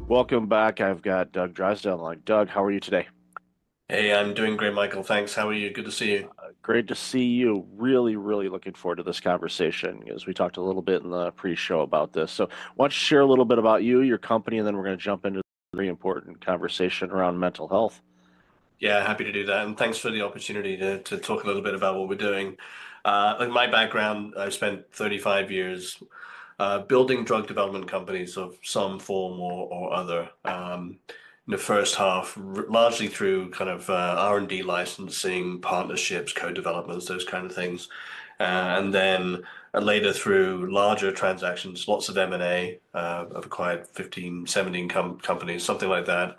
Welcome back. I've got Doug Drysdale on the line. Doug, how are you today? Hey, I'm doing great, Michael. Thanks. How are you? Good to see you. Great to see you. Really, really looking forward to this conversation as we talked a little bit in the pre-show about this. So, why don't you share a little bit about you, your company, and then we're going to jump into a very important conversation around mental health. Yeah, happy to do that. And thanks for the opportunity to talk a little bit about what we're doing. Like my background, I've spent 35 years building drug development companies of some form or other. In the first half, largely through kind of R&D licensing, partnerships, co-developments, those kind of things. And then later through larger transactions, lots of M&A. I've acquired 15, 17 companies, something like that.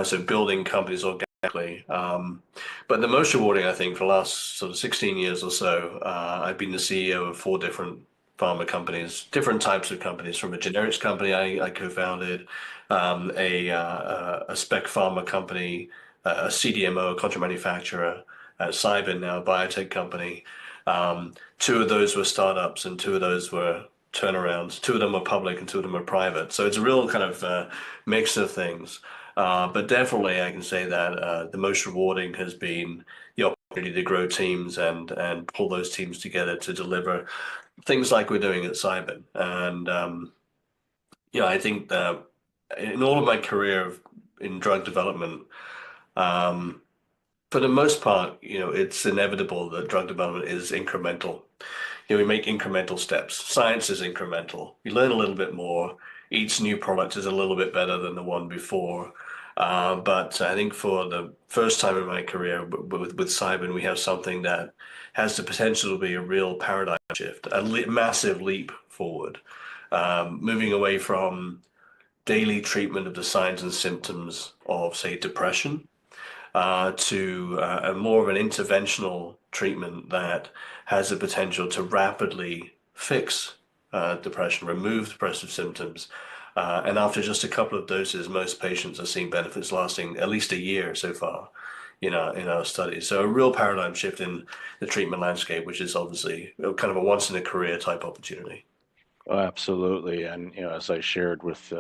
So building companies organically. But the most rewarding, I think, for the last sort of 16 years or so, I've been the CEO of four different pharma companies, different types of companies, from a generics company I co-founded, a spec pharma company, a CDMO, contract manufacturer, Cybin, now a biotech company. Two of those were startups and two of those were turnarounds. Two of them were public and two of them were private. So it's a real kind of mix of things. But definitely, I can say that the most rewarding has been the opportunity to grow teams and pull those teams together to deliver things like we're doing at Cybin. And I think that in all of my career in drug development, um, for the most part, it's inevitable that drug development is incremental. We make incremental steps. Science is incremental. We learn a little bit more. Each new product is a little bit better than the one before. But I think for the first time in my career with Cybin, we have something that has the potential to be a real paradigm shift, a massive leap forward, moving away from daily treatment of the signs and symptoms of, say, depression to a more of an interventional treatment that has the potential to rapidly fix depression, remove depressive symptoms. And after just a couple of doses, most patients are seeing benefits lasting at least a year so far in our studies. So a real paradigm shift in the treatment landscape, which is obviously kind of a once in a career type opportunity. Oh, absolutely. And as I shared with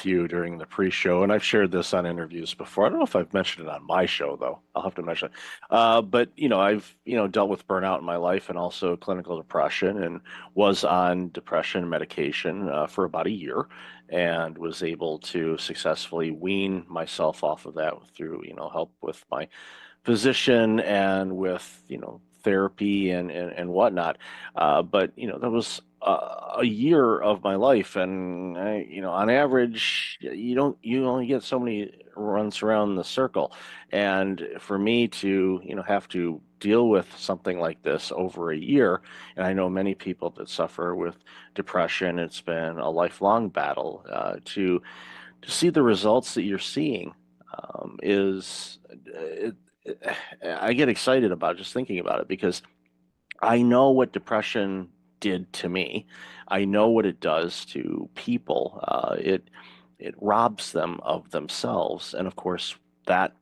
you during the pre-show, and I've shared this on interviews before. I don't know if I've mentioned it on my show though. I'll have to mention it. But I've dealt with burnout in my life and also clinical depression, and was on depression medication for about a year, and was able to successfully wean myself off of that through help with my physician and with therapy and whatnot. But that was a year of my life, and on average, you only get so many runs around the circle, and for me to have to deal with something like this over a year, and I know many people that suffer with depression. It's been a lifelong battle to see the results that you're seeing is I get excited about just thinking about it because I know what depression did to me. I know what it does to people. It robs them of themselves, and of course that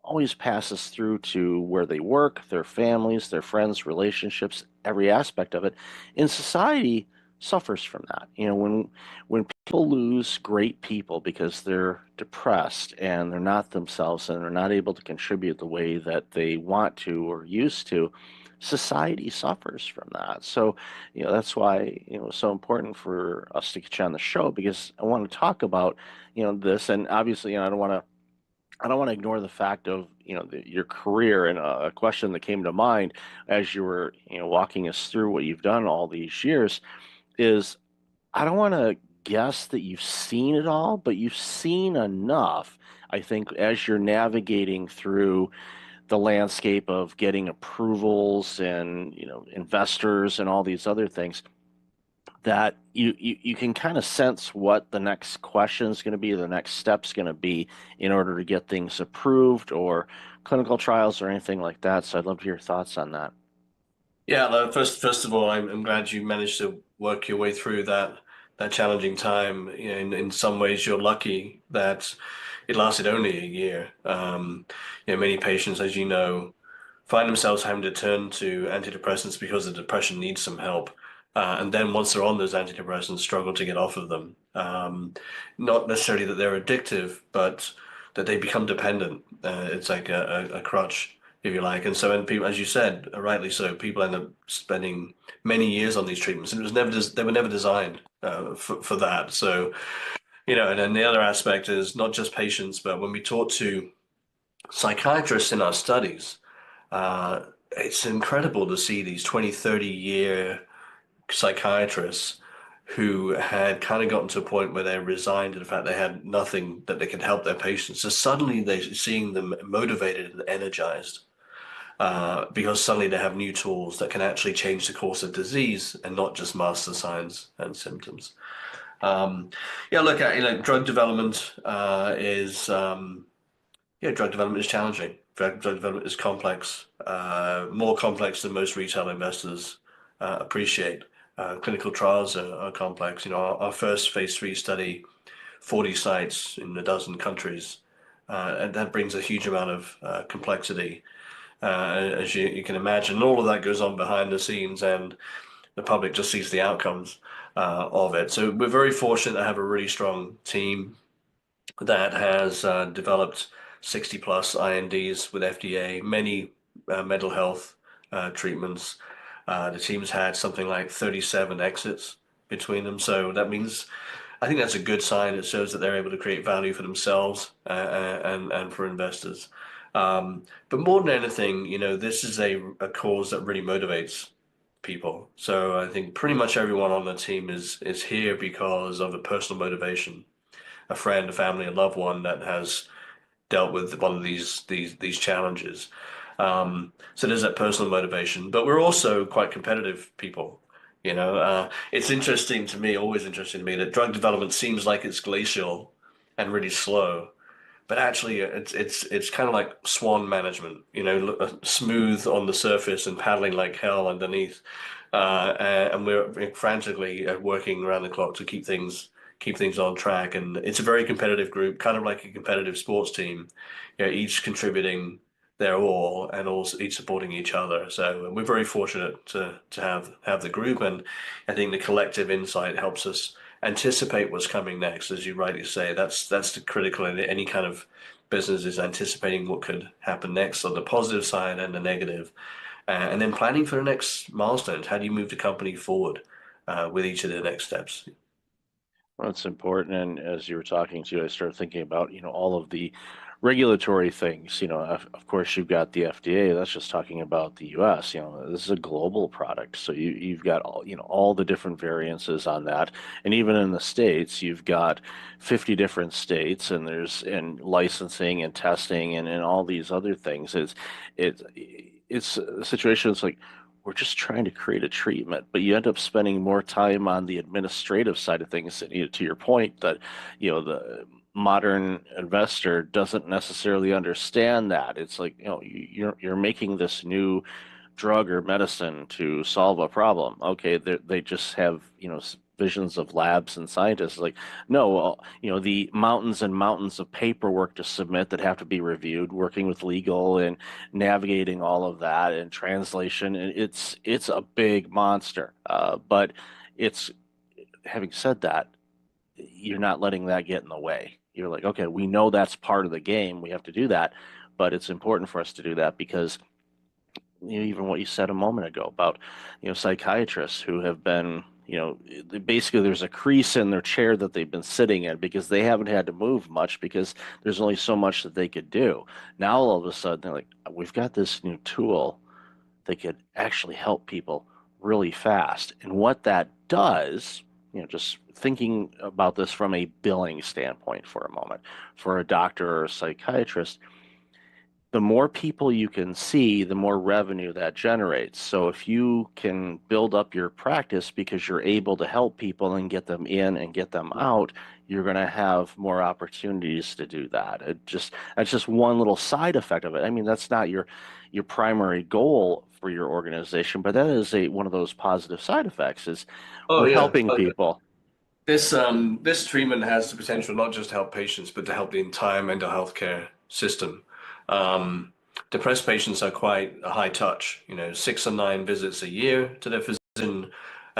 always passes through to where they work, their families, their friends, relationships, every aspect of it. In society suffers from that. When people lose great people because they're depressed and they're not themselves and they're not able to contribute the way that they want to or used to, society suffers from that. So, that's why, it's so important for us to get you on the show because I want to talk about, this. And obviously, I don't want to ignore the fact of your career, and a question that came to mind as you were walking us through what you've done all these years is I don't want to guess that you've seen it all, but you've seen enough. I think as you're navigating through the landscape of getting approvals and investors and all these other things, that you can kind of sense what the next question is going to be, the next step's going to be in order to get things approved or clinical trials or anything like that. So I'd love to hear your thoughts on that. Yeah, first of all, I'm glad you managed to work your way through that challenging time. In some ways, you're lucky that it lasted only a year. Many patients, as you know, find themselves having to turn to antidepressants because the depression needs some help. And then once they're on those antidepressants, struggle to get off of them. Not necessarily that they're addictive, but that they become dependent. It's like a crutch, if you like. And so, and people, as you said, rightly so, people end up spending many years on these treatments, and it was never they were never designed for that. So, and then the other aspect is not just patients, but when we talk to psychiatrists in our studies, uh, it's incredible to see these 20, 30-year psychiatrists who had kind of gotten to a point where they resigned to the fact they had nothing that they could help their patients. So suddenly they're seeing them motivated and energized because suddenly they have new tools that can actually change the course of disease and not just mask the signs and symptoms. Yeah, look, drug development drug development is challenging. Drug development is complex, more complex than most retail investors appreciate. Clinical trials are complex. Our first phase 3 study, 40 sites in a dozen countries, and that brings a huge amount of complexity, as you can imagine. And all of that goes on behind the scenes, and the public just sees the outcomes of it. So we're very fortunate to have a really strong team that has developed 60 plus INDs with FDA, many mental health treatments. The team's had something like 37 exits between them. So that means, I think that's a good sign. It shows that they're able to create value for themselves and for investors. But more than anything, this is a cause that really motivates people. So I think pretty much everyone on the team is here because of a personal motivation, a friend, a family, a loved one that has dealt with one of these challenges. So there's that personal motivation, but we're also quite competitive people. It's interesting to me, always interesting to me, that drug development seems like it's glacial and really slow, but actually it's kind of like swan management. Smooth on the surface and paddling like hell underneath. And we're frantically working around the clock to keep things on track. And it's a very competitive group, kind of like a competitive sports team, each contributing their all and also each supporting each other. So we're very fortunate to have the group, and I think the collective insight helps us anticipate what's coming next. As you rightly say, that's the critical in any kind of business, is anticipating what could happen next on the positive side and the negative, and then planning for the next milestones. How do you move the company forward with each of the next steps? Well, it's important. And as you were talking to, I started thinking about, all of the regulatory things. Of course, you've got the FDA. That's just talking about the U.S. This is a global product, so you've got all the different variances on that. And even in the states, you've got 50 different states, and there's licensing and testing and all these other things. It's a situation. It's like we're just trying to create a treatment, but you end up spending more time on the administrative side of things. To your point, that the modern investor doesn't necessarily understand that. It's like, you're making this new drug or medicine to solve a problem. Okay, they just have visions of labs and scientists. Like, no, well, the mountains and mountains of paperwork to submit that have to be reviewed, working with legal and navigating all of that and translation. And it's a big monster. But it's having said that, you're not letting that get in the way. You're like, okay, we know that's part of the game. We have to do that, but it's important for us to do that because even what you said a moment ago about psychiatrists who have been basically there's a crease in their chair that they've been sitting in because they haven't had to move much because there's only so much that they could do. Now all of a sudden they're like, we've got this new tool that could actually help people really fast. And what that does, just thinking about this from a billing standpoint for a moment, for a doctor or a psychiatrist, the more people you can see, the more revenue that generates. So if you can build up your practice because you're able to help people and get them in and get them out, you're going to have more opportunities to do that. That's just one little side effect of it. I mean, that's not your primary goal for your organization, but that is one of those positive side effects is Oh we're yeah. helping people. This treatment has the potential not just to help patients, but to help the entire mental health care system. Um, Depressed patients are quite a high touch, 6 or 9 visits a year to their physician,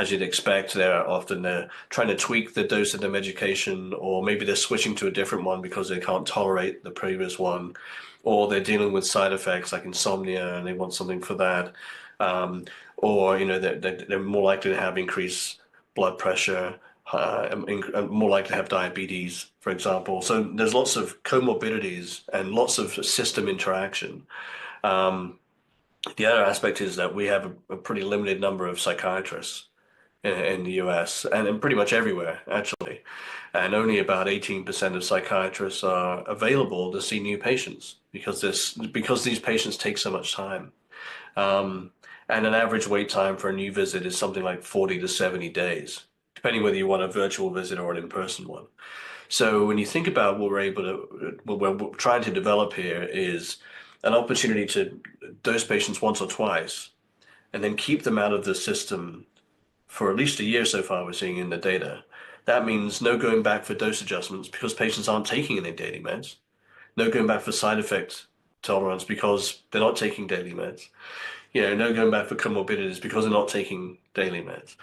as you'd expect, they're trying to tweak the dose of the medication, or maybe they're switching to a different one because they can't tolerate the previous one, or they're dealing with side effects like insomnia and they want something for that. Um, or they're more likely to have increased blood pressure, more likely to have diabetes, for example. So there's lots of comorbidities and lots of system interaction. Um, the other aspect is that we have a pretty limited number of psychiatrists in the US and in pretty much everywhere, actually. And only about 18% of psychiatrists are available to see new patients because these patients take so much time. Um, and an average wait time for a new visit is something like 40 to 70 days, depending whether you want a virtual visit or an in-person one. So when you think about what we're trying to develop here is an opportunity to dose patients once or twice and then keep them out of the system for at least a year so far, we're seeing in the data. That means no going back for dose adjustments because patients aren't taking any daily meds. No going back for side effect tolerance because they're not taking daily meds. No going back for comorbidities because they're not taking daily meds.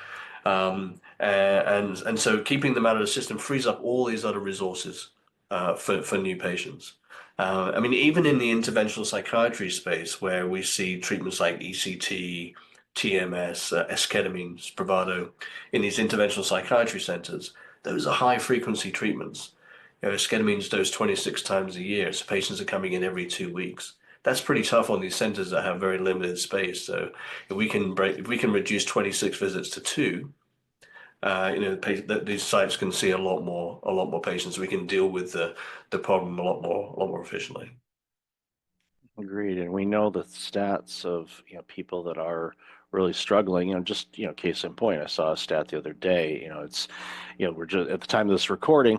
And so keeping them out of the system frees up all these other resources for new patients. I mean, even in the interventional psychiatry space, where we see treatments like ECT, TMS, esketamine, Spravato, in these interventional psychiatry centers, those are high frequency treatments. Esketamine dosed 26 times a year, so patients are coming in every 2 weeks. That's pretty tough on these centers that have very limited space. So if we can reduce 26 visits to two, these sites can see a lot more patients. We can deal with the problem a lot more efficiently. Agreed. And we know the stats of, people that are really struggling, just, case in point, I saw a stat the other day, it's, we're just at the time of this recording,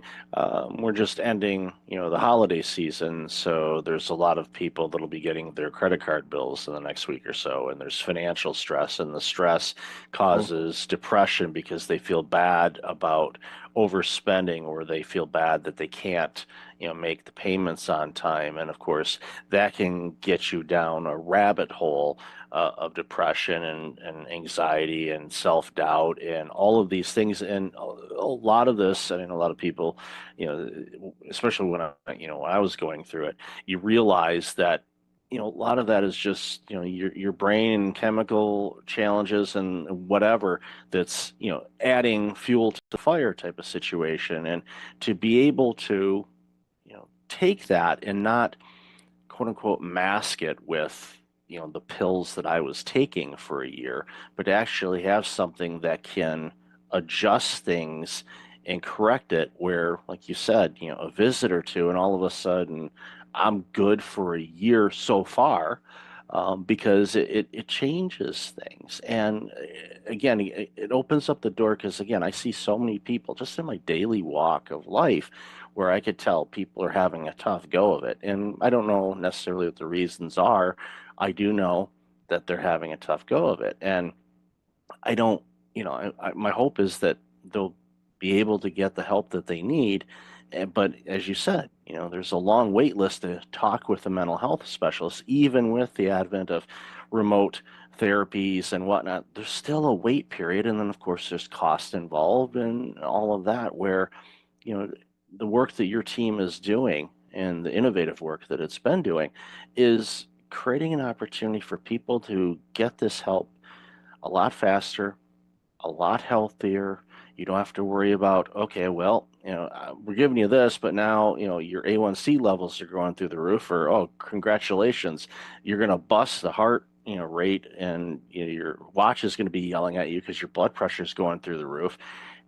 we're just ending, the holiday season. So there's a lot of people that'll be getting their credit card bills in the next week or so. And there's financial stress, and the stress Mm. causes depression because they feel bad about overspending, or they feel bad that they can't, make the payments on time. And of course, that can get you down a rabbit hole of depression and anxiety and self-doubt and all of these things. And a lot of this, I mean, a lot of people, especially when I was going through it, you realize that, a lot of that is just, your brain and chemical challenges and whatever that's, adding fuel to the fire type of situation. And to be able to, take that and not quote unquote mask it with the pills that I was taking for a year, but to actually have something that can adjust things and correct it where, like you said, a visit or two, and all of a sudden I'm good for a year so far. Because it changes things. And again, it opens up the door because, again, I see so many people just in my daily walk of life where I could tell people are having a tough go of it. And I don't know necessarily what the reasons are. I do know that they're having a tough go of it. And I don't, my hope is that they'll be able to get the help that they need. But as you said, there's a long wait list to talk with a mental health specialist, even with the advent of remote therapies and whatnot. There's still a wait period. And then, of course, there's cost involved and all of that, where, you know, the work that your team is doing and the innovative work that it's been doing is creating an opportunity for people to get this help a lot faster, a lot healthier. You don't have to worry about, okay, well, we're giving you this, but now, your A1C levels are going through the roof, or, oh, congratulations, you're going to bust the heart, rate, and your watch is going to be yelling at you because your blood pressure is going through the roof.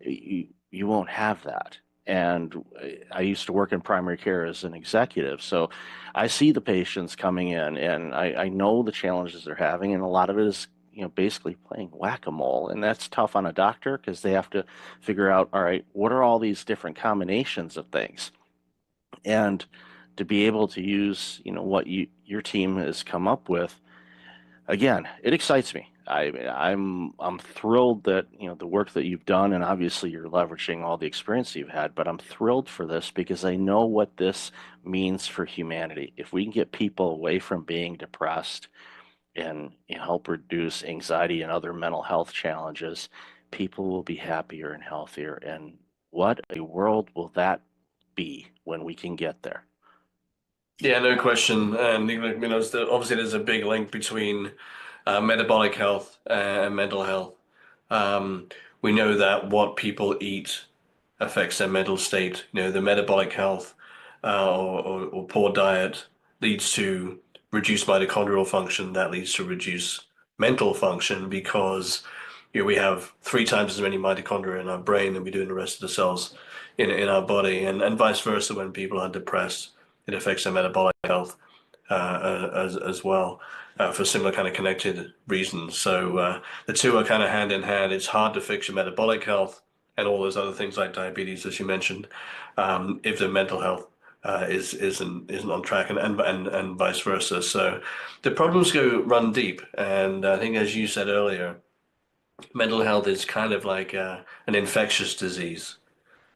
You won't have that. And I used to work in primary care as an executive, so I see the patients coming in, and I know the challenges they're having, and a lot of it is basically playing whack-a-mole. And that's tough on a doctor because they have to figure out, all right, what are all these different combinations of things? And to be able to use, what your team has come up with, again, it excites me. I'm thrilled that, the work that you've done, and obviously you're leveraging all the experience you've had, but I'm thrilled for this because I know what this means for humanity. If we can get people away from being depressed and help reduce anxiety and other mental health challenges, people will be happier and healthier. And what a world will that be when we can get there? Yeah, no question. And obviously there's a big link between metabolic health and mental health. Um, we know that what people eat affects their mental state. The metabolic health or poor diet leads to reduced mitochondrial function. That leads to reduced mental function because we have 3 times as many mitochondria in our brain than we do in the rest of the cells in our body, and vice versa. When people are depressed, it affects their metabolic health as well for similar kind of connected reasons. So the two are kind of hand in hand. It's hard to fix your metabolic health and all those other things like diabetes, as you mentioned, if the mental health isn't on track, and vice versa. So the problems run deep, and I think, as you said earlier, mental health is kind of like an infectious disease.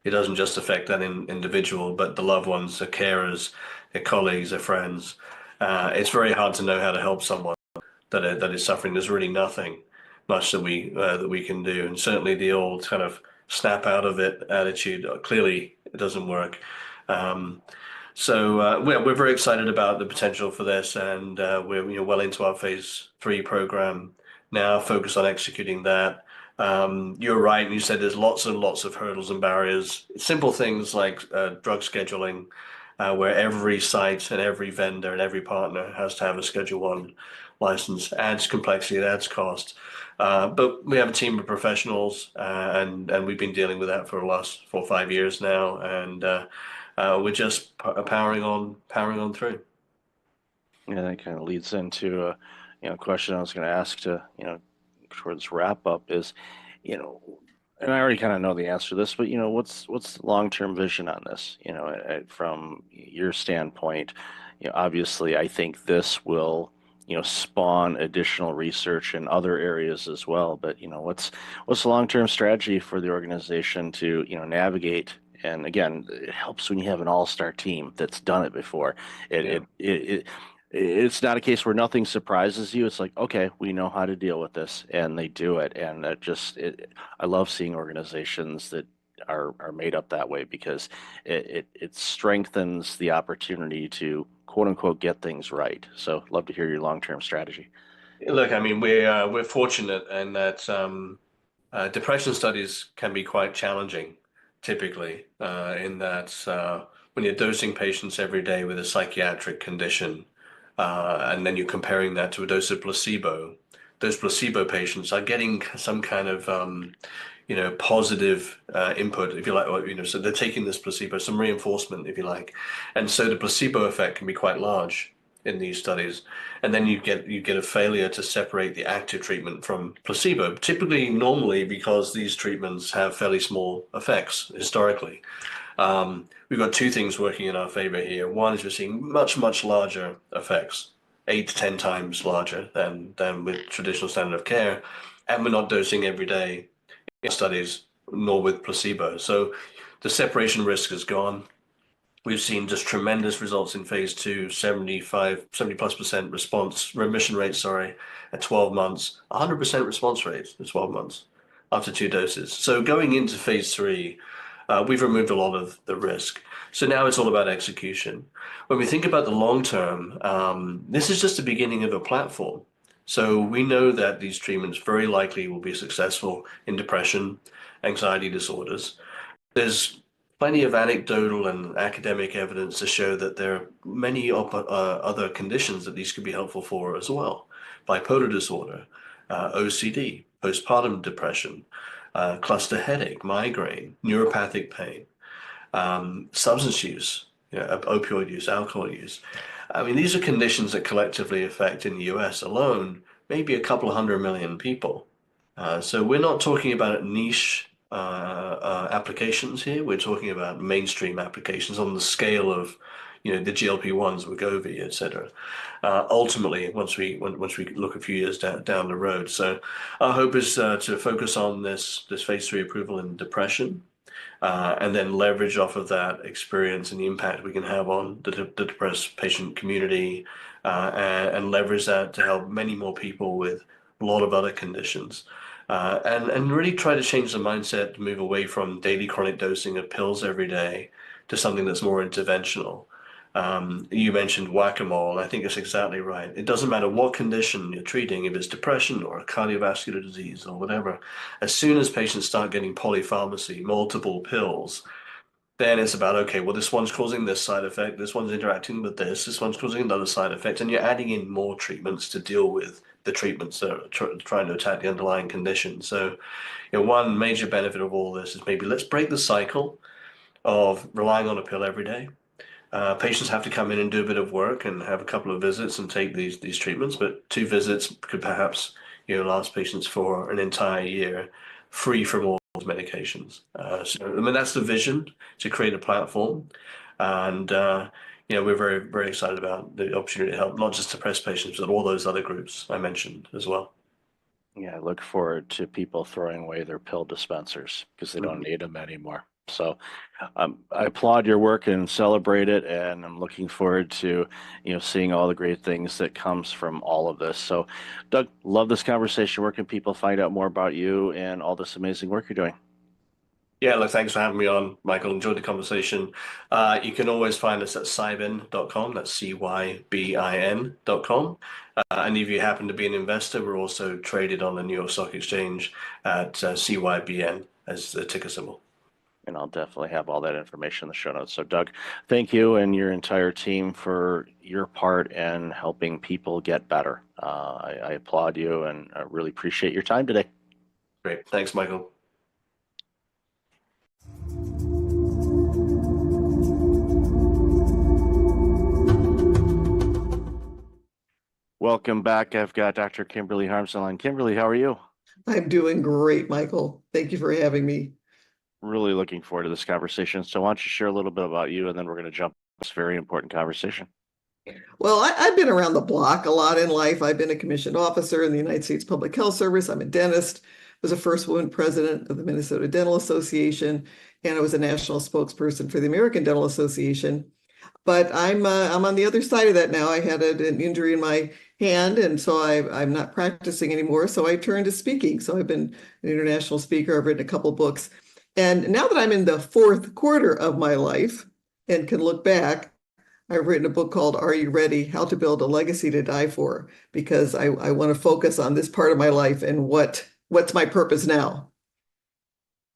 It doesn't just affect that individual, but the loved ones, the carers, their colleagues, their friends. It's very hard to know how to help someone that is suffering. There's really nothing much that we can do, and certainly the old kind of snap out of it attitude clearly it doesn't work. Um, we're very excited about the potential for this, and we're well into our phase 3 program now, focused on executing that. You're right, you said there's lots and lots of hurdles and barriers. Simple things like drug scheduling, where every site and every vendor and every partner has to have a Schedule 1 license. Adds complexity, it adds cost. But we have a team of professionals, and we've been dealing with that for the last 4 or 5 years now, and we're just powering on through. Yeah, that kind of leads into a question I was going to ask to towards wrap up is, you know, and I already kind of know the answer to this, but what's the long-term vision on this? From your standpoint, obviously I think this will spawn additional research in other areas as well. But what's the long-term strategy for the organization to navigate? And again, it helps when you have an all-star team that's done it before. It, Yeah. it, it, it it's not a case where nothing surprises you. It's like, okay, we know how to deal with this, and they do it. And I love seeing organizations that are made up that way because it strengthens the opportunity to quote unquote get things right. So, love to hear your long-term strategy. Look, I mean, we're fortunate in that depression studies can be quite challenging, typically, in that when you're dosing patients every day with a psychiatric condition, and then you're comparing that to a dose of placebo, those placebo patients are getting some kind of positive input, if you like, or, so they're taking this placebo, some reinforcement, if you like, and so the placebo effect can be quite large in these studies, and then you get a failure to separate the active treatment from placebo, typically normally because these treatments have fairly small effects historically. We've got two things working in our favor here. One is we're seeing much, much larger effects, 8 to 10 times larger than with traditional standard of care, and we're not dosing every day in studies, nor with placebo. So the separation risk is gone. We've seen just tremendous results in phase 2, 70+% remission rate, sorry, at 12 months, 100% response rate at 12 months after 2 doses. So going into phase 3, we've removed a lot of the risk. So now it's all about execution. When we think about the long term, this is just the beginning of a platform. So we know that these treatments very likely will be successful in depression, anxiety disorders. There's plenty of anecdotal and academic evidence to show that there are many other conditions that these could be helpful for as well. Bipolar disorder, OCD, postpartum depression, cluster headache, migraine, neuropathic pain, substance use, opioid use, alcohol use. I mean, these are conditions that collectively affect in the US alone maybe a couple of 100 million people. So we're not talking about niche applications here. We're talking about mainstream applications on the scale of, the GLP-1s, Wegovy, etc. Ultimately, once we look a few years down the road. So our hope is to focus on this phase 3 approval in depression, and then leverage off of that experience and the impact we can have on the depressed patient community, and leverage that to help many more people with a lot of other conditions. and really try to change the mindset to move away from daily chronic dosing of pills every day to something that's more interventional. You mentioned whack-a-mole. I think it's exactly right. It doesn't matter what condition you're treating, if it's depression or a cardiovascular disease or whatever. As soon as patients start getting polypharmacy, multiple pills, then it's about, okay, well, this one's causing this side effect, this one's interacting with this one's causing another side effect, and you're adding in more treatments to deal with the treatments that are trying to attack the underlying condition. So, one major benefit of all this is maybe let's break the cycle of relying on a pill every day. Patients have to come in and do a bit of work and have a couple of visits and take these treatments, but 2 visits could perhaps last patients for an entire year, free from all those medications. So I mean that's the vision to create a platform, and we're very very excited about the opportunity to help not just depressed patients but all those other groups I mentioned as well. Yeah, I look forward to people throwing away their pill dispensers because they don't Mhm. need them anymore. So I applaud your work and celebrate it, and I'm looking forward to, seeing all the great things that comes from all of this. So, Doug, love this conversation. Where can people find out more about you and all this amazing work you're doing? Yeah, look, thanks for having me on, Michael. Enjoyed the conversation. You can always find us at cybin.com. That's cybin.com. And if you happen to be an investor, we're also traded on the New York Stock Exchange at CYBN as the ticker symbol. And I'll definitely have all that information in the show notes. So, Doug, thank you and your entire team for your part in helping people get better. I applaud you and I really appreciate your time today. Great. Thanks, Michael. Welcome back. I've got Dr. Kimberly Harms on. Kimberly, how are you? I'm doing great, Michael. Thank you for having me. Really looking forward to this conversation. So, why don't you share a little bit about you, and then we're going to jump into this very important conversation. Well, I've been around the block a lot in life. I've been a commissioned officer in the United States Public Health Service. I'm a dentist, was a first woman president of the Minnesota Dental Association, and I was a national spokesperson for the American Dental Association. But I'm on the other side of that now. I had an injury in my hand, and so I'm not practicing anymore. So I turned to speaking. So I've been an international speaker. I've written a couple books. And now that I'm in the fourth quarter of my life and can look back, I've written a book called Are You Ready? How to Build a Legacy to Die For, because I want to focus on this part of my life and what's my purpose now.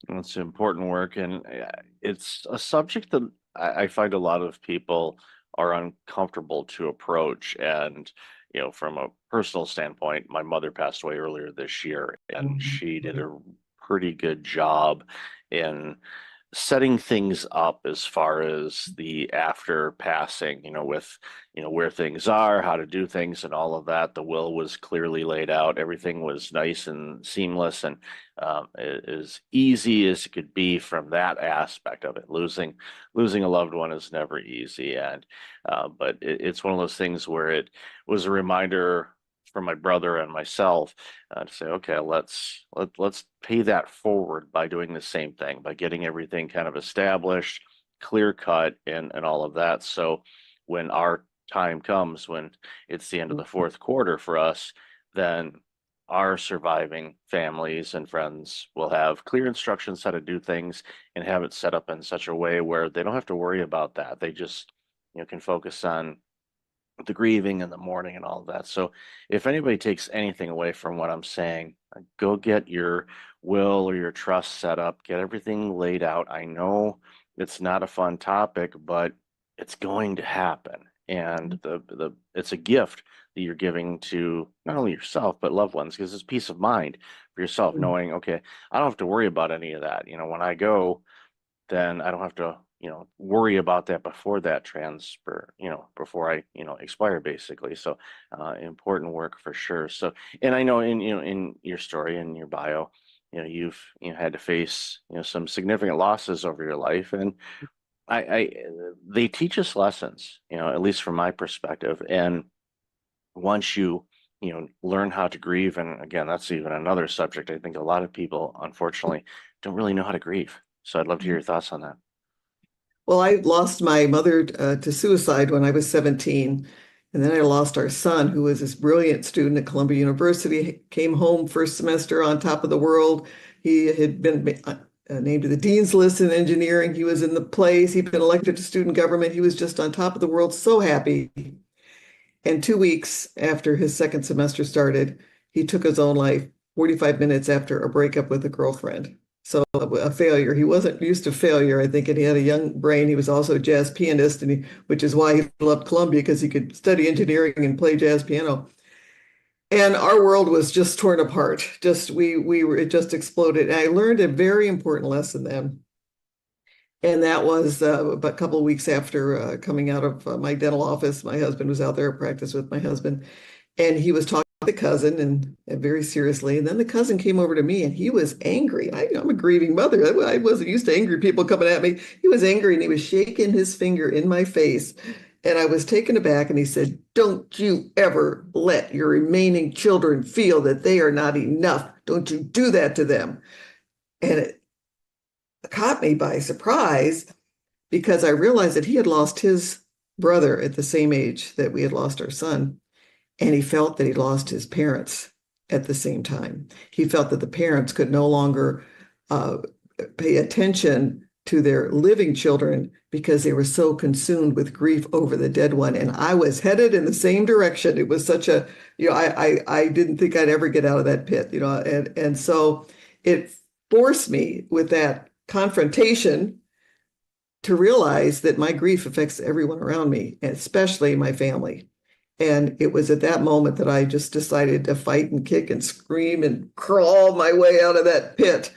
It's important work, and it's a subject that I find a lot of people are uncomfortable to approach. And, from a personal standpoint, my mother passed away earlier this year, and she did a pretty good job in setting things up as far as the after passing, with, where things are, how to do things, and all of that. The will was clearly laid out. Everything was nice and seamless and as easy as it could be from that aspect of it. Losing a loved one is never easy, and but it's one of those things where it was a reminder for my brother and myself to say, okay, let's pay that forward by doing the same thing, by getting everything kind of established, clear cut, and all of that. So when our time comes, when it's the end of the fourth quarter for us, then our surviving families and friends will have clear instructions how to do things and have it set up in such a way where they don't have to worry about that. They just, can focus on the grieving and the mourning and all of that. So if anybody takes anything away from what I'm saying, go get your will or your trust set up, get everything laid out. I know it's not a fun topic, but it's going to happen. And the it's a gift that you're giving to not only yourself but loved ones, because it's peace of mind for yourself knowing, okay, I don't have to worry about any of that. When I go, then I don't have to, worry about that before that transfer, before I, expire basically. So important work for sure. So, and I know in your story, in your bio, you've, had to face, some significant losses over your life. And I they teach us lessons, at least from my perspective. And once you, learn how to grieve, and again, that's even another subject. I think a lot of people, unfortunately, don't really know how to grieve. So I'd love to hear your thoughts on that. Well, I lost my mother to suicide when I was 17. And then I lost our son, who was this brilliant student at Columbia University, came home first semester on top of the world. He had been named to the dean's list in engineering. He was in the place. He'd been elected to student government. He was just on top of the world, so happy. And 2 weeks after his second semester started, he took his own life 45 minutes after a breakup with a girlfriend. So a failure. He wasn't used to failure, I think, and he had a young brain. He was also a jazz pianist, which is why he loved Columbia, because he could study engineering and play jazz piano. And our world was just torn apart. It just exploded. And I learned a very important lesson then. And that was a couple of weeks after coming out of my dental office. My husband was out there at practice with my husband, and he was talking to the cousin and very seriously. And then the cousin came over to me, and he was angry. I'm a grieving mother. I wasn't used to angry people coming at me. He was angry, and he was shaking his finger in my face. And I was taken aback, and he said, "Don't you ever let your remaining children feel that they are not enough. Don't you do that to them." And it caught me by surprise, because I realized that he had lost his brother at the same age that we had lost our son. And he felt that he lost his parents at the same time. He felt that the parents could no longer pay attention to their living children because they were so consumed with grief over the dead one. And I was headed in the same direction. It was such a, I didn't think I'd ever get out of that pit, and so it forced me with that confrontation to realize that my grief affects everyone around me, and especially my family. And it was at that moment that I just decided to fight and kick and scream and crawl my way out of that pit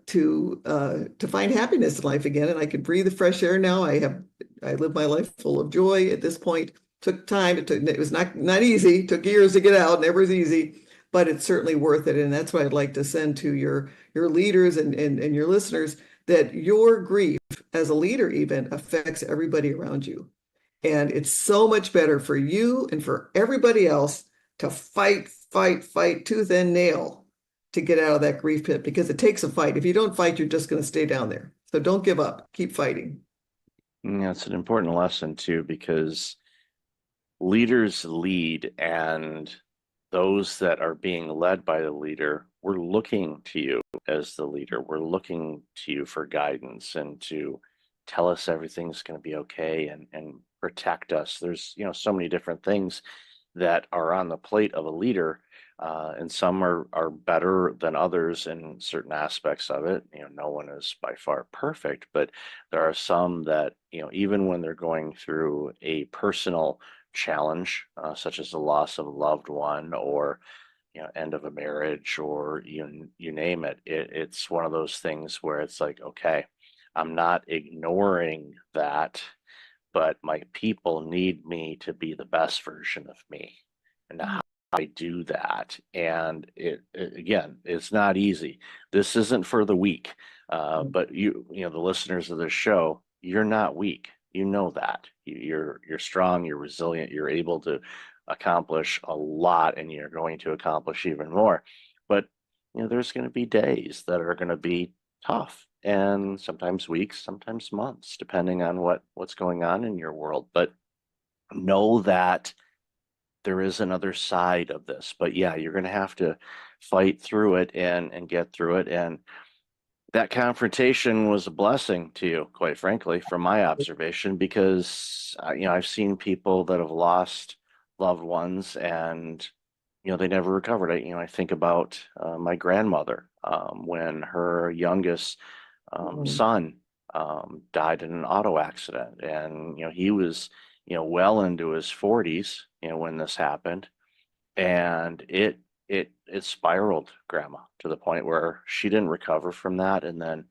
to find happiness in life again. And I could breathe the fresh air now. I live my life full of joy at this point. Took time. It was not easy. It took years to get out. Never is easy, but it's certainly worth it. And that's what I'd like to send to your leaders and your listeners, that your grief as a leader even affects everybody around you. And it's so much better for you and for everybody else to fight tooth and nail to get out of that grief pit, because it takes a fight. If you don't fight, you're just going to stay down there. So don't give up. Keep fighting. Yeah, it's an important lesson too, because leaders lead, and those that are being led by the leader, we're looking to you as the leader. We're looking to you for guidance and to tell us everything's going to be okay and protect us. There's, so many different things that are on the plate of a leader, and some are better than others in certain aspects of it. No one is by far perfect, but there are some that, even when they're going through a personal challenge, such as the loss of a loved one, or end of a marriage, or you name it, it's one of those things where it's like, okay, I'm not ignoring that, but my people need me to be the best version of me. And how I do that, and again, it's not easy. This isn't for the weak, but the listeners of this show, you're not weak. You know that you're strong, you're resilient, you're able to accomplish a lot, and you're going to accomplish even more. But there's going to be days that are going to be tough, and sometimes weeks, sometimes months, depending on what's going on in your world. But know that there is another side of this. But yeah, you're going to have to fight through it and get through it. And that confrontation was a blessing to you, quite frankly, from my observation, because I've seen people that have lost loved ones, and they never recovered. I think about my grandmother, when her youngest son died in an auto accident, and he was well into his 40s when this happened, and it spiraled grandma to the point where she didn't recover from that. And then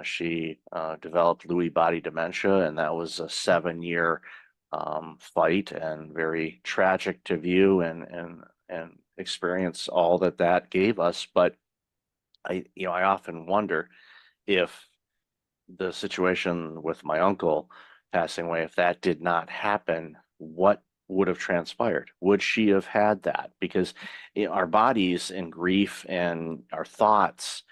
she developed Lewy body dementia, and that was a 7-year fight, and very tragic to view and experience all that gave us. But I often wonder if the situation with my uncle passing away, if that did not happen, what would have transpired? Would she have had that? Because our bodies and grief and our thoughts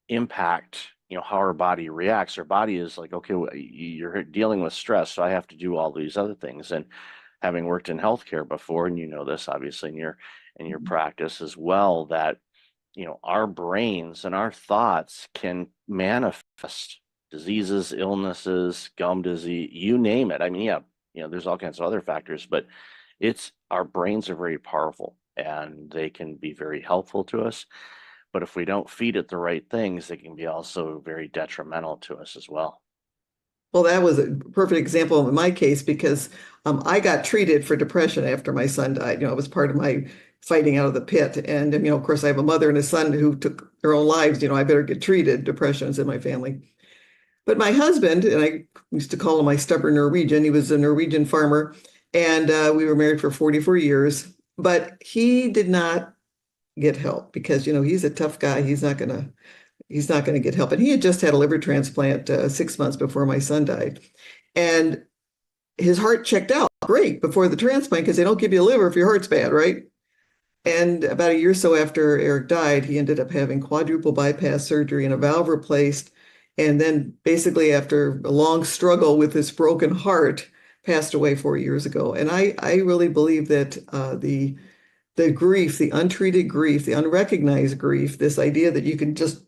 impact how our body reacts. Our body is like, okay, you're dealing with stress, so I have to do all these other things. And having worked in healthcare before, and you know this obviously in your practice as well, that our brains and our thoughts can manifest diseases, illnesses, gum disease, you name it. I mean, yeah, there's all kinds of other factors, but it's our brains are very powerful and they can be very helpful to us. But if we don't feed it the right things, they can be also very detrimental to us as well. Well, that was a perfect example in my case because I got treated for depression after my son died. It was part of my fighting out of the pit. And, of course, I have a mother and a son who took their own lives. I better get treated. Depression's in my family. But my husband, and I used to call him my stubborn Norwegian, he was a Norwegian farmer, and we were married for 44 years. But he did not get help because, he's a tough guy. He's not going to get help. And he had just had a liver transplant 6 months before my son died. And his heart checked out great before the transplant because they don't give you a liver if your heart's bad, right? And about a year or so after Eric died, he ended up having quadruple bypass surgery and a valve replaced. And then basically after a long struggle with this broken heart, passed away 4 years ago. And I really believe that the grief, the untreated grief, the unrecognized grief, this idea that you can just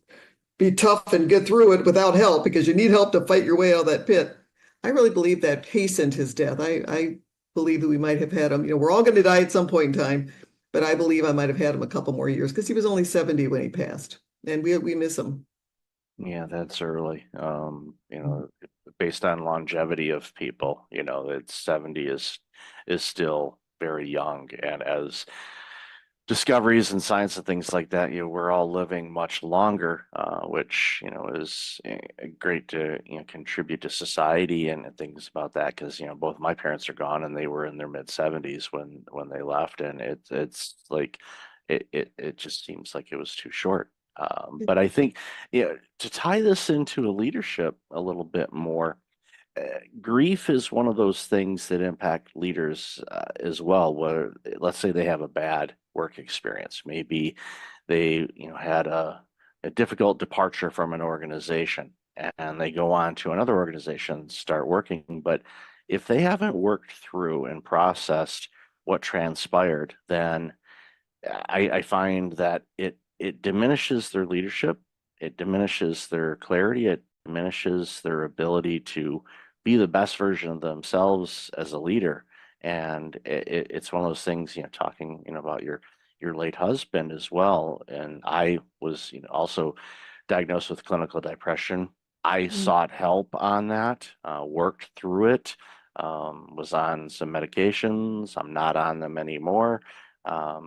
be tough and get through it without help because you need help to fight your way out of that pit. I really believe that hastened his death. I believe that we might have had him, we're all going to die at some point in time, but I believe I might have had him a couple more years because he was only 70 when he passed, and we miss him. Yeah, that's early. Based on longevity of people, it's 70 is still very young. And as discoveries and science and things like that, we're all living much longer, which, is great to, contribute to society and things about that. Because, both my parents are gone and they were in their mid 70s when they left. And it's like, it just seems like it was too short. But I think, to tie this into a leadership a little bit more, grief is one of those things that impact leaders as well. Where let's say they have a bad work experience, maybe they had a difficult departure from an organization, and they go on to another organization, start working. But if they haven't worked through and processed what transpired, then I find that it diminishes their leadership, it diminishes their clarity, it diminishes their ability to be the best version of themselves as a leader. And it's one of those things, talking, about your late husband as well. And I was, also diagnosed with clinical depression. I sought help on that, worked through it, was on some medications. I'm not on them anymore. For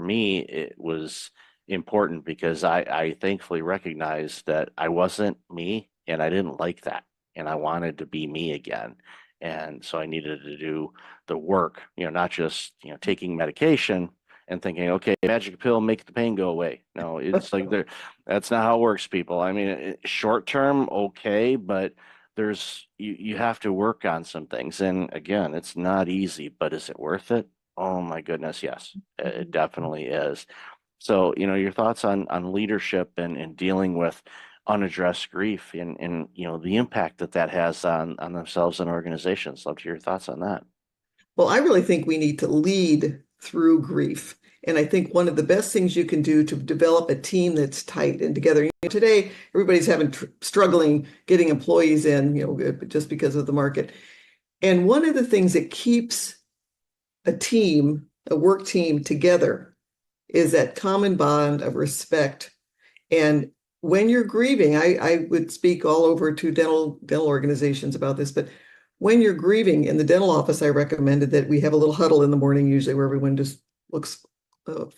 me, it was important because I thankfully recognized that I wasn't me and I didn't like that. And I wanted to be me again. And so I needed to do the work, not just, taking medication and thinking, okay, magic pill, make the pain go away. No, it's like that's not how it works, people. I mean, short term, okay, but you have to work on some things. And again, it's not easy, but is it worth it? Oh my goodness, yes, it definitely is. So, your thoughts on leadership and dealing with unaddressed grief and the impact that has on themselves and organizations. Love to hear your thoughts on that. Well, I really think we need to lead through grief. And I think one of the best things you can do to develop a team that's tight and together. Today, everybody's struggling getting employees in, just because of the market. And one of the things that keeps a work team together is that common bond of respect. And when you're grieving, I would speak all over to dental organizations about this, but when you're grieving in the dental office, I recommended that we have a little huddle in the morning, usually where everyone just looks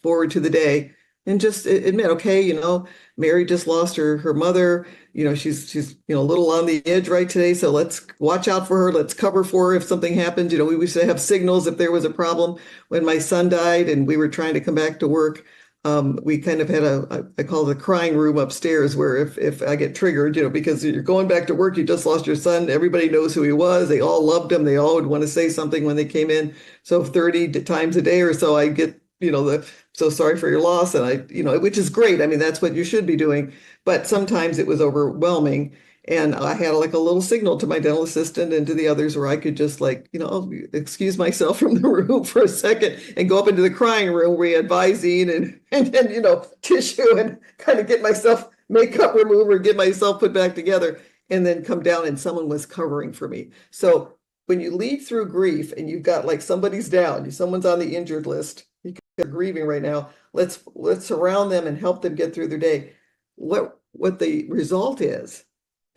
forward to the day and just admit, okay, Mary just lost her mother. She's a little on the edge right today. So let's watch out for her. Let's cover for her if something happens. We used to have signals if there was a problem. When my son died and we were trying to come back to work, we kind of had I call it a crying room upstairs where if I get triggered, because you're going back to work, you just lost your son, everybody knows who he was. They all loved him. They all would want to say something when they came in. So 30 times a day or so, I get, so sorry for your loss. And which is great. I mean, that's what you should be doing. But sometimes it was overwhelming. And I had like a little signal to my dental assistant and to the others where I could just like, excuse myself from the room for a second and go up into the crying room where we had Visine and tissue and kind of get myself makeup remover, get myself put back together, and then come down and someone was covering for me. So when you lead through grief and you've got like somebody's down, someone's on the injured list, you're grieving right now, let's surround them and help them get through their day. What the result is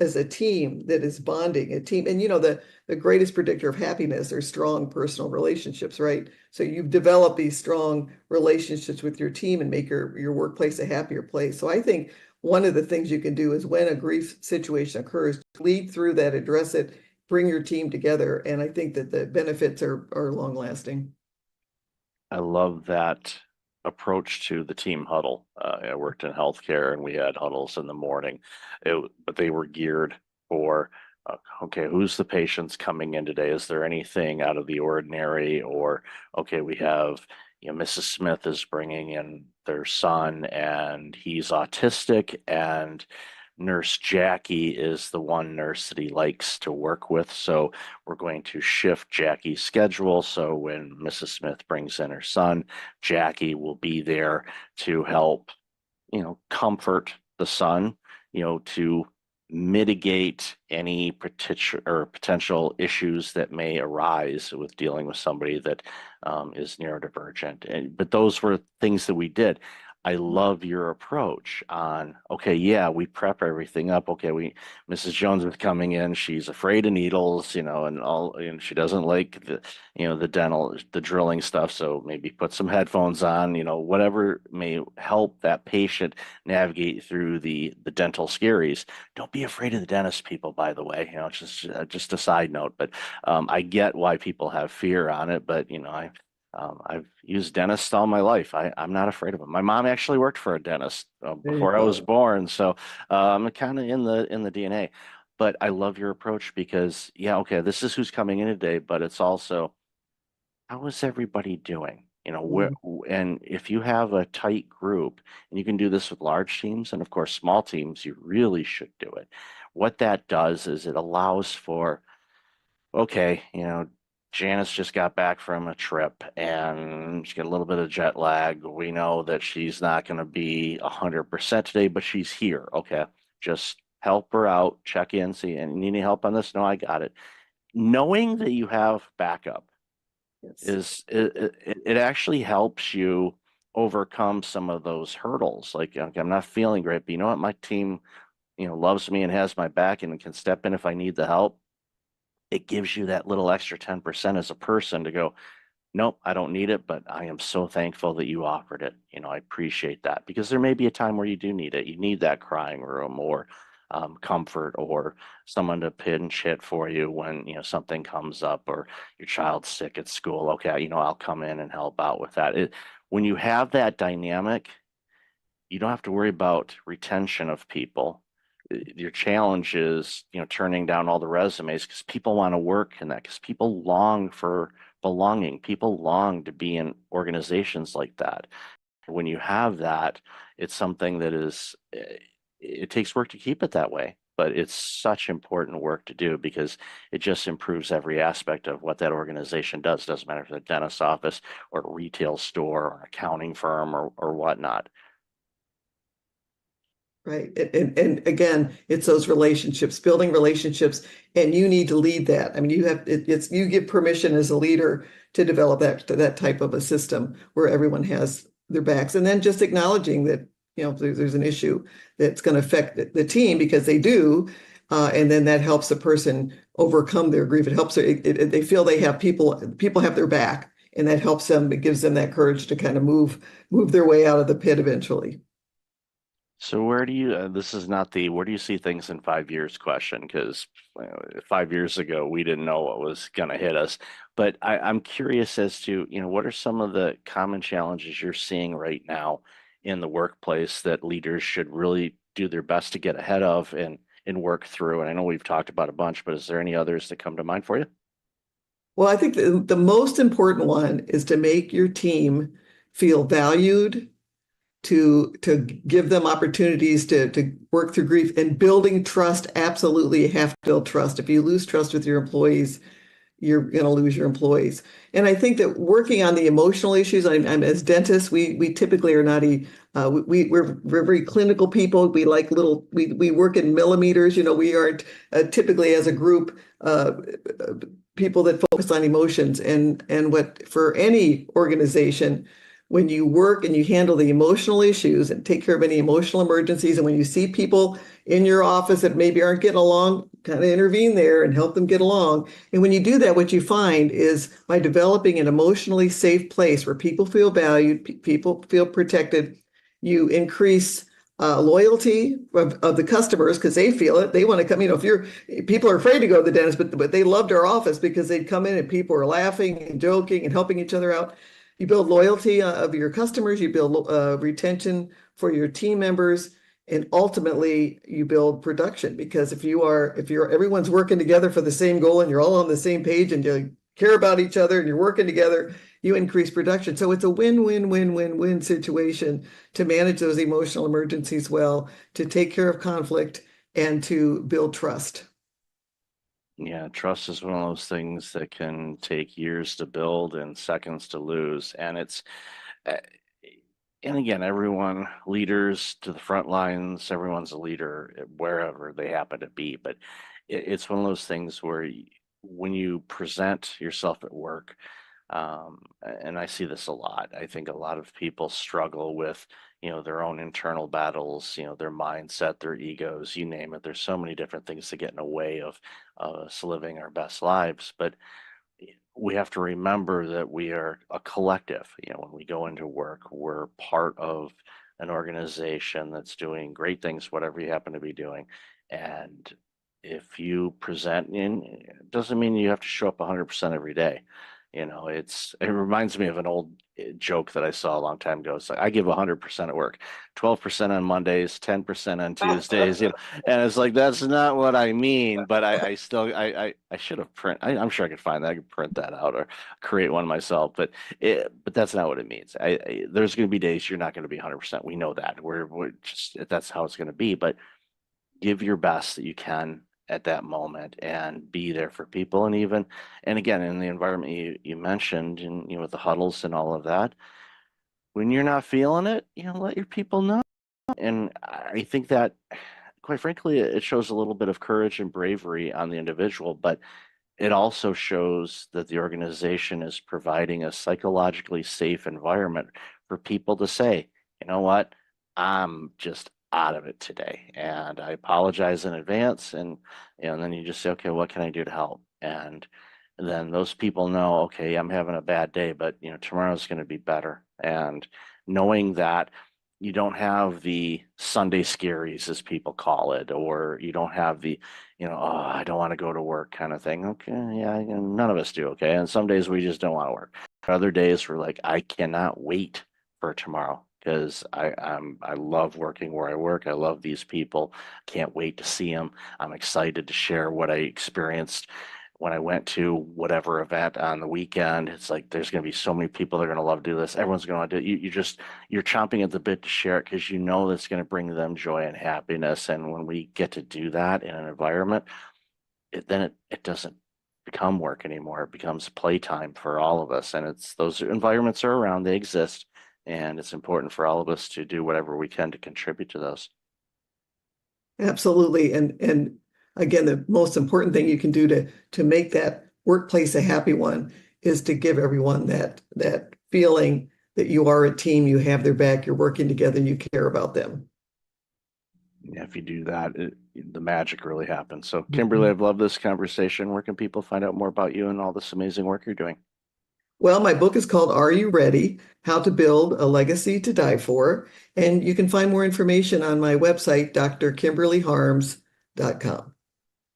as a team that is bonding, a team, and the greatest predictor of happiness are strong personal relationships, right? So you've developed these strong relationships with your team and make your workplace a happier place. So I think one of the things you can do is when a grief situation occurs, lead through that, address it, bring your team together. And I think that the benefits are long lasting. I love that approach to the team huddle. I worked in healthcare and we had huddles in the morning, but they were geared for, okay, who's the patients coming in today? Is there anything out of the ordinary? Or, okay, we have, Mrs. Smith is bringing in their son and he's autistic, and Nurse Jackie is the one nurse that he likes to work with. So we're going to shift Jackie's schedule. So when Mrs. Smith brings in her son, Jackie will be there to help, comfort the son, to mitigate any potential issues that may arise with dealing with somebody that is neurodivergent. But those were things that we did. I love your approach on, okay, yeah, we prep everything up. Okay, Mrs. Jones is coming in. She's afraid of needles, and she doesn't like the drilling stuff. So maybe put some headphones on, whatever may help that patient navigate through the dental scaries. Don't be afraid of the dentist, people, by the way, just a side note, but I get why people have fear on it, but I've used dentists all my life. I'm not afraid of them. My mom actually worked for a dentist before I was born, so I'm kind of in the DNA. But I love your approach because, yeah, okay, this is who's coming in today, but it's also how is everybody doing? And if you have a tight group, and you can do this with large teams, and of course, small teams, you really should do it. What that does is it allows for, okay, Janice just got back from a trip and she's got a little bit of jet lag. We know that she's not going to be 100% today, but she's here. Okay, just help her out, check in, see, and you need any help on this? No, I got it. Knowing that you have backup Yes. it actually helps you overcome some of those hurdles. Like, okay, I'm not feeling great, but you know what? My team, loves me and has my back and can step in if I need the help. It gives you that little extra 10% as a person to go, nope, I don't need it, but I am so thankful that you offered it. I appreciate that, because there may be a time where you do need it. You need that crying room or comfort, or someone to pinch hit for you when, something comes up or your child's sick at school. Okay, I'll come in and help out with that. When you have that dynamic, you don't have to worry about retention of people. Your challenge is, turning down all the resumes, because people want to work in that, because people long for belonging. People long to be in organizations like that. When you have that, it's something that it takes work to keep it that way, but it's such important work to do, because it just improves every aspect of what that organization does. Doesn't matter if it's a dentist's office or a retail store or an accounting firm or whatnot. Right. And again, it's those relationships, building relationships, and you need to lead that. I mean, you give permission as a leader to develop that type of a system where everyone has their backs, and then just acknowledging that, there's an issue that's going to affect the team, because they do. And then that helps the person overcome their grief. It helps they feel they have people have their back, and that helps them. It gives them that courage to kind of move their way out of the pit eventually. So where do you, this is not the where do you see things in 5 years question, because 5 years ago we didn't know what was going to hit us. But I'm curious as to, what are some of the common challenges you're seeing right now in the workplace that leaders should really do their best to get ahead of and work through? And I know we've talked about a bunch, but is there any others that come to mind for you? Well, I think the most important one is to make your team feel valued to give them opportunities to work through grief, and building trust. Absolutely, you have to build trust. If you lose trust with your employees, you're going to lose your employees. And I think that working on the emotional issues, I'm as dentists, we typically are not we're very clinical people. We like we work in millimeters. We aren't typically as a group people that focus on emotions. And what for any organization, when you work and you handle the emotional issues and take care of any emotional emergencies, and when you see people in your office that maybe aren't getting along, kind of intervene there and help them get along. And when you do that, what you find is by developing an emotionally safe place where people feel valued, people feel protected, you increase loyalty of the customers because they feel it. They want to come. If people are afraid to go to the dentist, but they loved our office because they'd come in and people are laughing and joking and helping each other out. You build loyalty of your customers. You build retention for your team members. And ultimately, you build production, because if everyone's working together for the same goal and you're all on the same page and you care about each other and you're working together, you increase production. So it's a win-win-win-win-win situation to manage those emotional emergencies well, to take care of conflict, and to build trust. Yeah, trust is one of those things that can take years to build and seconds to lose. And and again, everyone, leaders to the front lines, everyone's a leader wherever they happen to be. But it's one of those things where when you present yourself at work, and I see this a lot, I think a lot of people struggle with, their own internal battles, their mindset, their egos, you name it. There's so many different things that get in the way of us living our best lives. But we have to remember that we are a collective. When we go into work, we're part of an organization that's doing great things, whatever you happen to be doing. And if you present it doesn't mean you have to show up 100% every day. It reminds me of an old joke that I saw a long time ago. It's like, I give 100% at work, 12% on Mondays, 10% on Tuesdays, and it's like, that's not what I mean, but I still, I should have I'm sure I could find that. I could print that out or create one myself, but that's not what it means. There's going to be days you're not going to be 100%. We know that we're just, that's how it's going to be, but give your best that you can at that moment and be there for people. And again, in the environment you mentioned, and with the huddles and all of that, when you're not feeling it, let your people know. And I think that, quite frankly, it shows a little bit of courage and bravery on the individual, but it also shows that the organization is providing a psychologically safe environment for people to say, you know what, I'm just out of it today, and I apologize in advance. And then you just say, okay, what can I do to help? And then those people know, okay, I'm having a bad day, but tomorrow's going to be better. And knowing that you don't have the Sunday scaries, as people call it, or you don't have the, oh, I don't want to go to work kind of thing. Okay, yeah, none of us do. Okay, and some days we just don't want to work. Other days we're like, I cannot wait for tomorrow, because I love working where I work. I love these people. Can't wait to see them. I'm excited to share what I experienced when I went to whatever event on the weekend. It's like, there's going to be so many people that are going to love to do this. Everyone's going to do it. You're chomping at the bit to share it, because that's going to bring them joy and happiness. And when we get to do that in an environment, then it doesn't become work anymore. It becomes playtime for all of us. And those environments are around, they exist. And it's important for all of us to do whatever we can to contribute to those. Absolutely. And again, the most important thing you can do to make that workplace a happy one is to give everyone that feeling that you are a team, you have their back, you're working together, you care about them. Yeah, if you do that, the magic really happens. So, Kimberly, I've loved this conversation. Where can people find out more about you and all this amazing work you're doing? Well, my book is called Are You Ready? How to Build a Legacy to Die For. And you can find more information on my website, drkimberlyharms.com.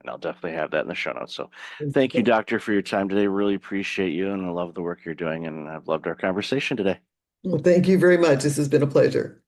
And I'll definitely have that in the show notes. So thank you, Doctor, for your time today. Really appreciate you, and I love the work you're doing, and I've loved our conversation today. Well, thank you very much. This has been a pleasure.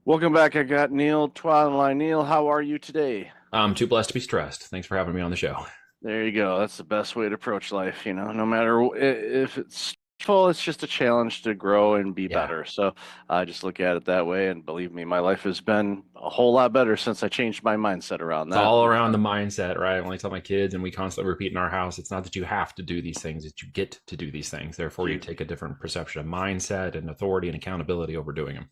Welcome back. I got Neil Twa on the line. Neil, how are you today? I'm too blessed to be stressed. Thanks for having me on the show. There you go. That's the best way to approach life, no matter if it's full, it's just a challenge to grow and be Yeah. better. So I just look at it that way. And believe me, my life has been a whole lot better since I changed my mindset around It's that. all around the mindset, right? I only tell my kids, and we constantly repeat in our house, it's not that you have to do these things, it's you get to do these things. Therefore, you take a different perception of mindset and authority and accountability over doing them.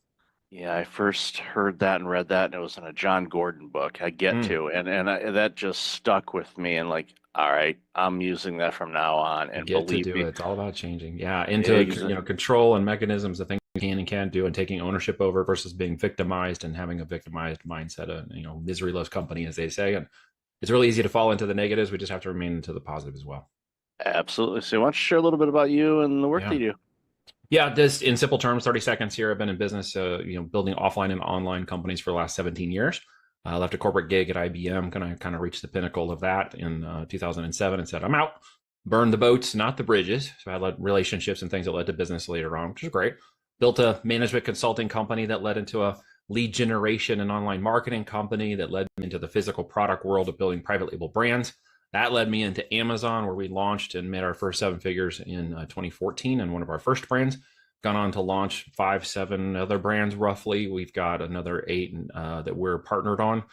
Yeah, I first heard that and read that, and it was in a John Gordon book. I get Mm. to, that just stuck with me. And like, all right, I'm using that from now on. You And get to believe do me, it. It's all about changing. Yeah, into exa- control and mechanisms of things you can and can't do, and taking ownership over versus being victimized and having a victimized mindset. Misery loves company, as they say, and it's really easy to fall into the negatives. We just have to remain into the positive as well. absolutely. So, why don't you share a little bit about you and the work Yeah. that you do? Yeah, just in simple terms, 30 seconds here. I've been in business, building offline and online companies for the last 17 years. I left a corporate gig at IBM, kind of reached the pinnacle of that in 2007 and said, I'm out. Burned the boats, not the bridges. So I had relationships and things that led to business later on, which is great. Built a management consulting company that led into a lead generation and online marketing company that led into the physical product world of building private label brands. That led me into Amazon, where we launched and made our first 7 figures in 2014 and one of our first brands. Gone on to launch 5, 7 other brands roughly. We've got another 8 that we're partnered on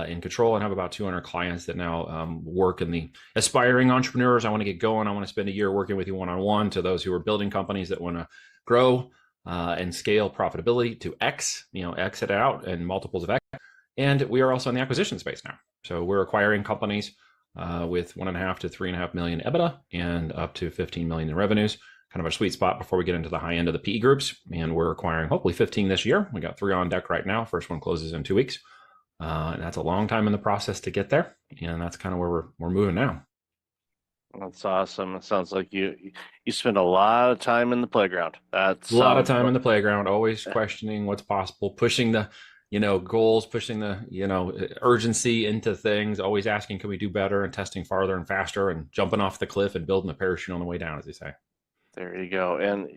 in control, and have about 200 clients that now work in the aspiring entrepreneurs. I want to get going. I want to spend a year working with you one-on-one, to those who are building companies that want to grow and scale profitability to X, exit out and multiples of X. And we are also in the acquisition space now. So we're acquiring companies with 1.5 to 3.5 million EBITDA and up to 15 million in revenues. Kind of a sweet spot before we get into the high end of the PE groups. And we're acquiring hopefully 15 this year. We got 3 on deck right now. First one closes in 2 weeks. And that's a long time in the process to get there. And that's kind of where we're moving now. That's awesome. It sounds like you spend a lot of time in the playground. That's A lot of time in the playground, always questioning what's possible, pushing the goals, pushing the urgency into things, always asking, can we do better, and testing farther and faster, and jumping off the cliff and building a parachute on the way down, as they say. There you go. And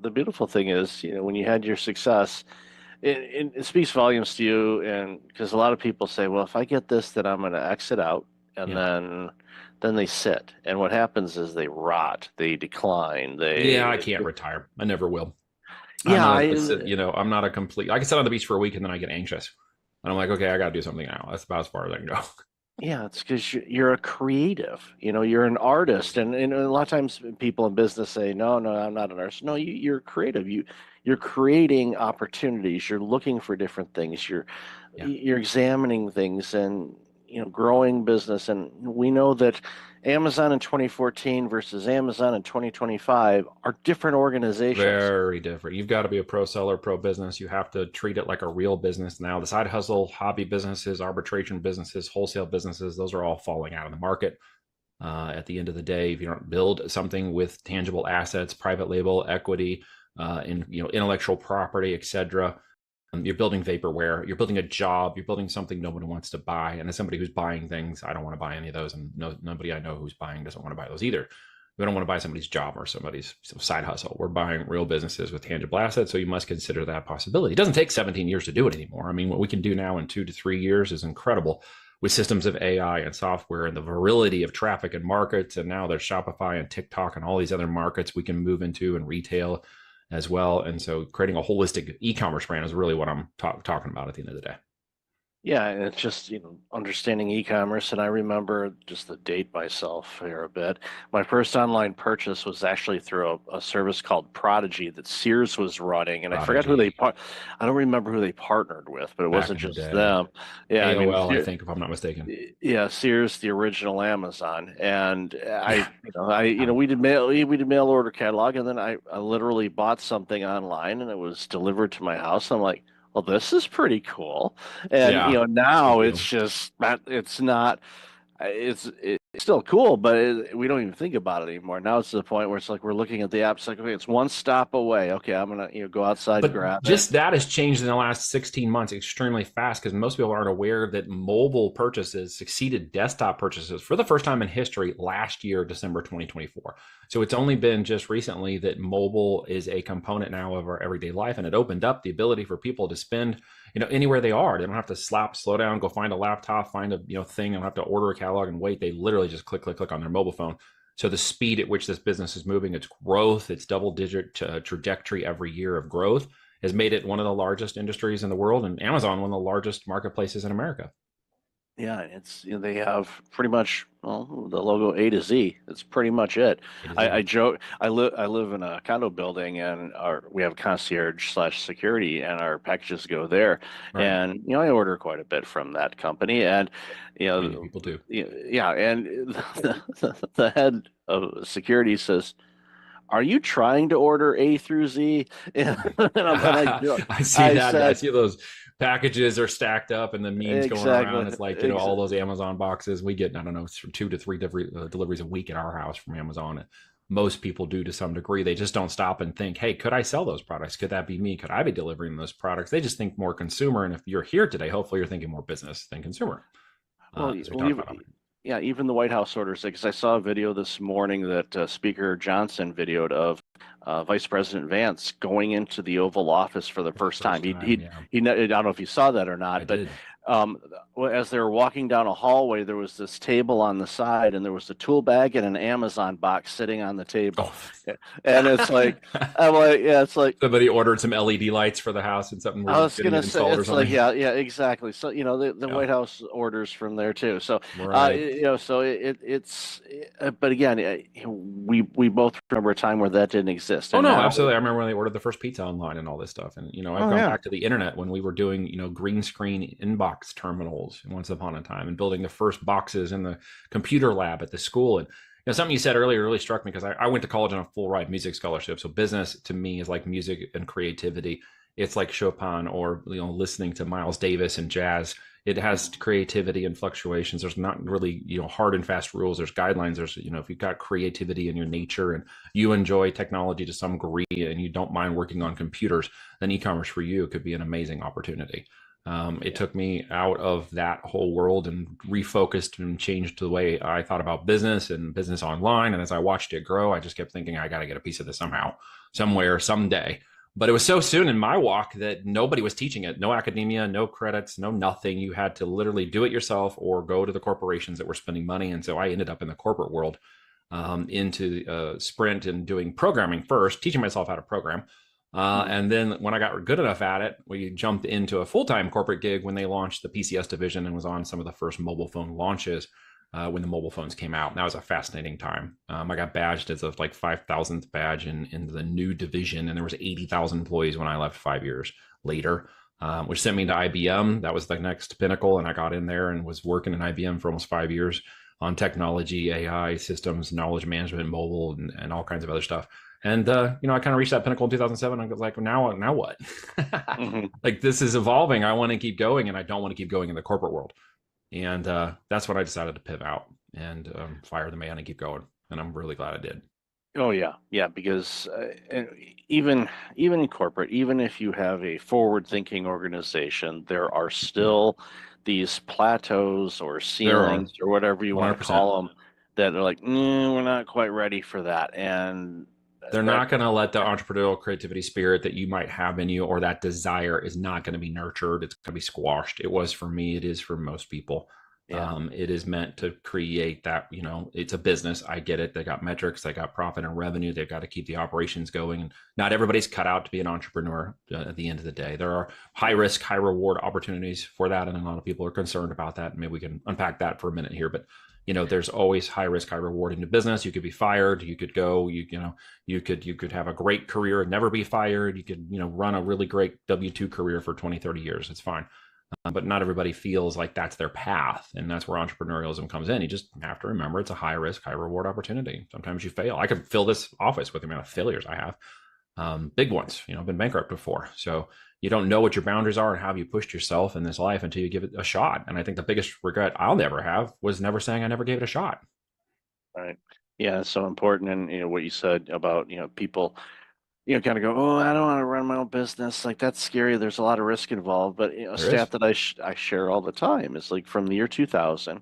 the beautiful thing is, when you had your success, it speaks volumes to you. And because a lot of people say, well, if I get this, then I'm going to exit out, and Yeah. then they sit. And what happens is they rot, they decline. I can't retire. I never will. Yeah, I'm not a complete. I can sit on the beach for a week and then I get anxious, and I'm like, okay, I got to do something now. That's about as far as I can go. Yeah, it's because you're a creative. You're an artist, and a lot of times people in business say, "No, no, I'm not an artist." No, you're creative. You're creating opportunities. You're looking for different things. Yeah. You're examining things, and growing business. And we know that Amazon in 2014 versus Amazon in 2025 are different organizations. Very different. You've got to be a pro seller, pro business. You have to treat it like a real business now. The side hustle, hobby businesses, arbitration businesses, wholesale businesses, those are all falling out of the market. At the end of the day, if you don't build something with tangible assets, private label, equity, intellectual property, etc., you're building vaporware, you're building a job, you're building something nobody wants to buy. And as somebody who's buying things, I don't want to buy any of those. And nobody I know who's buying doesn't want to buy those either. We don't want to buy somebody's job or somebody's side hustle. We're buying real businesses with tangible assets. So you must consider that possibility. It doesn't take 17 years to do it anymore. I mean, what we can do now in 2 to 3 years is incredible, with systems of AI and software and the virility of traffic and markets. And now there's Shopify and TikTok and all these other markets we can move into, and retail as well. And so creating a holistic e-commerce brand is really what I'm talking about at the end of the day. Yeah, and it's just, understanding e-commerce. And I remember, just to date myself here a bit, my first online purchase was actually through a service called Prodigy that Sears was running. And I forgot who I don't remember who they partnered with, but it wasn't just them. Yeah, AOL, I think, if I'm not mistaken. Yeah, Sears, the original Amazon. And we did mail order catalog, and then I literally bought something online, and it was delivered to my house. I'm like, well, this is pretty cool. And now it's just it's not. It's still cool, but we don't even think about it anymore. Now it's to the point where it's like we're looking at the app. It's like, okay, it's one stop away. Okay, I'm gonna go outside and grab it. Just that has changed in the last 16 months extremely fast, because most people aren't aware that mobile purchases succeeded desktop purchases for the first time in history last year, December 2024. So it's only been just recently that mobile is a component now of our everyday life, and it opened up the ability for people to spend anywhere they are. They don't have to slow down, go find a laptop, find a thing. They don't have to order a catalog and wait. They literally literally just click, click, click on their mobile phone. So the speed at which this business is moving, its growth, its double-digit trajectory every year of growth has made it one of the largest industries in the world, and Amazon one of the largest marketplaces in America. Yeah, it's they have pretty much well the logo A to Z. That's pretty much it. I joke. I live in a condo building, and we have a concierge slash security, and our packages go there. Right. And I order quite a bit from that company, and Many people do. yeah, and the head of security says, "Are you trying to order A through Z?" And I see that. I see those packages are stacked up and the memes going around. It's like, all those Amazon boxes. We get, I don't know, 2 to 3 deliveries a week at our house from Amazon. Most people do to some degree. They just don't stop and think, hey, could I sell those products? Could that be me? Could I be delivering those products? They just think more consumer. And if you're here today, hopefully you're thinking more business than consumer. Yeah, even the White House orders it, because I saw a video this morning that Speaker Johnson videoed of Vice President Vance going into the Oval Office for the first time. I don't know if you saw that or not, but as they were walking down a hallway, there was this table on the side, and there was a tool bag and an Amazon box sitting on the table. And it's like, it's like somebody ordered some LED lights for the house and something. I was gonna say, it's like, yeah, exactly. So the White House orders from there too. So but again, we both remember a time where that didn't exist. Oh no, absolutely. I remember when they ordered the first pizza online and all this stuff. And I've gone back to the internet when we were doing green screen inbox terminals once upon a time and building the first boxes in the computer lab at the school. And something you said earlier really struck me because I went to college on a full ride music scholarship. So business to me is like music and creativity. It's like Chopin or listening to Miles Davis and jazz. It has creativity and fluctuations. There's not really hard and fast rules. There's guidelines. There's if you've got creativity in your nature and you enjoy technology to some degree and you don't mind working on computers, then e-commerce for you could be an amazing opportunity. It took me out of that whole world and refocused and changed the way I thought about business and business online. And as I watched it grow, I just kept thinking, I got to get a piece of this somehow, somewhere, someday. But it was so soon in my walk that nobody was teaching it. No academia, no credits, no nothing. You had to literally do it yourself or go to the corporations that were spending money. And so I ended up in the corporate world, into Sprint and doing programming first, teaching myself how to program. And then when I got good enough at it, we jumped into a full-time corporate gig when they launched the PCS division and was on some of the first mobile phone launches when the mobile phones came out. And that was a fascinating time. I got badged as a 5,000th badge in the new division, and there was 80,000 employees when I left 5 years later, which sent me to IBM. That was the next pinnacle, and I got in there and was working in IBM for almost 5 years on technology, AI, systems, knowledge management, mobile, and all kinds of other stuff. And, I kind of reached that pinnacle in 2007. I was like, now what? Like, this is evolving. I want to keep going, and I don't want to keep going in the corporate world. And that's when I decided to pivot out and fire the man and keep going. And I'm really glad I did. Oh, yeah. Yeah, because even in corporate, even if you have a forward-thinking organization, there are still these plateaus or ceilings or whatever you want to call them that are like, we're not quite ready for that. And they're not going to let the entrepreneurial creativity spirit that you might have in you, or that desire, is not going to be nurtured. It's going to be squashed. It was for me. It is for most people. Yeah. It is meant to create that, it's a business. I get it. They got metrics, they got profit and revenue. They've got to keep the operations going. And not everybody's cut out to be an entrepreneur at the end of the day. There are high risk, high reward opportunities for that. And a lot of people are concerned about that. Maybe we can unpack that for a minute here, but there's always high risk, high reward in the business. You could be fired. You could go, you could have a great career and never be fired. You could, run a really great W-2 career for 20, 30 years. It's fine. But not everybody feels like that's their path. And that's where entrepreneurialism comes in. You just have to remember it's a high risk, high reward opportunity. Sometimes you fail. I could fill this office with the amount of failures I have. Big ones, I've been bankrupt before. So you don't know what your boundaries are and how you pushed yourself in this life until you give it a shot. And I think the biggest regret I'll never have was never saying I never gave it a shot. Right. Yeah, it's so important. And what you said about, people, kind of go, oh, I don't want to run my own business. Like, that's scary. There's a lot of risk involved. But a stat that I share all the time is like from the year 2000,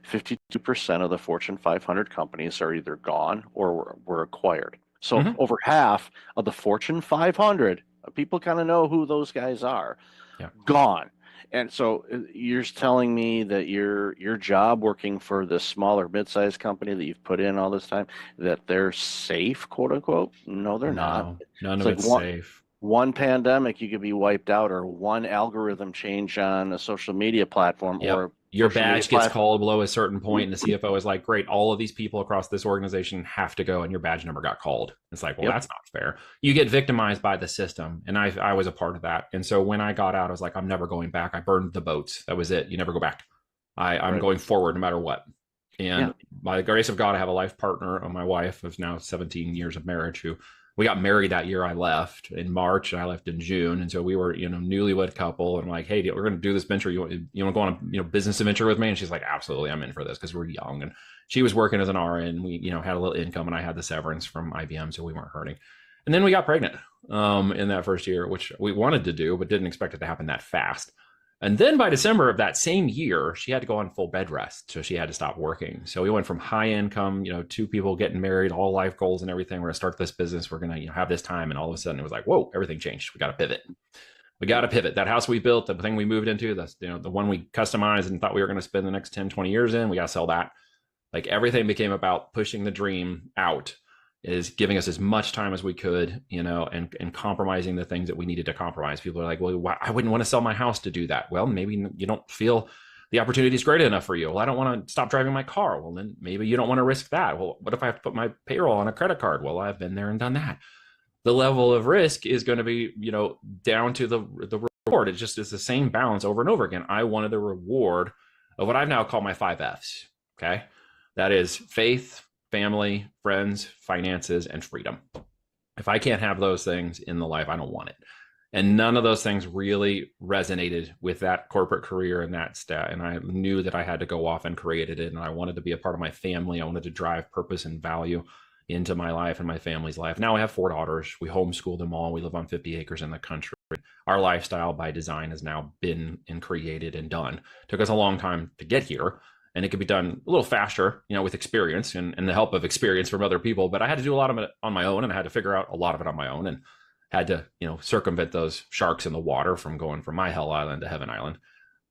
52% of the Fortune 500 companies are either gone or were acquired. So over half of the Fortune 500, people kind of know who those guys are, gone. And so you're telling me that your job working for this smaller mid-sized company that you've put in all this time, that they're safe, quote unquote? No, they're not. No, none It's of like it's safe. one pandemic, you could be wiped out, or one algorithm change on a social media platform Yep. or Your social media badge gets platform. called below a certain point, and the CFO is like, great, all of these people across this organization have to go, and your badge number got called. It's like, well, Yep. that's not fair. You get victimized by the system. And I was a part of that. And so when I got out, I was like, I'm never going back. I burned the boats. That was it. You never go back. I'm Right. going forward no matter what. And Yeah. by the grace of God, I have a life partner, my wife, who's now 17 years of marriage, who we got married that year I left in March, and I left in June. And so we were, newlywed couple. And I'm like, hey, we're going to do this venture. You want to go on a, business adventure with me? And she's like, absolutely, I'm in for this, because we're young. And she was working as an RN. We, had a little income, and I had the severance from IBM, so we weren't hurting. And then we got pregnant in that first year, which we wanted to do, but didn't expect it to happen that fast. And then by December of that same year, she had to go on full bed rest. So she had to stop working. So we went from high income, two people getting married, all life goals and everything. We're going to start this business. We're going to have this time. And all of a sudden it was like, whoa, everything changed. We got to pivot. We got to pivot. That house we built, the thing we moved into, that's, the one we customized and thought we were going to spend the next 10, 20 years in, we got to sell that. Like everything became about pushing the dream out, is giving us as much time as we could, and compromising the things that we needed to compromise. People are like, well, I wouldn't want to sell my house to do that. Well, maybe you don't feel the opportunity is great enough for you. Well, I don't want to stop driving my car. Well, then maybe you don't want to risk that. Well, what if I have to put my payroll on a credit card? Well, I've been there and done that. The level of risk is going to be, down to the reward. It just is the same balance over and over again. I wanted the reward of what I've now called my 5 Fs. Okay. That is faith, family, friends, finances, and freedom. If I can't have those things in the life, I don't want it. And none of those things really resonated with that corporate career and that stat. And I knew that I had to go off and create it. And I wanted to be a part of my family. I wanted to drive purpose and value into my life and my family's life. Now I have 4 daughters. We homeschool them all. We live on 50 acres in the country. Our lifestyle by design has now been and created and done. It took us a long time to get here. And it could be done a little faster, with experience and the help of experience from other people. But I had to do a lot of it on my own, and I had to figure out a lot of it on my own, and had to, circumvent those sharks in the water from going from my hell island to heaven island.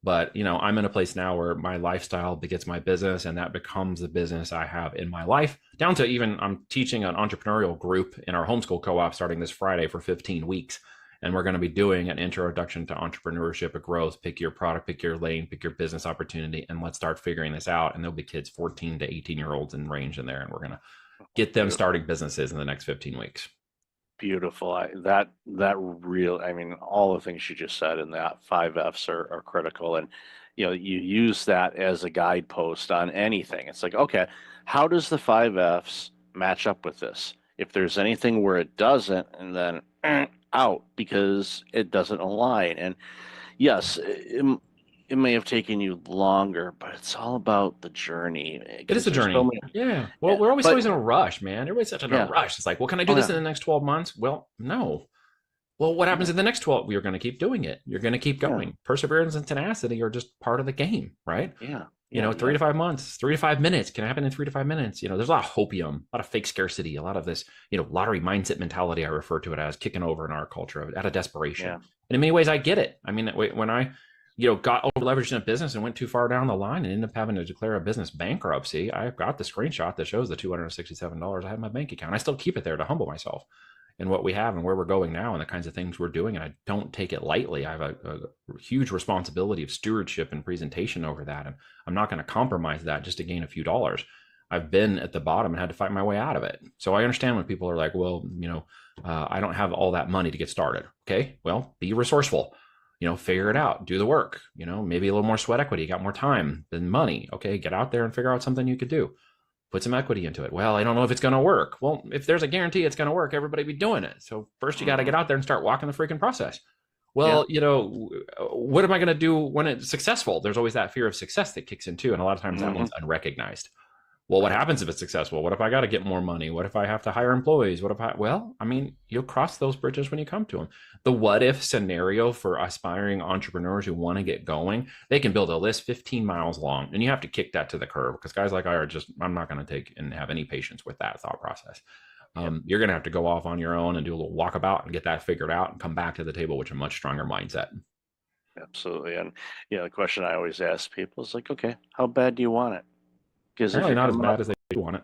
But, I'm in a place now where my lifestyle begets my business, and that becomes the business I have in my life, down to even I'm teaching an entrepreneurial group in our homeschool co-op starting this Friday for 15 weeks. And we're going to be doing an introduction to entrepreneurship, a growth, pick your product, pick your lane, pick your business opportunity, and let's start figuring this out. And there'll be kids 14 to 18-year-olds in range in there. And we're going to get them starting businesses in the next 15 weeks. Beautiful. I mean, all the things you just said in that 5 Fs are critical. And, you use that as a guidepost on anything. It's like, okay, how does the 5 Fs match up with this? If there's anything where it doesn't, and then out because it doesn't align. And yes, it may have taken you longer, but it's all about the journey. It is a journey. Yeah. Well, we're always in a rush, man. Everybody's such in a rush. It's like, well, can I do this in the next 12 months? Well, no. Well, what happens in the next 12? You're going to keep doing it. You're going to keep going. Yeah. Perseverance and tenacity are just part of the game, right? Yeah. 3 to 5 months, 3 to 5 minutes can happen in 3 to 5 minutes. There's a lot of hopium, a lot of fake scarcity, a lot of this, lottery mindset mentality. I refer to it as kicking over in our culture out of desperation. Yeah. And in many ways, I get it. I mean, when I, got over leveraged in a business and went too far down the line and ended up having to declare a business bankruptcy, I've got the screenshot that shows the $267 I have in my bank account. I still keep it there to humble myself and what we have and where we're going now and the kinds of things we're doing. And I don't take it lightly. I have a huge responsibility of stewardship and presentation over that. And I'm not going to compromise that just to gain a few dollars. I've been at the bottom and had to fight my way out of it. So I understand when people are like, well, I don't have all that money to get started. Okay, well, be resourceful, figure it out, do the work, maybe a little more sweat equity, got more time than money. Okay, get out there and figure out something you could do. Put some equity into it. Well, I don't know if it's going to work. Well, if there's a guarantee it's going to work, everybody be doing it. So first you got to get out there and start walking the freaking process. Well, what am I going to do when it's successful? There's always that fear of success that kicks in too. And a lot of times that one's unrecognized. Well, what happens if it's successful? What if I got to get more money? What if I have to hire employees? You'll cross those bridges when you come to them. The what if scenario for aspiring entrepreneurs who want to get going, they can build a list 15 miles long, and you have to kick that to the curb because guys like I I'm not going to take and have any patience with that thought process. You're going to have to go off on your own and do a little walkabout and get that figured out and come back to the table with a much stronger mindset. Absolutely. And the question I always ask people is like, okay, how bad do you want it? Because if Apparently you're not as coming up, bad as they want it.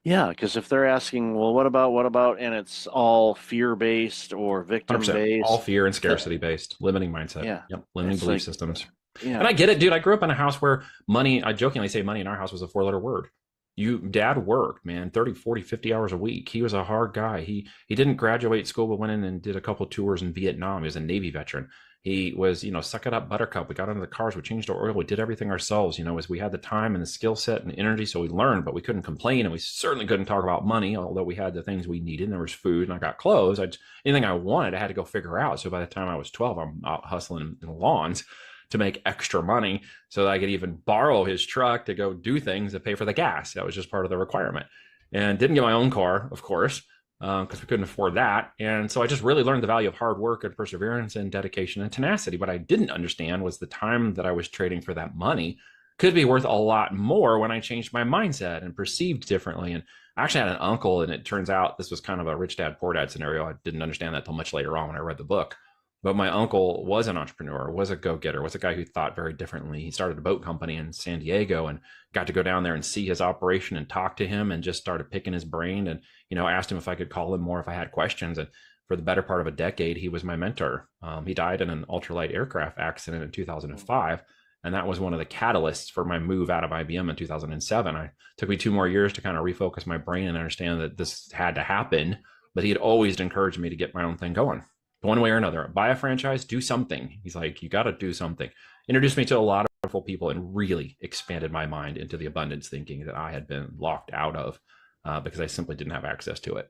yeah, because if they're asking, well, what about, and it's all fear-based or 100%. All victim-based, fear and scarcity based, limiting mindset. yeah, Yep. Limiting it's belief like, systems. And yeah, I get it, dude. I grew up in a house where money, I jokingly say money in our house was a 4-letter word. Dad worked, man, 30, 40, 50 hours a week. He was a hard guy. He didn't graduate school, but went in and did a couple tours in Vietnam. He was a Navy veteran. He was, suck it up, buttercup. We got into the cars, we changed our oil, we did everything ourselves, as we had the time and the skill set and energy. So we learned, but we couldn't complain. And we certainly couldn't talk about money, although we had the things we needed. And there was food and I got clothes. Anything I wanted, I had to go figure out. So by the time I was 12, I'm out hustling in the lawns to make extra money so that I could even borrow his truck to go do things to pay for the gas. That was just part of the requirement. And didn't get my own car, of course, because we couldn't afford that. And so I just really learned the value of hard work and perseverance and dedication and tenacity. What I didn't understand was the time that I was trading for that money could be worth a lot more when I changed my mindset and perceived differently. And I actually had an uncle, and it turns out this was kind of a rich dad, poor dad scenario. I didn't understand that till much later on when I read the book. But my uncle was an entrepreneur, was a go-getter, was a guy who thought very differently. He started a boat company in San Diego and got to go down there and see his operation and talk to him and just started picking his brain and, asked him if I could call him more if I had questions. And for the better part of a decade, he was my mentor. He died in an ultralight aircraft accident in 2005. And that was one of the catalysts for my move out of IBM in 2007. It took me 2 more years to kind of refocus my brain and understand that this had to happen. But he had always encouraged me to get my own thing going. One way or another, buy a franchise, do something. He's like, you got to do something. Introduced me to a lot of wonderful people and really expanded my mind into the abundance thinking that I had been locked out of because I simply didn't have access to it.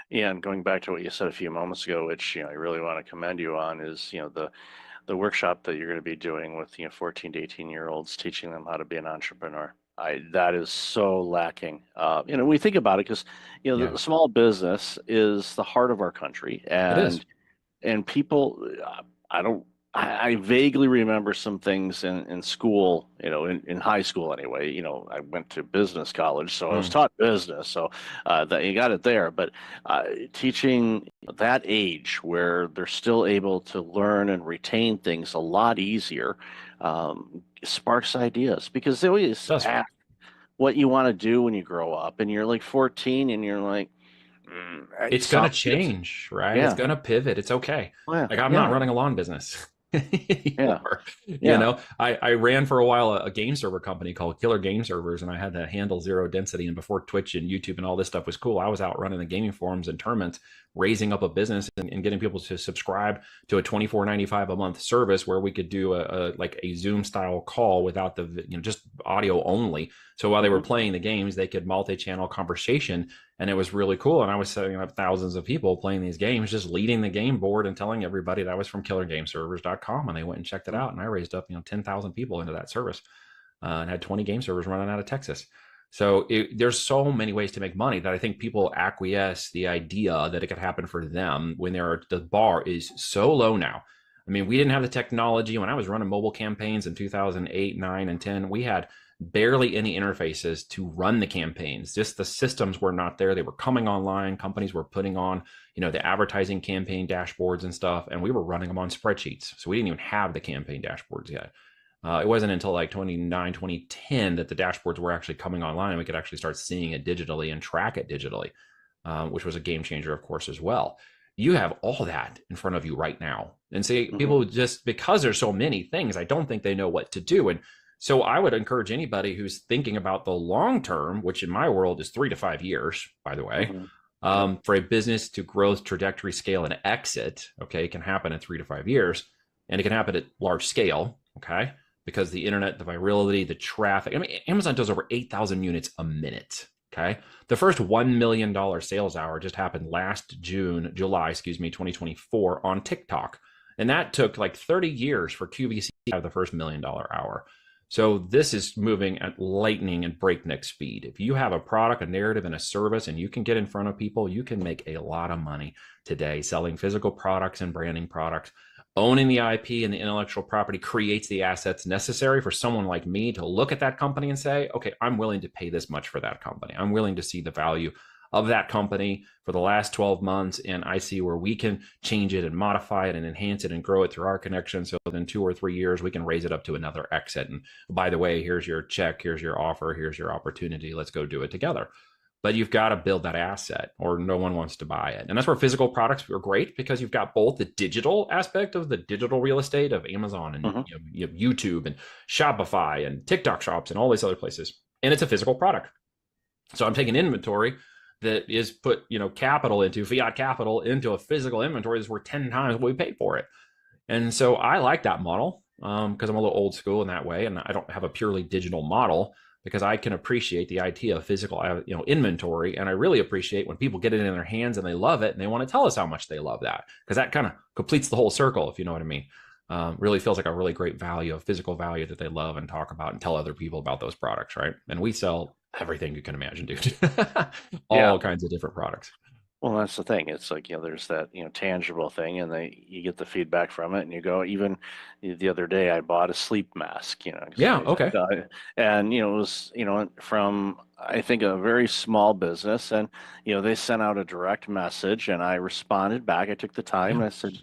yeah. And going back to what you said a few moments ago, which I really want to commend you on, is the workshop that you're going to be doing with 14 to 18-year-olds, teaching them how to be an entrepreneur. That is so lacking. We think about it because the small business is the heart of our country, It is. and people, I vaguely remember some things in school, in high school anyway. I went to business college, so I was taught business, so that you got it there. But teaching that age where they're still able to learn and retain things a lot easier sparks ideas, because they always ask what you want to do when you grow up, and you're like 14 and you're like, it's going to change, right? Yeah. It's going to pivot. It's okay. Yeah. Like I'm not running a lawn business. Yeah. I ran for a while a game server company called Killer Game Servers, and I had to handle zero density. And before Twitch and YouTube and all this stuff was cool, I was out running the gaming forums and tournaments, raising up a business and getting people to subscribe to a $24.95 a month service where we could do a Zoom style call without the just audio only. So while they were playing the games, they could multi-channel conversation. And it was really cool. And I was setting up thousands of people playing these games, just leading the game board and telling everybody that I was from killergameservers.com. And they went and checked it out. And I raised up, 10,000 people into that service and had 20 game servers running out of Texas. So there's so many ways to make money that I think people acquiesce the idea that it could happen for them when the bar is so low now. I mean, we didn't have the technology. When I was running mobile campaigns in 2008, 9, and 10, we had barely any interfaces to run the campaigns. Just the systems were not there. They were coming online. Companies were putting on, the advertising campaign dashboards and stuff, and we were running them on spreadsheets. So we didn't even have the campaign dashboards yet. It wasn't until like 2010 that the dashboards were actually coming online and we could actually start seeing it digitally and track it digitally, which was a game changer, of course, as well. You have all that in front of you right now. And see, people just, because there's so many things, I don't think they know what to do. And so I would encourage anybody who's thinking about the long term, which in my world is 3 to 5 years, by the way, for a business to growth, trajectory, scale, and exit, okay, it can happen in 3 to 5 years, and it can happen at large scale, okay, because the internet, the virality, the traffic. I mean, Amazon does over 8,000 units a minute, okay? The first $1 million sales hour just happened last July, 2024 on TikTok. And that took like 30 years for QVC to have the first $1 million hour. So this is moving at lightning and breakneck speed. If you have a product, a narrative, and a service, and you can get in front of people, you can make a lot of money today selling physical products and branding products. Owning the IP and the intellectual property creates the assets necessary for someone like me to look at that company and say, okay, I'm willing to pay this much for that company. I'm willing to see the value of that company for the last 12 months, and I see where we can change it and modify it and enhance it and grow it through our connection. So within 2 or 3 years, we can raise it up to another exit. And by the way, here's your check, here's your offer, here's your opportunity. Let's go do it together. But you've got to build that asset or no one wants to buy it. And that's where physical products are great, because you've got both the digital aspect of the digital real estate of Amazon and you have YouTube and Shopify and TikTok shops and all these other places. And it's a physical product. So I'm taking inventory that is put, capital into fiat capital into a physical inventory that's worth 10 times what we paid for it. And so I like that model because I'm a little old school in that way. And I don't have a purely digital model, because I can appreciate the idea of physical, inventory. And I really appreciate when people get it in their hands and they love it and they want to tell us how much they love that, because that kind of completes the whole circle, if you know what I mean. Really feels like a really great value, a physical value that they love and talk about and tell other people about those products, right? And we sell everything you can imagine, dude. All kinds of different products. Well, that's the thing. It's like, there's that, tangible thing, and you get the feedback from it, and you go, even the other day, I bought a sleep mask, Yeah. Okay. and, it was, from, I think, a very small business, and, they sent out a direct message, and I responded back. I took the time and I said,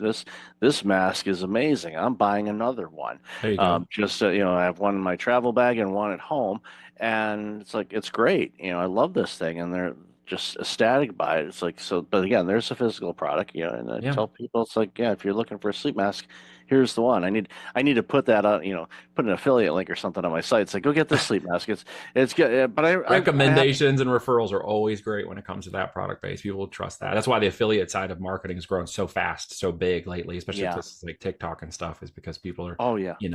this mask is amazing. I'm buying another one. There you go. I have one in my travel bag and one at home, and it's like, it's great. I love this thing, and they're just ecstatic by it. It's like, so, but again, there's a physical product, and I tell people, it's like, if you're looking for a sleep mask, here's the one. I need to put that out, put an affiliate link or something on my site. It's like, go get this sleep mask. It's good. But recommendations and referrals are always great when it comes to that product base. People will trust that. That's why the affiliate side of marketing has grown so fast, so big lately, especially with places like TikTok and stuff, is because people are,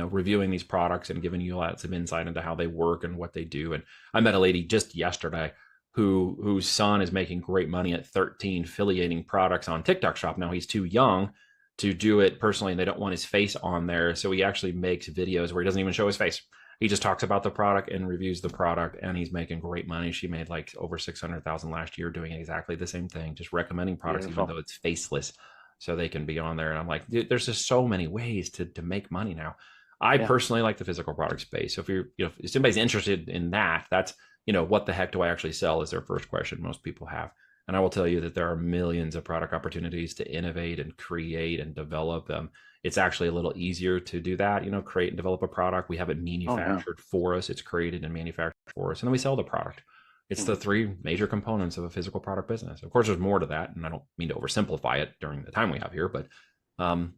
reviewing these products and giving you lots of insight into how they work and what they do. And I met a lady just yesterday whose son is making great money at 13 affiliating products on TikTok Shop. Now he's too young to do it personally, and they don't want his face on there. So he actually makes videos where he doesn't even show his face. He just talks about the product and reviews the product, and he's making great money. She made like over 600,000 last year doing exactly the same thing, just recommending products, even though it's faceless, so they can be on there. And I'm like, dude, there's just so many ways to make money now. I personally like the physical product space. So if somebody's interested in that, that's, what the heck do I actually sell is their first question most people have. And I will tell you that there are millions of product opportunities to innovate and create and develop them. It's actually a little easier to do that, create and develop a product. We have it manufactured for us. It's created and manufactured for us. And then we sell the product. It's the three major components of a physical product business. Of course, there's more to that. And I don't mean to oversimplify it during the time we have here, but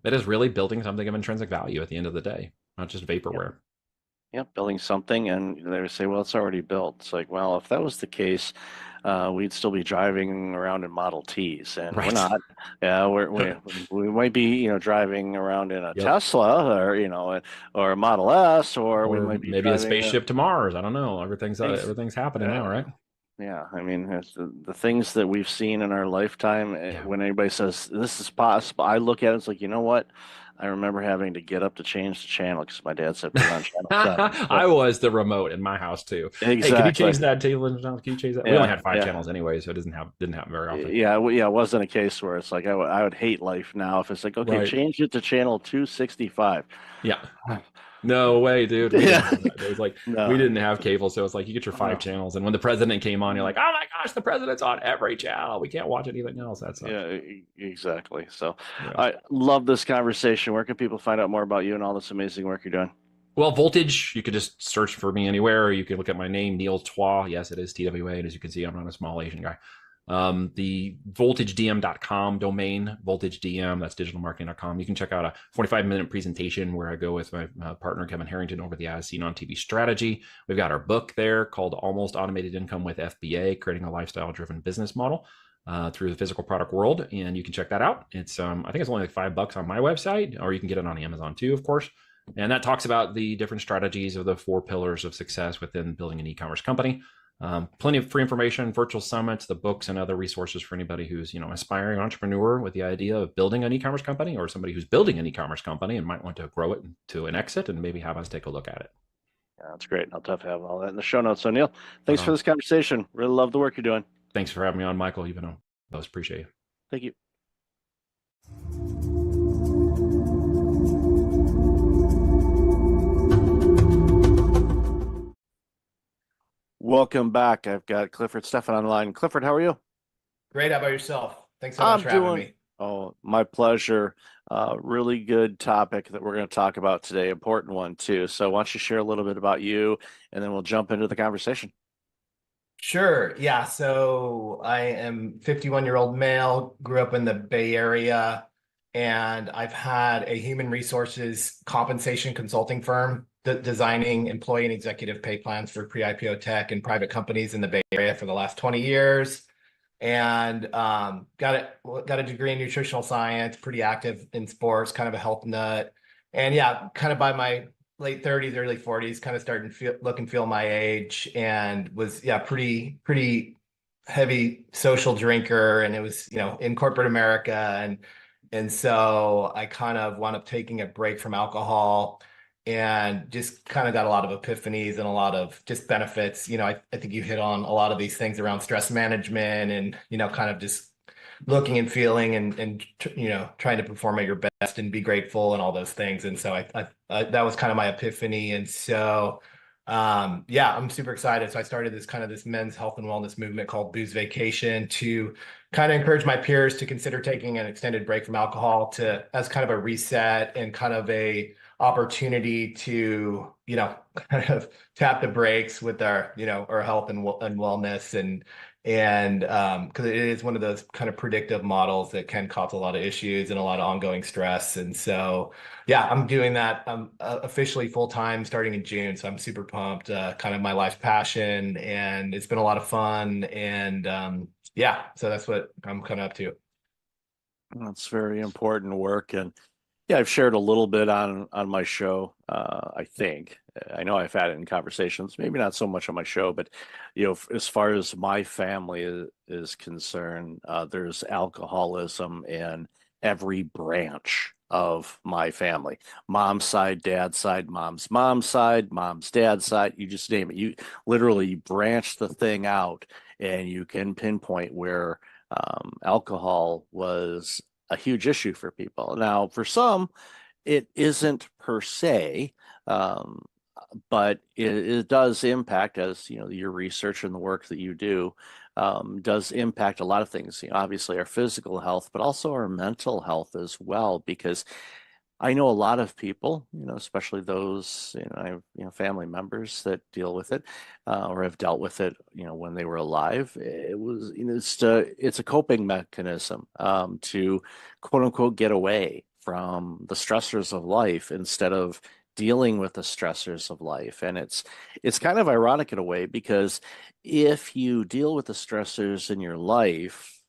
it is really building something of intrinsic value at the end of the day, not just vaporware. Building something, and they would say, well, it's already built. It's like, well, if that was the case, we'd still be driving around in Model Ts, and we're not. We might be, driving around in a Tesla, or a Model S, or we might be maybe a spaceship to Mars. I don't know. Everything's happening now, right? Yeah, I mean, it's the things that we've seen in our lifetime. When anybody says this is possible, I look at it. It's like, you know what? I remember having to get up to change the channel because my dad said put on channel 7. I was the remote in my house too. Exactly. Hey, can you change that table? Can you change that? We only had 5 channels anyway, so it didn't happen very often. It wasn't a case where it's like I would hate life now if it's like, okay, change it to channel 265. Yeah. No way, dude. It was like we didn't have cable, so it's like you get your 5 channels, and when the president came on, you're like, oh my gosh, the president's on every channel. We can't watch anything else. That's exactly. So I love this conversation. Where can people find out more about you and all this amazing work you're doing? Well, Voltage, you could just search for me anywhere, or you can look at my name, Neil Twa. Yes, it is TWA, and as you can see, I'm not a small Asian guy. The voltagedm.com domain, voltagedm, that's digitalmarketing.com. You can check out a 45-minute presentation where I go with my partner, Kevin Harrington, over the As Seen on TV strategy. We've got our book there called Almost Automated Income with FBA, Creating a Lifestyle-Driven Business Model through the physical product world. And you can check that out. It's, I think it's only like $5 on my website, or you can get it on Amazon too, of course. And that talks about the different strategies of the 4 pillars of success within building an e-commerce company. Plenty of free information, virtual summits, the books, and other resources for anybody who's, aspiring entrepreneur with the idea of building an e-commerce company, or somebody who's building an e-commerce company and might want to grow it to an exit and maybe have us take a look at it. Yeah, that's great. I'll definitely have all that in the show notes. So Neil, thanks for this conversation. Really love the work you're doing. Thanks for having me on, Michael. You've been most appreciate you. Thank you. Welcome back. I've got Clifford Stephan online. Clifford, how are you? Great. How about yourself? Thanks so much I'm for having doing, me. oh, my pleasure. Really good topic that we're going to talk about today. Important one too. So why don't you share a little bit about you and then we'll jump into the conversation. Sure. Yeah. So I am 51-year-old male, grew up in the Bay Area, and I've had a human resources compensation consulting firm designing employee and executive pay plans for pre-IPO tech and private companies in the Bay Area for the last 20 years. And got a degree in nutritional science, pretty active in sports, kind of a health nut. And yeah, kind of by my late 30s, early 40s, kind of starting to look and feel my age, and was pretty heavy social drinker, and it was in corporate America, and so I kind of wound up taking a break from alcohol and just kind of got a lot of epiphanies and a lot of just benefits. I think you hit on a lot of these things around stress management and, kind of just looking and feeling and trying to perform at your best and be grateful and all those things. And so I that was kind of my epiphany. And so, yeah, I'm super excited. So I started this men's health and wellness movement called Booze Vacation to kind of encourage my peers to consider taking an extended break from alcohol to as kind of a reset and kind of a opportunity to, kind of tap the brakes with our health and wellness, and because it is one of those kind of predictive models that can cause a lot of issues and a lot of ongoing stress. And so, yeah, I'm doing that officially full time starting in June. So I'm super pumped, kind of my life's passion, and it's been a lot of fun. And yeah, so that's what I'm kind of up to. That's very important work. And yeah, I've shared a little bit on my show. I think I know I've had it in conversations, maybe not so much on my show, but as far as my family is concerned, there's alcoholism in every branch of my family. Mom's side, dad's side, mom's side, mom's dad's side. You just name it. You literally branch the thing out, and you can pinpoint where alcohol was a huge issue for people. Now, for some, it isn't per se, um, but it does impact, as your research and the work that you do does impact a lot of things. Obviously, our physical health, but also our mental health as well, because I know a lot of people, especially those, I have, family members that deal with it, or have dealt with it, when they were alive. It was, it's a coping mechanism, to quote unquote get away from the stressors of life instead of dealing with the stressors of life. And it's kind of ironic in a way, because if you deal with the stressors in your life,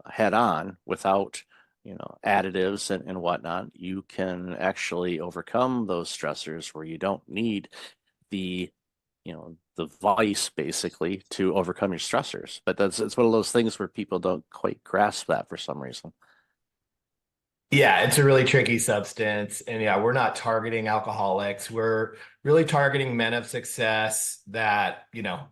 head on without additives and whatnot, you can actually overcome those stressors where you don't need the, the vice basically to overcome your stressors. But it's one of those things where people don't quite grasp that for some reason. Yeah, it's a really tricky substance. And yeah, we're not targeting alcoholics. We're really targeting men of success that,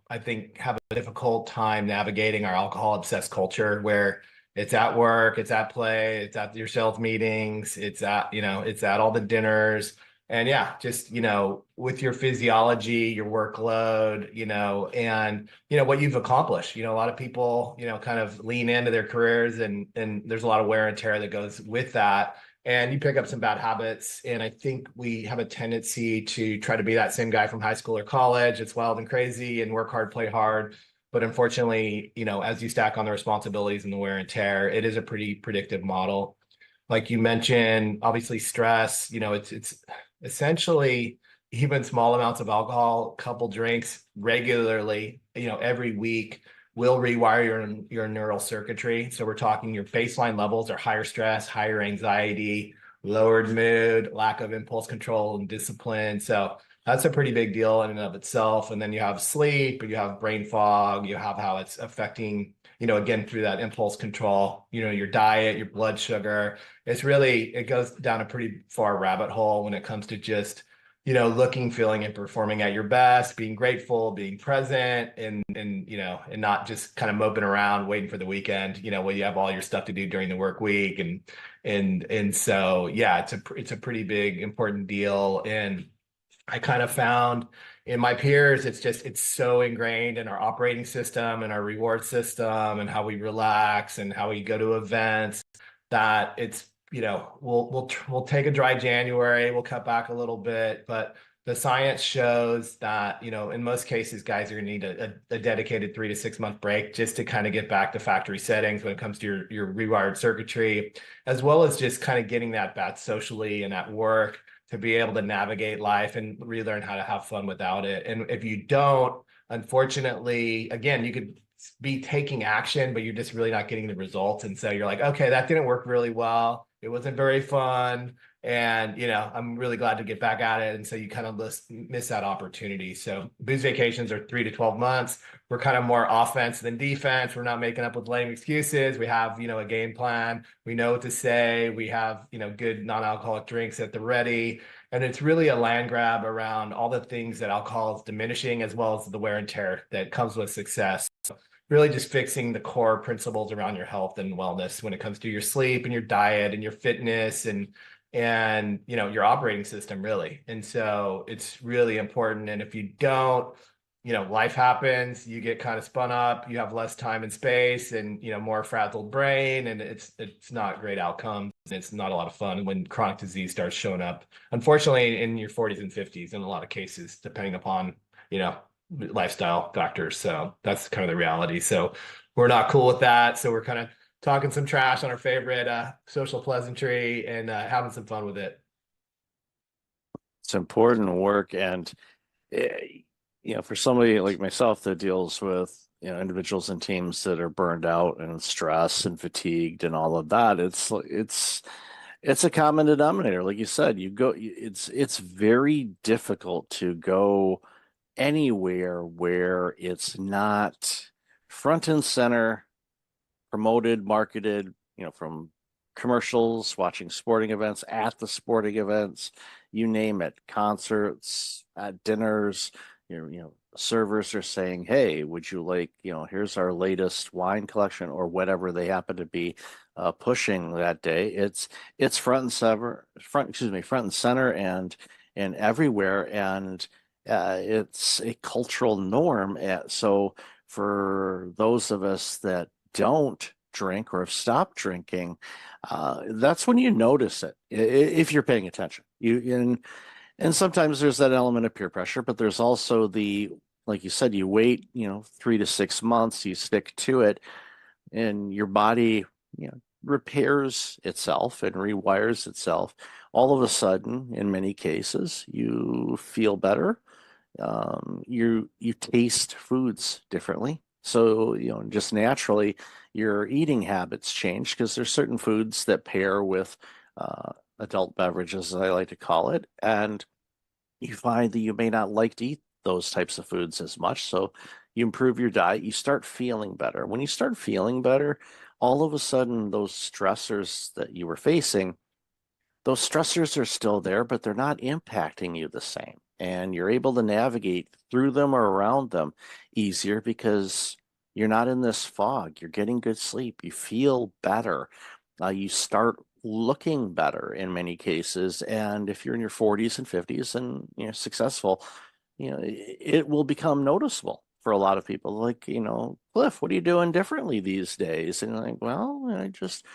I think have a difficult time navigating our alcohol obsessed culture where it's at work, it's at play, it's at your sales meetings, it's at all the dinners. And yeah, just, with your physiology, your workload, and what you've accomplished. A lot of people, kind of lean into their careers, and there's a lot of wear and tear that goes with that. And you pick up some bad habits. And I think we have a tendency to try to be that same guy from high school or college. It's wild and crazy and work hard, play hard. But unfortunately, as you stack on the responsibilities and the wear and tear, it is a pretty predictive model. Like you mentioned, obviously stress, it's essentially even small amounts of alcohol, couple drinks regularly, every week will rewire your neural circuitry. So we're talking your baseline levels are higher stress, higher anxiety, lowered mood, lack of impulse control and discipline. So that's a pretty big deal in and of itself. And then you have sleep, you have brain fog, you have how it's affecting, again, through that impulse control, your diet, your blood sugar. It goes down a pretty far rabbit hole when it comes to just, looking, feeling, and performing at your best, being grateful, being present, and not just kind of moping around waiting for the weekend, when you have all your stuff to do during the work week. And so, yeah, it's a pretty big, important deal. And I kind of found in my peers, it's so ingrained in our operating system and our reward system and how we relax and how we go to events that it's, we'll take a dry January, we'll cut back a little bit, but the science shows that, in most cases, guys are gonna need a dedicated 3 to 6 month break just to kind of get back to factory settings when it comes to your rewired circuitry, as well as just kind of getting that back socially and at work to be able to navigate life and relearn how to have fun without it. And if you don't, unfortunately, again, you could be taking action, but you're just really not getting the results. And so you're like, okay, that didn't work really well. It wasn't very fun. And, I'm really glad to get back at it. And so you kind of miss that opportunity. So booze vacations are 3 to 12 months. We're kind of more offense than defense. We're not making up with lame excuses. We have, a game plan. We know what to say. We have, good non-alcoholic drinks at the ready. And it's really a land grab around all the things that alcohol is diminishing, as well as the wear and tear that comes with success. So really just fixing the core principles around your health and wellness when it comes to your sleep and your diet and your fitness and your operating system, really. And so it's really important. And if you don't, life happens, you get kind of spun up, you have less time and space and, more frazzled brain, and it's not great outcomes. It's not a lot of fun when chronic disease starts showing up, unfortunately, in your 40s and 50s in a lot of cases, depending upon, lifestyle factors. So that's kind of the reality. So we're not cool with that. So we're kind of talking some trash on our favorite social pleasantry and having some fun with it. It's important work. And, for somebody like myself that deals with, individuals and teams that are burned out and stressed and fatigued and all of that, it's a common denominator. Like you said, it's very difficult to go anywhere where it's not front and center, promoted, marketed, from commercials, watching sporting events, at the sporting events, you name it, concerts, at dinners, servers are saying, hey, would you like, here's our latest wine collection or whatever they happen to be pushing that day. It's front and center and everywhere. And it's a cultural norm. So for those of us that don't drink or have stopped drinking, that's when you notice it if you're paying attention. And sometimes there's that element of peer pressure, but there's also like you said, you wait 3 to 6 months, you stick to it, and your body repairs itself and rewires itself. All of a sudden, in many cases, you feel better. You taste foods differently. So, just naturally, your eating habits change because there's certain foods that pair with adult beverages, as I like to call it. And you find that you may not like to eat those types of foods as much. So you improve your diet, you start feeling better. When you start feeling better, all of a sudden, those stressors that you were facing, those stressors are still there, but they're not impacting you the same. And you're able to navigate through them or around them easier because you're not in this fog. You're getting good sleep. You feel better. You start looking better in many cases. And if you're in your 40s and 50s and you're successful, it will become noticeable for a lot of people. Like, Cliff, what are you doing differently these days? And like, well, I just,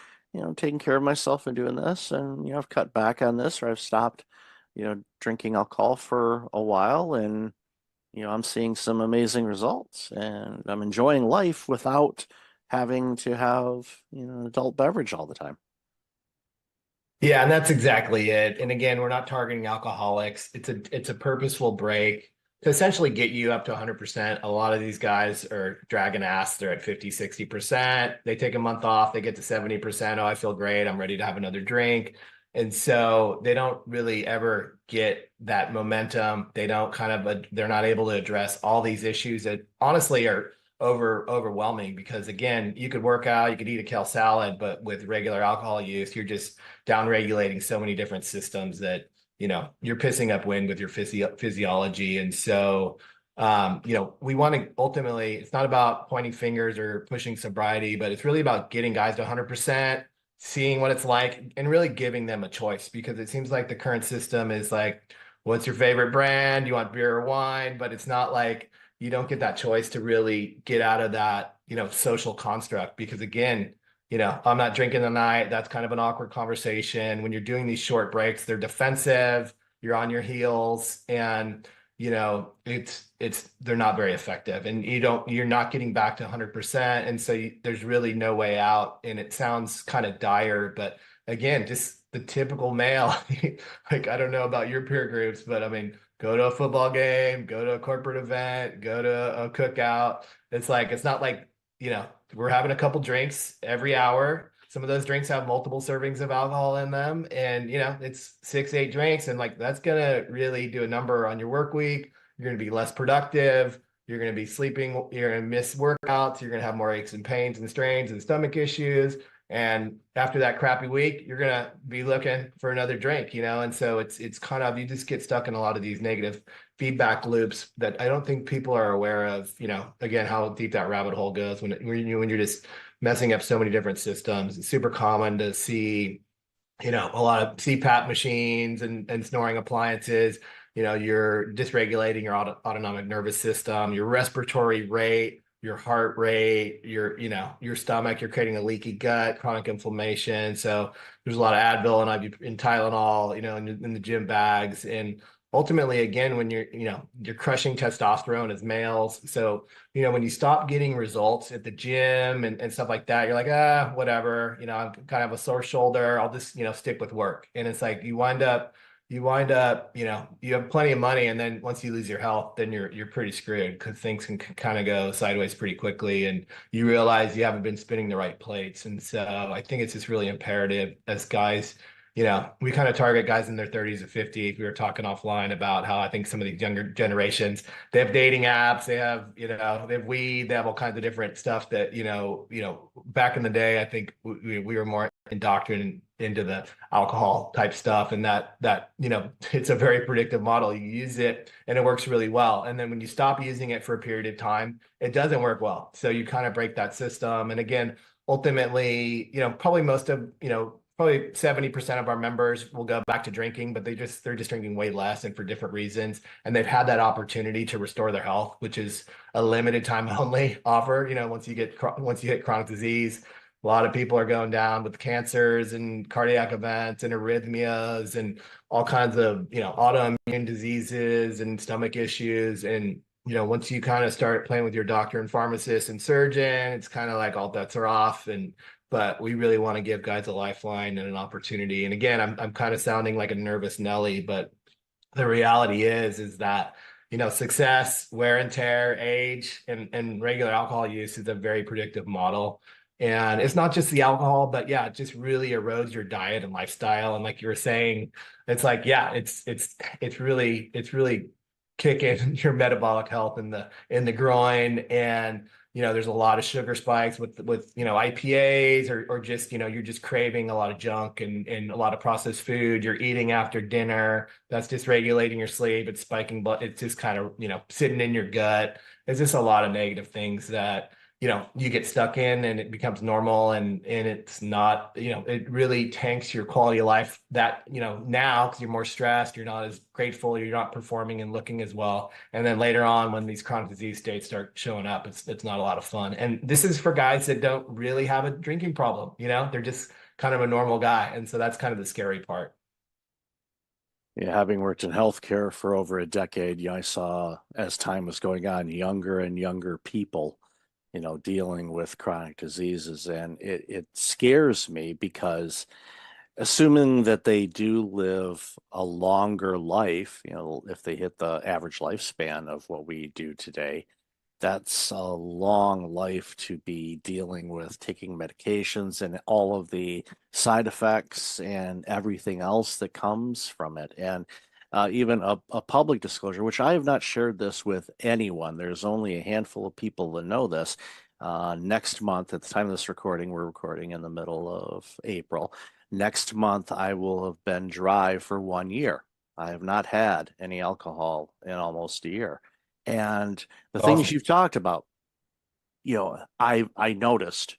taking care of myself and doing this, and I've cut back on this, or I've stopped, drinking alcohol for a while, and I'm seeing some amazing results, and I'm enjoying life without having to have an adult beverage all the time. Yeah, and that's exactly it. And again, we're not targeting alcoholics. It's a purposeful break to essentially get you up to 100%. A lot of these guys are dragging ass. They're at 50, 60%. They take a month off, they get to 70%. Oh, I feel great. I'm ready to have another drink. And so they don't really ever get that momentum. They don't they're not able to address all these issues that honestly are overwhelming, because again, you could work out, you could eat a kale salad, but with regular alcohol use, you're just down regulating so many different systems that you're pissing up wind with your physiology. And so we want to ultimately, it's not about pointing fingers or pushing sobriety, but it's really about getting guys to 100%, seeing what it's like, and really giving them a choice, because it seems like the current system is like, what's your favorite brand? You want beer or wine? But it's not like you don't get that choice to really get out of that, social construct. Because again, I'm not drinking tonight. That's kind of an awkward conversation. When you're doing these short breaks, they're defensive, you're on your heels, and they're not very effective, and you're not getting back to 100%. And so there's really no way out. And it sounds kind of dire, but again, just the typical male, like, I don't know about your peer groups, but I mean, go to a football game, go to a corporate event, go to a cookout. It's not like, we're having a couple drinks every hour. Some of those drinks have multiple servings of alcohol in them, and it's 6, 8 drinks, and like that's gonna really do a number on your work week. You're gonna be less productive. You're gonna be sleeping. You're gonna miss workouts. You're gonna have more aches and pains and strains and stomach issues. And after that crappy week, you're gonna be looking for another drink, And so it's kind of, you just get stuck in a lot of these negative feedback loops that I don't think people are aware of. Again, how deep that rabbit hole goes when you're just messing up so many different systems. It's super common to see, a lot of CPAP machines and snoring appliances. You're dysregulating your autonomic nervous system, your respiratory rate, your heart rate, your stomach. You're creating a leaky gut, chronic inflammation. So there's a lot of Advil and Tylenol, in the gym bags. And ultimately, again, when you're crushing testosterone as males. So, when you stop getting results at the gym and stuff like that, you're like, whatever, I'm kind of a sore shoulder. I'll just, stick with work. And it's like, you wind up, you have plenty of money. And then once you lose your health, then you're pretty screwed, because things can kind of go sideways pretty quickly. And you realize you haven't been spinning the right plates. And so I think it's just really imperative as guys, we kind of target guys in their 30s or 50s. We were talking offline about how I think some of these younger generations, they have dating apps, they have, they have weed, they have all kinds of different stuff that, back in the day, I think we were more indoctrinated into the alcohol type stuff. And that, it's a very predictive model. You use it and it works really well. And then when you stop using it for a period of time, it doesn't work well. So you kind of break that system. And again, ultimately, probably probably 70% of our members will go back to drinking, but they're just drinking way less and for different reasons. And they've had that opportunity to restore their health, which is a limited time only offer. Once you hit chronic disease, a lot of people are going down with cancers and cardiac events and arrhythmias and all kinds of, autoimmune diseases and stomach issues. And, once you kind of start playing with your doctor and pharmacist and surgeon, it's kind of like all bets are off. But we really want to give guys a lifeline and an opportunity. And again, I'm kind of sounding like a nervous Nelly, but the reality is that, success, wear and tear, age, and regular alcohol use is a very predictive model. And it's not just the alcohol, but yeah, it just really erodes your diet and lifestyle. And like you were saying, it's like, yeah, it's really kicking your metabolic health in the groin. And there's a lot of sugar spikes with IPAs or just you're just craving a lot of junk and a lot of processed food. You're eating after dinner. That's dysregulating your sleep. It's spiking blood. It's just kind of sitting in your gut. It's just a lot of negative things that you get stuck in, and it becomes normal, and it's not, it really tanks your quality of life that, now, because you're more stressed, you're not as grateful, you're not performing and looking as well. And then later on, when these chronic disease states start showing up, it's not a lot of fun. And this is for guys that don't really have a drinking problem, they're just kind of a normal guy. And so that's kind of the scary part. Yeah, having worked in healthcare for over a decade, I saw, as time was going on, younger and younger people dealing with chronic diseases. And it scares me, because assuming that they do live a longer life, if they hit the average lifespan of what we do today, that's a long life to be dealing with taking medications and all of the side effects and everything else that comes from it. And even a public disclosure, which I have not shared this with anyone. There's only a handful of people that know this. Next month, at the time of this recording, we're recording in the middle of April. Next month, I will have been dry for 1 year. I have not had any alcohol in almost a year. And the things you've talked about, I noticed,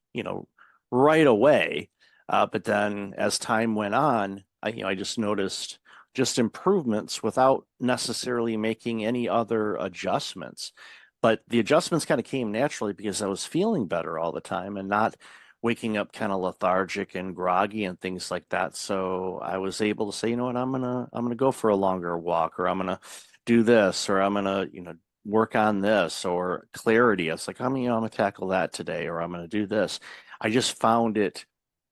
right away. But then as time went on, I just noticed just improvements without necessarily making any other adjustments. But the adjustments kind of came naturally because I was feeling better all the time and not waking up kind of lethargic and groggy and things like that. So I was able to say, you know what, I'm gonna go for a longer walk, or I'm gonna do this, or I'm gonna, work on this, or clarity. It's like, I'm gonna tackle that today, or I'm gonna do this. I just found it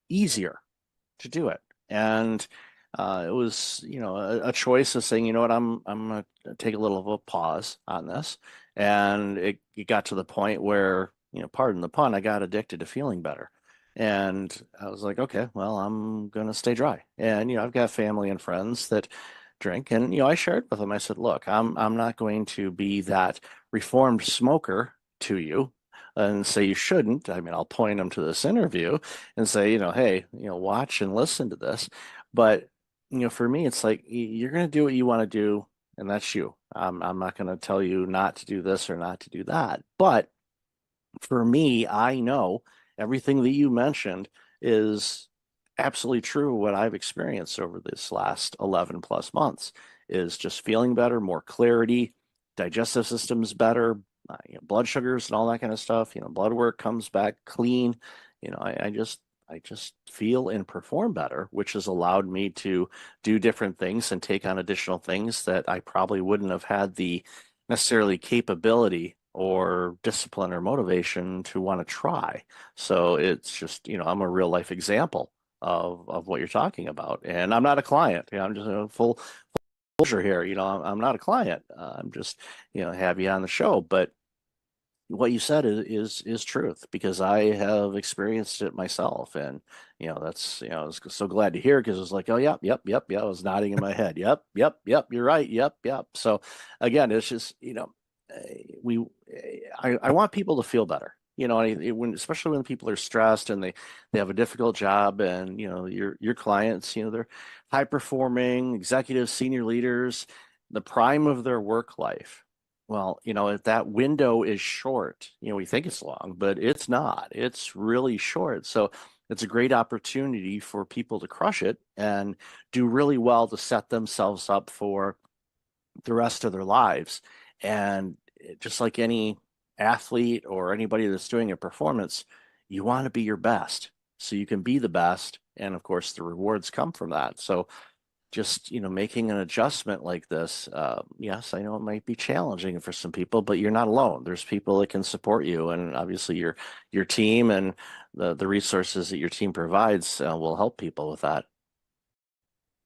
easier to do it. And it was, a choice of saying, you know what, I'm gonna take a little of a pause on this. And it got to the point where, pardon the pun, I got addicted to feeling better. And I was like, okay, well, I'm gonna stay dry. And I've got family and friends that drink, and I shared with them. I said, look, I'm not going to be that reformed smoker to you and say you shouldn't. I mean, I'll point them to this interview and say, hey, watch and listen to this. But, for me, it's like you're going to do what you want to do, and that's you. I'm not going to tell you not to do this or not to do that. But for me, I know everything that you mentioned is absolutely true. What I've experienced over this last 11 plus months is just feeling better, more clarity, digestive system's better, blood sugars and all that kind of stuff. Blood work comes back clean. I just feel and perform better, which has allowed me to do different things and take on additional things that I probably wouldn't have had the necessarily capability or discipline or motivation to want to try. So it's just, I'm a real life example of what you're talking about. And I'm not a client. I'm just full disclosure here. I'm not a client. I'm just, have you on the show. But what you said is truth, because I have experienced it myself. And that's, I was so glad to hear, because it was like, oh yep, yep, yep, yeah. I was nodding in my head. Yep, yep, yep, you're right. Yep, yep. So again, it's just, we I want people to feel better. Especially when people are stressed and they have a difficult job, and your clients, they're high performing executives, senior leaders, the prime of their work life. Well, if that window is short, we think it's long, but it's not. It's really short. So it's a great opportunity for people to crush it and do really well to set themselves up for the rest of their lives. And just like any athlete or anybody that's doing a performance, you want to be your best so you can be the best. And of course, the rewards come from that. So just, making an adjustment like this, yes, I know it might be challenging for some people, but you're not alone. There's people that can support you. And obviously your team and the resources that your team provides will help people with that.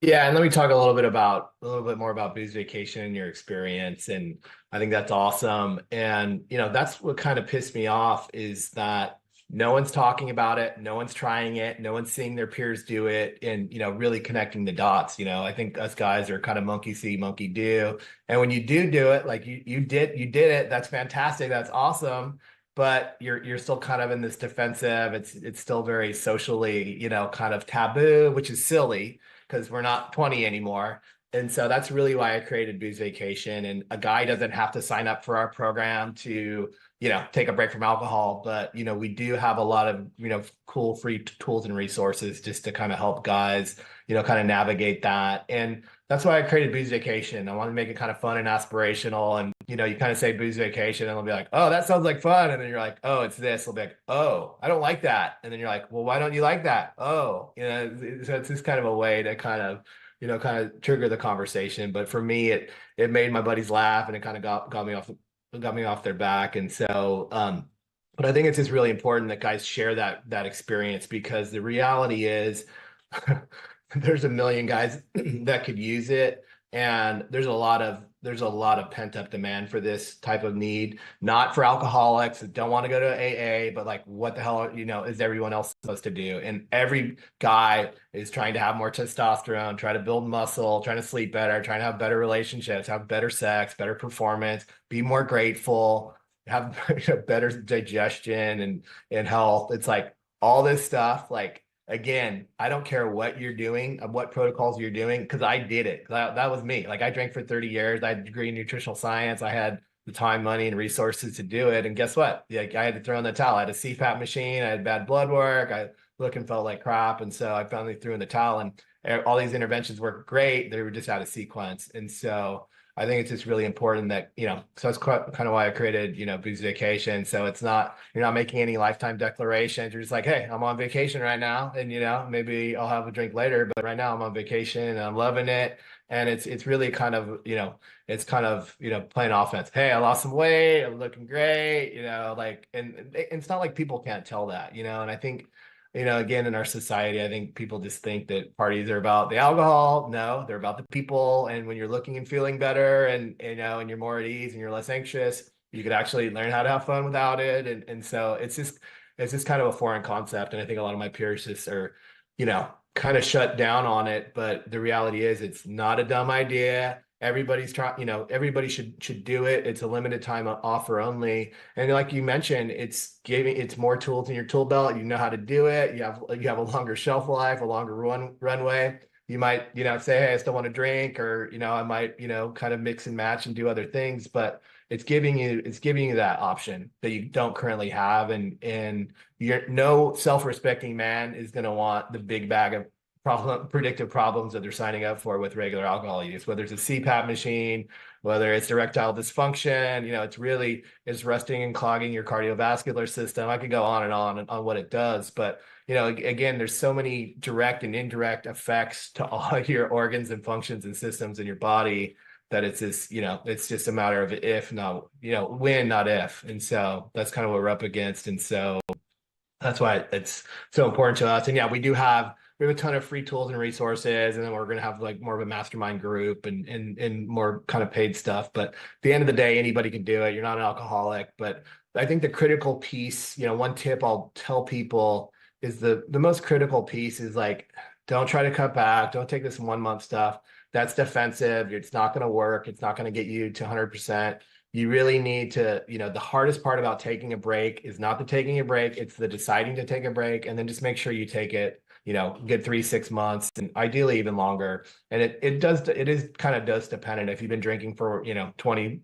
Yeah, and let me talk a little bit more about Booze Vacation and your experience. And I think that's awesome. And that's what kind of pissed me off, is that no one's talking about it, no one's trying it, no one's seeing their peers do it, and really connecting the dots. I think us guys are kind of monkey see, monkey do. And when you do it, like you did it, that's fantastic, that's awesome. But you're still kind of in this defensive. It's still very socially, kind of taboo, which is silly, because we're not 20 anymore. And so that's really why I created Booze Vacation. And a guy doesn't have to sign up for our program to, take a break from alcohol. But, we do have a lot of, cool free tools and resources just to kind of help guys, kind of navigate that. And that's why I created Booze Vacation. I want to make it kind of fun and aspirational. And, you kind of say Booze Vacation and they'll be like, oh, that sounds like fun. And then you're like, oh, it's this. They'll be like, oh, I don't like that. And then you're like, well, why don't you like that? Oh, so it's just kind of a way to kind of, kind of trigger the conversation. But for me, it made my buddies laugh, and it kind of got me off their back. And so, but I think it's just really important that guys share that experience, because the reality is there's a million guys that could use it. And there's a lot of pent up demand for this type of need, not for alcoholics that don't want to go to AA, but like, what the hell, is everyone else supposed to do? And every guy is trying to have more testosterone, try to build muscle, trying to sleep better, trying to have better relationships, have better sex, better performance, be more grateful, have better digestion and health. It's like all this stuff, like, again, I don't care what you're doing, what protocols you're doing, because I did it. That was me. Like, I drank for 30 years. I had a degree in nutritional science. I had the time, money, and resources to do it. And guess what? Like, I had to throw in the towel. I had a CPAP machine. I had bad blood work. I looked and felt like crap. And so I finally threw in the towel, and all these interventions worked great. They were just out of sequence. And so I think it's just really important that, so that's kind of why I created, Booze Vacation. So it's not, you're not making any lifetime declarations. You're just like, hey, I'm on vacation right now. And, maybe I'll have a drink later, but right now I'm on vacation and I'm loving it. And it's really kind of, it's kind of, playing offense. Hey, I lost some weight. I'm looking great, and it's not like people can't tell that, and I think, again, in our society, I think people just think that parties are about the alcohol. No, they're about the people. And when you're looking and feeling better and, and you're more at ease and you're less anxious, you could actually learn how to have fun without it. And so it's just kind of a foreign concept. And I think a lot of my peers just are, kind of shut down on it. But the reality is it's not a dumb idea. Everybody's trying, everybody should do it. It's a limited time offer only. And like you mentioned, it's more tools in your tool belt. You know how to do it. You have a longer shelf life, a longer runway. You might, say, hey, I still want to drink, or, I might, kind of mix and match and do other things, but it's giving you that option that you don't currently have. And no self-respecting man is going to want the big bag of predictive problems that they're signing up for with regular alcohol use, whether it's a CPAP machine, whether it's erectile dysfunction, it's rusting and clogging your cardiovascular system. I could go on and on what it does, but again, there's so many direct and indirect effects to all your organs and functions and systems in your body that it's just a matter of if, not, when, not if. And so that's kind of what we're up against. And so that's why it's so important to us. And yeah, we have a ton of free tools and resources, and then we're going to have like more of a mastermind group and more kind of paid stuff. But at the end of the day, anybody can do it. You're not an alcoholic. But I think the critical piece, one tip I'll tell people is the most critical piece is like, don't try to cut back. Don't take this 1 month stuff. That's defensive. It's not going to work. It's not going to get you to 100%. You really need to, the hardest part about taking a break is not the taking a break. It's the deciding to take a break, and then just make sure you take it, get 3-6 months, and ideally even longer. And it is kind of dose dependent. If you've been drinking for, 20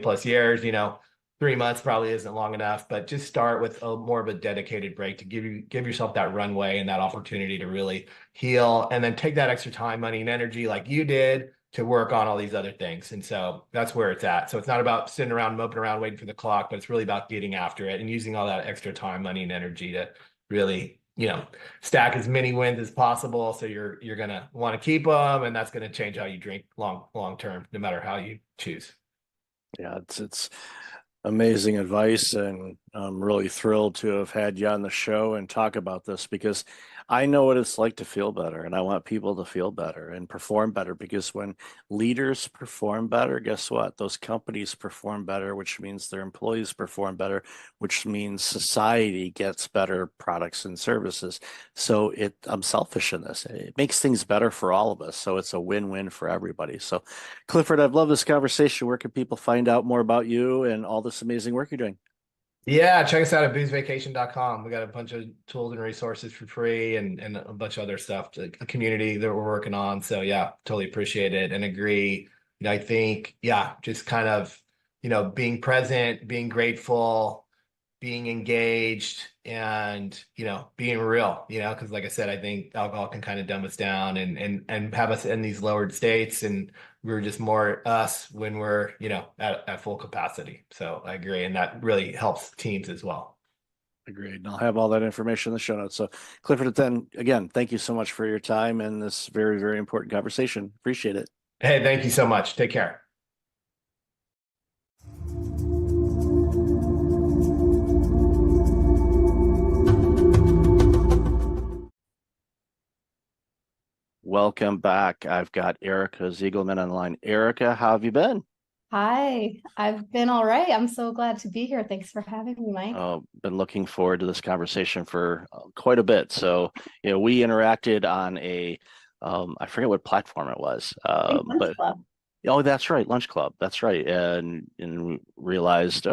plus years, 3 months probably isn't long enough, but just start with more of a dedicated break to give yourself that runway and that opportunity to really heal, and then take that extra time, money, and energy like you did to work on all these other things. And so that's where it's at. So it's not about sitting around, moping around, waiting for the clock, but it's really about getting after it and using all that extra time, money, and energy to really, stack as many wins as possible. So you're going to want to keep them, and that's going to change how you drink long term, no matter how you choose. Yeah, it's amazing advice, and I'm really thrilled to have had you on the show and talk about this, because I know what it's like to feel better, and I want people to feel better and perform better, because when leaders perform better, guess what? Those companies perform better, which means their employees perform better, which means society gets better products and services. So I'm selfish in this. It makes things better for all of us. So it's a win-win for everybody. So Clifford, I've loved this conversation. Where can people find out more about you and all this amazing work you're doing? Yeah, check us out at boozevacation.com. We got a bunch of tools and resources for free, and a bunch of other stuff, a community that we're working on. So yeah, totally appreciate it and agree. I think, yeah, just kind of, being present, being grateful, being engaged, and, being real, because like I said, I think alcohol can kind of dumb us down and have us in these lowered states, and we're just more us when we're, at full capacity. So I agree. And that really helps teams as well. Agreed. And I'll have all that information in the show notes. So Clifford, then again, thank you so much for your time and this very, very important conversation. Appreciate it. Hey, thank you so much. Take care. Welcome back. I've got Erica Ziegelman on the line. Erica, how have you been? Hi, I've been all right. I'm so glad to be here. Thanks for having me, Mike. Been looking forward to this conversation for quite a bit. So, we interacted on I forget what platform it was, but Club. Oh, that's right, Lunch Club. That's right, and realized,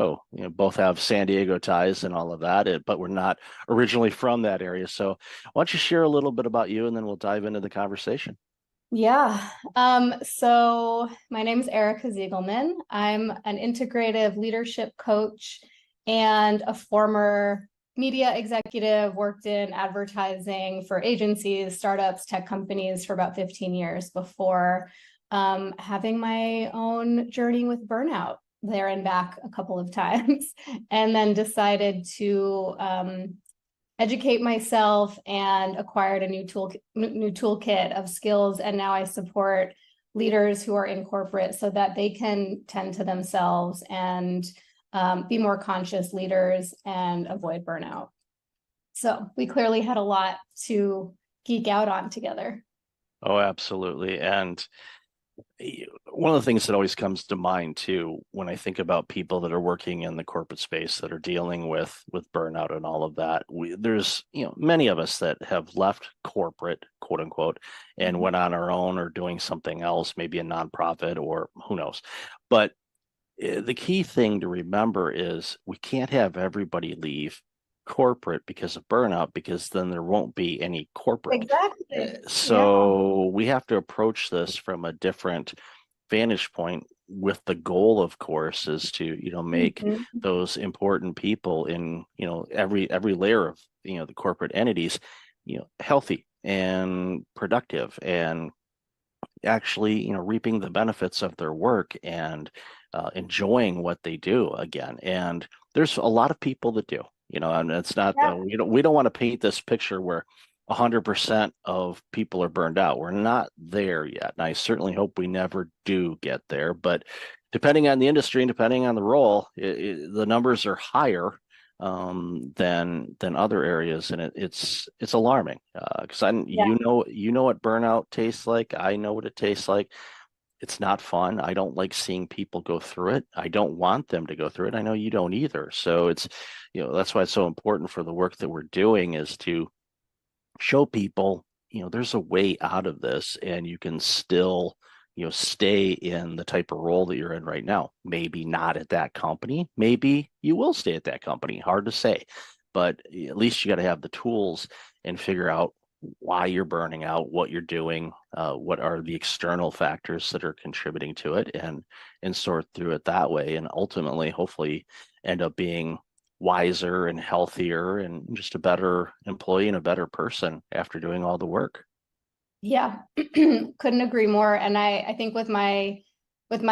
both have San Diego ties and all of that, but we're not originally from that area. So, why don't you share a little bit about you, and then we'll dive into the conversation. Yeah. So my name is Erica Ziegelman. I'm an integrative leadership coach and a former media executive, worked in advertising for agencies, startups, tech companies for about 15 years before having my own journey with burnout there and back a couple of times, and then decided to educate myself and acquired a new toolkit of skills. And now I support leaders who are in corporate so that they can tend to themselves and be more conscious leaders and avoid burnout. So we clearly had a lot to geek out on together. Oh, absolutely. And one of the things that always comes to mind too, when I think about people that are working in the corporate space that are dealing with burnout and all of that, there's many of us that have left corporate, quote unquote, and went on our own or doing something else, maybe a nonprofit or who knows. But the key thing to remember is we can't have everybody leave corporate because of burnout, because then there won't be any corporate. Exactly. So we have to approach this from a different vantage point, with the goal, of course, is to make those important people in every layer of the corporate entities healthy and productive, and actually reaping the benefits of their work and enjoying what they do again. And there's a lot of people that do, and it's not we don't want to paint this picture where 100% of people are burned out. We're not there yet, and I certainly hope we never do get there. But depending on the industry and depending on the role, the numbers are higher than other areas, and it's alarming because you know what burnout tastes like. I know what it tastes like. It's not fun. I don't like seeing people go through it. I don't want them to go through it. I know you don't either. So it's that's why it's so important for the work that we're doing, is to show people there's a way out of this, and you can still stay in the type of role that you're in right now. Maybe not at that company, maybe you will stay at that company, hard to say, but at least you got to have the tools and figure out why you're burning out, what you're doing, what are the external factors that are contributing to it, and sort through it that way, and ultimately hopefully end up being wiser and healthier and just a better employee and a better person after doing all the work. Yeah, couldn't agree more. And I think with my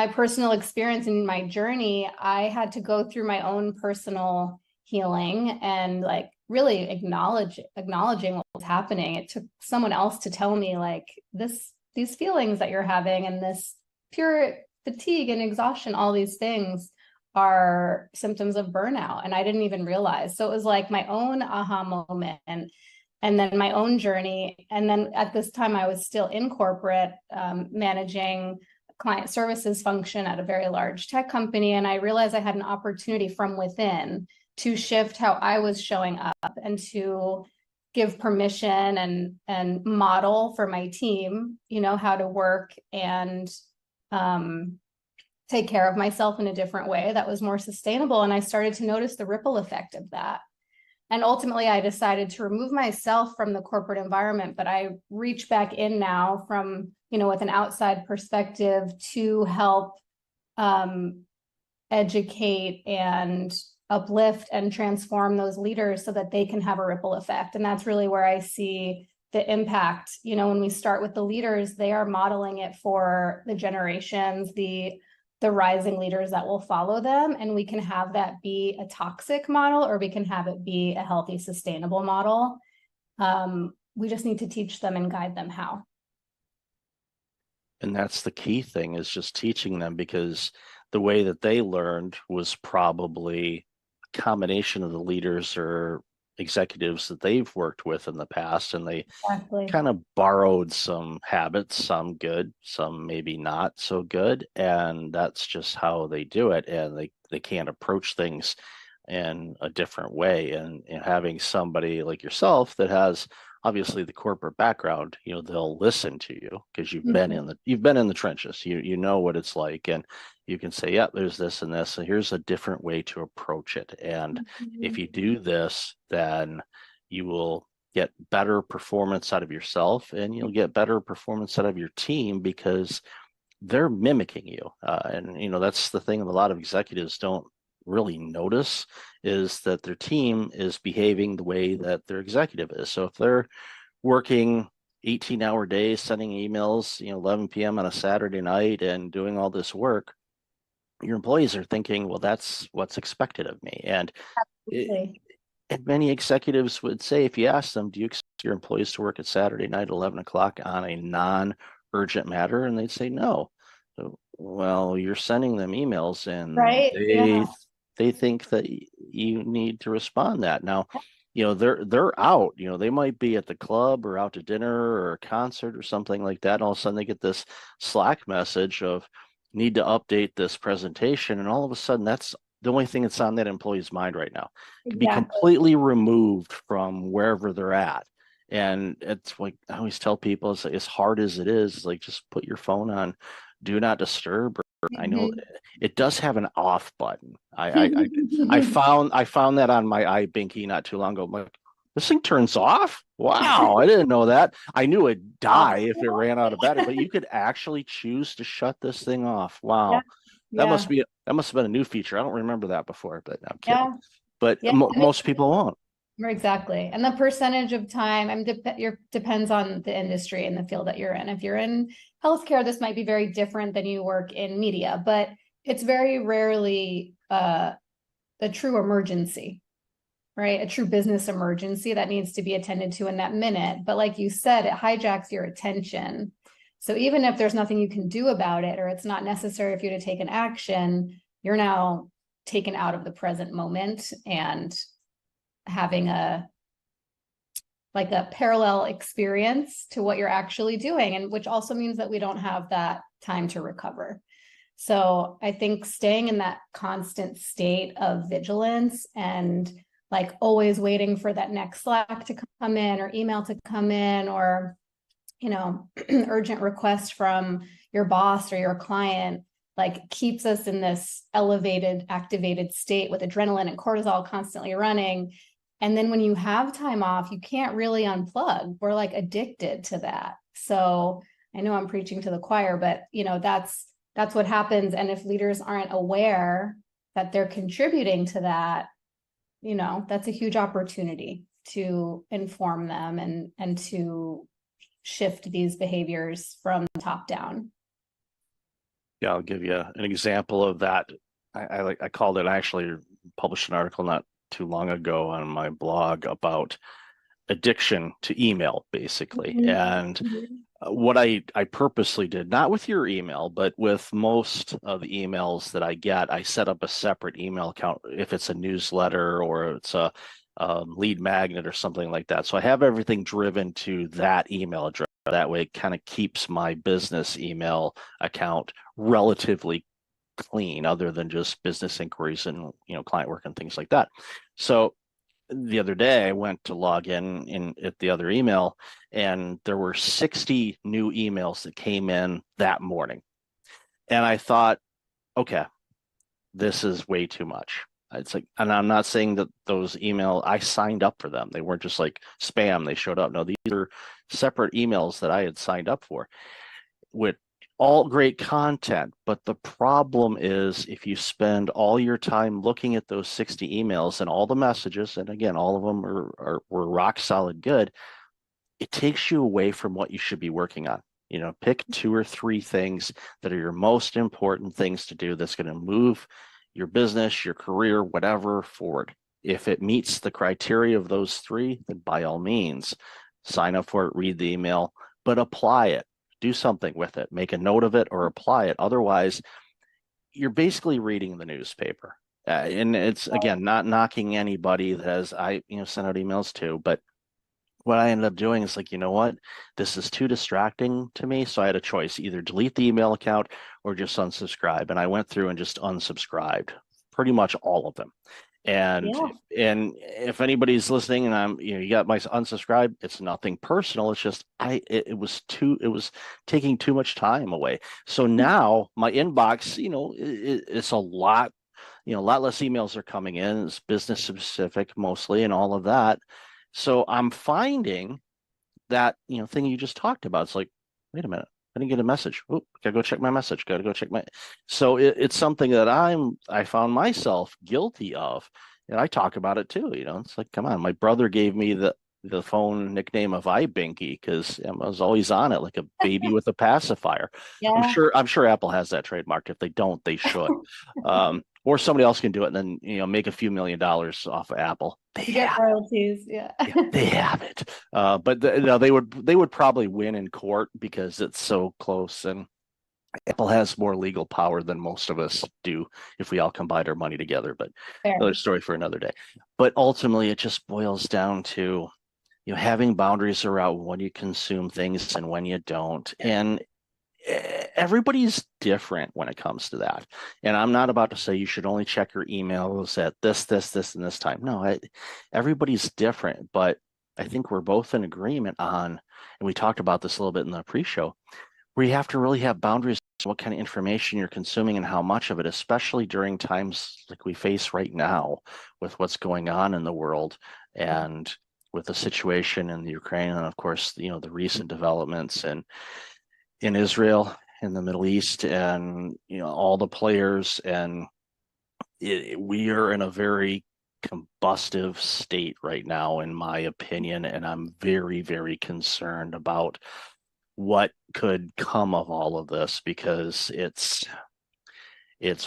personal experience and my journey, I had to go through my own personal healing and like really acknowledging what was happening. It took someone else to tell me like these feelings that you're having and this pure fatigue and exhaustion, all these things are symptoms of burnout. And I didn't even realize. So it was like my own aha moment and then my own journey. And then at this time, I was still in corporate, managing client services function at a very large tech company. And I realized I had an opportunity from within to shift how I was showing up and to give permission and model for my team, how to work and take care of myself in a different way that was more sustainable. And I started to notice the ripple effect of that. And ultimately, I decided to remove myself from the corporate environment, but I reach back in now from, with an outside perspective to help educate and uplift and transform those leaders so that they can have a ripple effect. And that's really where I see the impact. When we start with the leaders, they are modeling it for the generations, the rising leaders that will follow them. And we can have that be a toxic model, or we can have it be a healthy, sustainable model. We just need to teach them and guide them how. And that's the key thing, is just teaching them, because the way that they learned was probably a combination of the leaders or executives that they've worked with in the past, and they kind of borrowed some habits, some good, some maybe not so good, and that's just how they do it, and they can't approach things in a different way. And having somebody like yourself that has obviously the corporate background, they'll listen to you because you've been in the trenches. You know what it's like, and you can say, yeah, there's this and this, and here's a different way to approach it. And if you do this, then you will get better performance out of yourself, and you'll get better performance out of your team because they're mimicking you. And that's the thing that a lot of executives don't really notice, is that their team is behaving the way that their executive is. So if they're working 18-hour days, sending emails, 11 p.m. on a Saturday night and doing all this work, your employees are thinking, well, that's what's expected of me. And many executives would say, if you ask them, do you expect your employees to work at Saturday night at 11 o'clock on a non-urgent matter? And they'd say no. So, well, you're sending them emails, and Right. they think that you need to respond that. Now, they're out, they might be at the club or out to dinner or a concert or something like that. And all of a sudden they get this Slack message of need to update this presentation. And all of a sudden that's the only thing that's on that employee's mind right now. To be completely removed from wherever they're at. And it's like, I always tell people, it's as hard as it is, like, just put your phone on do not disturb. I know it does have an off button. I found that on my iBinky not too long ago. I'm like, this thing turns off? Wow, I didn't know that. I knew it'd die if it ran out of battery, but you could actually choose to shut this thing off. Wow. That must have been a new feature. I don't remember that before, but I'm kidding. But most people won't. Exactly. And the percentage of time, depends on the industry and the field that you're in. If you're in healthcare, this might be very different than you work in media, but it's very rarely a true emergency, right? A true business emergency that needs to be attended to in that minute. But like you said, it hijacks your attention. So even if there's nothing you can do about it, or it's not necessary for you to take an action, you're now taken out of the present moment and having a parallel experience to what you're actually doing, and which also means that we don't have that time to recover. So I think staying in that constant state of vigilance and like always waiting for that next Slack to come in or email to come in, or urgent request from your boss or your client, like keeps us in this elevated, activated state with adrenaline and cortisol constantly running. And then when you have time off, you can't really unplug. We're like addicted to that. So I know I'm preaching to the choir, but that's what happens. And if leaders aren't aware that they're contributing to that, that's a huge opportunity to inform them and to shift these behaviors from the top down. Yeah, I'll give you an example of that. I called it, I actually published an article not too long ago on my blog about addiction to email, basically. And what I purposely did, not with your email, but with most of the emails that I get, I set up a separate email account if it's a newsletter or it's a lead magnet or something like that. So I have everything driven to that email address. That way it kind of keeps my business email account relatively clean, other than just business inquiries and client work and things like that. So the other day I went to log in at the other email, and there were 60 new emails that came in that morning. And I thought, okay, this is way too much. It's like, and I'm not saying that those emails, I signed up for them. They weren't just like spam, they showed up. No, these are separate emails that I had signed up for with all great content. But the problem is, if you spend all your time looking at those 60 emails and all the messages, and again, all of them were rock solid good, it takes you away from what you should be working on. Pick 2 or 3 things that are your most important things to do that's going to move your business, your career, whatever, forward. If it meets the criteria of those 3, then by all means, sign up for it, read the email, but apply it. Do something with it, make a note of it or apply it. Otherwise, you're basically reading the newspaper. And it's, again, not knocking anybody that has, sent out emails to, but what I ended up doing is like, you know what, this is too distracting to me. So I had a choice, either delete the email account or just unsubscribe. And I went through and just unsubscribed pretty much all of them. And if anybody's listening and I'm, you got my unsubscribe, it's nothing personal. It's just it was taking too much time away. So now my inbox, it's a lot, a lot less emails are coming in. It's business specific mostly and all of that. So I'm finding that, thing you just talked about. It's like, wait a minute, I didn't get a message. Oh, gotta go check my message. Gotta go check my. So it's something that I found myself guilty of, and I talk about it too. It's like, come on, my brother gave me the phone nickname of iBinky because I was always on it like a baby with a pacifier. Yeah. I'm sure Apple has that trademarked. If they don't, they should. Or somebody else can do it and then make a few $1 million off of Apple. They You get have royalties. Yeah. they have it. But they would probably win in court because it's so close, and Apple has more legal power than most of us do if we all combine our money together. But Fair. another story for another day. But ultimately, it just boils down to having boundaries around when you consume things and when you don't, and everybody's different when it comes to that. And I'm not about to say you should only check your emails at this, and this time. No, everybody's different, but I think we're both in agreement on, and we talked about this a little bit in the pre-show, where you have to really have boundaries on what kind of information you're consuming and how much of it, especially during times like we face right now with what's going on in the world and with the situation in the Ukraine, and of course, the recent developments and in Israel, in the Middle East, and all the players, and we are in a very combustive state right now, in my opinion, and I'm very, very concerned about what could come of all of this, because it's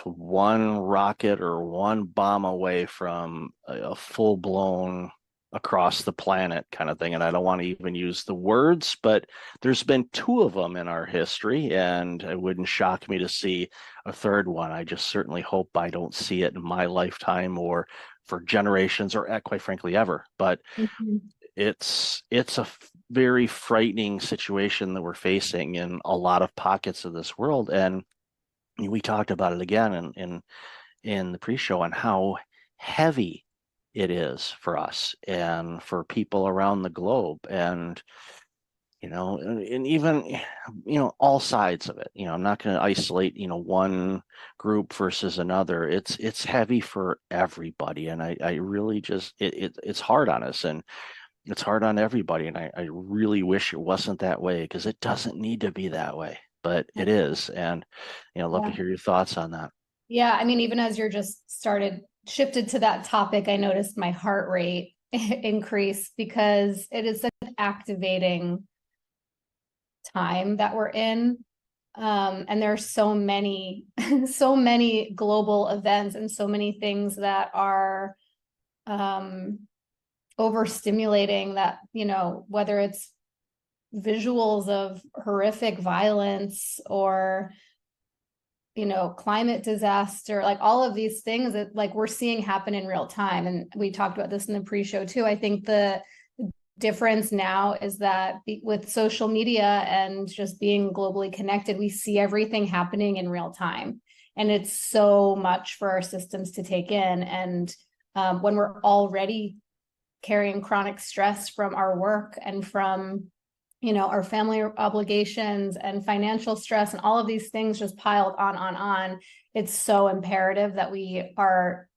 one rocket or one bomb away from a full-blown across the planet kind of thing. And I don't want to even use the words, but there's been 2 of them in our history, and it wouldn't shock me to see a third one. I just certainly hope I don't see it in my lifetime or for generations or quite frankly ever. But it's a very frightening situation that we're facing in a lot of pockets of this world. And we talked about it again in the pre-show on how heavy it is for us and for people around the globe, and and even all sides of it. I'm not going to isolate one group versus another. It's heavy for everybody, and I really just it's hard on us, and it's hard on everybody, and I really wish it wasn't that way, because it doesn't need to be that way, but it is. And love to hear your thoughts on that. Yeah, I mean, even as you're just shifted to that topic, I noticed my heart rate increase, because it is such an activating time that we're in. And there are so many global events and so many things that are overstimulating, that, whether it's visuals of horrific violence or climate disaster, like all of these things that like we're seeing happen in real time. And we talked about this in the pre-show too. I think the difference now is that with social media and just being globally connected, we see everything happening in real time. And it's so much for our systems to take in. And when we're already carrying chronic stress from our work and from our family obligations and financial stress and all of these things just piled on, it's so imperative that we are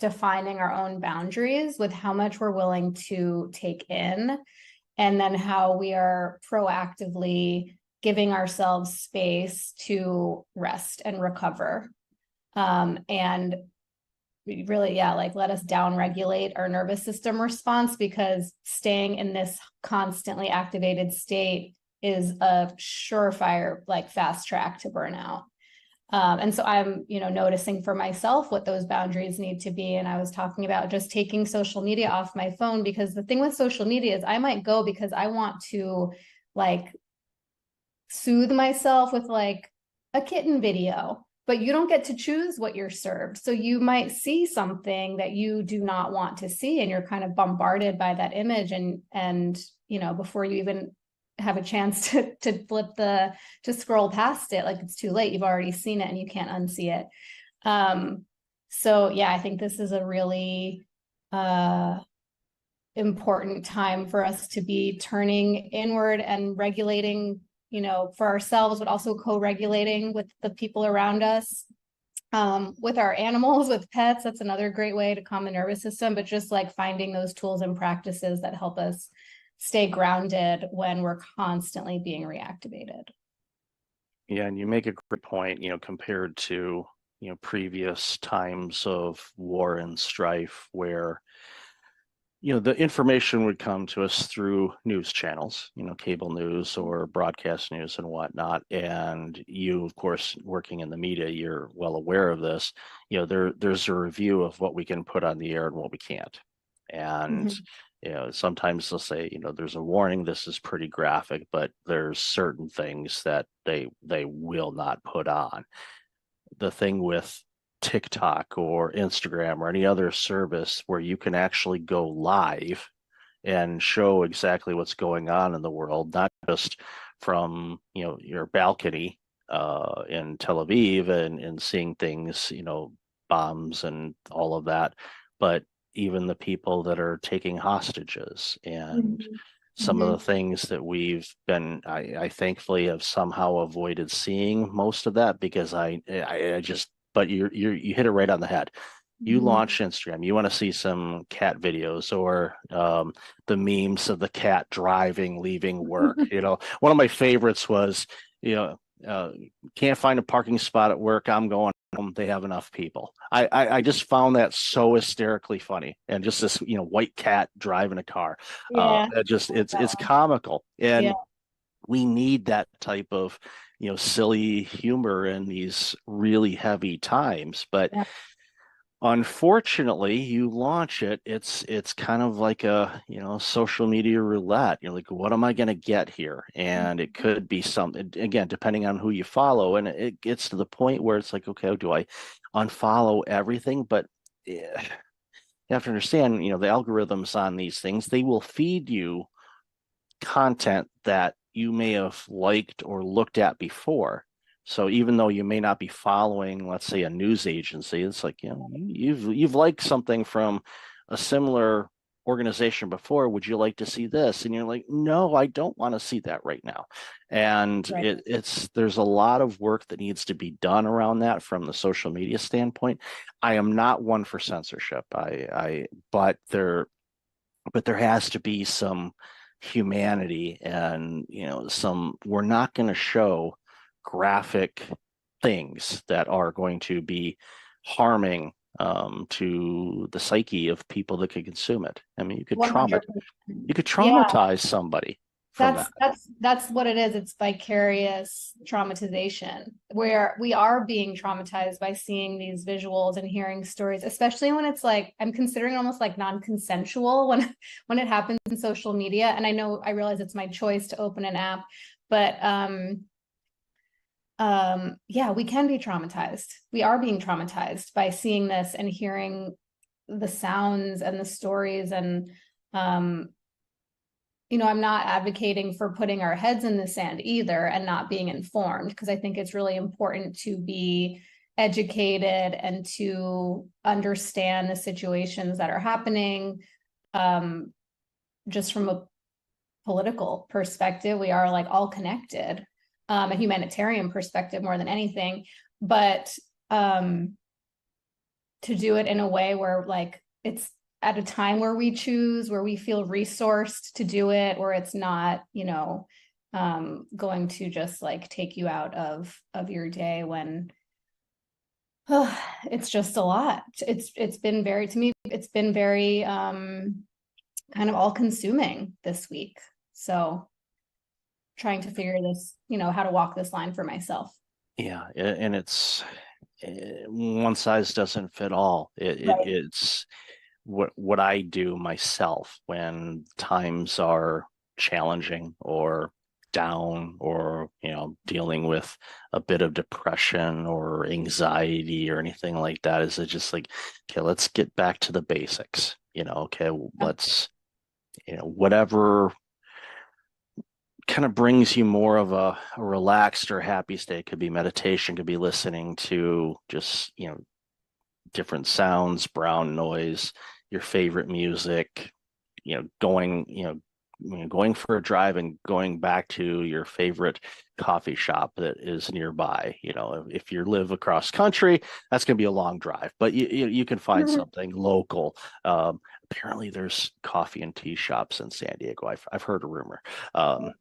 defining our own boundaries with how much we're willing to take in, and then how we are proactively giving ourselves space to rest and recover. And really, like let us down regulate our nervous system response, because staying in this constantly activated state is a surefire, like fast track to burnout. And so I'm, noticing for myself what those boundaries need to be. And I was talking about just taking social media off my phone, because the thing with social media is I might go because I want to like soothe myself with like a kitten video, but you don't get to choose what you're served. So you might see something that you do not want to see, and you're kind of bombarded by that image. And before you even have a chance to scroll past it, like it's too late. You've already seen it and you can't unsee it. So yeah, I think this is a really important time for us to be turning inward and regulating, for ourselves, but also co-regulating with the people around us. with our animals, with pets, that's another great way to calm the nervous system, but just like finding those tools and practices that help us stay grounded when we're constantly being reactivated. Yeah, and you make a great point, compared to, previous times of war and strife where, the information would come to us through news channels, cable news or broadcast news and whatnot. And you, of course, working in the media, you're well aware of this. There's a review of what we can put on the air and what we can't. And sometimes they'll say, there's a warning, this is pretty graphic, but there's certain things that they will not put on. The thing with TikTok or Instagram or any other service where you can actually go live and show exactly what's going on in the world, not just from your balcony in Tel Aviv and seeing things, bombs and all of that, but even the people that are taking hostages and some of the things that we've been, I thankfully have somehow avoided seeing most of that because I just, but you hit it right on the head. You launch Instagram, you want to see some cat videos or the memes of the cat driving, leaving work. One of my favorites was, can't find a parking spot at work, I'm going home, they have enough people. I just found that so hysterically funny, and just this white cat driving a car. It's comical, and we need that type of silly humor in these really heavy times. But unfortunately, you launch it's kind of like a social media roulette. You're like, what am I going to get here? And it could be something, again, depending on who you follow, and it gets to the point where it's like, okay, do I unfollow everything? But you have to understand, the algorithms on these things, they will feed you content that you may have liked or looked at before. So even though you may not be following, let's say, a news agency, it's like, you've liked something from a similar organization before. Would you like to see this? And you're like, no, I don't want to see that right now. And there's a lot of work that needs to be done around that from the social media standpoint. I am not one for censorship. But there has to be some humanity and we're not going to show graphic things that are going to be harming to the psyche of people that could consume it. I mean, you could traumatize somebody from that's what it is. It's vicarious traumatization, where we are being traumatized by seeing these visuals and hearing stories, especially when it's like, I'm considering almost like non-consensual when it happens in social media. And I realize it's my choice to open an app, but we can be traumatized. We are being traumatized by seeing this and hearing the sounds and the stories. And I'm not advocating for putting our heads in the sand either and not being informed, because I think it's really important to be educated and to understand the situations that are happening. Just from a political perspective, we are like all connected, a humanitarian perspective more than anything, but to do it in a way where like it's at a time where we choose, where we feel resourced to do it, where it's not, going to just like take you out of your day when it's just a lot. It's been very, to me, it's been very kind of all consuming this week. So trying to figure this, how to walk this line for myself. Yeah. And it's one size doesn't fit all. It's what I do myself when times are challenging or down, or dealing with a bit of depression or anxiety or anything like that, is it just like, okay, let's get back to the basics. Let's whatever kind of brings you more of a relaxed or happy state. Could be meditation, could be listening to just different sounds, brown noise, your favorite music, going going for a drive and going back to your favorite coffee shop that is nearby. If you live across country, that's going to be a long drive, but you can find something local. Apparently there's coffee and tea shops in San Diego. I've heard a rumor. I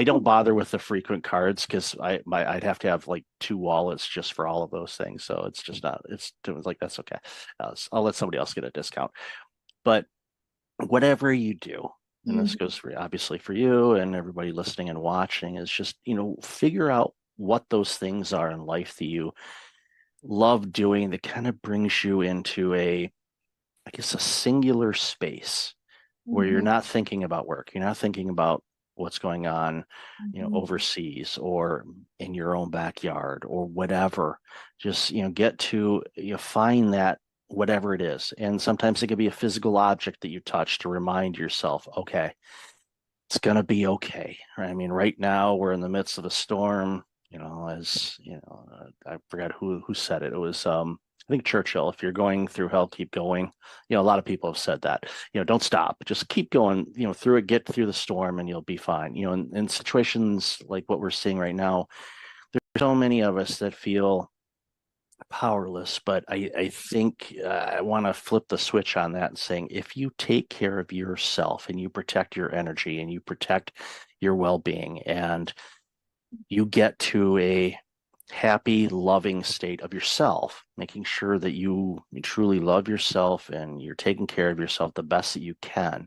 don't bother with the frequent cards because I'd have to have like 2 wallets just for all of those things. So it's just not, it's like, that's okay. I'll let somebody else get a discount. But whatever you do, and this goes obviously for you and everybody listening and watching, is just, figure out what those things are in life that you love doing that kind of brings you into a singular space where you're not thinking about work. You're not thinking about what's going on, overseas or in your own backyard or whatever. Just, get to, find that whatever it is. And sometimes it could be a physical object that you touch to remind yourself, okay, it's going to be okay. I mean, right now we're in the midst of a storm, I forgot who said it. It was, I think Churchill, if you're going through hell, keep going. A lot of people have said that, don't stop, just keep going, through it, get through the storm and you'll be fine. In situations like what we're seeing right now, there's so many of us that feel powerless, but I think I want to flip the switch on that and saying, if you take care of yourself and you protect your energy and you protect your well-being and you get to a happy, loving state of yourself, making sure that you truly love yourself and you're taking care of yourself the best that you can,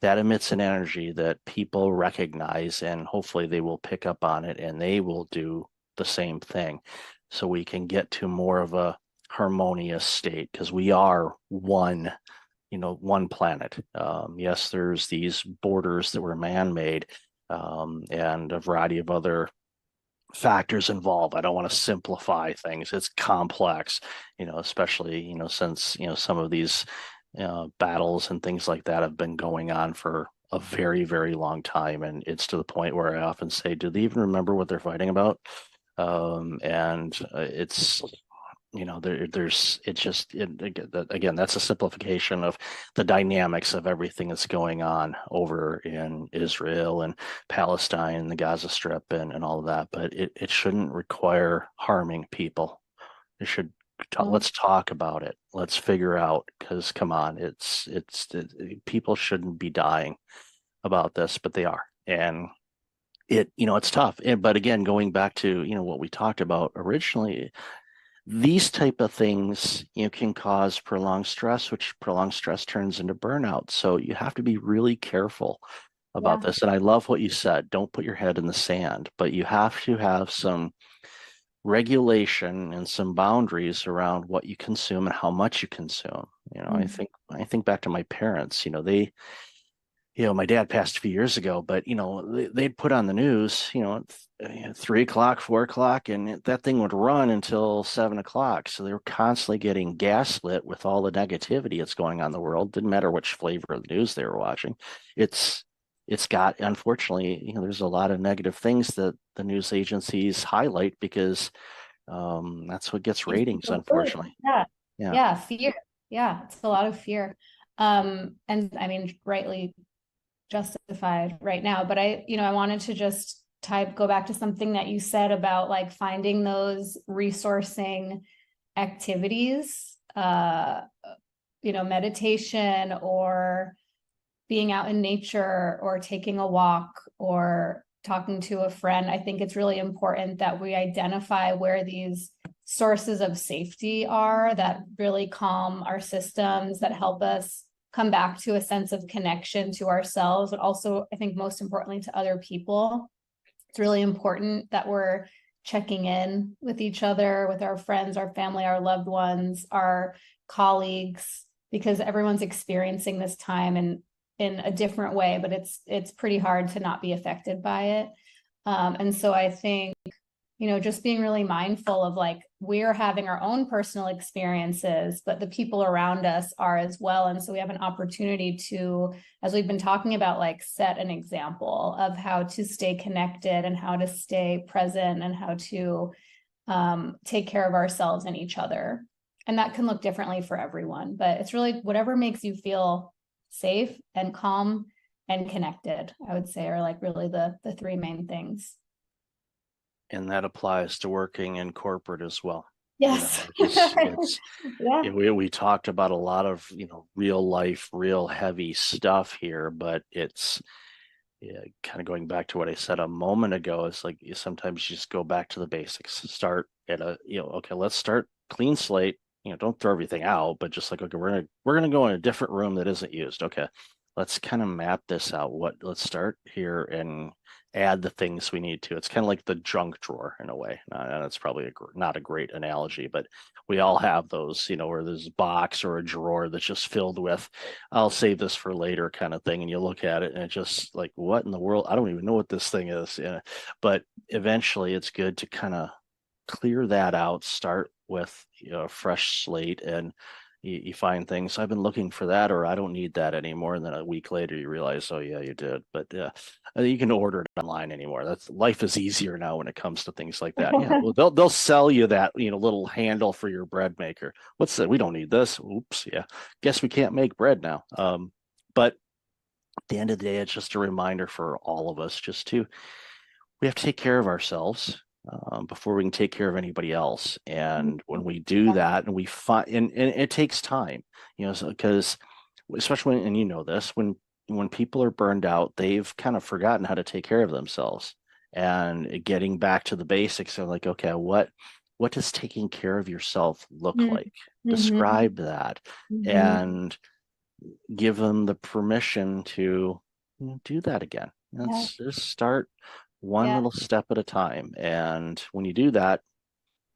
that emits an energy that people recognize, and hopefully they will pick up on it and they will do the same thing. So we can get to more of a harmonious state, because we are one planet. Yes, there's these borders that were man-made, and a variety of other factors involved. I don't want to simplify things. It's complex, especially, since, some of these battles and things like that have been going on for a very, very long time. And it's to the point where I often say, do they even remember what they're fighting about? It's, again, that's a simplification of the dynamics of everything that's going on over in Israel and Palestine, the Gaza Strip, and all of that. But it shouldn't require harming people. It should. Let's talk about it. Let's figure out, because come on, people shouldn't be dying about this, but they are. And it's tough. But again, going back to, what we talked about originally, these type of things, can cause prolonged stress, which prolonged stress turns into burnout. So you have to be really careful about this. And I love what you said. Don't put your head in the sand, but you have to have some regulation and some boundaries around what you consume and how much you consume. I think back to my parents. They, my dad passed a few years ago, but they'd put on the news, at 3 o'clock, 4 o'clock, and that thing would run until 7 o'clock. So they were constantly getting gaslit with all the negativity that's going on in the world. Didn't matter which flavor of the news they were watching. It's got, unfortunately, there's a lot of negative things that the news agencies highlight because that's what gets ratings, unfortunately. Yeah, fear. Yeah, it's a lot of fear. And I mean, rightly justified right now, but I wanted to just go back to something that you said about like finding those resourcing activities, meditation or being out in nature or taking a walk or talking to a friend. I think it's really important that we identify where these sources of safety are that really calm our systems, that help us come back to a sense of connection to ourselves, but also, I think most importantly, to other people. It's really important that we're checking in with each other, with our friends, our family, our loved ones, our colleagues, because everyone's experiencing this time in a different way, but it's pretty hard to not be affected by it. And so I think, just being really mindful of like, we're having our own personal experiences, but the people around us are as well. And so we have an opportunity to, as we've been talking about, like set an example of how to stay connected and how to stay present and how to take care of ourselves and each other. And that can look differently for everyone, but it's really whatever makes you feel safe and calm and connected, I would say, are like really the three main things. And that applies to working in corporate as well. Yes. Yeah. We talked about a lot of, real life, real heavy stuff here, but it's kind of going back to what I said a moment ago. It's like sometimes you just go back to the basics, start at okay, let's start clean slate. Don't throw everything out, but just like, okay, we're gonna go in a different room that isn't used. Okay, let's kind of map this out. Let's start here and add the things we need to. It's kind of like the junk drawer in a way. And it's probably not a great analogy, but we all have those, where there's a box or a drawer that's just filled with, I'll save this for later kind of thing. And you look at it and it's just like, what in the world? I don't even know what this thing is. But eventually it's good to kind of clear that out, start with a fresh slate, and you find things, I've been looking for that, or I don't need that anymore. And then a week later you realize, oh yeah, you did. But you can order it online anymore. Life is easier now when it comes to things like that. Yeah, well, they'll sell you that little handle for your bread maker. What's that? We don't need this. Oops, yeah. Guess we can't make bread now. But at the end of the day, it's just a reminder for all of us we have to take care of ourselves before we can take care of anybody else. And when we do that, and we find, and it takes time, because especially when, and this, when people are burned out, they've kind of forgotten how to take care of themselves. And getting back to the basics of like, okay, what does taking care of yourself look like? Describe that, and give them the permission to do that again. Let's just start one little step at a time. And when you do that,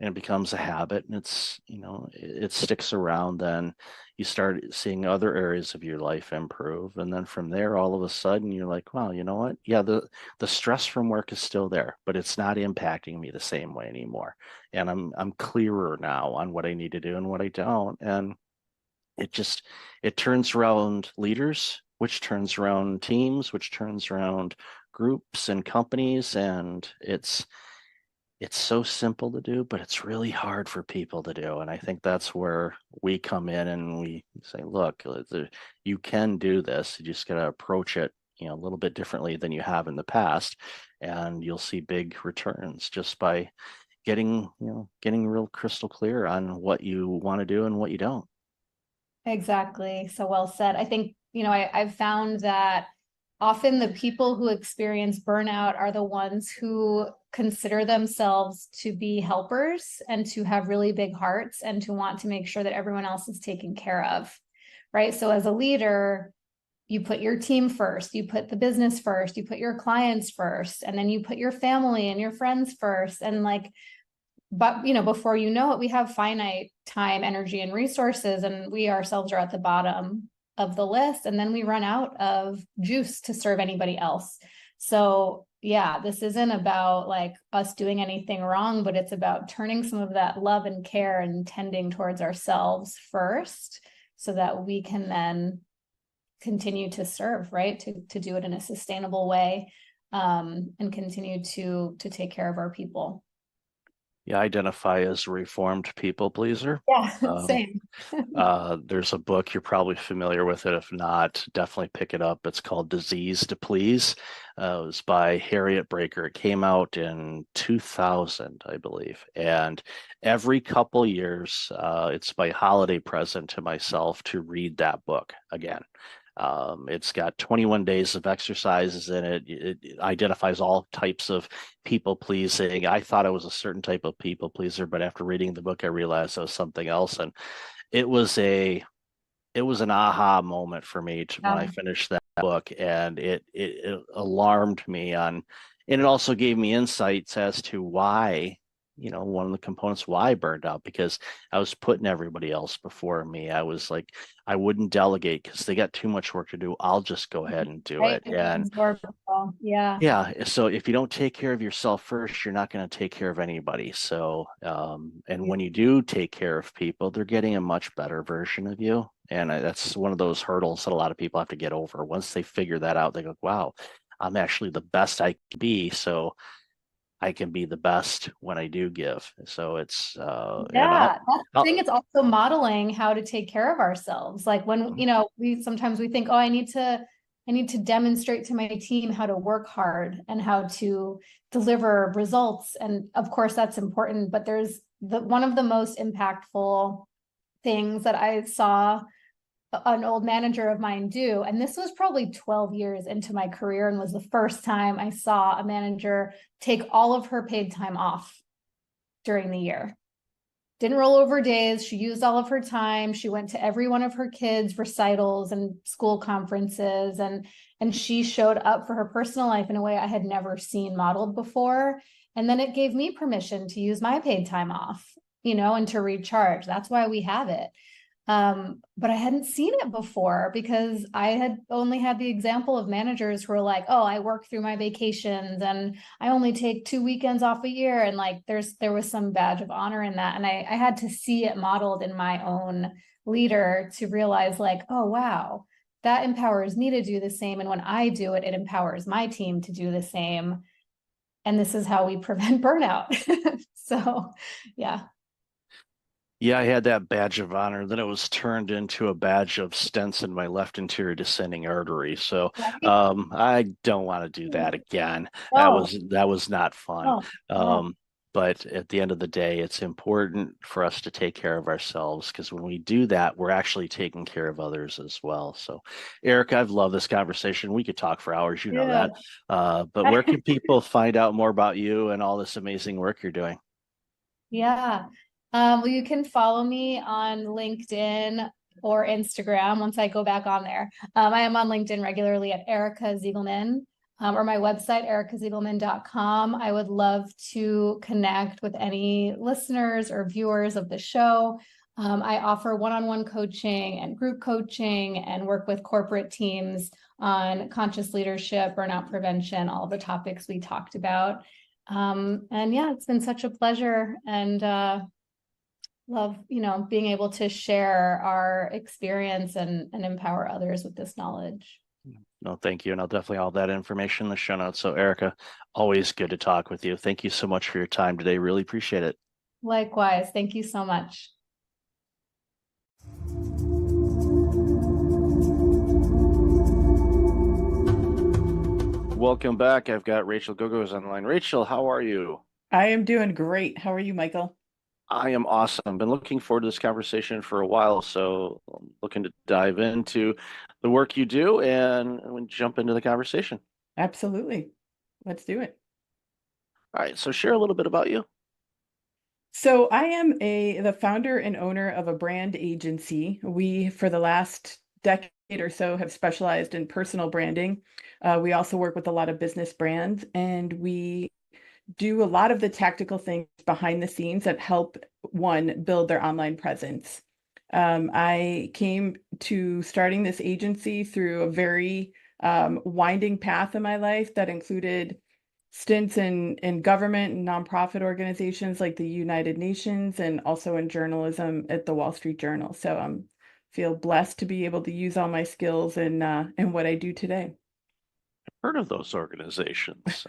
and it becomes a habit, and it's, it sticks around, then you start seeing other areas of your life improve. And then from there, all of a sudden you're like, wow, you know what? Yeah, the stress from work is still there, but it's not impacting me the same way anymore. And I'm clearer now on what I need to do and what I don't. And it turns around leaders, which turns around teams, which turns around groups and companies. And it's so simple to do, but it's really hard for people to do. And I think that's where we come in and we say, look, you can do this. You just got to approach it, a little bit differently than you have in the past. And you'll see big returns just by getting real crystal clear on what you want to do and what you don't. Exactly. So well said. I think, I've found that often the people who experience burnout are the ones who consider themselves to be helpers and to have really big hearts and to want to make sure that everyone else is taken care of, right? So as a leader, you put your team first, you put the business first, you put your clients first, and then you put your family and your friends first. And but before you know it, we have finite time, energy, and resources, and we ourselves are at the bottom of the list, and then we run out of juice to serve anybody else. So yeah, this isn't about like us doing anything wrong, but it's about turning some of that love and care and tending towards ourselves first, so that we can then continue to serve, right? To do it in a sustainable way, and continue to take care of our people. You identify as a reformed people pleaser. Yeah, same. There's a book, you're probably familiar with it. If not, definitely pick it up. It's called Disease to Please. It was by Harriet Breaker. It came out in 2000, I believe. And every couple years, it's my holiday present to myself to read that book again. It's got 21 days of exercises in it. It identifies all types of people pleasing. I thought I was a certain type of people pleaser, but after reading the book, I realized I was something else. And it was an aha moment for me when I finished that book, and it alarmed me and it also gave me insights as to why, one of the components why I burned out, because I was putting everybody else before me. I was like, I wouldn't delegate because they got too much work to do. I'll just go ahead and do it. And yeah. So if you don't take care of yourself first, you're not going to take care of anybody. So, and when you do take care of people, they're getting a much better version of you. And that's one of those hurdles that a lot of people have to get over. Once they figure that out, they go, wow, I'm actually the best I can be. So I can be the best when I do give. So it's I think it's also modeling how to take care of ourselves. Like when we sometimes we think, oh, I need to I need to demonstrate to my team how to work hard and how to deliver results. And of course, that's important, but there's one of the most impactful things that I saw an old manager of mine do, and this was probably 12 years into my career and was the first time I saw a manager take all of her paid time off during the year. Didn't roll over days. She used all of her time. She went to every one of her kids' recitals and school conferences, and she showed up for her personal life in a way I had never seen modeled before. And then it gave me permission to use my paid time off, and to recharge. That's why we have it. But I hadn't seen it before because I had only had the example of managers who are like, oh, I work through my vacations and I only take 2 weekends off a year. And like, there was some badge of honor in that. And I had to see it modeled in my own leader to realize like, oh, wow, that empowers me to do the same. And when I do it, it empowers my team to do the same. And this is how we prevent burnout. So, yeah. Yeah, I had that badge of honor. Then it was turned into a badge of stents in my left anterior descending artery. So I don't want to do that again. Oh. That was not fun. Oh. But at the end of the day, it's important for us to take care of ourselves, because when we do that, we're actually taking care of others as well. So, Erica, I've loved this conversation. We could talk for hours, you know that. But where can people find out more about you and all this amazing work you're doing? Yeah. Well, you can follow me on LinkedIn or Instagram once I go back on there. I am on LinkedIn regularly at Erica Ziegelman, or my website, ericaziegelman.com. I would love to connect with any listeners or viewers of the show. I offer one-on-one coaching and group coaching and work with corporate teams on conscious leadership, burnout prevention, all the topics we talked about. And yeah, it's been such a pleasure, and love, being able to share our experience and empower others with this knowledge. No, thank you. And I'll definitely have all that information in the show notes. So, Erica, always good to talk with you. Thank you so much for your time today. Really appreciate it. Likewise. Thank you so much. Welcome back. I've got Rachel Gogos online. Rachel, how are you? I am doing great. How are you, Michael? I am awesome. Been looking forward to this conversation for a while, so I'm looking to dive into the work you do and jump into the conversation. Absolutely. Let's do it. All right, so share a little bit about you. So I am the founder and owner of a brand agency. We, for the last decade or so, have specialized in personal branding. We also work with a lot of business brands, and we do a lot of the tactical things behind the scenes that help one build their online presence. I came to starting this agency through a very winding path in my life that included stints in government and nonprofit organizations like the United Nations, and also in journalism at the Wall Street Journal. So I feel blessed to be able to use all my skills in what I do today. Heard of those organizations.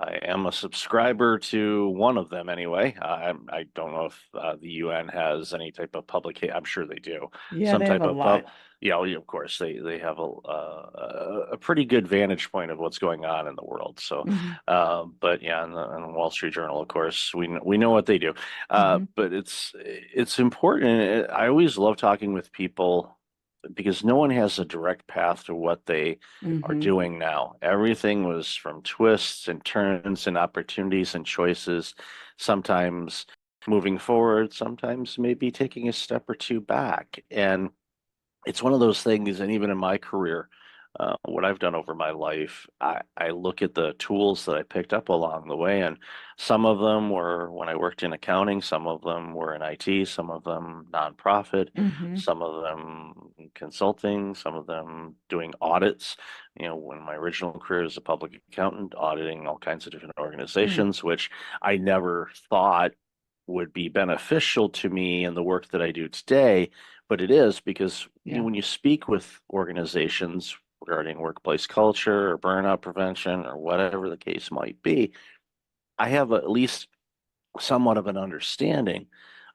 I am a subscriber to one of them anyway. I don't know if the UN has any type of publication. I'm sure they do. Yeah, Some they type have a of lot. yeah, of course they have a pretty good vantage point of what's going on in the world. So, Mhm. but yeah, in the Wall Street Journal, of course, we know what they do. Mhm. But it's important. I always love talking with people, because no one has a direct path to what they are Mhm. doing now. Everything was from twists and turns and opportunities and choices, sometimes moving forward, sometimes maybe taking a step or two back. And it's one of those things, and even in my career, what I've done over my life, I look at the tools that I picked up along the way, and some of them were when I worked in accounting, some of them were in IT, some of them nonprofit, Mhm. some of them consulting, some of them doing audits. When my original career as a public accountant, auditing all kinds of different organizations, which I never thought would be beneficial to me in the work that I do today, but it is, because Yeah. when you speak with organizations regarding workplace culture or burnout prevention or whatever the case might be, I have at least somewhat of an understanding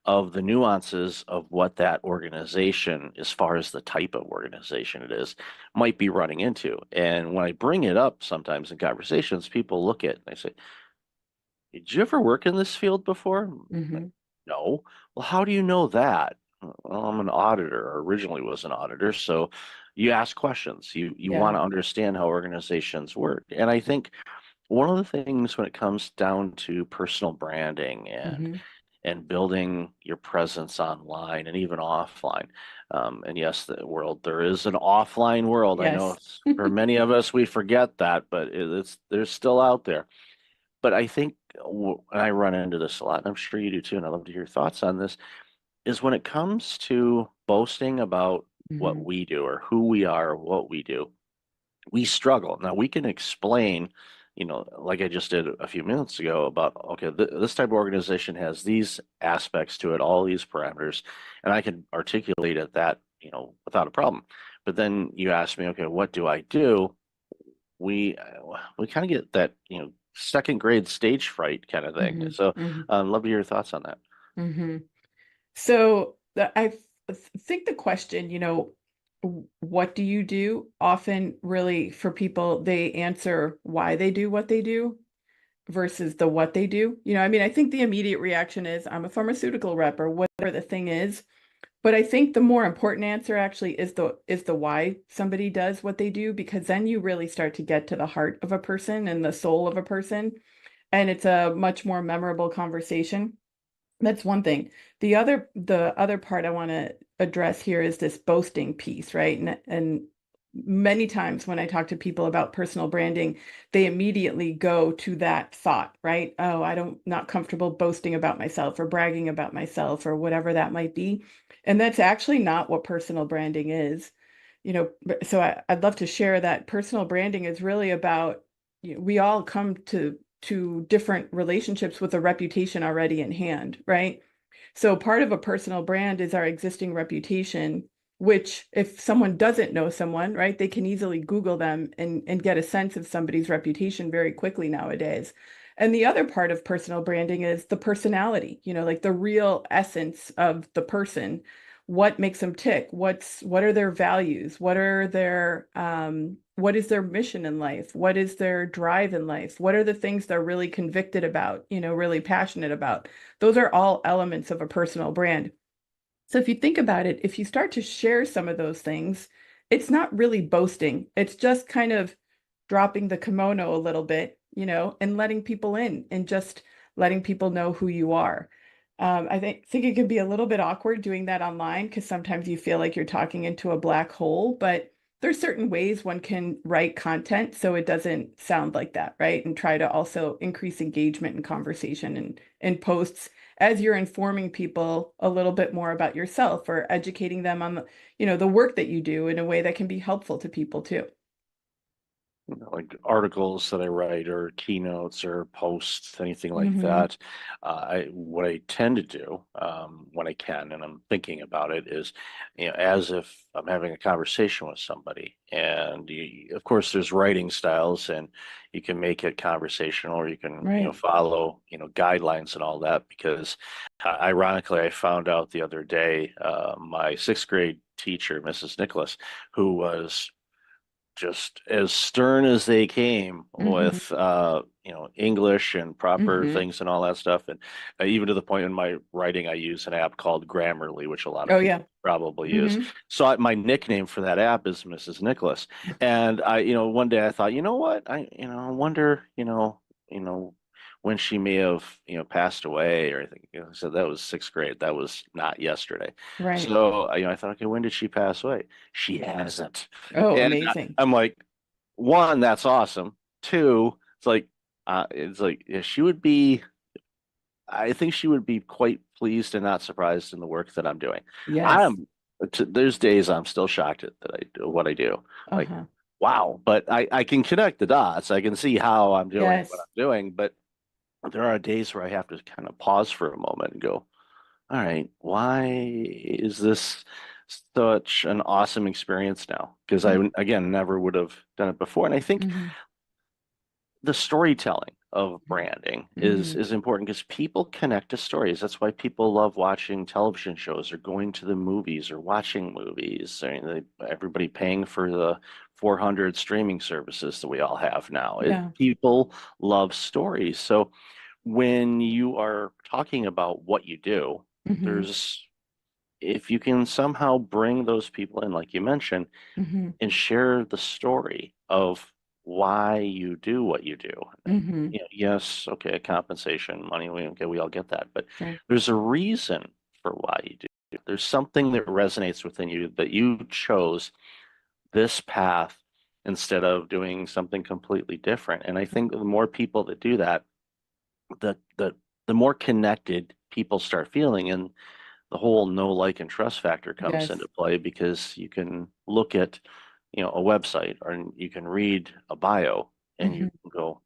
of the nuances of what that organization, as far as the type of organization it is, might be running into. And when I bring it up sometimes in conversations, people look at it and they say, did you ever work in this field before? Mhm. No. Well, how do you know that? Well, I'm an auditor, or originally was an auditor. So you ask questions. You Yeah. want to understand how organizations work. And I think one of the things when it comes down to personal branding Mhm. and building your presence online and even offline. And yes, there is an offline world. I know Yes. for many of us, we forget that, but it's there's still out there. But I think, and I run into this a lot, and I'm sure you do too, and I'd love to hear your thoughts on this, is when it comes to boasting about what Mhm. we do or who we are or what we do, we struggle. Now we can explain, like I just did a few minutes ago about, okay, this type of organization has these aspects to it, all these parameters, and I can articulate it that, without a problem. But then you ask me, okay, what do I do? We kind of get that, second grade stage fright kind of thing. Mhm. So Mhm. love to hear your thoughts on that. Mhm. So think the question, what do you do? Often, really, for people, they answer why they do what they do versus the what they do. I mean, I think the immediate reaction is I'm a pharmaceutical rep or whatever the thing is. But I think the more important answer actually is the why somebody does what they do, because then you really start to get to the heart of a person and the soul of a person, and it's a much more memorable conversation. That's one thing. The other part I want to address here is this boasting piece, right? And many times when I talk to people about personal branding, they immediately go to that thought, right? Oh, I don't not comfortable boasting about myself or bragging about myself or whatever that might be. And that's actually not what personal branding is. So I'd love to share that personal branding is really about, we all come to different relationships with a reputation already in hand, right? So part of a personal brand is our existing reputation, which if someone doesn't know someone, right, they can easily Google them and get a sense of somebody's reputation very quickly nowadays. And the other part of personal branding is the personality, like the real essence of the person. What makes them tick? What are their values? What is their mission in life? What is their drive in life? What are the things they're really convicted about, really passionate about? Those are all elements of a personal brand. So if you think about it, if you start to share some of those things, it's not really boasting. It's just kind of dropping the kimono a little bit, and letting people in and just letting people know who you are. I think it can be a little bit awkward doing that online because sometimes you feel like you're talking into a black hole, but there's certain ways one can write content so it doesn't sound like that, right? And try to also increase engagement and conversation and posts as you're informing people a little bit more about yourself or educating them on the work that you do in a way that can be helpful to people too. Like articles that I write or keynotes or posts, anything like Mhm. that. What I tend to do when I can, and I'm thinking about it, is as if I'm having a conversation with somebody, and of course there's writing styles, and you can make it conversational, or you can Right. follow guidelines and all that. Because ironically, I found out the other day, my sixth grade teacher, Mrs. Nicholas, who was just as stern as they came Mhm. with English and proper Mhm. things and all that stuff, and even to the point in my writing I use an app called Grammarly, which a lot of Oh people yeah. probably use. Mhm. So my nickname for that app is Mrs. Nicholas. And I one day I thought, what, I wonder, you know when she may have passed away or anything. So that was sixth grade, that was not yesterday. Right. So I thought, okay, when did she pass away? She hasn't. Oh, And amazing. I'm like, one, that's awesome. Two, it's like yeah, she would be. I think she would be quite pleased and not surprised in the work that I'm doing. Yes. I'm there's days I'm still shocked at that I do what I do. Like, Uh-huh. wow, but I can connect the dots. I can see how I'm doing what Yes. I'm doing, but there are days where I have to kind of pause for a moment and go, all right, why is this such an awesome experience now? Because I, again, never would have done it before. And I think Mhm. the storytelling of branding Mhm. is important because people connect to stories. That's why people love watching television shows or going to the movies or watching movies. I mean, everybody paying for the 400 streaming services that we all have now. Yeah. People love stories. So when you are talking about what you do, Mhm. there's if you can somehow bring those people in, like you mentioned, Mhm. and share the story of why you do what you do. And Mhm. yes, okay, compensation, money, we all get that, but Sure. there's a reason for why you do. There's something that resonates within you that you chose this path instead of doing something completely different. And I think the more people that do that, the more connected people start feeling, and the whole know, like, and trust factor comes Yes. into play because you can look at, a website or you can read a bio and you Mhm. can go,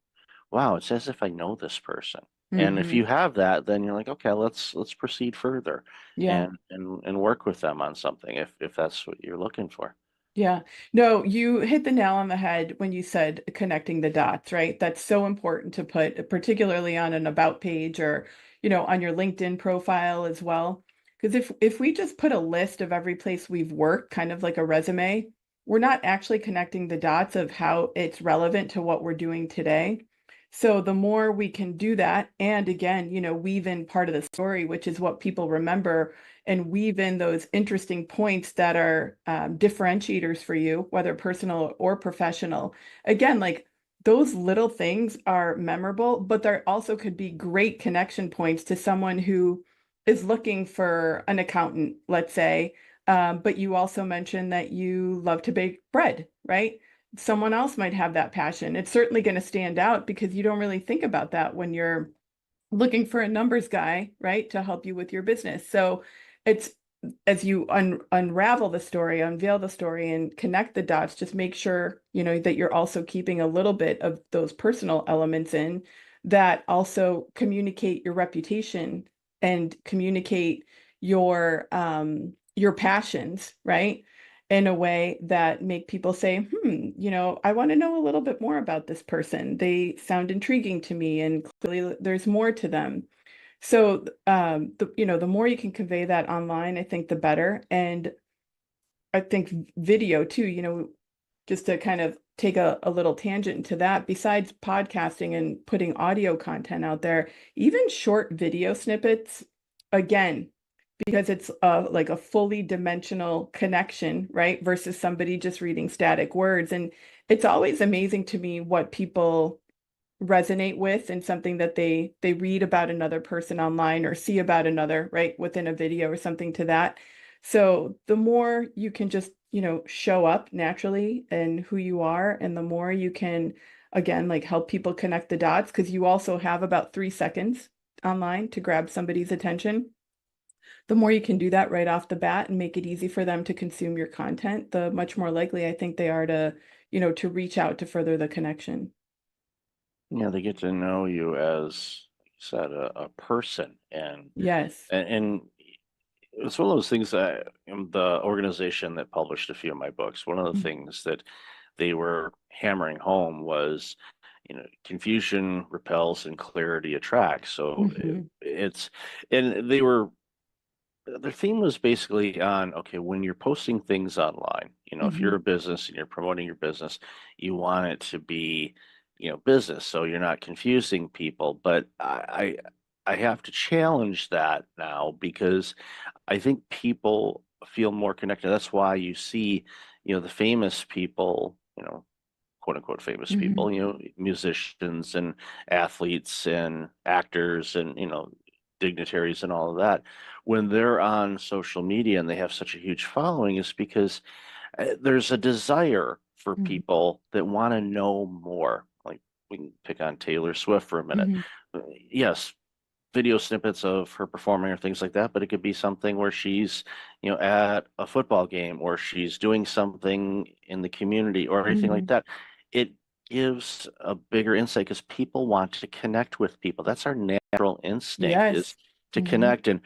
wow, it's as if I know this person. And if Mhm. you have that, then you're like, okay, let's proceed further Yeah. and work with them on something if that's what you're looking for. Yeah. No, you hit the nail on the head when you said connecting the dots, right? That's so important to put, particularly on an about page or, on your LinkedIn profile as well. Because if we just put a list of every place we've worked, kind of like a resume, we're not actually connecting the dots of how it's relevant to what we're doing today. So the more we can do that, and again, weave in part of the story, which is what people remember, and weave in those interesting points that are differentiators for you, whether personal or professional. Again, like those little things are memorable, but there also could be great connection points to someone who is looking for an accountant, let's say. But you also mentioned that you love to bake bread, right? Someone else might have that passion. It's certainly going to stand out because you don't really think about that when you're looking for a numbers guy, right, to help you with your business. So it's as you unravel the story, unveil the story, and connect the dots, just make sure, that you're also keeping a little bit of those personal elements in that also communicate your reputation and communicate your passions, right? In a way that make people say, I want to know a little bit more about this person. They sound intriguing to me, and clearly there's more to them. So, the more you can convey that online, I think the better. And I think video too, just to kind of take a little tangent into that, besides podcasting and putting audio content out there, even short video snippets, again, because it's like a fully dimensional connection, right? Versus somebody just reading static words. And it's always amazing to me what people resonate with and something that they read about another person online or see about another, right, within a video or something to that. So the more you can just, show up naturally and who you are, and the more you can, again, like help people connect the dots, because you also have about 3 seconds online to grab somebody's attention. The more you can do that right off the bat and make it easy for them to consume your content, the much more likely I think they are to, to reach out to further the connection. Yeah, they get to know you as, like you said, a person, Yes. and it's one of those things that the organization that published a few of my books, one of the things that they were hammering home was, confusion repels and clarity attracts. So Mhm. and their theme was basically on, okay, when you're posting things online, if you're Mhm. a business and you're promoting your business, you want it to be, business. So you're not confusing people. But I have to challenge that now because I think people feel more connected. That's why you see, the famous people, quote unquote famous Mhm. people, musicians and athletes and actors and, dignitaries and all of that. When they're on social media and they have such a huge following, is because there's a desire for Mhm. people that want to know more. Like, we can pick on Taylor Swift for a minute. Mhm. Yes, video snippets of her performing or things like that, but it could be something where she's, at a football game or she's doing something in the community or anything like Mhm. that. It gives a bigger insight because people want to connect with people. That's our natural instinct, is Yes. to Mhm. connect. And,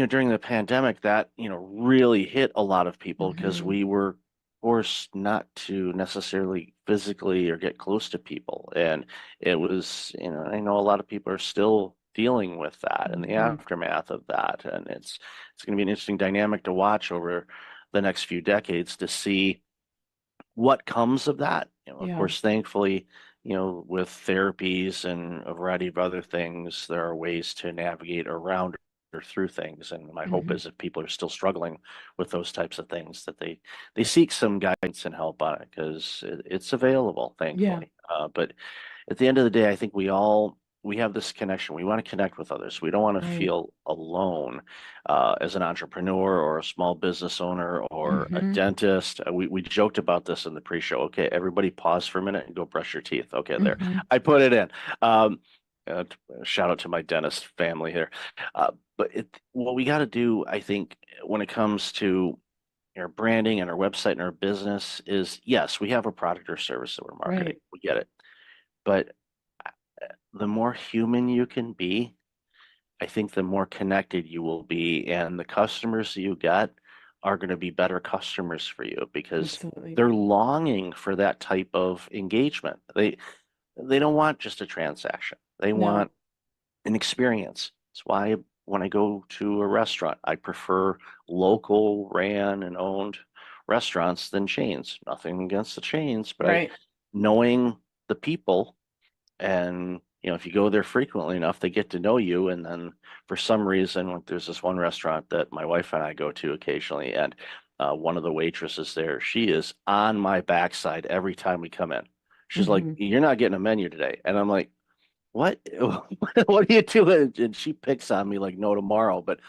during the pandemic, that, really hit a lot of people because Mhm. we were forced not to necessarily physically or get close to people. And it was, I know a lot of people are still dealing with that and the Mhm. aftermath of that. And it's going to be an interesting dynamic to watch over the next few decades to see what comes of that. Of Yeah. course, thankfully, with therapies and a variety of other things, there are ways to navigate around or through things. And my hope Mhm. is if people are still struggling with those types of things, that they seek some guidance and help on it because it's available, Yeah. thankfully. But at the end of the day, I think we have this connection. We want to connect with others. We don't want to Right. feel alone as an entrepreneur or a small business owner or a Mhm. dentist. We joked about this in the pre-show. Okay, everybody pause for a minute and go brush your teeth. Okay, there. Mhm. I put it in. Um, uh, Shout out to my dentist family here. But what we got to do, I think, when it comes to our branding and our website and our business is, yes, we have a product or service that we're marketing. Right. We get it. But the more human you can be, I think the more connected you will be, and the customers you get are going to be better customers for you because Absolutely. they're longing for that type of engagement. They don't want just a transaction. They No. want an experience. That's why when I go to a restaurant, I prefer local ran and owned restaurants than chains. Nothing against the chains, but Right. knowing the people, and if you go there frequently enough, they get to know you. And then for some reason, like, there's this one restaurant that my wife and I go to occasionally, and one of the waitresses there, she is on my backside every time we come in. She's like, Mhm. "You're not getting a menu today," and I'm like, "What? What are you doing?" And she picks on me like no tomorrow. But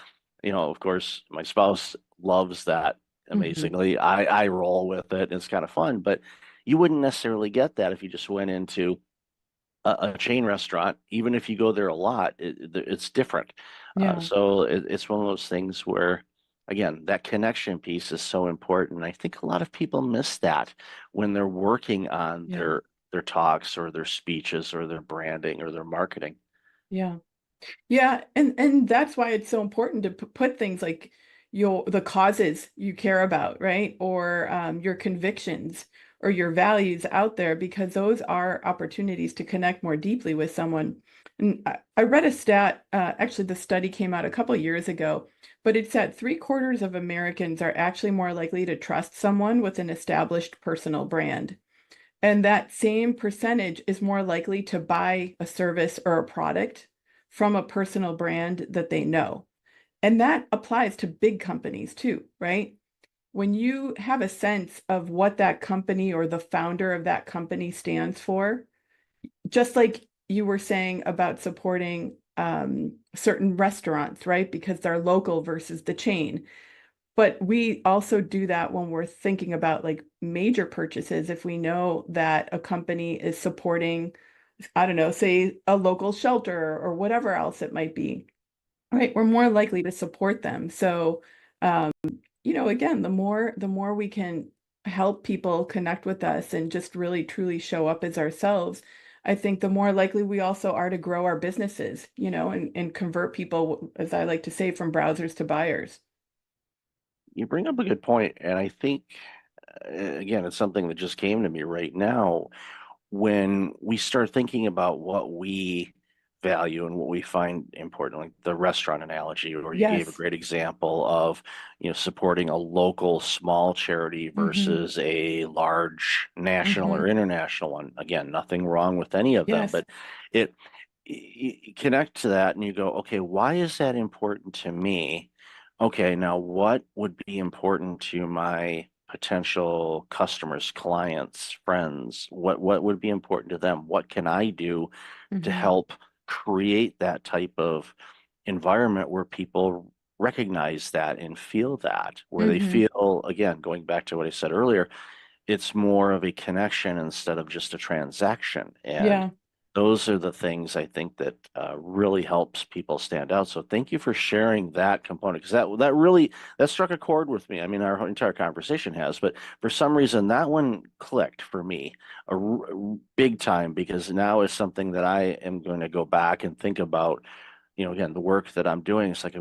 of course, my spouse loves that Mhm. amazingly. I roll with it. It's kind of fun, but you wouldn't necessarily get that if you just went into a chain restaurant. Even if you go there a lot, it's different. Yeah. So it's one of those things where, again, that connection piece is so important. I think a lot of people miss that when they're working on Yeah. their talks or their speeches or their branding or their marketing. Yeah. Yeah, and that's why it's so important to put things like the causes you care about, right? Or your convictions or your values out there because those are opportunities to connect more deeply with someone. And I read a stat, actually the study came out a couple years ago, but it's that 3/4 of Americans are actually more likely to trust someone with an established personal brand. And that same percentage is more likely to buy a service or a product from a personal brand that they know. And that applies to big companies too, right? When you have a sense of what that company or the founder of that company stands for, just like you were saying about supporting certain restaurants, right? Because they're local versus the chain. But we also do that when we're thinking about like major purchases. If we know that a company is supporting, I don't know, say a local shelter or whatever else it might be, right? We're more likely to support them. So, um, again, the more we can help people connect with us and just really truly show up as ourselves, I think the more likely we also are to grow our businesses, and convert people, as I like to say, from browsers to buyers. You bring up a good point, and I think again, it's something that just came to me right now. When we start thinking about what we value and what we find important, like the restaurant analogy, or you gave a Yes. great example of, supporting a local small charity Hmm. versus a large national or Hmm. international one. Again, nothing wrong with any of them, Yes. but it you connect to that and you go, okay, why is that important to me? Okay, now what would be important to my potential customers, clients, friends? What would be important to them? What can I do to Hmm. help create that type of environment where people recognize that and feel that, where they Hmm. feel, again, going back to what I said earlier, it's more of a connection instead of just a transaction. And Yeah. those are the things I think that really helps people stand out. So thank you for sharing that component, because that really that struck a chord with me. I mean, our entire conversation has, but for some reason that one clicked for me big time, because now it's something that I am going to go back and think about. Again, the work that I'm doing. It's like,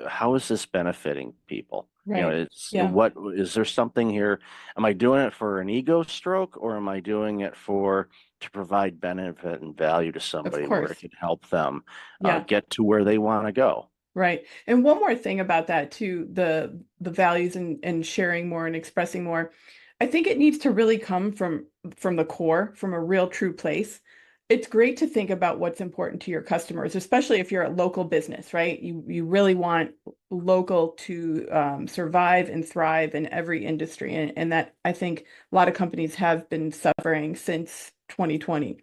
how is this benefiting people? You know, Right. it's Yeah. what is there something here? Am I doing it for an ego stroke, or am I doing it to provide benefit and value to Of somebody where it course. can help them Yeah. get to where they want to go? Right. And one more thing about that too, the values and sharing more and expressing more. I think it needs to really come from the core, from a real true place. It's great to think about what's important to your customers, especially if you're a local business, right? You really want local to survive and thrive in every industry. And that I think a lot of companies have been suffering since 2020.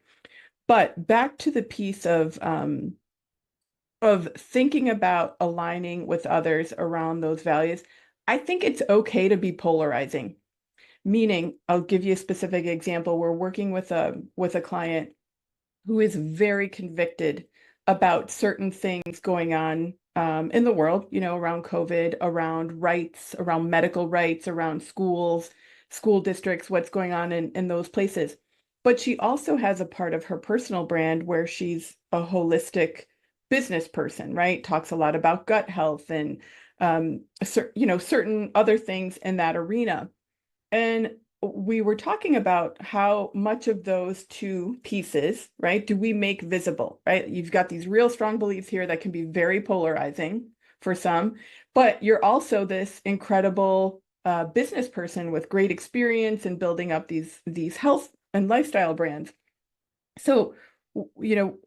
But back to the piece of thinking about aligning with others around those values, I think it's okay to be polarizing. Meaning, I'll give you a specific example. We're working with a client who is very convicted about certain things going on in the world, you know, around COVID, around rights, around medical rights, around schools, school districts, what's going on in those places. But she also has a part of her personal brand where she's a holistic business person, right? Talks a lot about gut health and you know, certain other things in that arena. And we were talking about how much of those two pieces, right, do we make visible, right? You've got these real strong beliefs here that can be very polarizing for some, but you're also this incredible business person with great experience in building up these health and lifestyle brands. So, you know,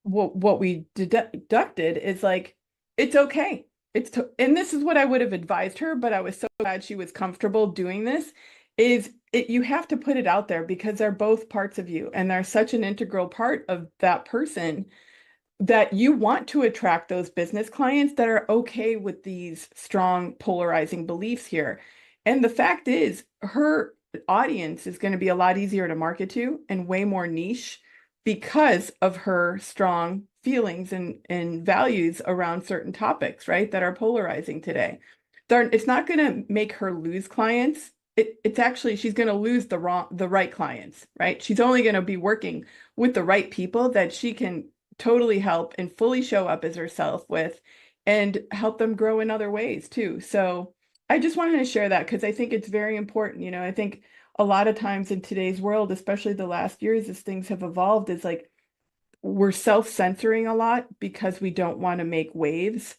what we deducted is like, it's okay. And this is what I would have advised her, but I was so glad she was comfortable doing this, you have to put it out there because they're both parts of you and they're such an integral part of that person that you want to attract those business clients that are okay with these strong polarizing beliefs here. And the fact is, her audience is going to be a lot easier to market to and way more niche because of her strong feelings and values around certain topics, right, that are polarizing today. It's not going to make her lose clients. It's actually, she's going to lose the right clients, right? She's only going to be working with the right people that she can totally help and fully show up as herself with and help them grow in other ways too. So I just wanted to share that because I think it's very important. You know, I think a lot of times in today's world, especially the last years as things have evolved, is like we're self-censoring a lot because we don't want to make waves.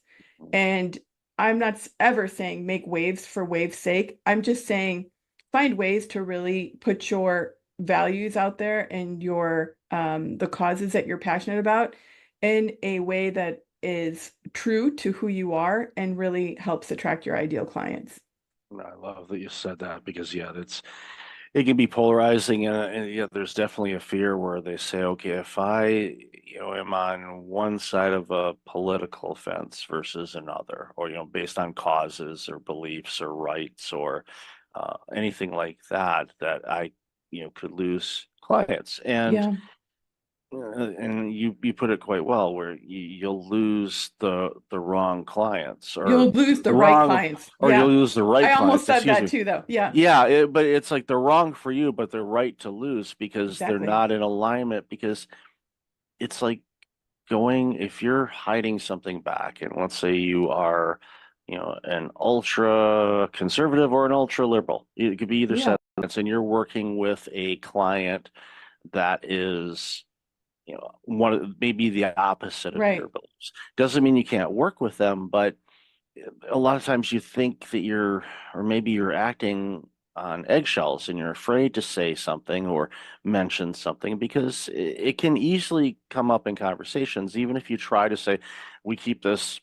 And I'm not ever saying make waves for waves' sake. I'm just saying find ways to really put your values out there and your the causes that you're passionate about in a way that is true to who you are and really helps attract your ideal clients. I love that you said that because it can be polarizing, and yeah, there's definitely a fear where they say, okay, if I am on one side of a political fence versus another, or based on causes or beliefs or rights or anything like that, that I could lose clients. Yeah, And you put it quite well, where you'll lose the wrong clients, or you'll lose the the right wrong, clients. or you'll Yeah, lose the right I almost clients. said Excuse that me. too, though. Yeah, Yeah, but it's like they're wrong for you, but they're right to lose because they're exactly. not in alignment. Because it's like if you're hiding something back, and let's say you are, an ultra conservative or an ultra liberal. It could be either Yeah, side, and you're working with a client that is maybe the opposite of your right. beliefs. Doesn't mean you can't work with them, but a lot of times you think that or maybe you're acting on eggshells and you're afraid to say something or mention something because it can easily come up in conversations, even if you try to say, we keep this,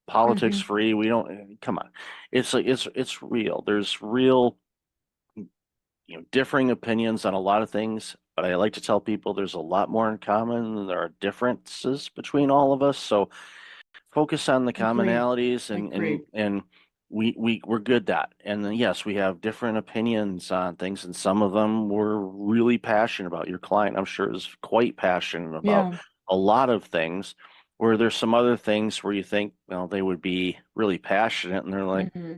politics Hmm. free. We don't, come on. It's like, it's real. There's real, differing opinions on a lot of things, but I like to tell people there's a lot more in common than there are differences between all of us. So focus on the Agree. commonalities, Agree. and we're good at. And then yes, we have different opinions on things, and some of them we're really passionate about. Your client, I'm sure, is quite passionate about Yeah. a lot of things, where there's some other things where you think, well, they would be really passionate, and they're like, Hmm.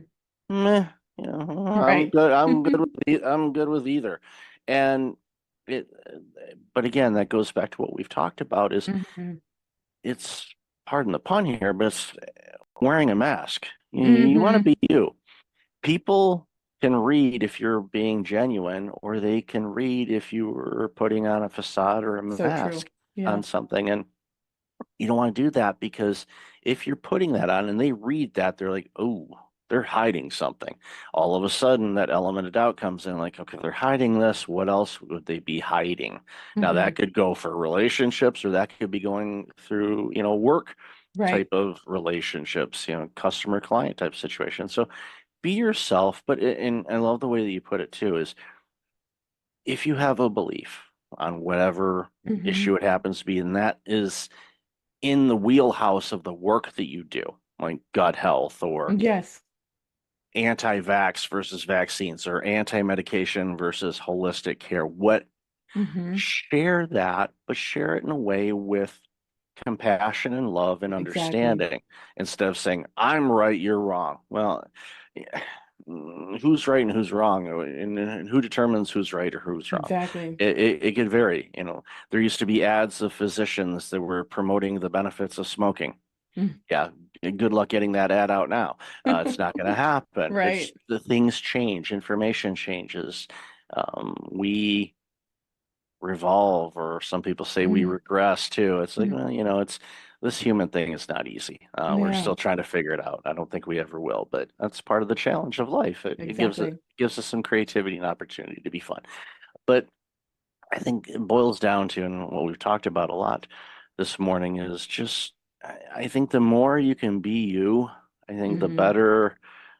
meh, I'm Right. good. I'm good with either. And it, but again, that goes back to what we've talked about is Hmm. it's, pardon the pun here, but it's wearing a mask. You want to Hmm. be you. people can read if you're being genuine, or they can read if you were putting on a facade or a So true. mask Yeah. on something. And you don't want to do that, because if you're putting that on and they read that, they're like, oh, they're hiding something. All of a sudden, that element of doubt comes in, like, okay, they're hiding this. What else would they be hiding? Now, Mhm. that could go for relationships, or that could be going through, work Right. type of relationships, customer client type situation. So be yourself. But and I love the way that you put it too, is if you have a belief on whatever Mhm. issue it happens to be, and that is in the wheelhouse of the work that you do, like gut health or Yes. anti-vax versus vaccines or anti-medication versus holistic care, Mhm. share that, but share it in a way with compassion and love and Exactly. understanding, instead of saying, I'm right, you're wrong. Well, who's right and who's wrong, and who determines who's right or who's wrong? Exactly. It could vary. There used to be ads of physicians that were promoting the benefits of smoking. Mm. Yeah, good luck getting that ad out now. It's not going to happen. Right. The things change, information changes. We revolve, or some people say we Mhm. regress too. It's like, Mhm. well, it's this human thing is not easy. We're Yeah. still trying to figure it out. I don't think we ever will, but that's part of the challenge of life. It Exactly. gives us some creativity and opportunity to be fun. But I think it boils down to, and what we've talked about a lot this morning, is just, I think the more you can be you, I think the Mhm. better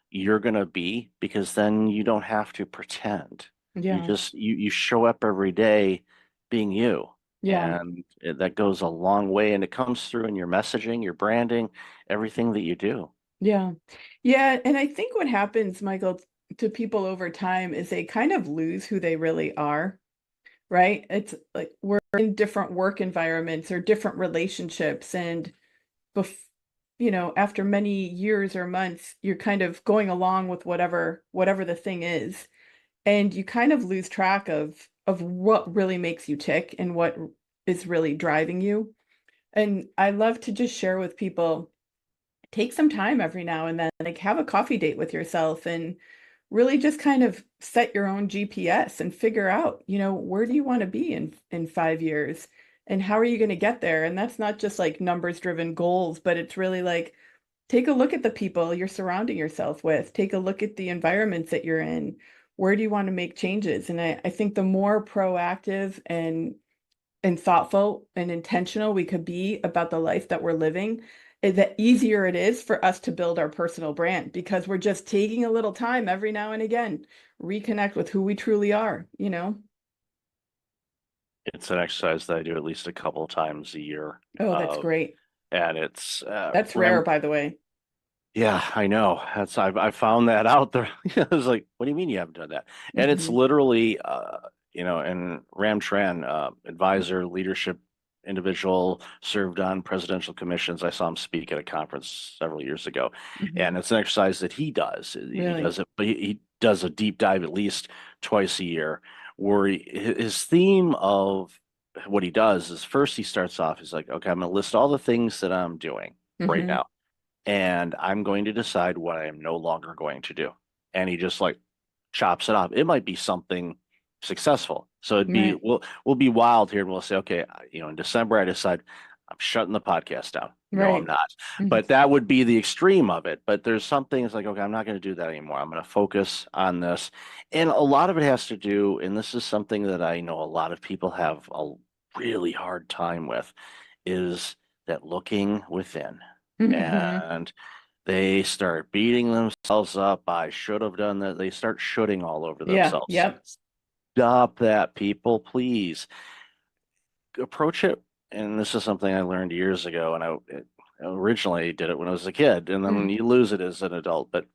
you're gonna be, because then you don't have to pretend. You Yeah. just you show up every day being you. Yeah. And that goes a long way, and it comes through in your messaging, your branding, everything that you do. Yeah. Yeah. And I think what happens, Michael, to people over time is they kind of lose who they really are, right? It's like we're in different work environments or different relationships. And bef after many years or months, you're kind of going along with whatever the thing is. And you kind of lose track of what really makes you tick and what is really driving you. And I love to just share with people, take some time every now and then, like have a coffee date with yourself and really just kind of set your own GPS and figure out, where do you want to be in 5 years and how are you going to get there? And that's not just like numbers driven goals, but it's really like take a look at the people you're surrounding yourself with, take a look at the environments that you're in. Where do you want to make changes? And I think the more proactive and thoughtful and intentional we could be about the life that we're living, the easier it is for us to build our personal brand, because we're just taking a little time every now and again, reconnect with who we truly are. It's an exercise that I do at least a couple of times a year. Oh, that's great. And it's That's rare, by the way. Yeah, I know. I found that out there. I was like, what do you mean you haven't done that? And it's Mhm. literally and Ram Tran, advisor, leadership individual, served on presidential commissions. I saw him speak at a conference several years ago. Mhm. And it's an exercise that he does. He Really? does it, but he does a deep dive at least twice a year, where his theme of what he does is, first he starts off, he's like, okay, I'm going to list all the things that I'm doing right Mhm. now, and I'm going to decide what I am no longer going to do. And he just like chops it off. It might be something successful. So Right. we'll be wild here, and we'll say, okay, in December I decide I'm shutting the podcast down. No, I'm Right. not. Mhm. But that would be the extreme of it. But there's some things like, okay, I'm not going to do that anymore. I'm going to focus on this. And a lot of it has to do, and this is something that I know a lot of people have a really hard time with, is that looking within. Mhm. And they start beating themselves up. I should have done that. They start shooting all over Yeah. themselves. Yep. Stop that, people, please. Approach it. And this is something I learned years ago, and I originally did it when I was a kid, and then Mm. you lose it as an adult. But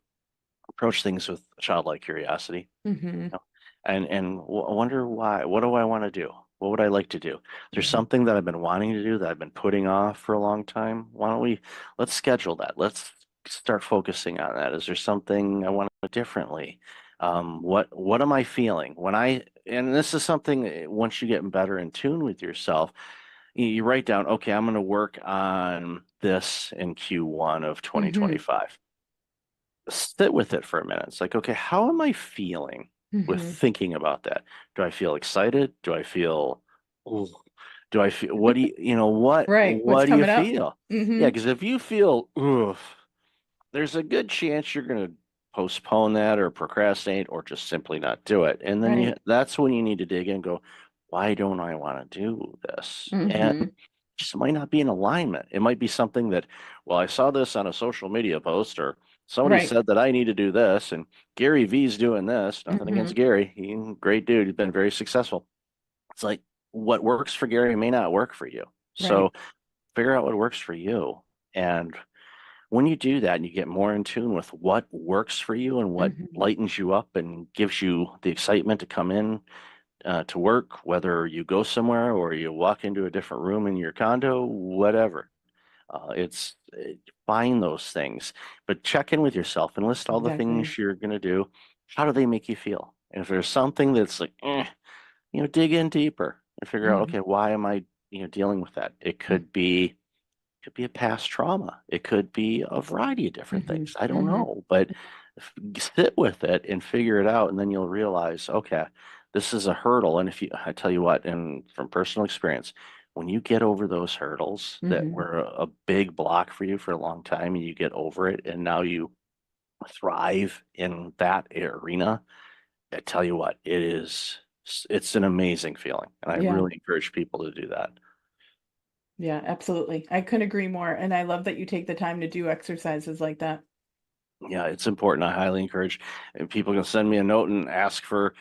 approach things with childlike curiosity, Mhm. and wonder why. What do I want to do? What would I like to do? There's Mhm. something that I've been wanting to do that I've been putting off for a long time. Why don't we let's schedule that? Let's start focusing on that. Is there something I want to do differently? What am I feeling when and this is something, once you get better in tune with yourself, you write down, okay, I'm going to work on this in Q1 of Mhm. 2025. sit with it for a minute. It's like, okay, how am I feeling with Mhm. thinking about that? Do I feel excited? Do I feel, "Ooh," do I feel, what do you know, Right. What's what do you coming up? feel? Yeah, Hmm. because if you feel, oof, there's a good chance you're going to postpone that or procrastinate or just simply not do it. And then Right. that's when you need to dig in and go, why don't I want to do this? And Hmm. just might not be in alignment. It might be something that, well, I saw this on a social media post or somebody Right. said that I need to do this and Gary V's doing this. Nothing Hmm. against Gary. He's a great dude. He's been very successful. It's like what works for Gary may not work for you. Right. So figure out what works for you. And when you do that and you get more in tune with what works for you and what Hmm. lightens you up and gives you the excitement to come in to work, whether you go somewhere or you walk into a different room in your condo, whatever. Find those things, but check in with yourself and list all the Exactly. things you're going to do. How do they make you feel? And if there's something that's like, dig in deeper and figure out, Hmm. okay, why am I, dealing with that? It could be a past trauma. It could be a variety of different Hmm. things. I don't Hmm. know, but sit with it and figure it out, and then you'll realize, okay, this is a hurdle. And I tell you what, and from personal experience, when you get over those hurdles that Hmm. were a big block for you for a long time, and you get over it, and now you thrive in that arena, I tell you what, it's an amazing feeling, and I Yeah. really encourage people to do that. Yeah, absolutely. I couldn't agree more. And I love that you take the time to do exercises like that. Yeah, it's important. I highly encourage people can send me a note and ask for,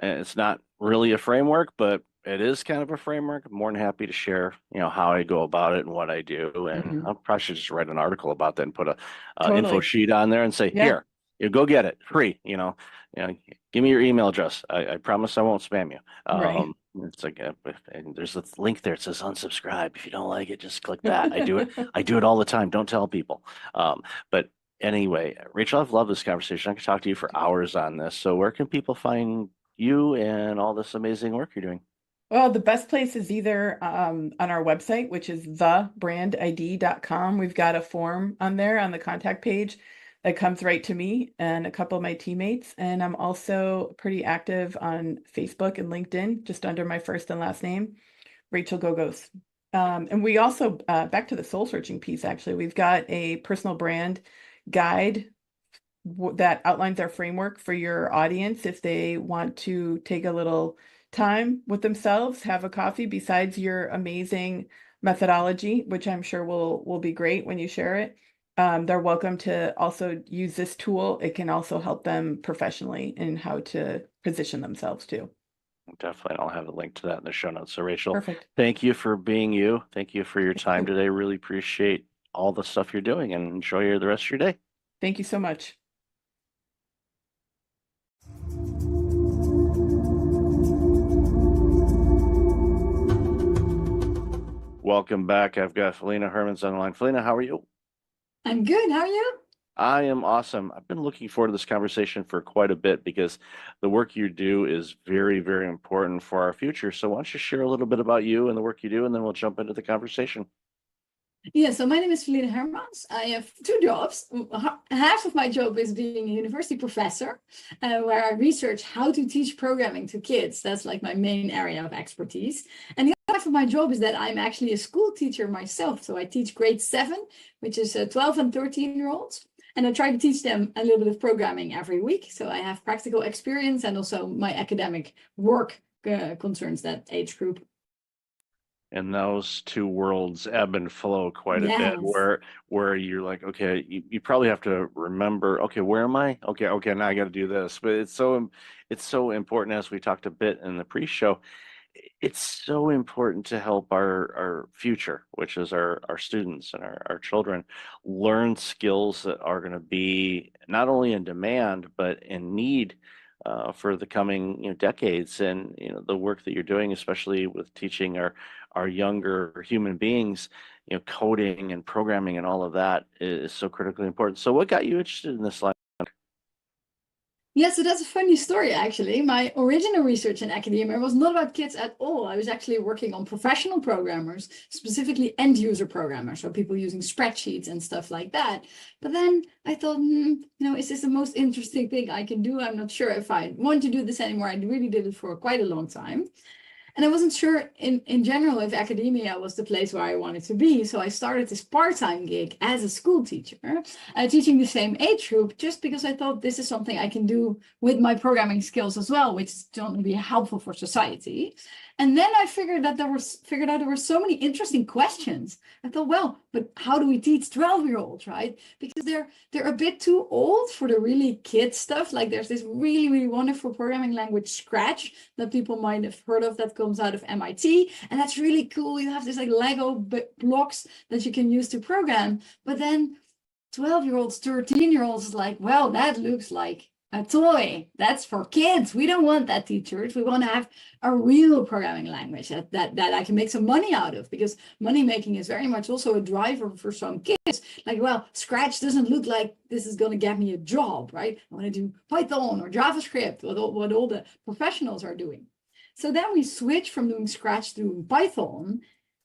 it's not really a framework, but it is kind of a framework. I'm more than happy to share, how I go about it and what I do. And Hmm. I probably should just write an article about that and put a info Totally. sheet on there and say, Yeah. here, you go get it free, give me your email address. I promise I won't spam you. Right. It's like, and there's a link there. It says unsubscribe. If you don't like it, just click that. I do it. I do it all the time. Don't tell people. But anyway, Rachel, I've loved this conversation. I could talk to you for hours on this. So where can people find you and all this amazing work you're doing? Well, the best place is either on our website, which is thebrandid.com. We've got a form on there on the contact page that comes right to me and a couple of my teammates. And I'm also pretty active on Facebook and LinkedIn, just under my first and last name, Rachel Gogos. And we also, back to the soul searching piece, actually, we've got a personal brand guide that outlines our framework for your audience if they want to take a little time with themselves, have a coffee besides your amazing methodology, which I'm sure will be great when you share it. They're welcome to also use this tool. It can also help them professionally in how to position themselves too. Definitely. I'll have a link to that in the show notes. So, Rachel, Perfect. thank you for being you. Thank you for your Thank time you. today. Really appreciate all the stuff you're doing and enjoy the rest of your day. Thank you so much. Welcome back. I've got Felina Hermans on the line. Felina, how are you? I'm good. How are you? I am awesome. I've been looking forward to this conversation for quite a bit because the work you do is very, very important for our future. So, why don't you share a little bit about you and the work you do, and then we'll jump into the conversation. Yeah, so my name is Feline Hermans. I have two jobs. Half of my job is being a university professor, where I research how to teach programming to kids. That's like my main area of expertise. And the other half of my job is that I'm actually a school teacher myself. So I teach grade 7, which is 12 and 13-year-olds. And I try to teach them a little bit of programming every week. So I have practical experience and also my academic work concerns that age group. And those two worlds ebb and flow quite a bit, Yes. where you're like, okay, you probably have to remember, okay, where am I? Okay, now I got to do this. But it's so important, as we talked a bit in the pre-show. It's so important to help our future, which is our students and our children, learn skills that are going to be not only in demand but in need for the coming decades. And the work that you're doing, especially with teaching our younger human beings, coding and programming and all of that is so critically important. So, what got you interested in this line? Yeah, so that's a funny story, actually. My original research in academia was not about kids at all. I was actually working on professional programmers, specifically end user programmers, so people using spreadsheets and stuff like that. But then I thought, is this the most interesting thing I can do? I'm not sure if I want to do this anymore. I really did it for quite a long time. And I wasn't sure in general if academia was the place where I wanted to be. So I started this part-time gig as a school teacher, teaching the same age group, just because I thought this is something I can do with my programming skills as well, which is going to be helpful for society. And then I figured out there were so many interesting questions. I thought, well, but how do we teach 12-year-olds, right? Because they're a bit too old for the really kid stuff. Like there's this really, really wonderful programming language, Scratch, that people might have heard of, that comes out of MIT. And that's really cool. You have this like Lego blocks that you can use to program. But then 12-year-olds, 13-year-olds is like, well, that looks like a toy. That's for kids. We don't want that, teachers. We want to have a real programming language that I can make some money out of, because money making is very much also a driver for some kids. Like, well, Scratch doesn't look like this is going to get me a job, right? I want to do Python or JavaScript, what all the professionals are doing. So then we switched from doing Scratch to doing Python.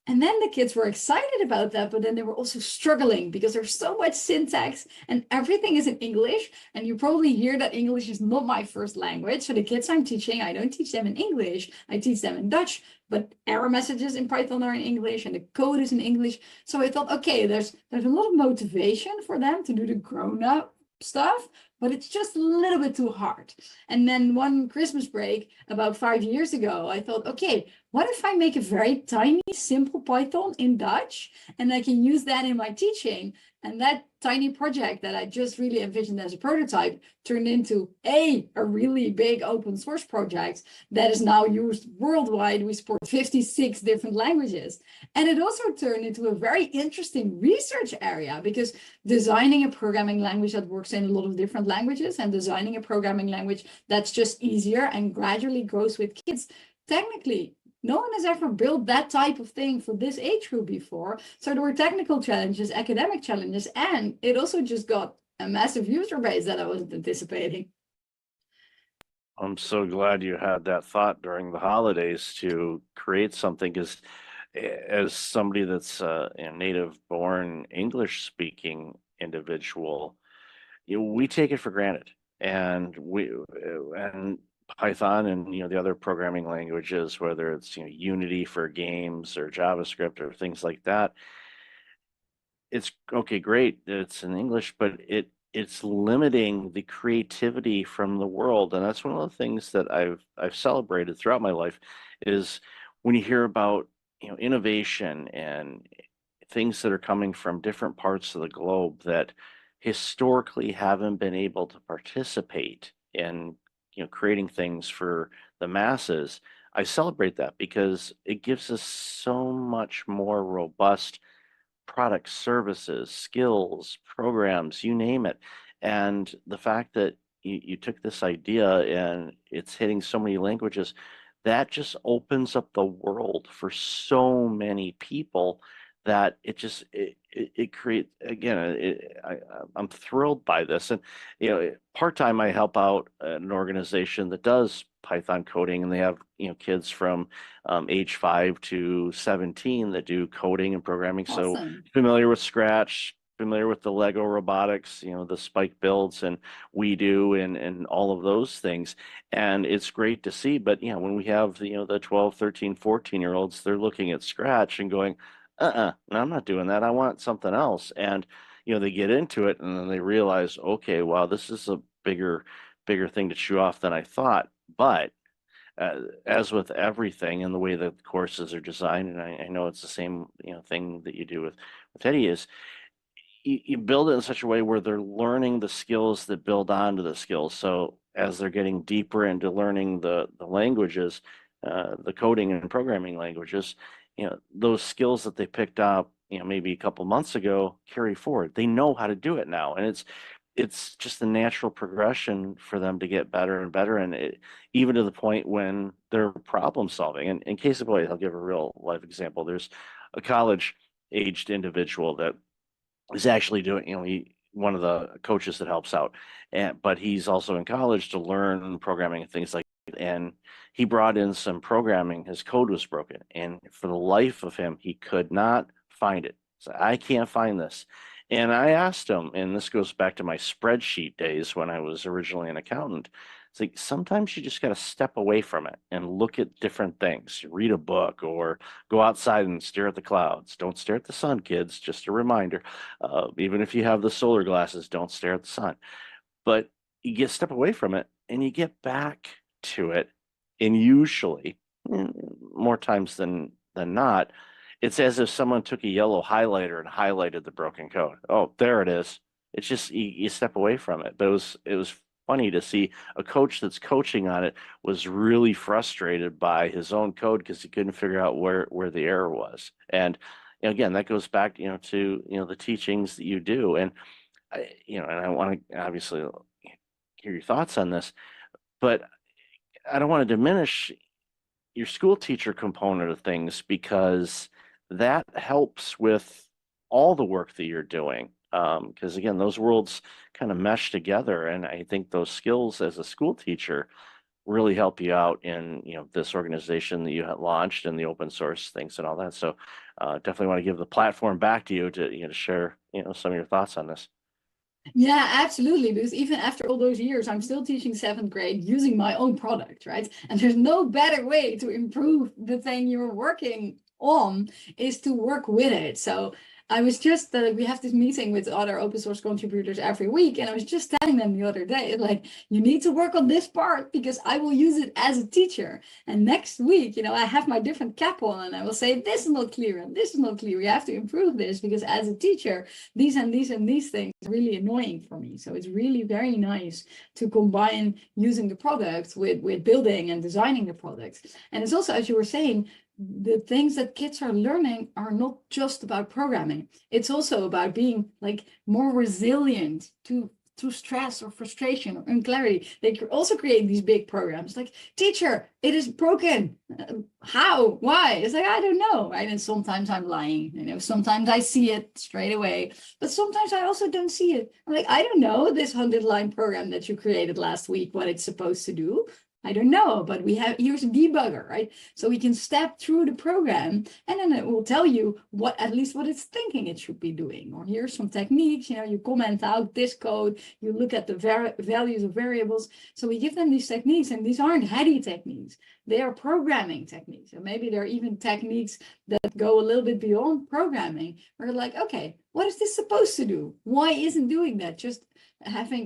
And then the kids were excited about that, but then they were also struggling because there's so much syntax and everything is in English. And you probably hear that English is not my first language. So the kids I'm teaching, I don't teach them in English, I teach them in Dutch, but error messages in Python are in English and the code is in English. So I thought, okay, there's a lot of motivation for them to do the grown-up stuff, but it's just a little bit too hard. And then one Christmas break about 5 years ago, I thought, okay, what if I make a very tiny, simple Python in Dutch, and I can use that in my teaching? And that tiny project that I just really envisioned as a prototype turned into a really big open source project that is now used worldwide. We support 56 different languages. And it also turned into a very interesting research area, because designing a programming language that works in a lot of different languages and designing a programming language that's just easier and gradually grows with kids, technically, no one has ever built that type of thing for this age group before. So there were technical challenges, academic challenges, and it also just got a massive user base that I wasn't anticipating. I'm so glad you had that thought during the holidays to create something, because as somebody that's a native born English speaking individual, we take it for granted. And Python and the other programming languages, whether it's Unity for games or JavaScript or things like that, it's okay, great, it's in English, but it's limiting the creativity from the world. And that's one of the things that I've celebrated throughout my life, is when you hear about innovation and things that are coming from different parts of the globe that historically haven't been able to participate in creating things for the masses. I celebrate that because it gives us so much more robust products, services, skills, programs, you name it. And the fact that you took this idea and it's hitting so many languages, that just opens up the world for so many people that it creates, again, I'm thrilled by this. And part-time I help out an organization that does Python coding, and they have kids from age 5 to 17 that do coding and programming. Awesome. So familiar with Scratch, familiar with the Lego robotics, the Spike builds and We Do and all of those things. And it's great to see. But when we have the 12, 13, 14-year-olds, they're looking at Scratch and going, no, I'm not doing that. I want something else. And they get into it and then they realize, okay, wow, this is a bigger thing to chew off than I thought. But as with everything and the way that the courses are designed, and I know it's the same thing that you do with Eddie, is you build it in such a way where they're learning the skills that build onto the skills. So as they're getting deeper into learning the languages, the coding and programming languages, those skills that they picked up, maybe a couple months ago carry forward. They know how to do it now. And it's just a natural progression for them to get better and better. And even to the point when they're problem solving. And in case of point, I'll give a real life example. There's a college aged individual that is actually doing, one of the coaches that helps out, but he's also in college to learn programming and things like that. And he brought in some programming. His code was broken, and for the life of him, he could not find it. So I can't find this. And I asked him, and this goes back to my spreadsheet days when I was originally an accountant. It's like sometimes you just got to step away from it and look at different things. Read a book or go outside and stare at the clouds. Don't stare at the sun, kids. Just a reminder. Even if you have the solar glasses, don't stare at the sun. But you get step away from it and you get back to it. And usually, more times than not, it's as if someone took a yellow highlighter and highlighted the broken code. Oh, there it is. It's just you step away from it. But it was funny to see a coach that's coaching on it was really frustrated by his own code because he couldn't figure out where the error was. And again, that goes back to the teachings that you do. And and I want to obviously hear your thoughts on this, but I don't want to diminish your school teacher component of things because that helps with all the work that you're doing. Because again, those worlds kind of mesh together, and I think those skills as a school teacher really help you out in this organization that you had launched and the open source things and all that. So definitely want to give the platform back to you to share some of your thoughts on this. Yeah, absolutely. Because even after all those years, I'm still teaching 7th grade using my own product, right? And there's no better way to improve the thing you're working on is to work with it. So I was just, we have this meeting with other open source contributors every week. And I was just telling them the other day, like, you need to work on this part because I will use it as a teacher. And next week, I have my different cap on and I will say, this is not clear and this is not clear. You have to improve this because as a teacher, these and these and these things are really annoying for me. So it's really very nice to combine using the product with building and designing the product. And it's also, as you were saying, the things that kids are learning are not just about programming. It's also about being like more resilient to stress or frustration or unclarity. They also create these big programs like, teacher, it is broken. How? Why? It's like, I don't know, right? And sometimes I'm lying, sometimes I see it straight away, but sometimes I also don't see it. I'm like, I don't know this 100-line program that you created last week, what it's supposed to do. I don't know, but here's a debugger, right? So we can step through the program and then it will tell you at least what it's thinking it should be doing. Or here's some techniques, you comment out this code, you look at the values of variables. So we give them these techniques, and these aren't heady techniques. They are programming techniques. And maybe there are even techniques that go a little bit beyond programming. We're like, okay, what is this supposed to do? Why isn't doing that? Just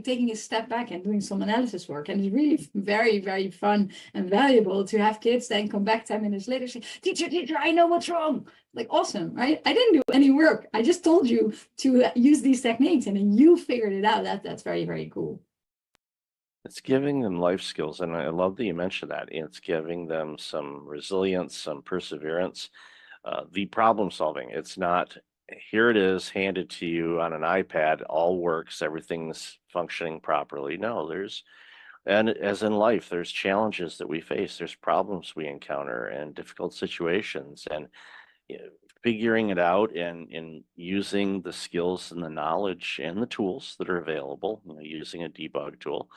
taking a step back and doing some analysis work. And it's really very, very fun and valuable to have kids then come back 10 minutes later say, teacher, I know what's wrong. Like, awesome, right? I didn't do any work. I just told you to use these techniques and then you figured it out. That's very, very cool. It's giving them life skills. And I love that you mentioned that. It's giving them some resilience, some perseverance, the problem solving. It's not, here it is handed to you on an iPad, all works, everything's functioning properly. No, and as in life, there's challenges that we face, there's problems we encounter and difficult situations, and figuring it out and using the skills and the knowledge and the tools that are available, using a debug tool.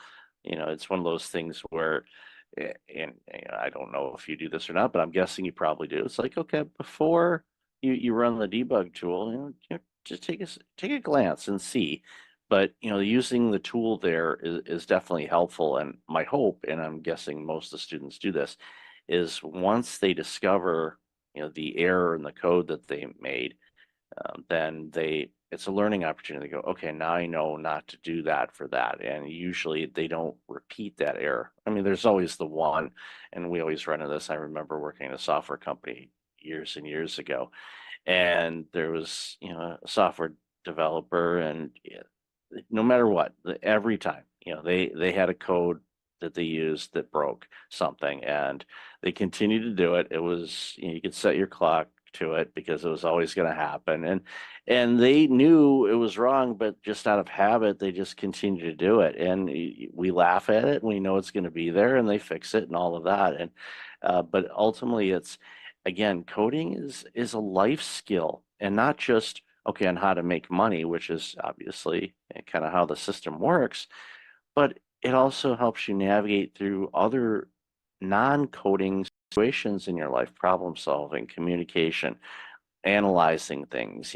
It's one of those things where, and I don't know if you do this or not, but I'm guessing you probably do. It's like, okay, before you run the debug tool, just take a glance and see. But using the tool there is definitely helpful. And my hope, and I'm guessing most of the students do this, is once they discover the error in the code that they made, then it's a learning opportunity to go, okay, now I know not to do that for that. And usually they don't repeat that error. I mean, there's always the one, and we always run into this. I remember working in a software company years and years ago, and there was a software developer, and no matter what, every time they had a code that they used that broke something, and they continued to do it. It was you could set your clock to it because it was always going to happen, and they knew it was wrong, but just out of habit they just continue to do it, and we laugh at it and we know it's going to be there, and they fix it and all of that. And but ultimately, it's, again, coding is a life skill, and not just okay, on how to make money, which is obviously kind of how the system works, but it also helps you navigate through other non-coding situations in your life, problem solving, communication, analyzing things,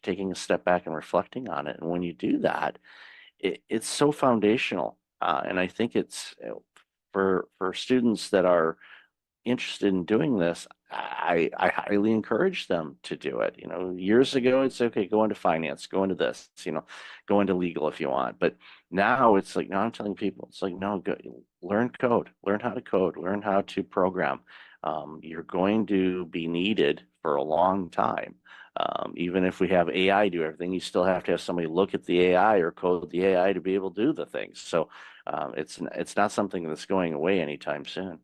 taking a step back and reflecting on it. And when you do that, it's so foundational. And I think it's for students that are interested in doing this, I highly encourage them to do it. Years ago, it's okay, go into finance, go into this, go into legal if you want. But now it's like, no, I'm telling people, it's like, no, go, learn code, learn how to code, learn how to program. You're going to be needed for a long time. Even if we have AI do everything, you still have to have somebody look at the AI or code the AI to be able to do the things. So it's not something that's going away anytime soon.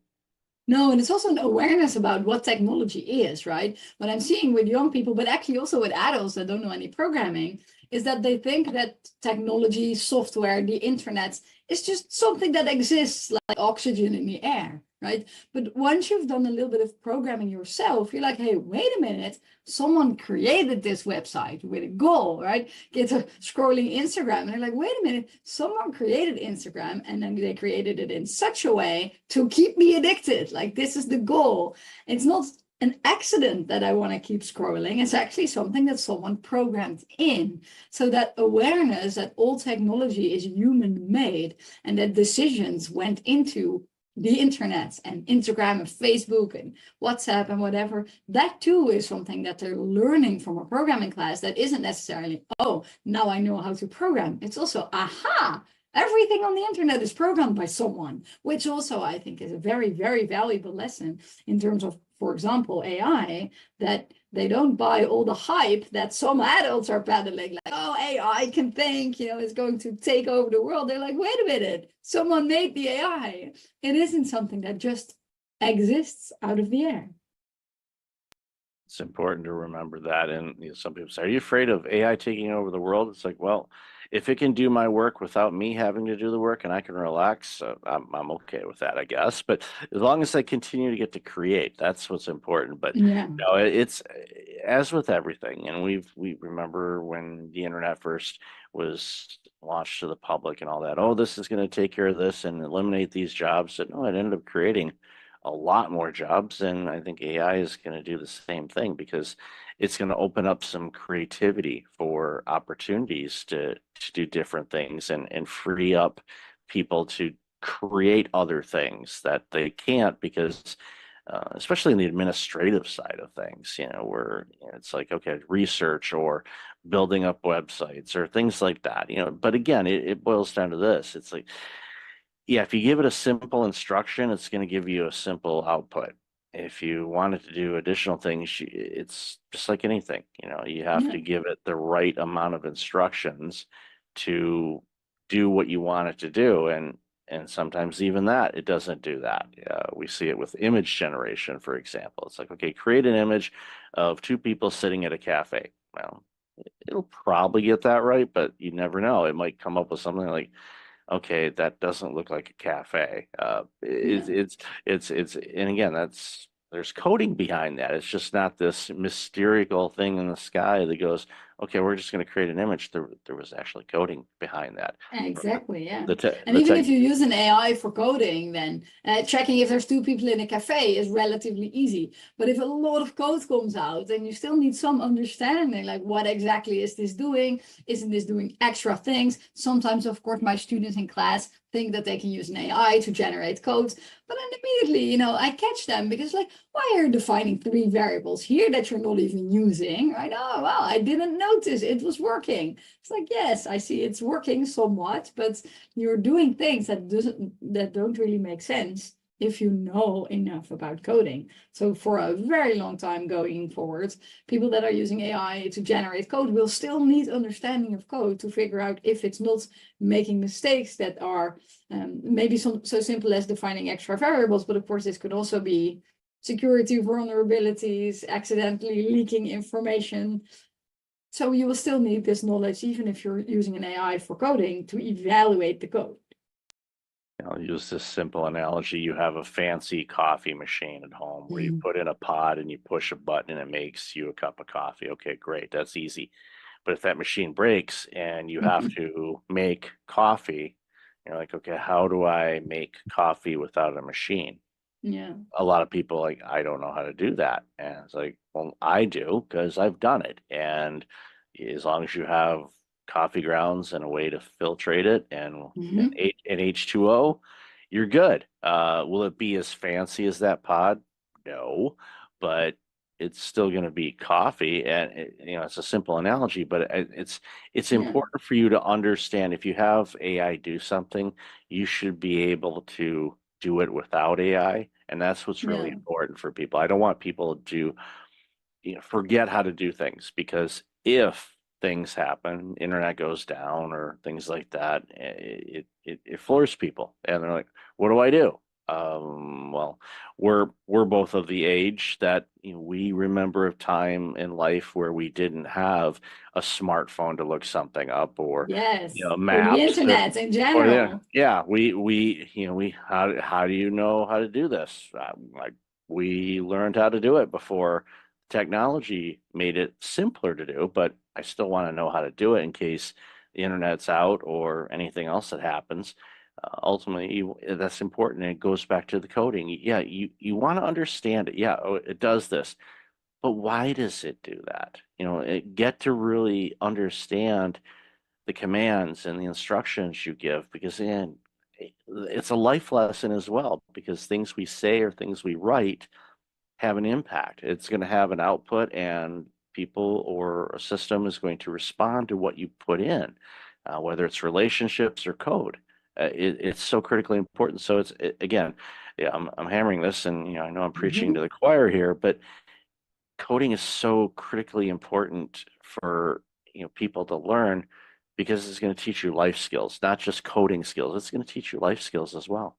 No, and it's also an awareness about what technology is, right? What I'm seeing with young people, but actually also with adults that don't know any programming, is that they think that technology, software, the internet is just something that exists like oxygen in the air, right? But once you've done a little bit of programming yourself, you're like, hey, wait a minute, someone created this website with a goal, right? Get a scrolling Instagram, and they're like, wait a minute, someone created Instagram, and then they created it in such a way to keep me addicted. Like, this is the goal. It's not an accident that I want to keep scrolling. It's actually something that someone programmed in. So that awareness that all technology is human made and that decisions went into the internet and Instagram and Facebook and WhatsApp and whatever, that too is something that they're learning from a programming class that isn't necessarily, oh, now I know how to program. It's also, aha, everything on the internet is programmed by someone, which also I think is a very, very valuable lesson in terms of, for example, AI, that they don't buy all the hype that some adults are peddling, like, oh, AI can think, it's going to take over the world. They're like, wait a minute, someone made the AI. It isn't something that just exists out of the air. It's important to remember that. And some people say, are you afraid of AI taking over the world? It's like, well, if it can do my work without me having to do the work and I can relax, I'm okay with that, I guess. But as long as I continue to get to create, that's what's important. But Yeah. it's as with everything. And we remember when the internet first was launched to the public and all that, oh, this is going to take care of this and eliminate these jobs. And no, it ended up creating a lot more jobs, and I think AI is going to do the same thing because it's going to open up some creativity for opportunities to do different things and free up people to create other things that they can't because especially in the administrative side of things, where it's like, okay, research or building up websites or things like that, but again, it boils down to this. It's like, yeah, if you give it a simple instruction, it's going to give you a simple output. If you want it to do additional things, it's just like anything, you have to give it the right amount of instructions to do what you want it to do. And sometimes even that, it doesn't do that. We see it with image generation, for example. It's like, okay, create an image of two people sitting at a cafe. Well, it'll probably get that right, but you never know. It might come up with something like, okay, that doesn't look like a cafe. It's and again, there's coding behind that. It's just not this mystical thing in the sky that goes, okay, we're just going to create an image. There was actually coding behind that. Exactly, yeah. And even if you use an AI for coding, then checking if there's two people in a cafe is relatively easy. But if a lot of code comes out, then you still need some understanding, like what exactly is this doing? Isn't this doing extra things? Sometimes, of course, my students in class think that they can use an AI to generate codes, but then immediately, I catch them because like, why are you defining 3 variables here that you're not even using, right? Oh, well, I didn't notice it was working. It's like, yes, I see it's working somewhat, but you're doing things that don't really make sense if you know enough about coding. So for a very long time going forward, people that are using AI to generate code will still need understanding of code to figure out if it's not making mistakes that are maybe so simple as defining extra variables. But of course, this could also be security vulnerabilities, accidentally leaking information. So you will still need this knowledge, even if you're using an AI for coding, to evaluate the code. I'll use this simple analogy. You have a fancy coffee machine at home where you put in a pod and you push a button and it makes you a cup of coffee. Okay, great. That's easy. But if that machine breaks and you have to make coffee, you're like, okay, how do I make coffee without a machine? Yeah. A lot of people like, I don't know how to do that. And it's like, well, I do because I've done it. And as long as you have coffee grounds and a way to filtrate it and an H2O, you're good. Will it be as fancy as that pod? No, but it's still going to be coffee. And it's a simple analogy, but it's Yeah. important for you to understand if you have AI do something, you should be able to do it without AI. And that's what's really Yeah. important for people. I don't want people to forget how to do things, because if things happen, internet goes down or things like that, it floors people and they're like, what do I do? Well, we're both of the age that we remember a time in life where we didn't have a smartphone to look something up, or Yes. Or the maps, internet in or general. we how do you know how to do this? Like, we learned how to do it before technology made it simpler to do, but I still want to know how to do it in case the internet's out or anything else that happens. Ultimately, that's important. And it goes back to the coding. Yeah, you want to understand it. Yeah, oh, it does this, but why does it do that? Get to really understand the commands and the instructions you give, because then it's a life lesson as well, because things we say or things we write have an impact. It's going to have an output, and people or a system is going to respond to what you put in, whether it's relationships or code. It's so critically important. So again, yeah, I'm hammering this, and I know I'm preaching to the choir here, but coding is so critically important for people to learn, because it's going to teach you life skills, not just coding skills. It's going to teach you life skills as well.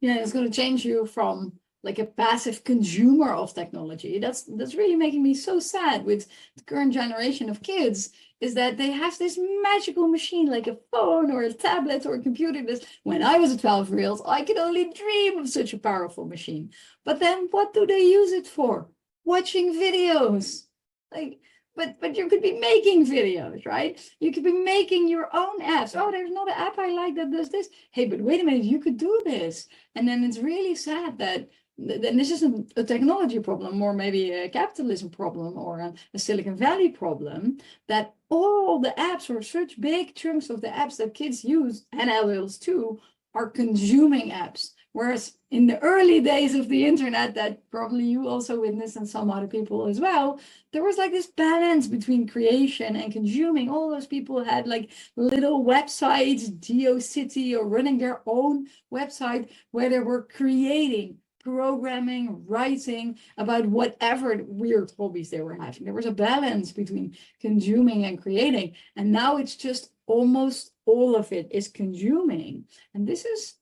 Yeah, it's going to change you from like a passive consumer of technology. That's really making me so sad with the current generation of kids, is that they have this magical machine like a phone or a tablet or a computer. When I was a 12-year-old, I could only dream of such a powerful machine. But then what do they use it for? Watching videos. But you could be making videos, right? You could be making your own apps. Oh, there's another app I like that does this. Hey, but wait a minute, you could do this. And then it's really sad that then this isn't a technology problem, or maybe a capitalism problem, or a Silicon Valley problem, that all the apps, or such big chunks of the apps that kids use, and adults too, are consuming apps. Whereas in the early days of the internet, that probably you also witnessed, and some other people as well, there was like this balance between creation and consuming. All those people had like little websites, GeoCity, or running their own website where they were creating, programming, writing about whatever weird hobbies they were having. There was a balance between consuming and creating. And now it's just almost all of it is consuming. And this is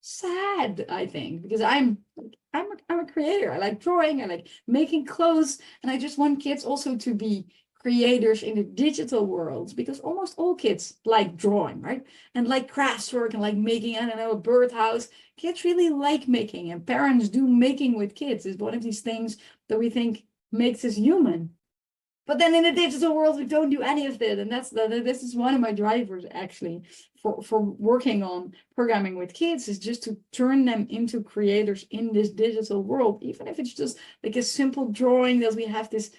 sad, I think, because I'm a creator. I like drawing, I like making clothes, and I just want kids also to be creators in the digital world, because almost all kids like drawing, right? And like crafts work, and like making, I don't know, a birdhouse. Kids really like making, and parents do making with kids. Is one of these things that we think makes us human. But then in the digital world, we don't do any of that. And this is one of my drivers, actually, for working on programming with kids, is just to turn them into creators in this digital world, even if it's just like a simple drawing. That we have this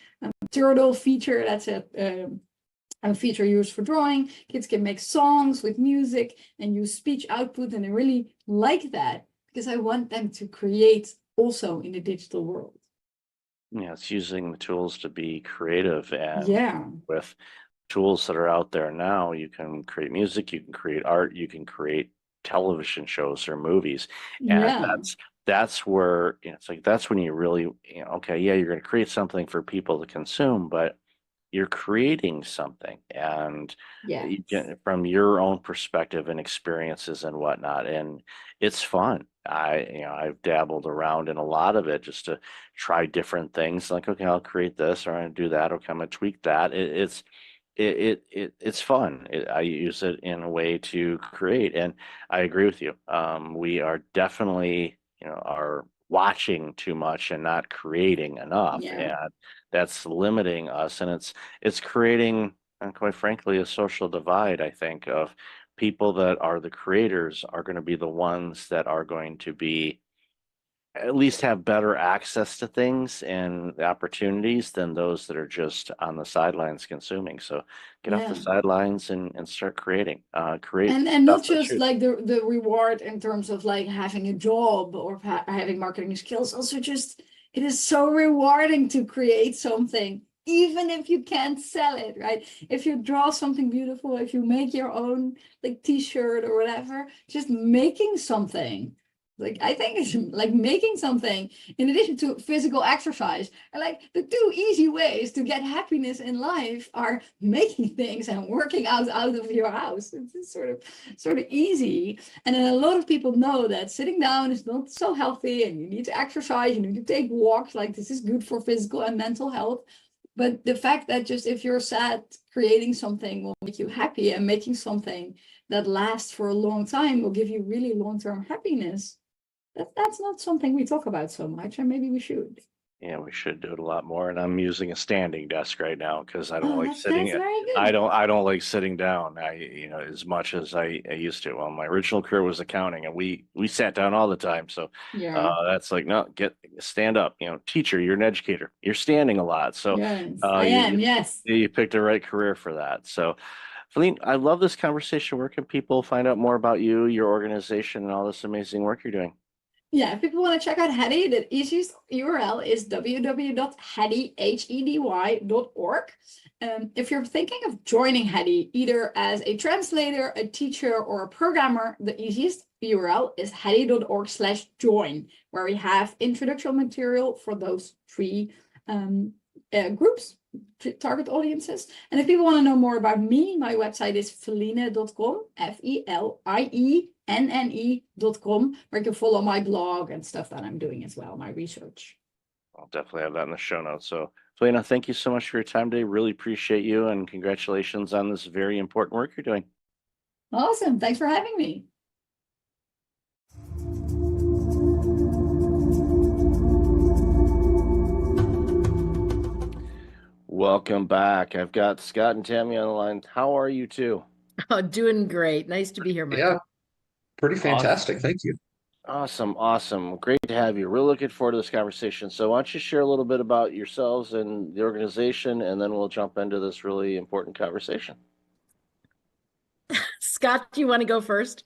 turtle feature, that's a feature used for drawing. Kids can make songs with music and use speech output, and I really like that, because I want them to create also in the digital world. Yeah, it's using the tools to be creative, and Yeah. with tools that are out there now, you can create music, you can create art, you can create television shows or movies, and Yeah. that's where it's like, that's when you really okay, yeah, you're going to create something for people to consume, but you're creating something, and Yeah. you get from your own perspective and experiences and whatnot, and it's fun. I've dabbled around in a lot of it just to try different things. Like, okay, I'll create this, or I'm gonna do that. Okay, I'm gonna tweak that. it's fun. I use it in a way to create, and I agree with you. We are definitely, are watching too much and not creating enough, Yeah. and that's limiting us, and it's creating, and quite frankly, a social divide, I think, of people that are the creators are going to be the ones that are going to be at least have better access to things and the opportunities than those that are just on the sidelines consuming. So get off the Yeah. sidelines and start creating. Create And stuff not that's just you. like the reward in terms of like having a job or having marketing skills, also just it is so rewarding to create something, even if you can't sell it, right? If you draw something beautiful, if you make your own like t-shirt or whatever, just making something. Like I think it's like making something in addition to physical exercise. And like the two easy ways to get happiness in life are making things and working out of your house. It's sort of easy. And then a lot of people know that sitting down is not so healthy and you need to exercise, you need to take walks, like this is good for physical and mental health. But the fact that just if you're sad, creating something will make you happy, and making something that lasts for a long time will give you really long-term happiness. That's not something we talk about so much, and maybe we should. Yeah, we should do it a lot more. And I'm using a standing desk right now because I don't Oh, like that's sitting. very good. I don't like sitting down. As much as I used to. Well, my original career was accounting, and we sat down all the time. So Yeah. that's like, no, stand up. Teacher, you're an educator. You're standing a lot. So Yes, I am. Yes. you picked the right career for that. So, Feline, I love this conversation. Where can people find out more about you, your organization, and all this amazing work you're doing? Yeah, if people want to check out Hedy, the easiest URL is www.hedy.org. If you're thinking of joining Hedy, either as a translator, a teacher, or a programmer, the easiest URL is hedy.org/join, where we have introductory material for those three groups, target audiences. And if people want to know more about me, my website is feline.com, FELIENNE.com, where you can follow my blog and stuff that I'm doing as well, my research. I'll definitely have that in the show notes. So, Felina, thank you so much for your time today. Really appreciate you, and congratulations on this very important work you're doing. Awesome. Thanks for having me. Welcome back. I've got Scott and Tammy on the line. How are you two? Oh, doing great. Nice to be here, Michael. Yeah, pretty fantastic. Thank you. Awesome. Awesome. Great to have you. Really looking forward to this conversation. So why don't you share a little bit about yourselves and the organization, and then we'll jump into this really important conversation. Scott, do you want to go first?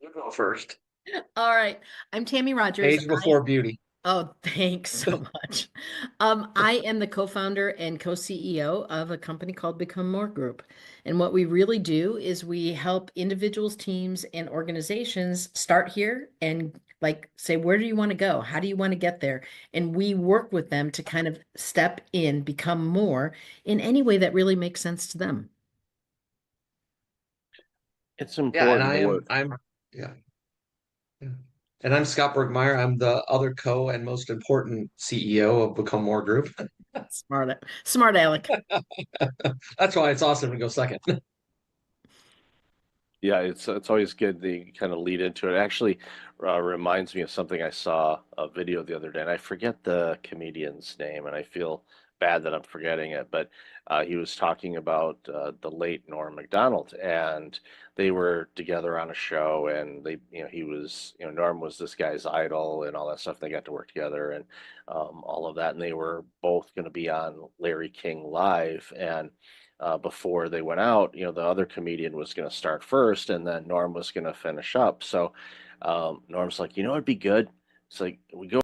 You go first. All right. I'm Tammy Rogers. Age before beauty. Oh, thanks so much. I am the co-founder and co-CEO of a company called Become More Group. And what we really do is we help individuals, teams, and organizations start here and say, where do you want to go? How do you want to get there? And we work with them to kind of step in, become more in any way that really makes sense to them. It's important. Yeah, and I'm Scott Bergmeyer. I'm the other and most important CEO of Become More Group. Smart Alec. That's why it's awesome to go second. Yeah, it's always good to kind of lead into it. Actually, reminds me of something I saw a video the other day, and I forget the comedian's name, and I feel bad that I'm forgetting it. But he was talking about the late Norm Macdonald, and they were together on a show, and Norm was this guy's idol and all that stuff. They got to work together and all of that, and they were both going to be on Larry King Live, and before they went out, the other comedian was going to start first, and then Norm was going to finish up. So Norm's like, it'd be good. It's like, we go,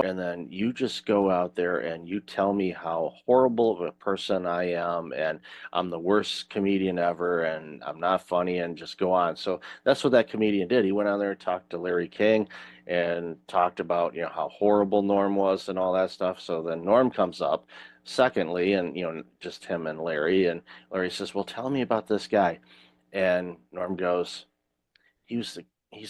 and then you just go out there and you tell me how horrible of a person I am, and I'm the worst comedian ever, and I'm not funny, and just go on. So that's what that comedian did. He went on there and talked to Larry King and talked about, how horrible Norm was and all that stuff. So then Norm comes up secondly, and just him and Larry, and Larry says, well, tell me about this guy. And Norm goes, he's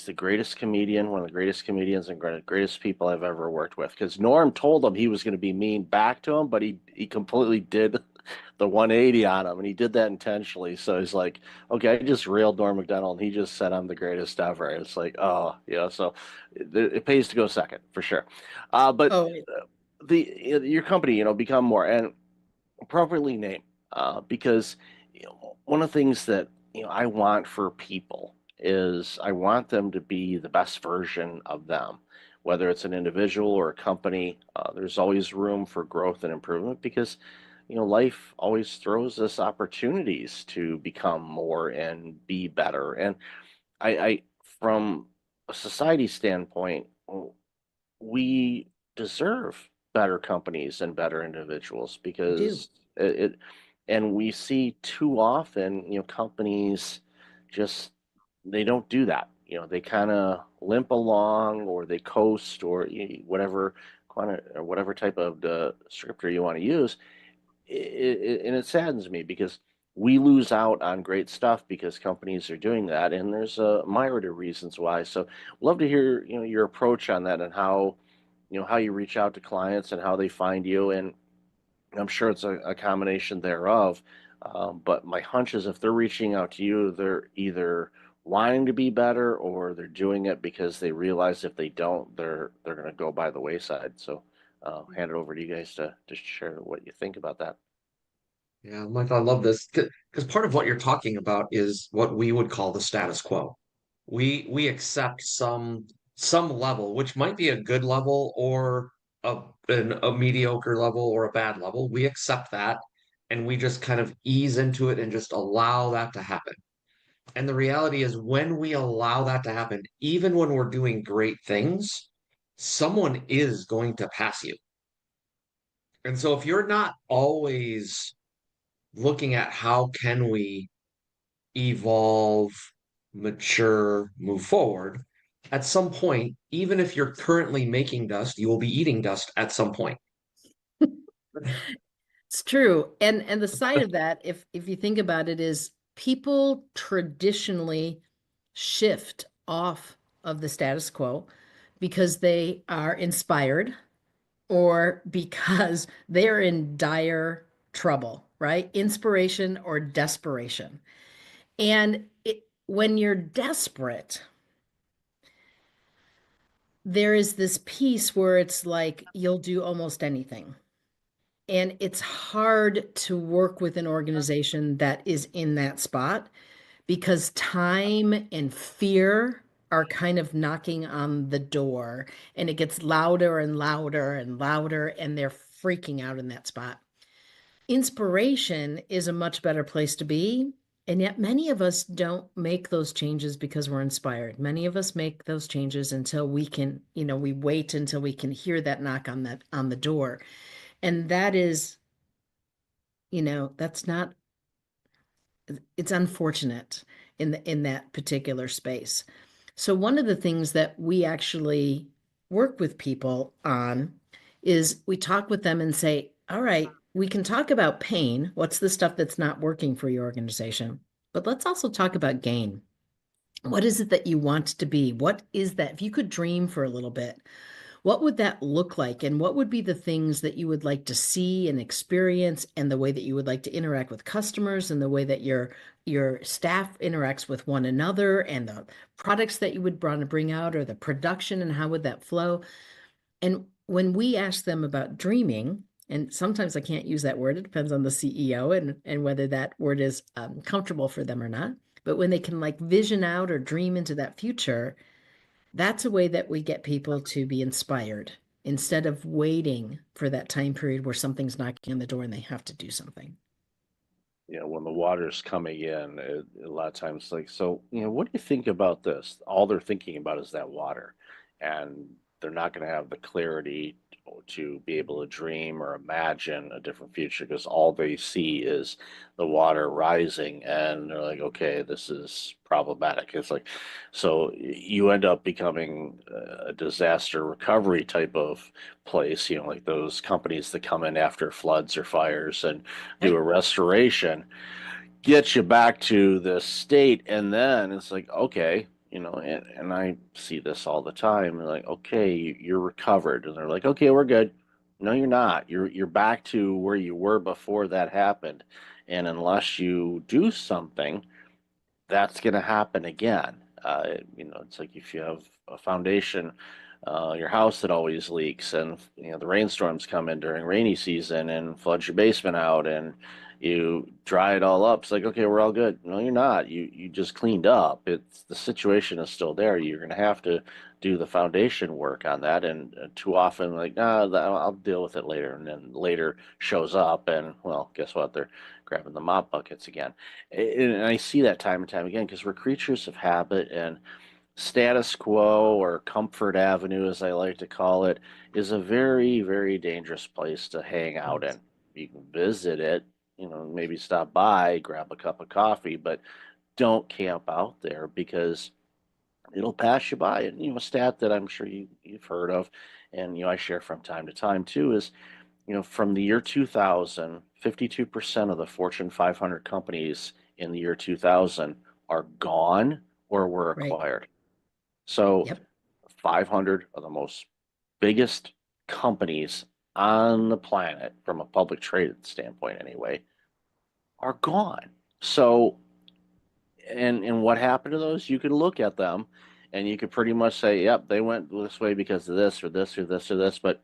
the greatest comedian, one of the greatest comedians and greatest people I've ever worked with. Because Norm told him he was going to be mean back to him, but he completely did the 180 on him, and he did that intentionally. So he's like, okay, I just railed Norm Macdonald, and he just said I'm the greatest ever. It's like, oh, yeah. So it pays to go second for sure. But Oh, your company, become more and appropriately named, because one of the things that I want for people is I want them to be the best version of them, whether it's an individual or a company. There's always room for growth and improvement because life always throws us opportunities to become more and be better. And I from a society standpoint, we deserve better companies and better individuals we do. because and we see too often, companies just they don't do that. They kind of limp along or they coast or whatever or whatever type of descriptor you want to use. And it saddens me because we lose out on great stuff because companies are doing that, and there's a myriad of reasons why. So, love to hear your approach on that and how you reach out to clients and how they find you. And I'm sure it's a combination thereof. But my hunch is if they're reaching out to you, they're either wanting to be better or they're doing it because they realize if they don't, they're going to go by the wayside. So, hand it over to you guys to share what you think about that. Yeah, Michael, I love this because part of what you're talking about is what we would call the status quo. We accept some level, which might be a good level or a mediocre level or a bad level. We accept that and we just kind of ease into it and just allow that to happen. And the reality is when we allow that to happen, even when we're doing great things, someone is going to pass you. And so if you're not always looking at how can we evolve, mature, move forward, at some point, even if you're currently making dust, you will be eating dust at some point. It's true. And the side of that, if you think about it, is people traditionally shift off of the status quo because they are inspired or because they're in dire trouble, right? Inspiration or desperation. And when you're desperate, there is this piece where it's like you'll do almost anything. And it's hard to work with an organization that is in that spot because time and fear are kind of knocking on the door and it gets louder and louder and louder, and they're freaking out in that spot. Inspiration is a much better place to be. And yet many of us don't make those changes because we're inspired. Many of us make those changes until we can, we wait until we can hear that knock on the door. And that is, that's not, it's unfortunate in that particular space. So one of the things that we actually work with people on is we talk with them and say, all right, we can talk about pain. What's the stuff that's not working for your organization? But let's also talk about gain. What is it that you want to be? What is that? If you could dream for a little bit, what would that look like? And what would be the things that you would like to see and experience, and the way that you would like to interact with customers, and the way that your staff interacts with one another, and the products that you would want to bring out, or the production, and how would that flow? And when we ask them about dreaming, and sometimes I can't use that word, it depends on the CEO and whether that word is comfortable for them or not. But when they can like vision out or dream into that future, that's a way that we get people to be inspired instead of waiting for that time period where something's knocking on the door and they have to do something. When the water's coming in, a lot of times, like, so, what do you think about this? All they're thinking about is that water, and they're not going to have the clarity to be able to dream or imagine a different future because all they see is the water rising, and they're like, okay, this is problematic. It's like, so you end up becoming a disaster recovery type of place, like those companies that come in after floods or fires and do a restoration, get you back to the state, and then it's like, okay, and I see this all the time. They're like, okay, you're recovered, and they're like, okay, we're good. No, you're not. You're back to where you were before that happened. And unless you do something, that's going to happen again. It's like if you have a foundation, your house that always leaks, and the rainstorms come in during rainy season and floods your basement out, and you dry it all up. It's like, okay, we're all good. No, you're not. You just cleaned up. It's the situation is still there. You're going to have to do the foundation work on that, and too often, like, nah, I'll deal with it later, and then later shows up, and well, guess what? They're grabbing the mop buckets again. And I see that time and time again because we're creatures of habit, and status quo, or comfort avenue, as I like to call it, is a very, very dangerous place to hang out in. You can visit it, maybe stop by, grab a cup of coffee, but don't camp out there because it'll pass you by. And a stat that I'm sure you've heard of, and I share from time to time too, is from the year 2000, 52% of the Fortune 500 companies in the year 2000 are gone or were Right. acquired. So Yep. 500 of the most biggest companies on the planet, from a public traded standpoint anyway, are gone. So, and what happened to those? You could look at them and you could pretty much say, yep, they went this way because of this or this or this or this. But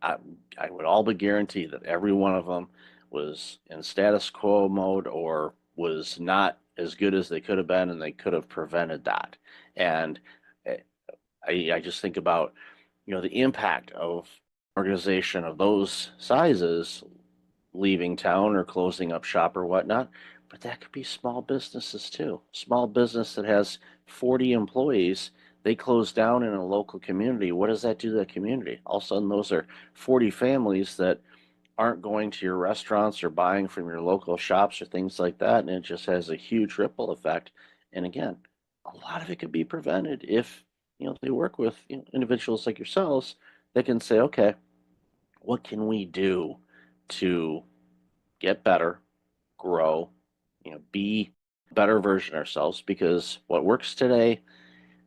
I would all but guarantee that every one of them was in status quo mode or was not as good as they could have been, and they could have prevented that. And eh, I just think about, the impact of organization of those sizes leaving town or closing up shop or whatnot. But that could be small businesses too. Small business that has 40 employees, they close down in a local community. What does that do to the community? All of a sudden, those are 40 families that aren't going to your restaurants or buying from your local shops or things like that. And it just has a huge ripple effect. And again, a lot of it could be prevented if, they work with individuals like yourselves that can say, okay, what can we do to get better, grow, be a better version of ourselves? Because what works today,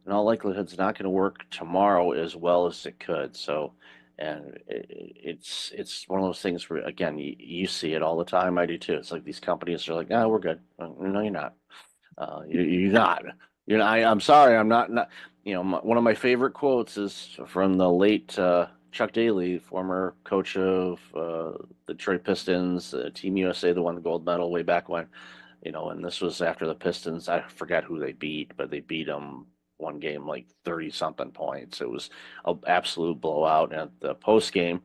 in all likelihood, is not going to work tomorrow as well as it could. So, and it's one of those things where, again, you see it all the time. I do too. It's like these companies are like, no, we're good. No, you're not. You're not. I'm sorry. I'm not. One of my favorite quotes is from the late Chuck Daly, former coach of the Detroit Pistons, Team USA, that won the gold medal way back when. And this was after the Pistons. I forget who they beat, but they beat them one game like 30 something points. It was an absolute blowout. And at the post game,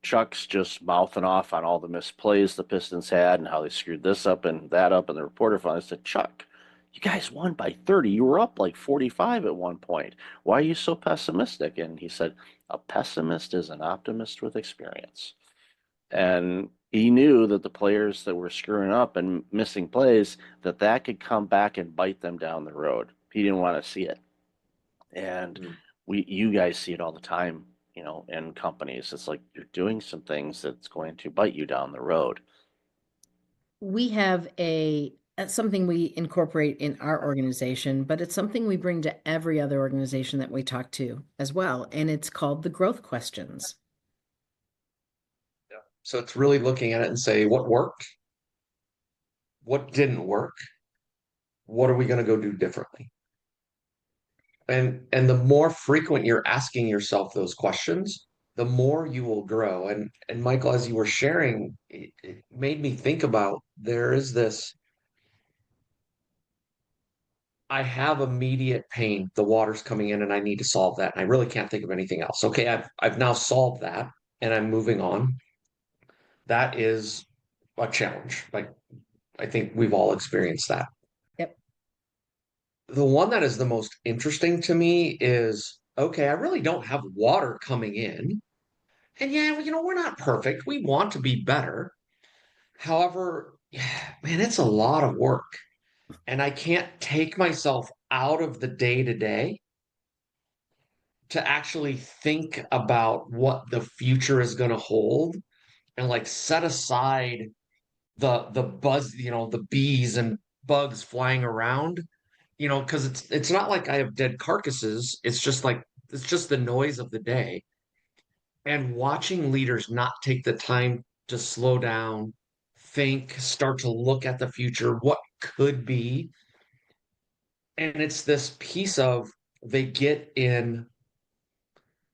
Chuck's just mouthing off on all the missed plays the Pistons had and how they screwed this up and that up. And the reporter finally said, Chuck, you guys won by 30. You were up like 45 at one point. Why are you so pessimistic? And he said, a pessimist is an optimist with experience. And he knew that the players that were screwing up and missing plays, that could come back and bite them down the road. He didn't want to see it. And you guys see it all the time, in companies. It's like you're doing some things that's going to bite you down the road. We have something we incorporate in our organization, but it's something we bring to every other organization that we talk to as well. And it's called the growth questions. Yeah. So it's really looking at it and say, what worked? What didn't work? What are we going to go do differently? And the more frequent you're asking yourself those questions, the more you will grow. And Michael, as you were sharing, it made me think about, there is this, I have immediate pain. The water's coming in and I need to solve that. And I really can't think of anything else. Okay, I've now solved that and I'm moving on. That is a challenge. Like, I think we've all experienced that. Yep. The one that is the most interesting to me is, okay, I really don't have water coming in. And yeah, we're not perfect. We want to be better. However, man, it's a lot of work. And I can't take myself out of the day to day to actually think about what the future is going to hold and like set aside the buzz, the bees and bugs flying around, because it's not like I have dead carcasses. It's just the noise of the day. and watching leaders not take the time to slow down, think, start to look at the future, what could be. And it's this piece of they get in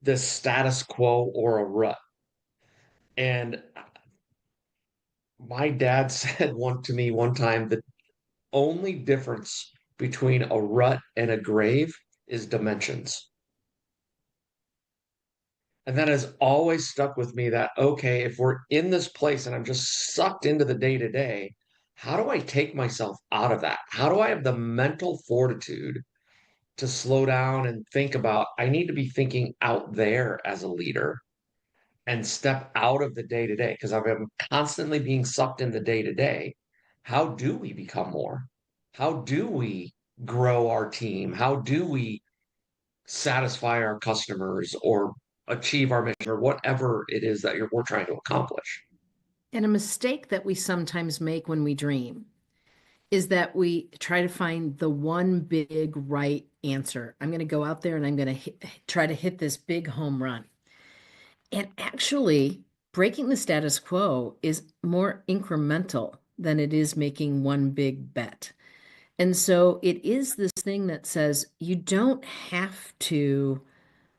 this status quo or a rut. And my dad said to me one time, the only difference between a rut and a grave is dimensions. And that has always stuck with me that, okay, if we're in this place and I'm just sucked into the day to day, how do I take myself out of that? How do I have the mental fortitude to slow down and think about, I need to be thinking out there as a leader and step out of the day to day? Because I'm constantly being sucked in the day to day. How do we become more? How do we grow our team? How do we satisfy our customers or achieve our mission or whatever it is that we're trying to accomplish? And a mistake that we sometimes make when we dream is that we try to find the one big right answer. I'm going to go out there and I'm going to try to hit this big home run. And actually, breaking the status quo is more incremental than it is making one big bet. And so it is this thing that says you don't have to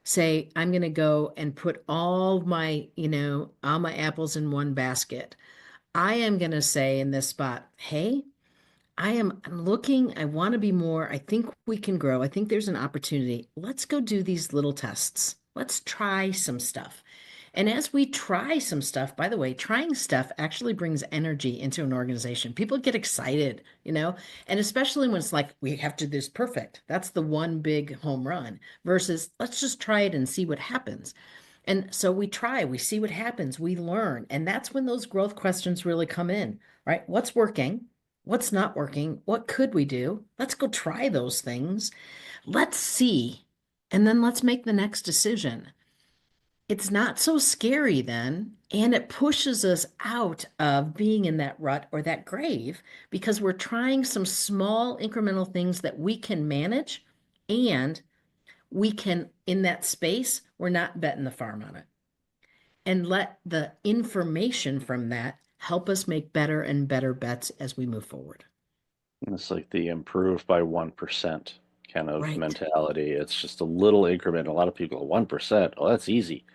say, I'm going to go and put all my apples in one basket. I am going to say in this spot, hey, I'm looking, I want to be more. I think we can grow. I think there's an opportunity. Let's go do these little tests. Let's try some stuff. And as we try some stuff, by the way, trying stuff actually brings energy into an organization. People get excited, and especially when it's like, we have to do this perfect. That's the one big home run versus let's just try it and see what happens. And so we try, we see what happens, we learn. And that's when those growth questions really come in, right? What's working? What's not working? What could we do? Let's go try those things. Let's see. And then let's make the next decision. It's not so scary then, and it pushes us out of being in that rut or that grave because we're trying some small incremental things that we can manage, and we can, in that space, we're not betting the farm on it. And let the information from that help us make better and better bets as we move forward. It's like the improve by 1% kind of Right. mentality. It's just a little increment. A lot of people go 1%. Oh, that's easy.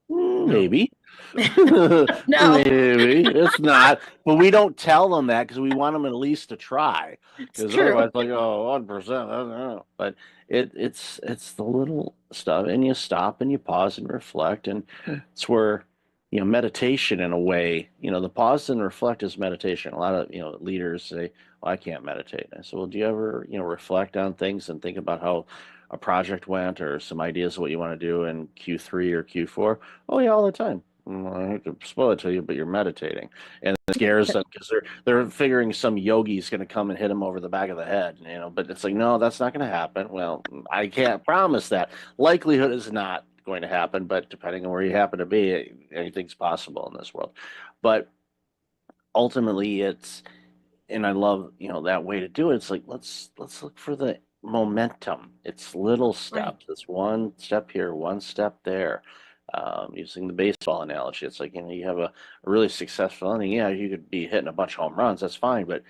No. Maybe. No. Maybe it's not, but we don't tell them that because we want them at least to try. It's Because true. otherwise, like, oh, 1%, I don't know. But it's the little stuff, and you stop and you pause and reflect, and it's where meditation in a way. The pause and reflect is meditation. A lot of leaders say, "Well, I can't meditate." I said, "Well, do you ever reflect on things and think about how a project went or some ideas of what you want to do in Q3 or Q4?" "Oh yeah, all the time." "I hate to spoil it to you, but you're meditating," and it scares them because they're figuring some yogi is going to come and hit them over the back of the head, But it's like, no, that's not going to happen. Well, I can't promise that. Likelihood is not going to happen, but depending on where you happen to be, anything's possible in this world. But ultimately, and I love that way to do it. It's like let's look for the momentum. It's little steps. It's one step here, one step there. Using the baseball analogy, it's like you have a really successful inning. Yeah, you could be hitting a bunch of home runs. That's fine, but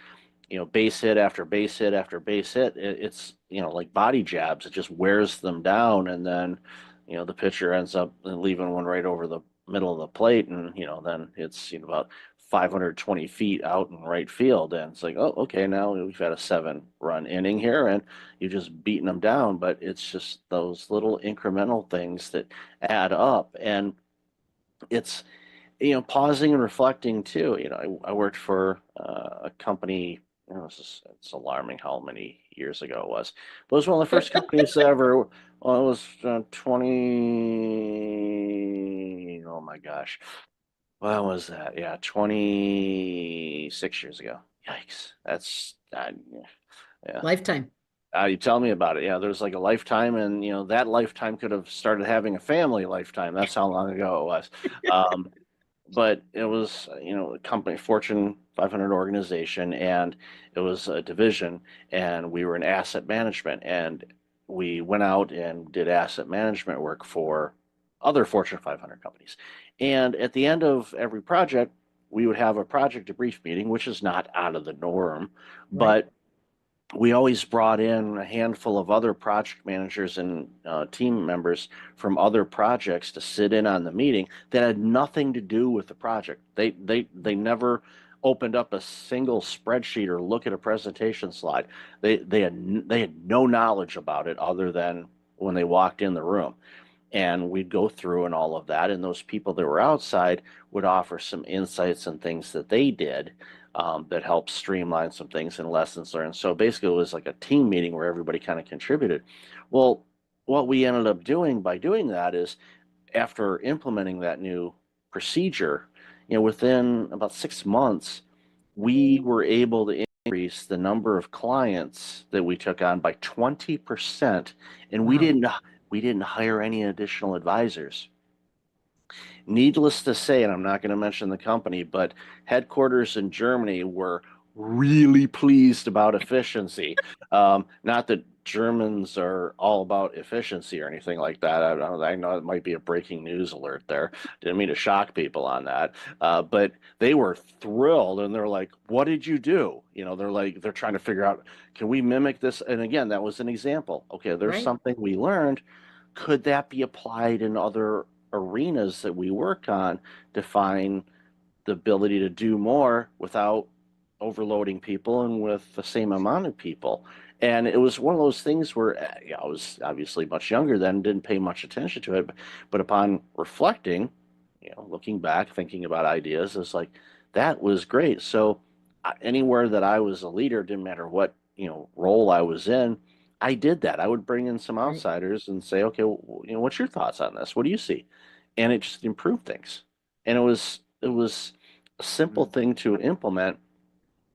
base hit after base hit after base hit, it's like body jabs. It just wears them down, and then the pitcher ends up leaving one right over the middle of the plate, and then it's about 520 feet out in right field, and it's like, oh, okay, now we've had a 7-run inning here, and you're just beating them down. But it's just those little incremental things that add up, and it's pausing and reflecting too. I worked for a company. It's alarming how many years ago it was. But it was one of the first companies ever. Well, it was 20. Oh my gosh. When was that? Yeah, 26 years ago. Yikes. That's yeah. Lifetime. You tell me about it. Yeah, there's like a lifetime, and that lifetime could have started having a family lifetime. That's how long ago it was. But it was, a company, Fortune 500 organization, and it was a division, and we were in asset management, and we went out and did asset management work for other Fortune 500 companies. And at the end of every project, we would have a project debrief meeting, which is not out of the norm, but we always brought in a handful of other project managers and team members from other projects to sit in on the meeting that had nothing to do with the project. They never opened up a single spreadsheet or look at a presentation slide. They had no knowledge about it other than when they walked in the room. And we'd go through and all of that, and those people that were outside would offer some insights and things that they did that helped streamline some things and lessons learned. So basically, it was like a team meeting where everybody kind of contributed. Well, what we ended up doing by doing that is, after implementing that new procedure, within about 6 months, we were able to increase the number of clients that we took on by 20%, and we didn't hire any additional advisors. Needless to say, and I'm not going to mention the company, but headquarters in Germany were really pleased about efficiency. Not that Germans are all about efficiency or anything like that. I know it might be a breaking news alert there. Didn't mean to shock people on that. But they were thrilled, and they're like, "What did you do?" They're trying to figure out, can we mimic this? And again, that was an example. Okay, there's something we learned. Could that be applied in other arenas that we work on to find the ability to do more without overloading people and with the same amount of people? And it was one of those things where I was obviously much younger then, didn't pay much attention to it, but upon reflecting, looking back, thinking about ideas, it's like, that was great. So anywhere that I was a leader, didn't matter what role I was in, I did that. I would bring in some outsiders and say, okay, what's your thoughts on this? What do you see? And it just improved things. And it was a simple thing to implement.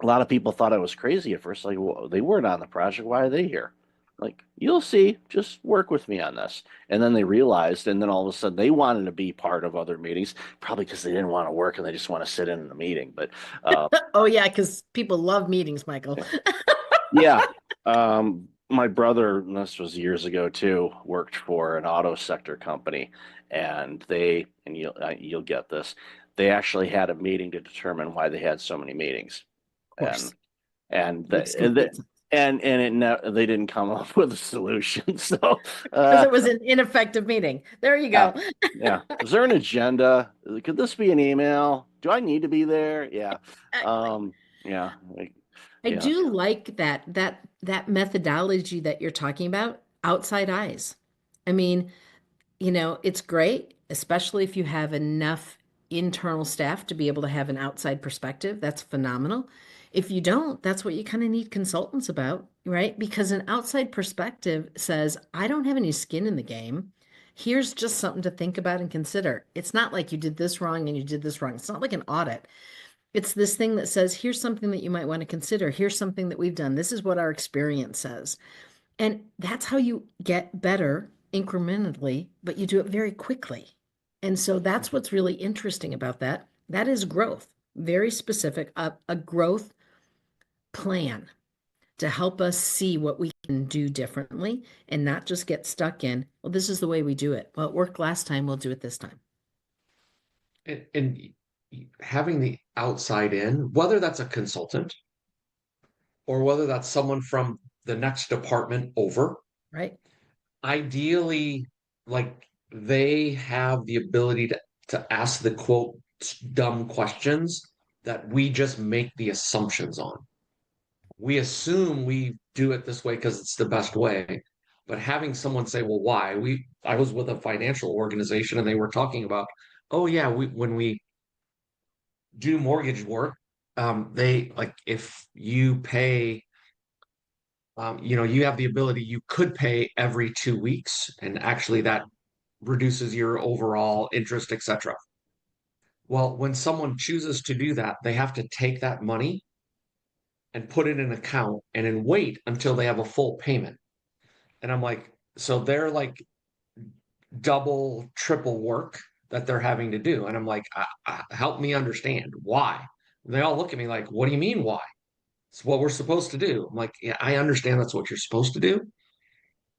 A lot of people thought I was crazy at first. Like, well, they weren't on the project. Why are they here? Like, you'll see, just work with me on this. And then they realized, and then all of a sudden they wanted to be part of other meetings, probably because they didn't want to work and they just want to sit in the meeting. But oh yeah, because people love meetings, Michael. Yeah. My brother, and this was years ago too, worked for an auto sector company, and you'll get this, they actually had a meeting to determine why they had so many meetings. And they didn't come up with a solution. So because it was an ineffective meeting. There you go. Yeah. Is there an agenda? Could this be an email? Do I need to be there? Yeah. Yeah. I do like that methodology that you're talking about, outside eyes. I mean, it's great, especially if you have enough internal staff to be able to have an outside perspective. That's phenomenal. If you don't, that's what you kind of need consultants about, right? Because an outside perspective says, I don't have any skin in the game. Here's just something to think about and consider. It's not like you did this wrong and you did this wrong. It's not like an audit. It's this thing that says, here's something that you might want to consider. Here's something that we've done. This is what our experience says. And that's how you get better incrementally, but you do it very quickly. And so that's what's really interesting about that. That is growth, very specific, a growth plan to help us see what we can do differently and not just get stuck in, well, this is the way we do it. Well, it worked last time, we'll do it this time. And having the outside in, whether that's a consultant or whether that's someone from the next department over, right? Ideally, like, they have the ability to ask the quote dumb questions that we just make the assumptions on. We assume we do it this way because it's the best way, but having someone say, well, why? I was with a financial organization and they were talking about, oh yeah, when we do mortgage work, they, like, if you pay, you have the ability, you could pay every 2 weeks, and actually that reduces your overall interest, etc. Well, when someone chooses to do that, they have to take that money and put it in an account and then wait until they have a full payment. And I'm like, so they're like double, triple work that they're having to do. And I'm like, help me understand why. And they all look at me like, what do you mean why? It's what we're supposed to do. I'm like, yeah, I understand that's what you're supposed to do.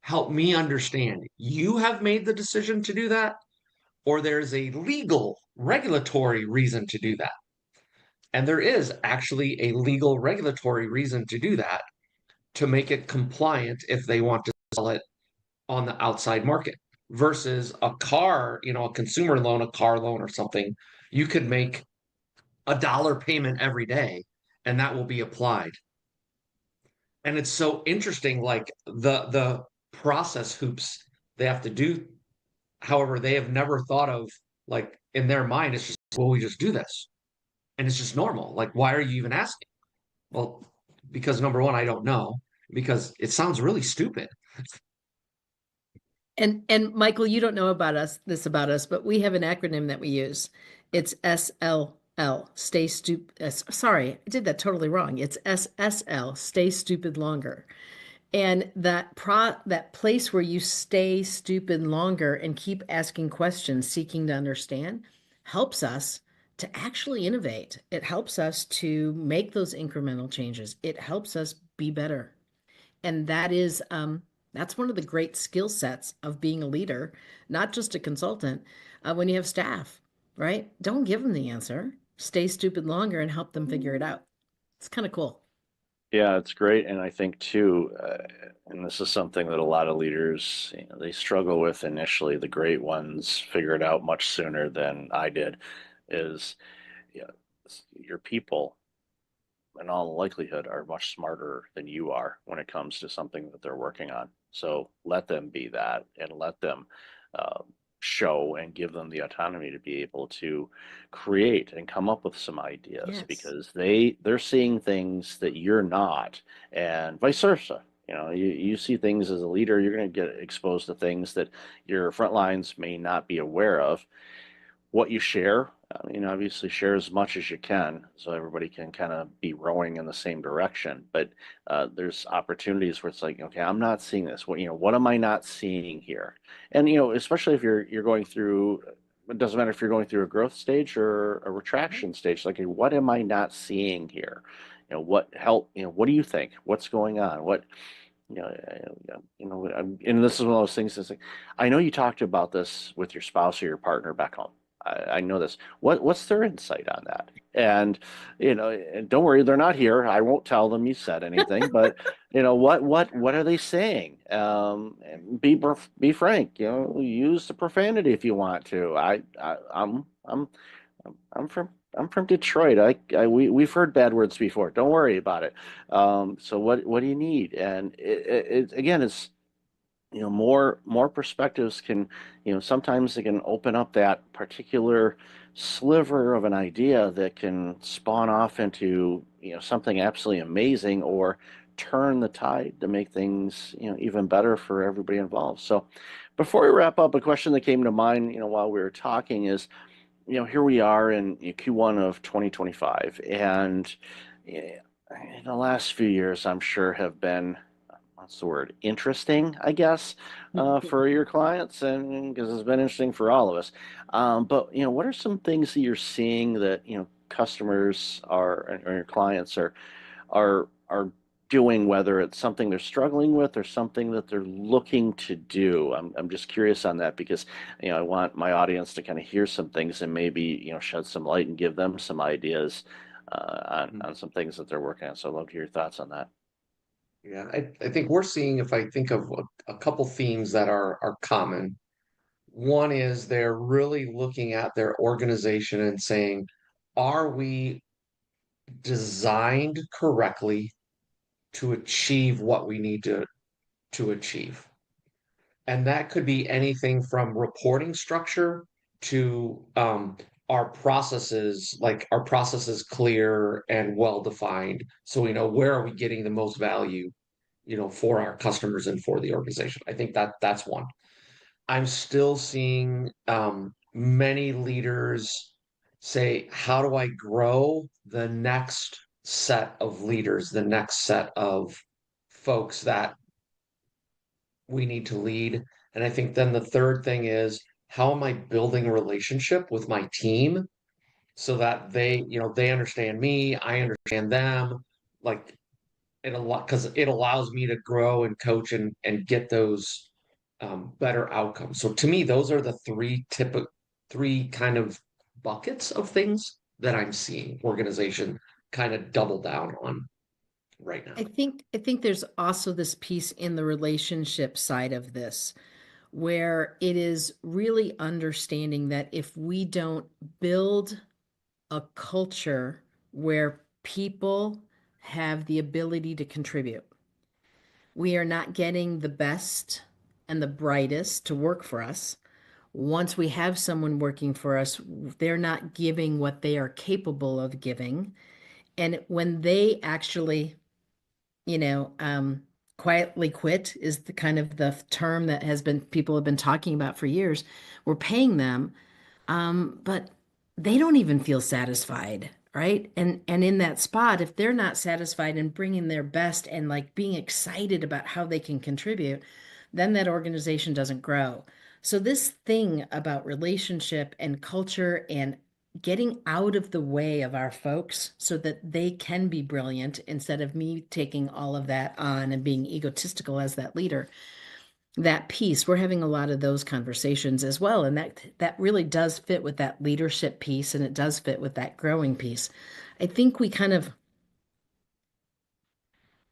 Help me understand. You have made the decision to do that, or there's a legal regulatory reason to do that. And there is actually a legal regulatory reason to do that, to make it compliant if they want to sell it on the outside market, versus a car, a consumer loan, a car loan or something. You could make $1 payment every day and that will be applied. And it's so interesting, like the process hoops they have to do. However, they have never thought of, like, in their mind, it's just, well, we just do this. And it's just normal. Like, why are you even asking? Well, because number one, I don't know, because it sounds really stupid. And Michael, you don't know about us, but we have an acronym that we use. It's SLL, stay stupid. Sorry, I did that totally wrong. It's SSL, stay stupid longer. And that place where you stay stupid longer and keep asking questions, seeking to understand, helps us to actually innovate. It helps us to make those incremental changes. It helps us be better. And that's one of the great skill sets of being a leader, not just a consultant. When you have staff, right? Don't give them the answer. Stay stupid longer and help them figure it out. It's kind of cool. Yeah, it's great. And I think too, and this is something that a lot of leaders, they struggle with initially. The great ones figure it out much sooner than I did, is your people, in all likelihood, are much smarter than you are when it comes to something that they're working on. So let them be that, and let them show and give them the autonomy to be able to create and come up with some ideas, Yes. because they're seeing things that you're not, and vice versa. You see things as a leader, you're going to get exposed to things that your front lines may not be aware of. What you share, obviously share as much as you can so everybody can kind of be rowing in the same direction. But there's opportunities where it's like, okay, I'm not seeing this. What am I not seeing here? And especially if you're going through, it doesn't matter if you're going through a growth stage or a retraction stage. Like, what am I not seeing here? What do you think? What's going on? And this is one of those things that's like, I know you talked about this with your spouse or your partner back home. I know this. What's their insight on that? And and don't worry, they're not here. I won't tell them you said anything. But what are they saying? And be frank. Use the profanity if you want to. I'm from Detroit. We've heard bad words before. Don't worry about it. So what do you need? And it again, it's more perspectives can, sometimes it can open up that particular sliver of an idea that can spawn off into, something absolutely amazing, or turn the tide to make things, even better for everybody involved. So before we wrap up, a question that came to mind, while we were talking is, here we are in Q1 of 2025, and in the last few years, I'm sure have been, what's the word, interesting, I guess, for your clients, and because it's been interesting for all of us. But what are some things that you're seeing that customers or your clients are doing, whether it's something they're struggling with or something that they're looking to do? I'm just curious on that, because I want my audience to kind of hear some things and maybe shed some light and give them some ideas on some things that they're working on. So I'd love to hear your thoughts on that. Yeah, I think we're seeing, if I think of a couple themes that are common, one is they're really looking at their organization and saying, are we designed correctly to achieve what we need to achieve? And that could be anything from reporting structure to our processes, like our processes clear and well defined, so we know where are we getting the most value, for our customers and for the organization. I think that's one. I'm still seeing many leaders say, how do I grow the next set of leaders, the next set of folks that we need to lead? And I think then the third thing is, how am I building a relationship with my team so that they understand me, I understand them, like because it allows me to grow and coach and get those better outcomes. So to me, those are the three three kind of buckets of things that I'm seeing organization kind of double down on right now. I think there's also this piece in the relationship side of this where it is really understanding that if we don't build a culture where people have the ability to contribute, we are not getting the best and the brightest to work for us. Once we have someone working for us, they're not giving what they are capable of giving. And when they actually, quietly quit is the kind of the term that people have been talking about for years. We're paying them, but they don't even feel satisfied, right? And in that spot, if they're not satisfied and bringing their best and like being excited about how they can contribute, then that organization doesn't grow. So this thing about relationship and culture and getting out of the way of our folks so that they can be brilliant instead of me taking all of that on and being egotistical as that leader, that piece, we're having a lot of those conversations as well. And that really does fit with that leadership piece, and it does fit with that growing piece. I think we kind of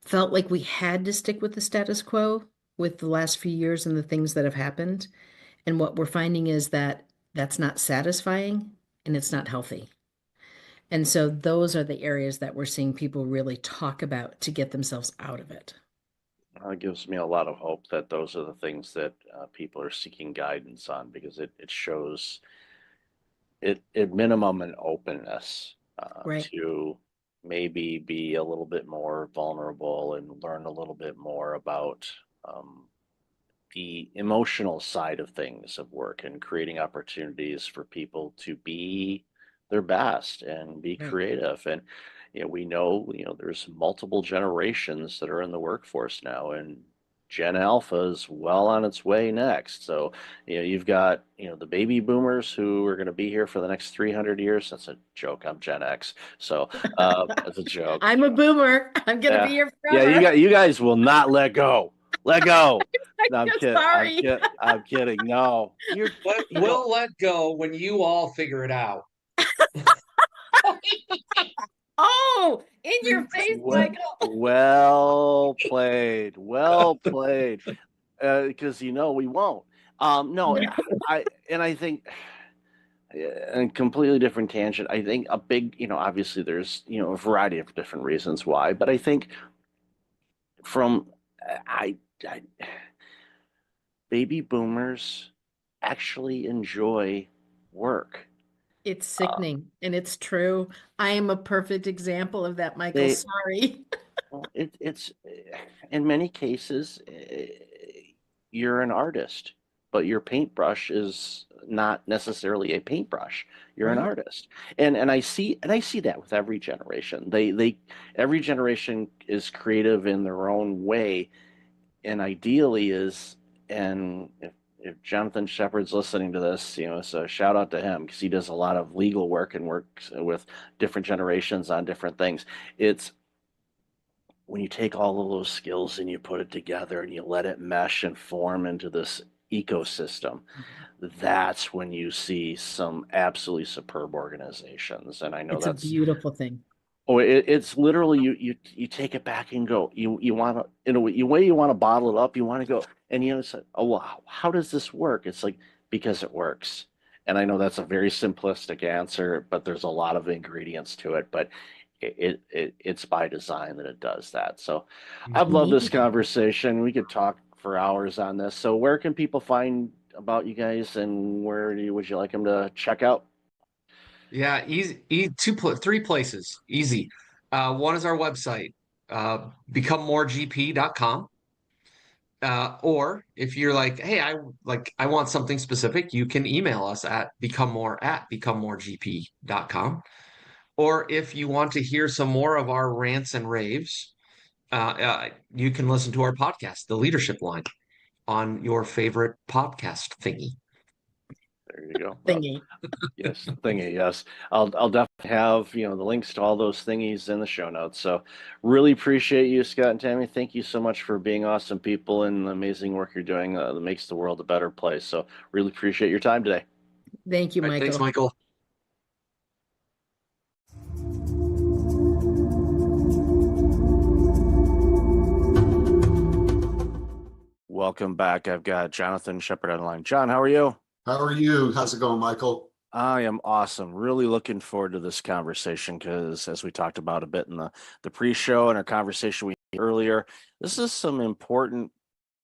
felt like we had to stick with the status quo with the last few years and the things that have happened. And what we're finding is that that's not satisfying and it's not healthy. And so those are the areas that we're seeing people really talk about to get themselves out of it. It gives me a lot of hope that those are the things that people are seeking guidance on, because it shows it at minimum an openness Right. to maybe be a little bit more vulnerable and learn a little bit more about the emotional side of things of work, and creating opportunities for people to be their best and be Right. creative. And we know there's multiple generations that are in the workforce now, and Gen Alpha is well on its way next. So you've got the baby boomers who are going to be here for the next 300 years. That's a joke. I'm Gen X, so that's a joke. I'm a boomer. I'm gonna be here Yeah, forever. you guys will not let go. Let go. No, I'm I'm kidding. sorry. I'm kidding. No, We'll let go when you all figure it out. Oh, in your face, Michael. Well played. Well played. Because we won't. No, I think, and completely different tangent. I think a big, obviously there's, a variety of different reasons why, but I think from I baby boomers actually enjoy work. It's sickening, and it's true. I am a perfect example of that, Michael. They- Sorry. It's in many cases, you're an artist, but your paintbrush is not necessarily a paintbrush. You're an Right. artist, and I see that with every generation. Every generation is creative in their own way, and ideally is, and if Jonathan Shepard's listening to this, so shout out to him, because he does a lot of legal work and works with different generations on different things. It's when you take all of those skills and you put it together and you let it mesh and form into this ecosystem, that's when you see some absolutely superb organizations. And I know It's a that's beautiful thing. it's literally you take it back and go, you want to, in a way you want to bottle it up, you want to go and say, oh well, how does this work? It's like, because it works. And I know that's a very simplistic answer, but there's a lot of ingredients to it. But it's by design that it does that. So I've loved this conversation. We could talk for hours on this. So where can people find about you guys, and where would you like them to check out? Yeah, easy, three places. Easy. One is our website, becomemoregp.com. Or if you're like, hey, I want something specific, you can email us at becomemoregp.com. Or if you want to hear some more of our rants and raves, you can listen to our podcast, The Leadership Line, on your favorite podcast thingy. There you go. Thingy. Yes, thingy. Yes, I'll definitely have the links to all those thingies in the show notes. So really appreciate you, Scott and Tammy. Thank you so much for being awesome people and the amazing work you're doing that makes the world a better place. So really appreciate your time today. Thank you, All right, thanks, Michael. Michael. Welcome back. I've got Jonathan Shepard on the line. John, how are you? How are you? How's it going, Michael? I am awesome. Really looking forward to this conversation because, as we talked about a bit in the pre-show and our conversation we had earlier, this is some important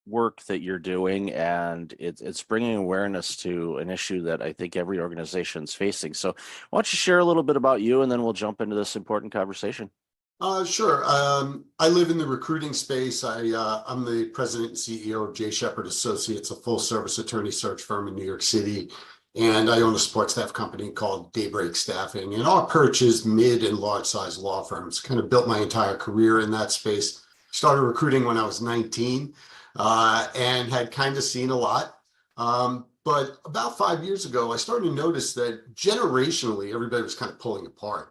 work that you're doing, and it's bringing awareness to an issue that I think every organization is facing. So, why don't you share a little bit about you, and then we'll jump into this important conversation. Sure. I live in the recruiting space. I'm the president and CEO of J. Shepard Associates, a full-service attorney search firm in New York City. And I own a support staff company called Daybreak Staffing. And our perch is mid and large-size law firms. Kind of built my entire career in that space. Started recruiting when I was 19 and had kind of seen a lot. But about 5 years ago, I started to notice that generationally, everybody was kind of pulling apart.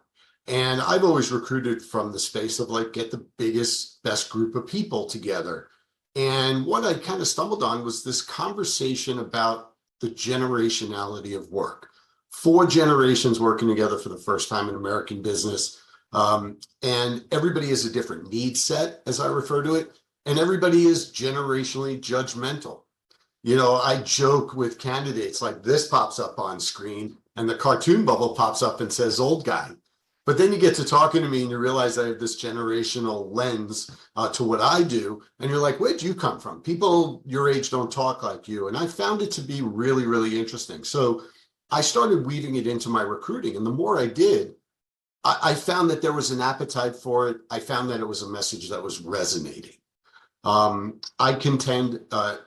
And I've always recruited from the space of like, get the biggest, best group of people together. And what I kind of stumbled on was this conversation about the generationality of work. 4 generations working together for the first time in American business. And everybody has a different need set, as I refer to it. And everybody is generationally judgmental. You know, I joke with candidates like this pops up on screen and the cartoon bubble pops up and says old guy. But then you get to talking to me and you realize I have this generational lens to what I do. And you're like, where'd you come from? People your age don't talk like you. And I found it to be really, really interesting. So I started weaving it into my recruiting. And the more I did, I found that there was an appetite for it. I found that it was a message that was resonating. I contend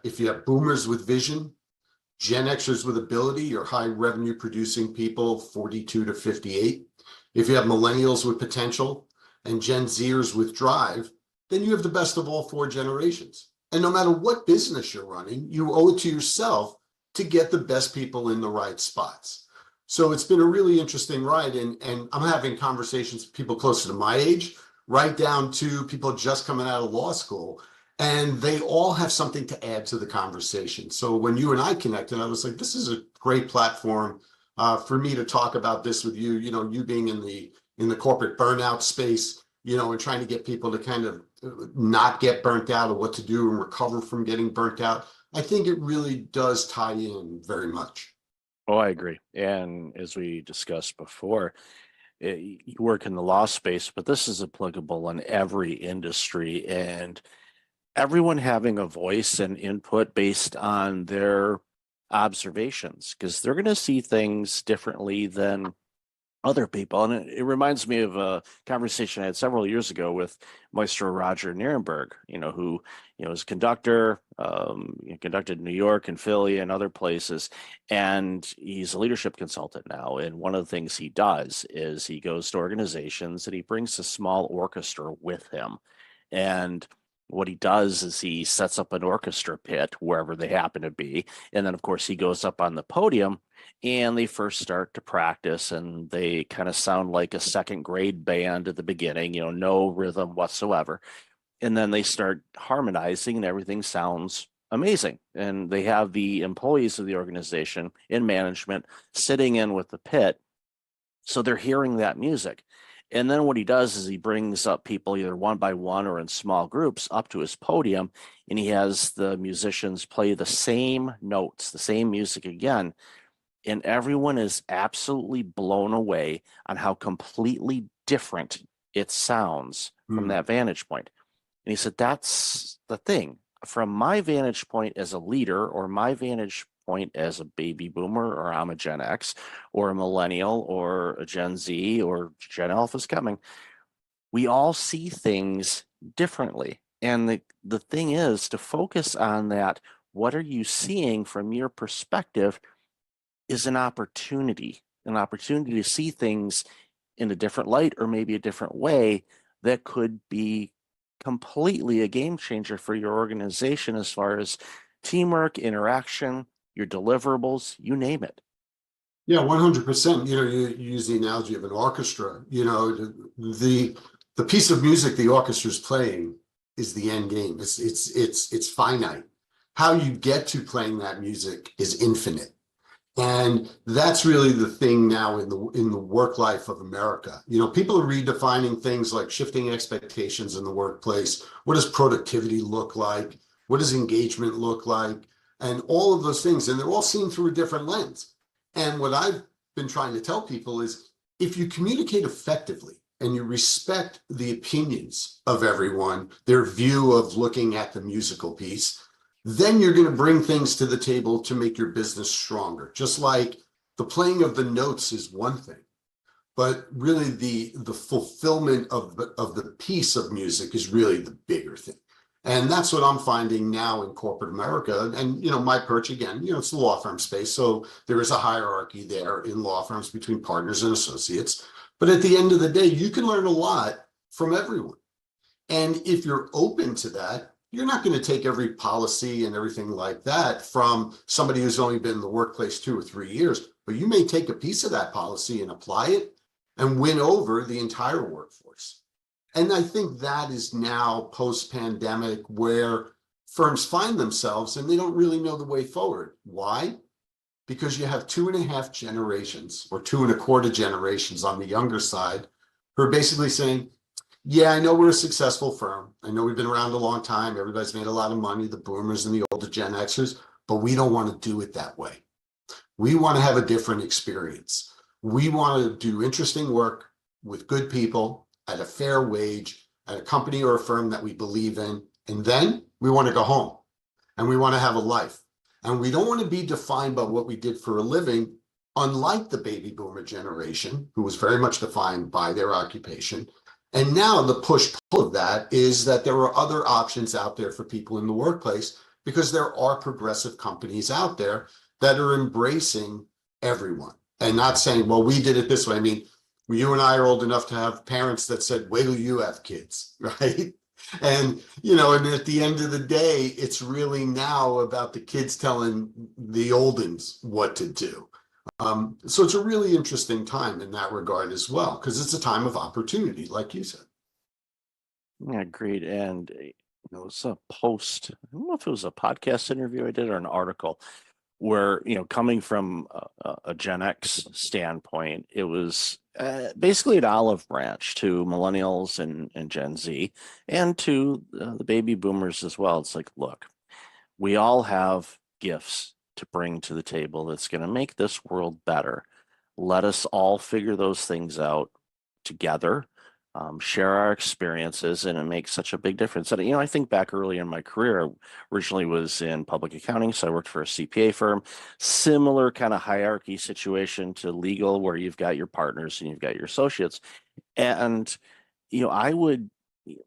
if you have boomers with vision, Gen Xers with ability, or high revenue producing people, 42 to 58. If you have millennials with potential and Gen Zers with drive, then you have the best of all 4 generations. And no matter what business you're running, you owe it to yourself to get the best people in the right spots. So it's been a really interesting ride. And I'm having conversations with people closer to my age, right down to people just coming out of law school. And they all have something to add to the conversation. So when you and I connected, I was like, this is a great platform for me to talk about this with you, you know, you being in the corporate burnout space, you know, and trying to get people to kind of not get burnt out, or what to do and recover from getting burnt out. I think it really does tie in very much. Oh, I agree. And as we discussed before, you work in the law space, but this is applicable in every industry, and everyone having a voice and input based on their observations, because they're going to see things differently than other people. And it reminds me of a conversation I had several years ago with Maestro Roger Nierenberg, you know, who, you know, is conductor, conducted in New York and Philly and other places. And he's a leadership consultant now. And one of the things he does is he goes to organizations and he brings a small orchestra with him. And what he does is he sets up an orchestra pit wherever they happen to be. And then, of course, he goes up on the podium and they first start to practice, and they kind of sound like a second grade band at the beginning, you know, no rhythm whatsoever. And then they start harmonizing and everything sounds amazing. And they have the employees of the organization in management sitting in with the pit. So they're hearing that music. And then what he does is he brings up people either one by one or in small groups up to his podium, and he has the musicians play the same notes, the same music again. And everyone is absolutely blown away on how completely different it sounds from that vantage point. And he said, that's the thing. From my vantage point as a leader, or my vantage point as a baby boomer, or I'm a Gen X, or a millennial, or a Gen Z, or Gen Alpha is coming, we all see things differently. And the thing is to focus on that. What are you seeing from your perspective is an opportunity to see things in a different light, or maybe a different way, that could be completely a game changer for your organization as far as teamwork, interaction, your deliverables, you name it. Yeah, 100%. You know, you use the analogy of an orchestra. You know, the piece of music the orchestra is playing is the end game. It's finite. How you get to playing that music is infinite. And that's really the thing now in the work life of America. You know, people are redefining things like shifting expectations in the workplace. What does productivity look like? What does engagement look like? And all of those things, and they're all seen through a different lens. And what I've been trying to tell people is, if you communicate effectively and you respect the opinions of everyone, their view of looking at the musical piece, then you're going to bring things to the table to make your business stronger. Just like the playing of the notes is one thing, but really the fulfillment of the piece of music is really the bigger thing. And that's what I'm finding now in corporate America. And, you know, my perch, again, you know, it's the law firm space. So there is a hierarchy there in law firms between partners and associates. But at the end of the day, you can learn a lot from everyone. And if you're open to that, you're not going to take every policy and everything like that from somebody who's only been in the workplace 2 or 3 years, but you may take a piece of that policy and apply it and win over the entire workforce. And I think that is now post-pandemic where firms find themselves and they don't really know the way forward. Why? Because you have 2.5 generations or 2.25 generations on the younger side who are basically saying, yeah, I know we're a successful firm. I know we've been around a long time. Everybody's made a lot of money, the boomers and the older Gen Xers, but we don't want to do it that way. We want to have a different experience. We want to do interesting work with good people at a fair wage, at a company or a firm that we believe in. And then we want to go home and we want to have a life. And we don't want to be defined by what we did for a living, unlike the baby boomer generation, who was very much defined by their occupation. And now the push-pull of that is that there are other options out there for people in the workplace, because there are progressive companies out there that are embracing everyone and not saying, well, we did it this way. I mean, you and I are old enough to have parents that said, wait till you have kids, right? And, you know, and at the end of the day, it's really now about the kids telling the old uns what to do. So it's a really interesting time in that regard as well, because it's a time of opportunity, like you said. Yeah, great. And you know, it was a post, I don't know if it was a podcast interview I did or an article where, you know, coming from a Gen X standpoint, it was basically an olive branch to millennials and Gen Z and to the baby boomers as well. It's like, look, we all have gifts to bring to the table that's going to make this world better. Let us all figure those things out together, share our experiences, and it makes such a big difference. And, you know, I think back early in my career, I originally was in public accounting, so I worked for a CPA firm, similar kind of hierarchy situation to legal, where you've got your partners and you've got your associates. And, you know, I would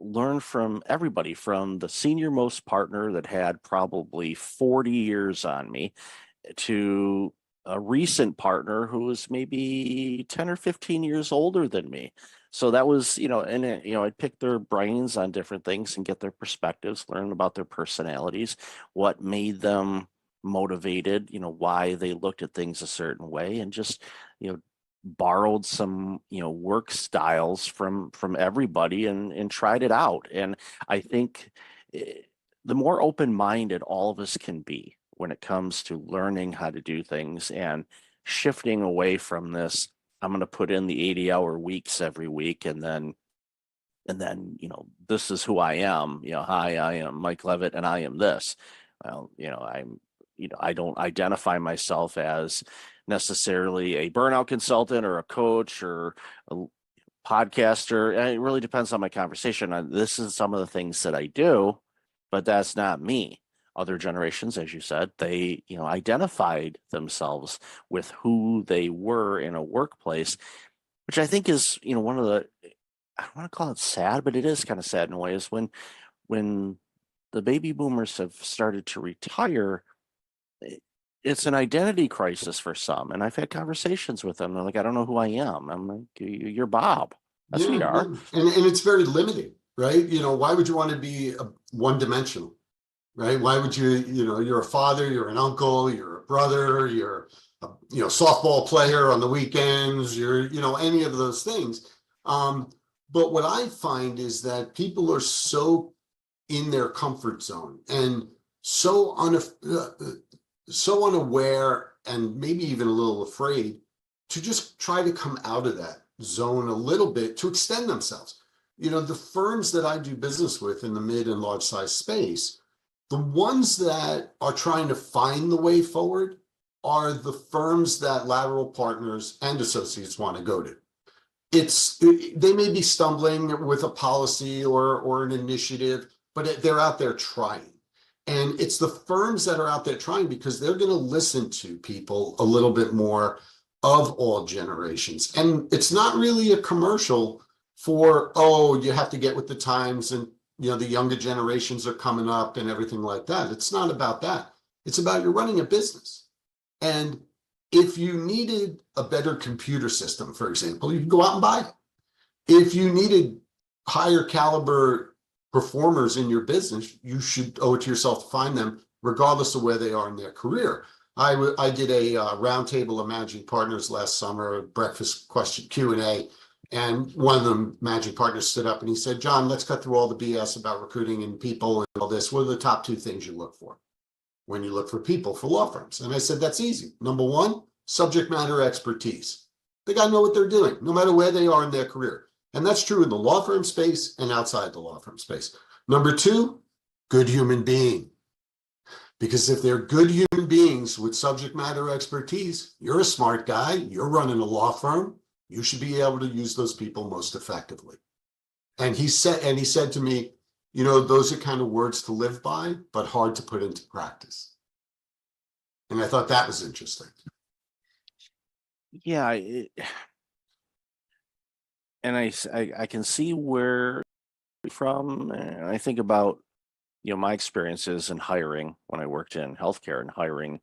learn from everybody, from the senior most partner that had probably 40 years on me to a recent partner who was maybe 10 or 15 years older than me. So that was, you know, and, you know, I'd pick their brains on different things and get their perspectives, learn about their personalities, what made them motivated, you know, why they looked at things a certain way, and just, you know, borrowed some, you know, work styles from everybody and tried it out. And I think the more open-minded all of us can be when it comes to learning how to do things and shifting away from this, I'm going to put in the 80-hour weeks every week, and then, you know, this is who I am. You know, hi, I am Mike Levitt and I am this. Well, you know, I don't identify myself as necessarily a burnout consultant or a coach or a podcaster. And it really depends on my conversation. This is some of the things that I do, but that's not me. Other generations, as you said, they, you know, identified themselves with who they were in a workplace, which I think is, you know, one of the, I don't want to call it sad, but it is kind of sad in a way, is when the baby boomers have started to retire, it's an identity crisis for some. And I've had conversations with them. They're like, I don't know who I am. I'm like, you're Bob. That's who you are. And it's very limiting, right? You know, why would you want to be one-dimensional, right? Why would you, you know, you're a father, you're an uncle, you're a brother, you're a, you know, softball player on the weekends, you're, you know, any of those things. But what I find is that people are so in their comfort zone and so unaware and maybe even a little afraid to just try to come out of that zone a little bit to extend themselves. You know, the firms that I do business with in the mid and large size space, the ones that are trying to find the way forward are the firms that lateral partners and associates want to go to. They may be stumbling with a policy or an initiative, but they're out there trying. And it's the firms that are out there trying because they're going to listen to people a little bit more of all generations. And it's not really a commercial for, oh, you have to get with the times and, you know, the younger generations are coming up and everything like that. It's not about that. It's about you're running a business. And if you needed a better computer system, for example, you can go out and buy it. If you needed higher caliber performers in your business, you should owe it to yourself to find them, regardless of where they are in their career. I did a roundtable of managing partners last summer, a breakfast question Q&A, and one of the managing partners stood up and he said, John, let's cut through all the BS about recruiting and people and all this. What are the top 2 things you look for when you look for people for law firms? And I said, that's easy. Number 1, subject matter expertise. They got to know what they're doing, no matter where they are in their career. And that's true in the law firm space and outside the law firm space. Number 2, good human being. Because if they're good human beings with subject matter expertise, you're a smart guy, you're running a law firm, you should be able to use those people most effectively. And he said to me, you know, those are kind of words to live by, but hard to put into practice. And I thought that was interesting. Yeah, and I can see where you're from. And I think about, you know, my experiences in hiring when I worked in healthcare and hiring,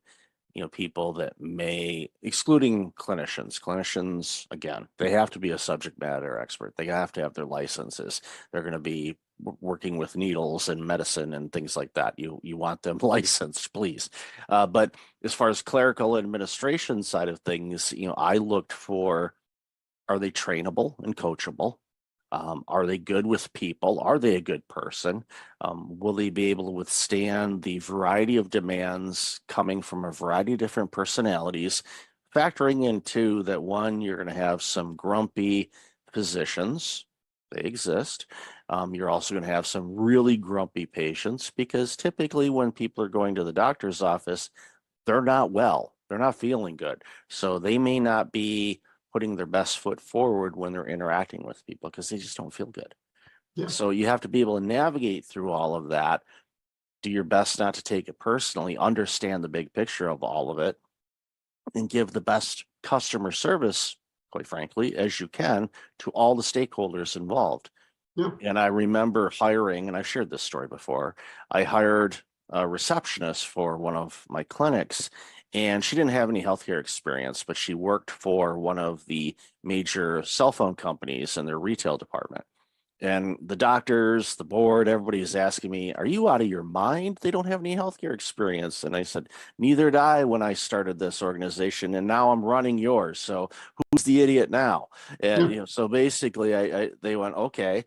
you know, people that may, excluding clinicians, again, they have to be a subject matter expert. They have to have their licenses. They're going to be working with needles and medicine and things like that. You want them licensed, please. But as far as clerical administration side of things, you know, I looked for, are they trainable and coachable? Are they good with people? Are they a good person? Will they be able to withstand the variety of demands coming from a variety of different personalities? Factoring into that, one, you're going to have some grumpy physicians. They exist. You're also going to have some really grumpy patients, because typically when people are going to the doctor's office, they're not well. They're not feeling good. So they may not be putting their best foot forward when they're interacting with people because they just don't feel good. Yeah. So you have to be able to navigate through all of that, do your best not to take it personally, understand the big picture of all of it, and give the best customer service, quite frankly, as you can to all the stakeholders involved. Yeah. And I remember hiring, and I've shared this story before, I hired a receptionist for one of my clinics, and she didn't have any healthcare experience, but she worked for one of the major cell phone companies in their retail department. And the doctors, the board, everybody's asking me, are you out of your mind? They don't have any healthcare experience. And I said, neither did I when I started this organization, and now I'm running yours. So who's the idiot now? And you know, so basically they went, okay. I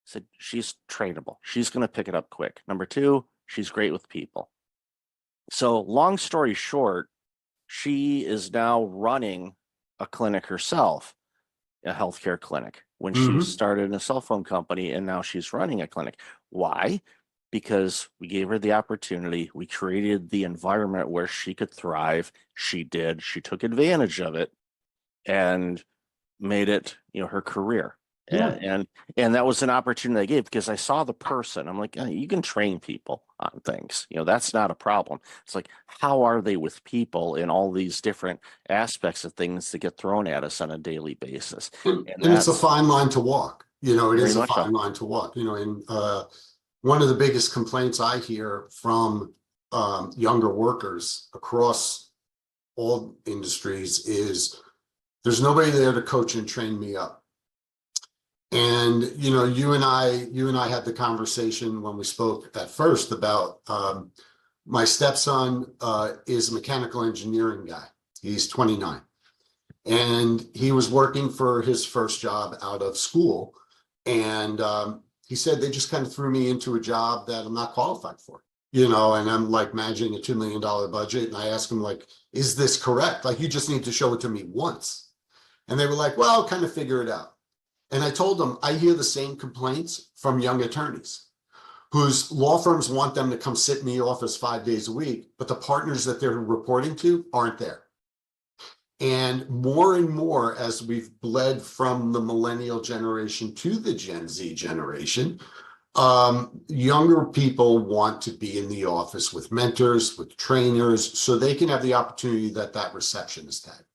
said, she's trainable. She's going to pick it up quick. Number 2, she's great with people. So long story short, she is now running a clinic herself, a healthcare clinic, when she started in a cell phone company, and now she's running a clinic. Why? Because we gave her the opportunity. We created the environment where she could thrive. She did. She took advantage of it and made it, you know, her career. Yeah. And that was an opportunity I gave because I saw the person. I'm like, you can train people on things, you know, that's not a problem. It's like, how are they with people in all these different aspects of things that get thrown at us on a daily basis? And it's a fine line to walk. You know, it is a fine line to walk. You know, and one of the biggest complaints I hear from younger workers across all industries is there's nobody there to coach and train me up. And, you know, you and I had the conversation when we spoke at first about my stepson is a mechanical engineering guy. He's 29. And he was working for his first job out of school. And he said, they just kind of threw me into a job that I'm not qualified for. and I'm like managing a $2 million budget. And I ask them like, is this correct? Like, you just need to show it to me once. And they were like, well, kind of figure it out. And I told them, I hear the same complaints from young attorneys whose law firms want them to come sit in the office 5 days a week, but the partners that they're reporting to aren't there. And more, as we've bled from the millennial generation to the Gen Z generation, younger people want to be in the office with mentors, with trainers, so they can have the opportunity that receptionist had,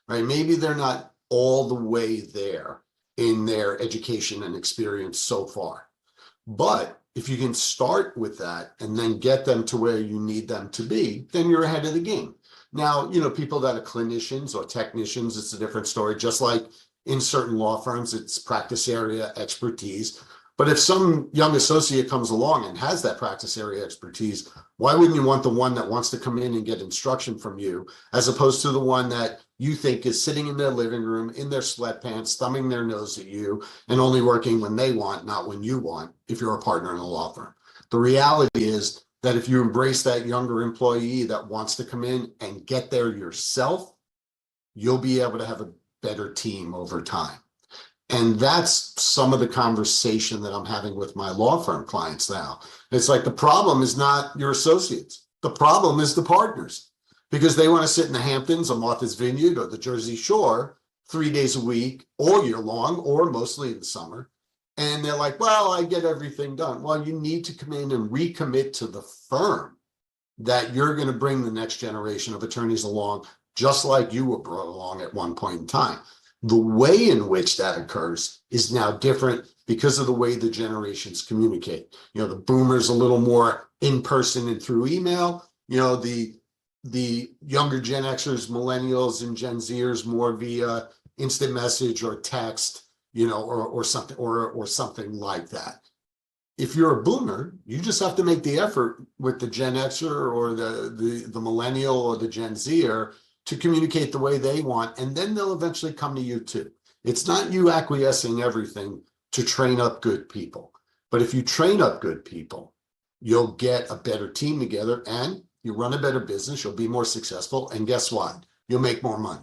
right? Maybe they're not all the way there in their education and experience so far, but if you can start with that and then get them to where you need them to be, then you're ahead of the game. Now, people that are clinicians or technicians, it's a different story. Just like in certain law firms, it's practice area expertise. But if some young associate comes along and has that practice area expertise, why wouldn't you want the one that wants to come in and get instruction from you, as opposed to the one that you think is sitting in their living room, in their sweatpants, thumbing their nose at you, and only working when they want, not when you want, if you're a partner in a law firm? The reality is that if you embrace that younger employee that wants to come in and get there yourself, you'll be able to have a better team over time. And that's some of the conversation that I'm having with my law firm clients now. It's like, the problem is not your associates. The problem is the partners, because they want to sit in the Hamptons or Martha's Vineyard or the Jersey Shore 3 days a week, all year long, or mostly in the summer. And they're like, well, I get everything done. Well, you need to come in and recommit to the firm that you're going to bring the next generation of attorneys along, just like you were brought along at one point in time. The way in which that occurs is now different because of the way the generations communicate. The boomers a little more in person and through email. The younger Gen Xers, millennials, and Gen Zers more via instant message or text, or something like that. If you're a boomer, you just have to make the effort with the Gen Xer or the millennial or the Gen Zer to communicate the way they want, and then they'll eventually come to you too. It's not you acquiescing everything to train up good people. But if you train up good people, you'll get a better team together and you run a better business, you'll be more successful, and guess what? You'll make more money.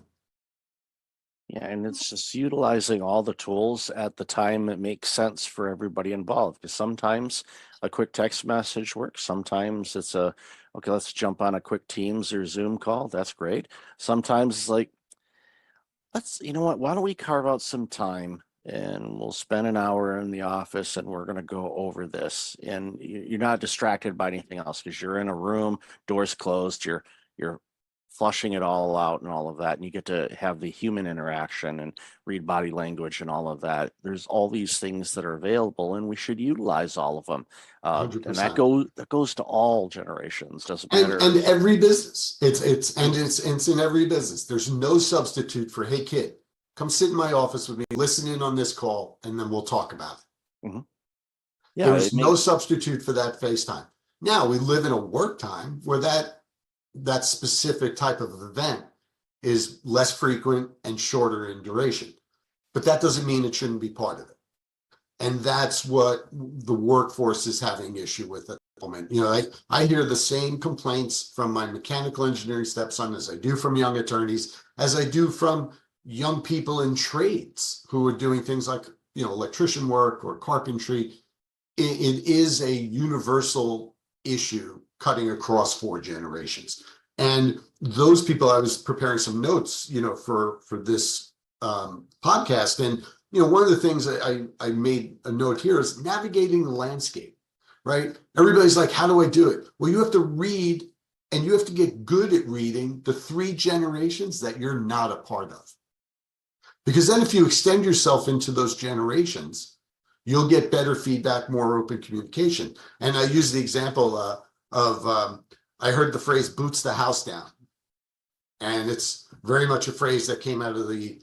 Yeah, and it's just utilizing all the tools at the time that makes sense for everybody involved. Because sometimes a quick text message works. Sometimes it's okay, let's jump on a quick Teams or Zoom call. That's great. Sometimes it's like, why don't we carve out some time and we'll spend an hour in the office and we're going to go over this. And you're not distracted by anything else because you're in a room, doors closed, you're flushing it all out and all of that, and you get to have the human interaction and read body language and all of that. There's all these things that are available, and we should utilize all of them. And that goes to all generations. Doesn't matter. And every business. It's in every business. There's no substitute for, hey kid, come sit in my office with me, listen in on this call, and then we'll talk about it. Mm-hmm. Yeah, there's no substitute for that FaceTime. Now we live in a work time where that specific type of event is less frequent and shorter in duration. But that doesn't mean it shouldn't be part of it. And that's what the workforce is having issue with at the moment. I hear the same complaints from my mechanical engineering stepson as I do from young attorneys, as I do from young people in trades who are doing things like, electrician work or carpentry. It is a universal issue cutting across 4 generations. And those people, I was preparing some notes, for this podcast. And, one of the things I made a note here is navigating the landscape, right? Everybody's like, how do I do it? Well, you have to read, and you have to get good at reading the 3 generations that you're not a part of. Because then if you extend yourself into those generations, you'll get better feedback, more open communication. And I use the example I heard the phrase boots the house down. And it's very much a phrase that came out of the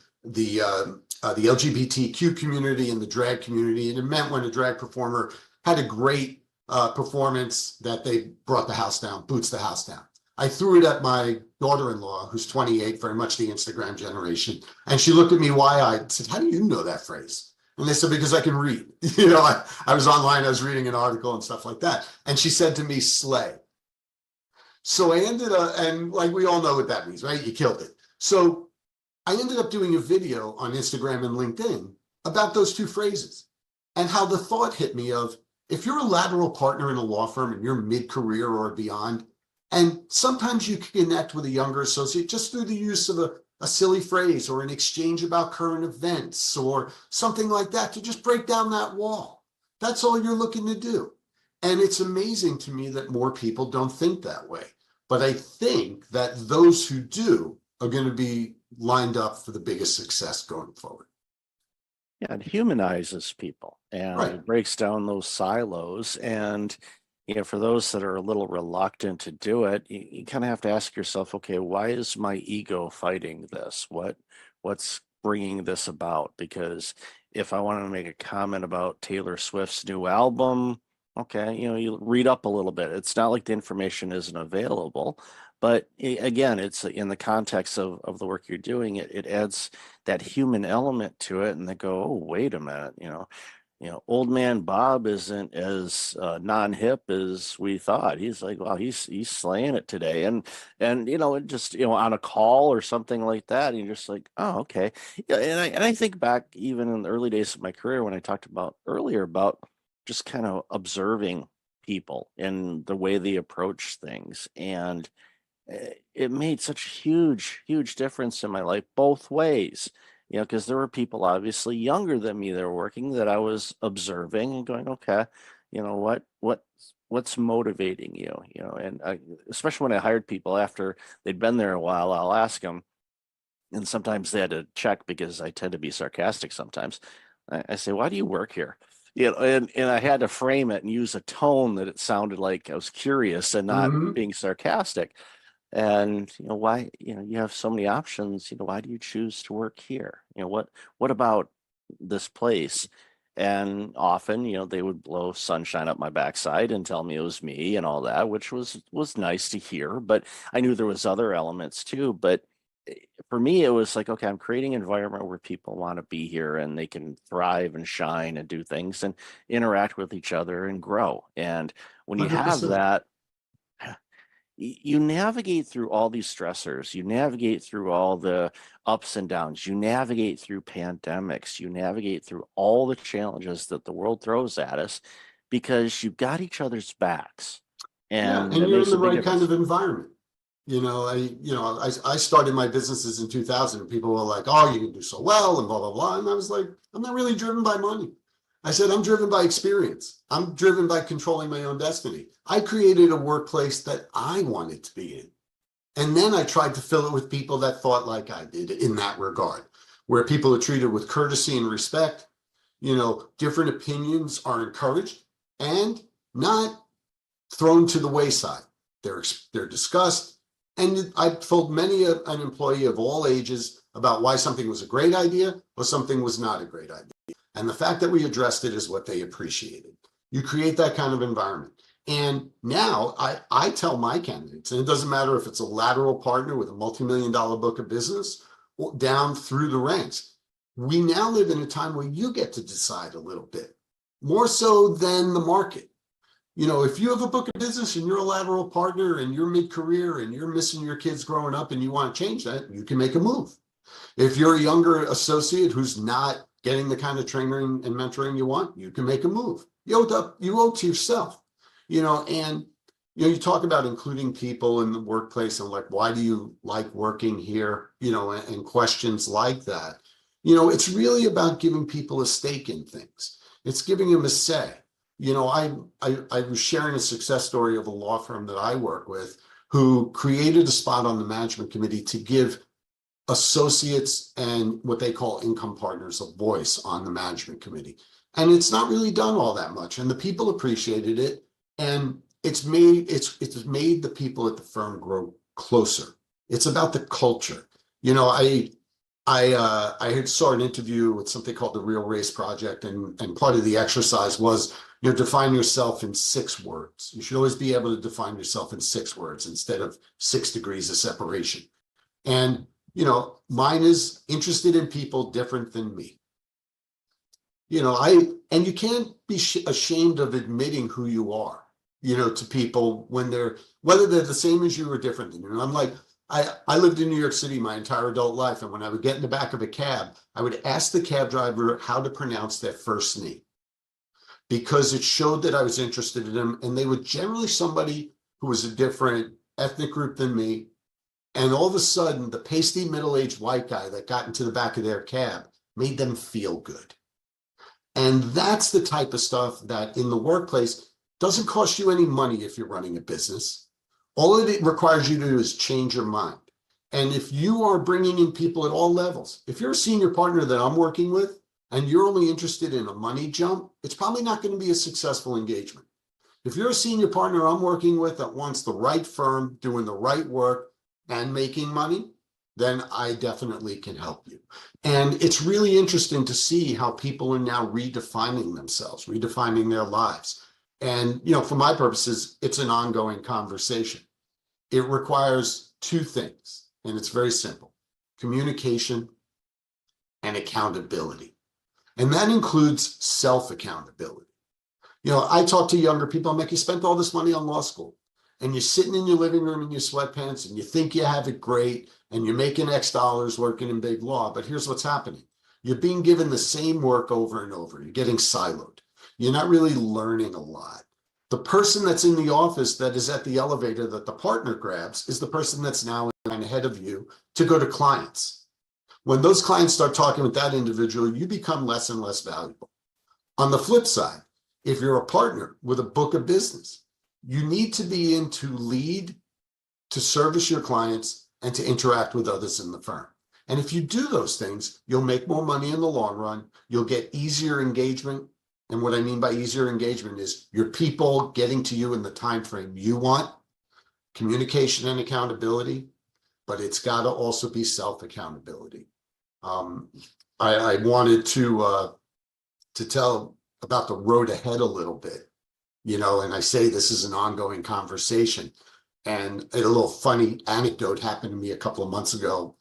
LGBTQ community and the drag community. And it meant when a drag performer had a great performance that they brought the house down, boots the house down. I threw it at my daughter-in-law, who's 28, very much the Instagram generation. And she looked at me wide-eyed and said, how do you know that phrase? And they said, because I can read. I was online, I was reading an article and stuff like that. And she said to me, slay. So I ended up, and like we all know what that means, right? You killed it. So I ended up doing a video on Instagram and LinkedIn about those two phrases and how the thought hit me of, if you're a lateral partner in a law firm and you're mid-career or beyond, and sometimes you can connect with a younger associate just through the use of a silly phrase or an exchange about current events or something like that to just break down that wall. That's all you're looking to do. And it's amazing to me that more people don't think that way. But I think that those who do are going to be lined up for the biggest success going forward. Yeah, it humanizes people and Right. it breaks down those silos. And for those that are a little reluctant to do it, you kind of have to ask yourself, okay, why is my ego fighting this? What's bringing this about? Because if I want to make a comment about Taylor Swift's new album, okay, you read up a little bit. It's not like the information isn't available, but again, it's in the context of the work you're doing. It adds that human element to it, and they go, oh, wait a minute, old man Bob isn't as non-hip as we thought. He's like, wow, he's slaying it today, and it just on a call or something like that, and you're just like, oh, okay. Yeah, and I think back even in the early days of my career when I talked about earlier about just kind of observing people and the way they approach things, and it made such a huge difference in my life both ways. Because there were people obviously younger than me that were working that I was observing and going, okay, what's motivating you? And especially when I hired people after they'd been there a while, I'll ask them, and sometimes they had to check because I tend to be sarcastic sometimes. I say, why do you work here? And I had to frame it and use a tone that it sounded like I was curious and not Mhm. being sarcastic. And why, you have so many options, why do you choose to work here? What about this place? And often, they would blow sunshine up my backside and tell me it was me and all that, which was nice to hear, but I knew there was other elements too. But for me, it was like, okay, I'm creating an environment where people want to be here and they can thrive and shine and do things and interact with each other and grow. And when you have 100%. that, you navigate through all these stressors, you navigate through all the ups and downs, you navigate through pandemics, you navigate through all the challenges that the world throws at us because you've got each other's backs. Yeah, And and it you're in makes the a big right kind difference. of environment. I started my businesses in 2000. People were like, "Oh, you can do so well," and blah blah blah. And I was like, "I'm not really driven by money." I said, "I'm driven by experience. I'm driven by controlling my own destiny." I created a workplace that I wanted to be in, and then I tried to fill it with people that thought like I did in that regard, where people are treated with courtesy and respect. Different opinions are encouraged and not thrown to the wayside. They're discussed. And I've told many an employee of all ages about why something was a great idea or something was not a great idea. And the fact that we addressed it is what they appreciated. You create that kind of environment. And now I tell my candidates, and it doesn't matter if it's a lateral partner with a multi-million-dollar book of business or down through the ranks, we now live in a time where you get to decide a little bit, more so than the market. If you have a book of business and you're a lateral partner and you're mid-career and you're missing your kids growing up and you want to change that, you can make a move. If you're a younger associate who's not getting the kind of training and mentoring you want, you can make a move. You owe to yourself, and you talk about including people in the workplace and like, why do you like working here? And questions like that. It's really about giving people a stake in things. It's giving them a say. I was sharing a success story of a law firm that I work with who created a spot on the management committee to give associates and what they call income partners a voice on the management committee. And it's not really done all that much. And the people appreciated it. And it's made the people at the firm grow closer. It's about the culture. I saw an interview with something called the Real Race Project, and part of the exercise was, define yourself in 6 words. You should always be able to define yourself in 6 words instead of 6 degrees of separation. And, mine is interested in people different than me. And you can't be ashamed of admitting who you are, to people whether they're the same as you or different than you. And I'm like, I lived in New York City my entire adult life. And when I would get in the back of a cab, I would ask the cab driver how to pronounce their first name, because it showed that I was interested in them. And they were generally somebody who was a different ethnic group than me. And all of a sudden, the pasty middle-aged white guy that got into the back of their cab made them feel good. And that's the type of stuff that in the workplace doesn't cost you any money if you're running a business. All it requires you to do is change your mind. And if you are bringing in people at all levels, if you're a senior partner that I'm working with and you're only interested in a money jump, it's probably not going to be a successful engagement. If you're a senior partner I'm working with that wants the right firm, doing the right work and making money, then I definitely can help you. And it's really interesting to see how people are now redefining themselves, redefining their lives. And, for my purposes, it's an ongoing conversation. It requires two things, and it's very simple: communication and accountability. And that includes self-accountability. I talk to younger people, I'm like, you spent all this money on law school, and you're sitting in your living room in your sweatpants, and you think you have it great, and you're making X dollars working in big law. But here's what's happening. You're being given the same work over and over. You're getting siloed. You're not really learning a lot. The person that's in the office that is at the elevator that the partner grabs is the person that's now ahead of you to go to clients. When those clients start talking with that individual, you become less and less valuable. On the flip side, if you're a partner with a book of business, you need to be in to lead, to service your clients, and to interact with others in the firm. And if you do those things, you'll make more money in the long run. You'll get easier engagement. And what I mean by easier engagement is your people getting to you in the time frame you want, communication and accountability, but it's got to also be self-accountability. I wanted to tell about the road ahead a little bit, and I say this is an ongoing conversation. And a little funny anecdote happened to me a couple of months ago.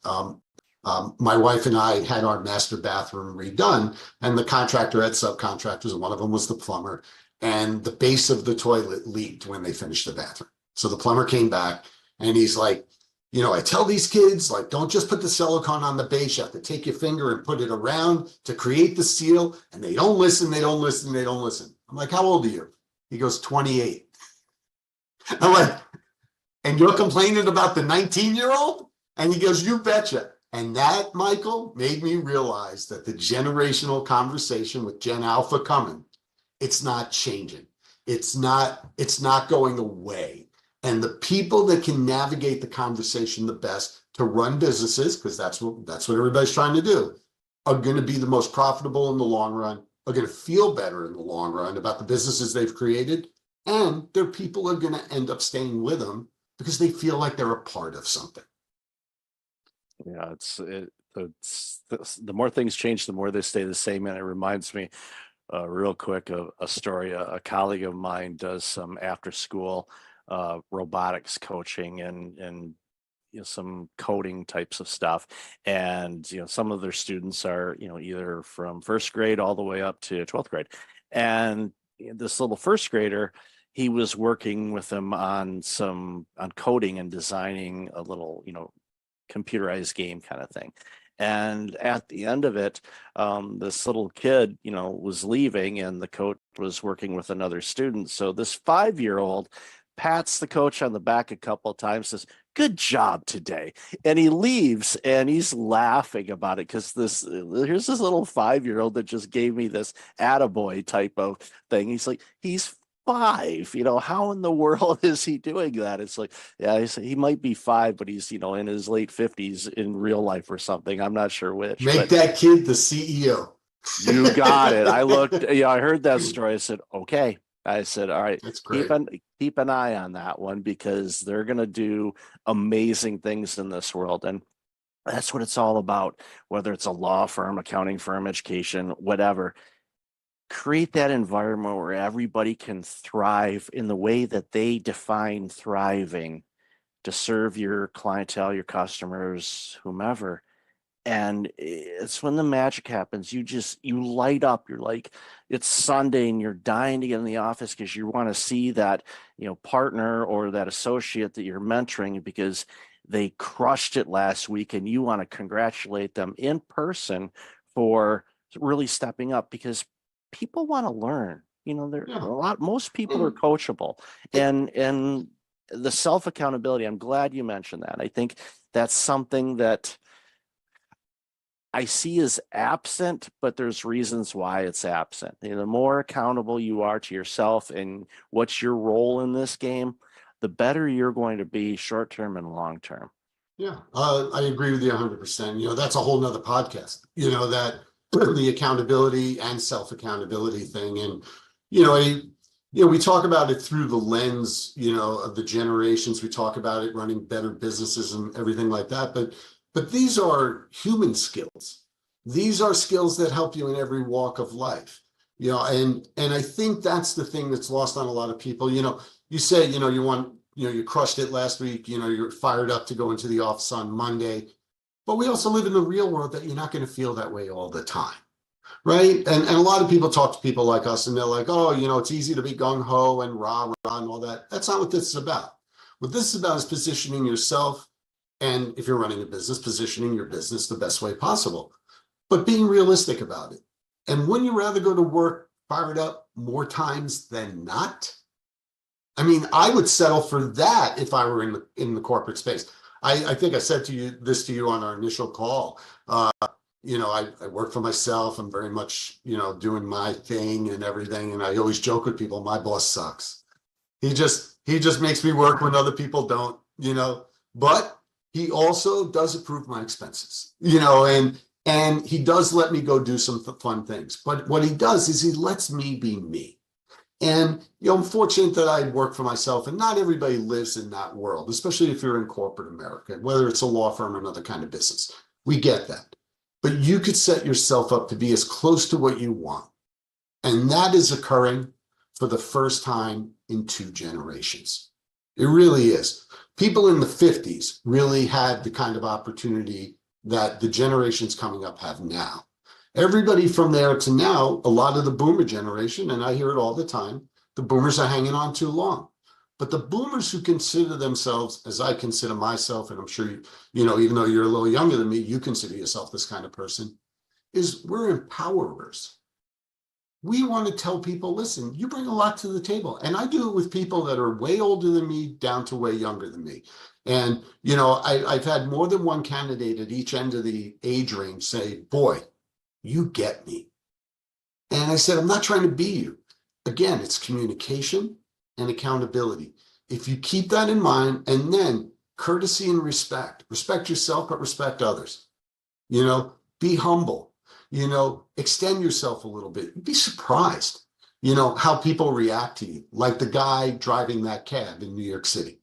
My wife and I had our master bathroom redone, and the contractor had subcontractors, and one of them was the plumber, and the base of the toilet leaked when they finished the bathroom. So the plumber came back, and he's like, I tell these kids, like, don't just put the silicone on the base. You have to take your finger and put it around to create the seal. And they don't listen, they don't listen, they don't listen. I'm like, how old are you? He goes, 28. I'm like, and you're complaining about the 19-year-old? And he goes, you betcha. And that, Michael, made me realize that the generational conversation with Gen Alpha coming, it's not changing. It's not going away. And the people that can navigate the conversation the best to run businesses, because that's what everybody's trying to do, are going to be the most profitable in the long run, are going to feel better in the long run about the businesses they've created, and their people are going to end up staying with them because they feel like they're a part of something. Yeah, the more things change, the more they stay the same. And it reminds me real quick of a story. A colleague of mine does some after school robotics coaching and some coding types of stuff. And some of their students are either from first grade all the way up to 12th grade. And this little first grader, he was working with them on coding and designing a little computerized game kind of thing. And at the end of it, this little kid, was leaving, and the coach was working with another student. So this 5-year-old pats the coach on the back a couple of times, says, "Good job today." And he leaves, and he's laughing about it because here's this little 5-year-old that just gave me this attaboy type of thing. He's like, he's 5, how in the world is he doing that? It's like, yeah, he might be 5, but he's, in his late 50s in real life or something. I'm not sure which. Make that kid the CEO. You got it. I looked, I heard that story. I said, okay. I said, all right, That's great. keep an eye on that one, because they're going to do amazing things in this world. And that's what it's all about, whether it's a law firm, accounting firm, education, whatever. Create that environment where everybody can thrive in the way that they define thriving, to serve your clientele, your customers, whomever. And it's when the magic happens. You light up. You're like, it's Sunday and you're dying to get in the office because you want to see that, partner or that associate that you're mentoring because they crushed it last week, and you want to congratulate them in person for really stepping up, because people want to learn. Most people are coachable, and the self accountability. I'm glad you mentioned that. I think that's something that I see as absent, but there's reasons why it's absent. The more accountable you are to yourself and what's your role in this game, the better you're going to be short term and long term. Yeah, I agree with you 100%. That's a whole nother podcast, that the accountability and self accountability thing. And, we talk about it through the lens, of the generations. We talk about it running better businesses and everything like that. But these are human skills. These are skills that help you in every walk of life, and I think that's the thing that's lost on a lot of people. You say, you crushed it last week, you're fired up to go into the office on Monday, but we also live in the real world that you're not going to feel that way all the time. Right. And a lot of people talk to people like us and they're like, oh, it's easy to be gung ho and rah, rah, and all that. That's not what this is about. What this is about is positioning yourself. And if you're running a business, positioning your business the best way possible, but being realistic about it. And wouldn't you rather go to work fired up more times than not? I mean, I would settle for that if I were in the corporate space. I think I said to you on our initial call. I work for myself. I'm very much, doing my thing and everything. And I always joke with people, my boss sucks. He just makes me work when other people don't, but he also does approve my expenses, and he does let me go do some fun things. But what he does is he lets me be me. And, I'm fortunate that I work for myself, and not everybody lives in that world, especially if you're in corporate America, whether it's a law firm or another kind of business. We get that. But you could set yourself up to be as close to what you want. And that is occurring for the first time in 2 generations. It really is. People in the 50s really had the kind of opportunity that the generations coming up have now. Everybody from there to now, a lot of the boomer generation, and I hear it all the time, the boomers are hanging on too long. But the boomers who consider themselves, as I consider myself, and I'm sure even though you're a little younger than me, you consider yourself this kind of person, is we're empowerers. We want to tell people, listen, you bring a lot to the table. And I do it with people that are way older than me down to way younger than me. And, I've had more than one candidate at each end of the age range say, boy, you get me. And I said, I'm not trying to be you. Again, it's communication and accountability. If you keep that in mind, and then courtesy and respect yourself, but respect others, be humble, extend yourself a little bit. Be surprised, how people react to you, like the guy driving that cab in New York City.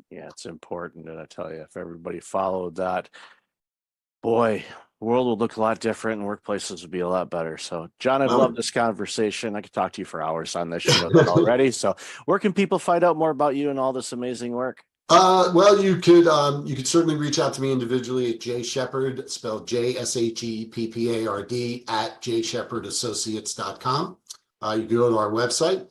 Yeah, it's important. And I tell you, if everybody followed that, boy, the world would look a lot different and workplaces would be a lot better. So, John, I've loved this conversation. I could talk to you for hours on this show already. So where can people find out more about you and all this amazing work? Well, you could certainly reach out to me individually at Jay Shepard, spelled JSHEPPARD at JShepardAssociates.com. You can go to our website.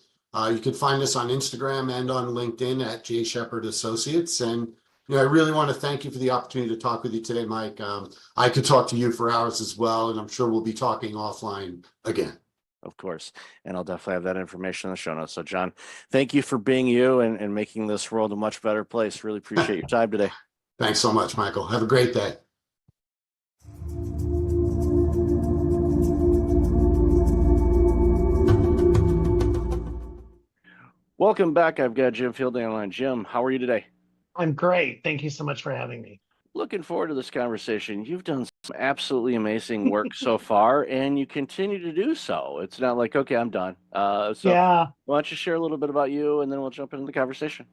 You can find us on Instagram and on LinkedIn at Jay Shepard Associates. And I really want to thank you for the opportunity to talk with you today, Mike. I could talk to you for hours as well, and I'm sure we'll be talking offline again. Of course. And I'll definitely have that information in the show notes. So, John, thank you for being you and making this world a much better place. Really appreciate your time today. Thanks so much, Michael. Have a great day. Welcome back. I've got Jim Fielding online. Jim, how are you today? I'm great. Thank you so much for having me. Looking forward to this conversation. You've done some absolutely amazing work so far, and you continue to do so. It's not like, okay, I'm done. Yeah. Why don't you share a little bit about you, and then we'll jump into the conversation.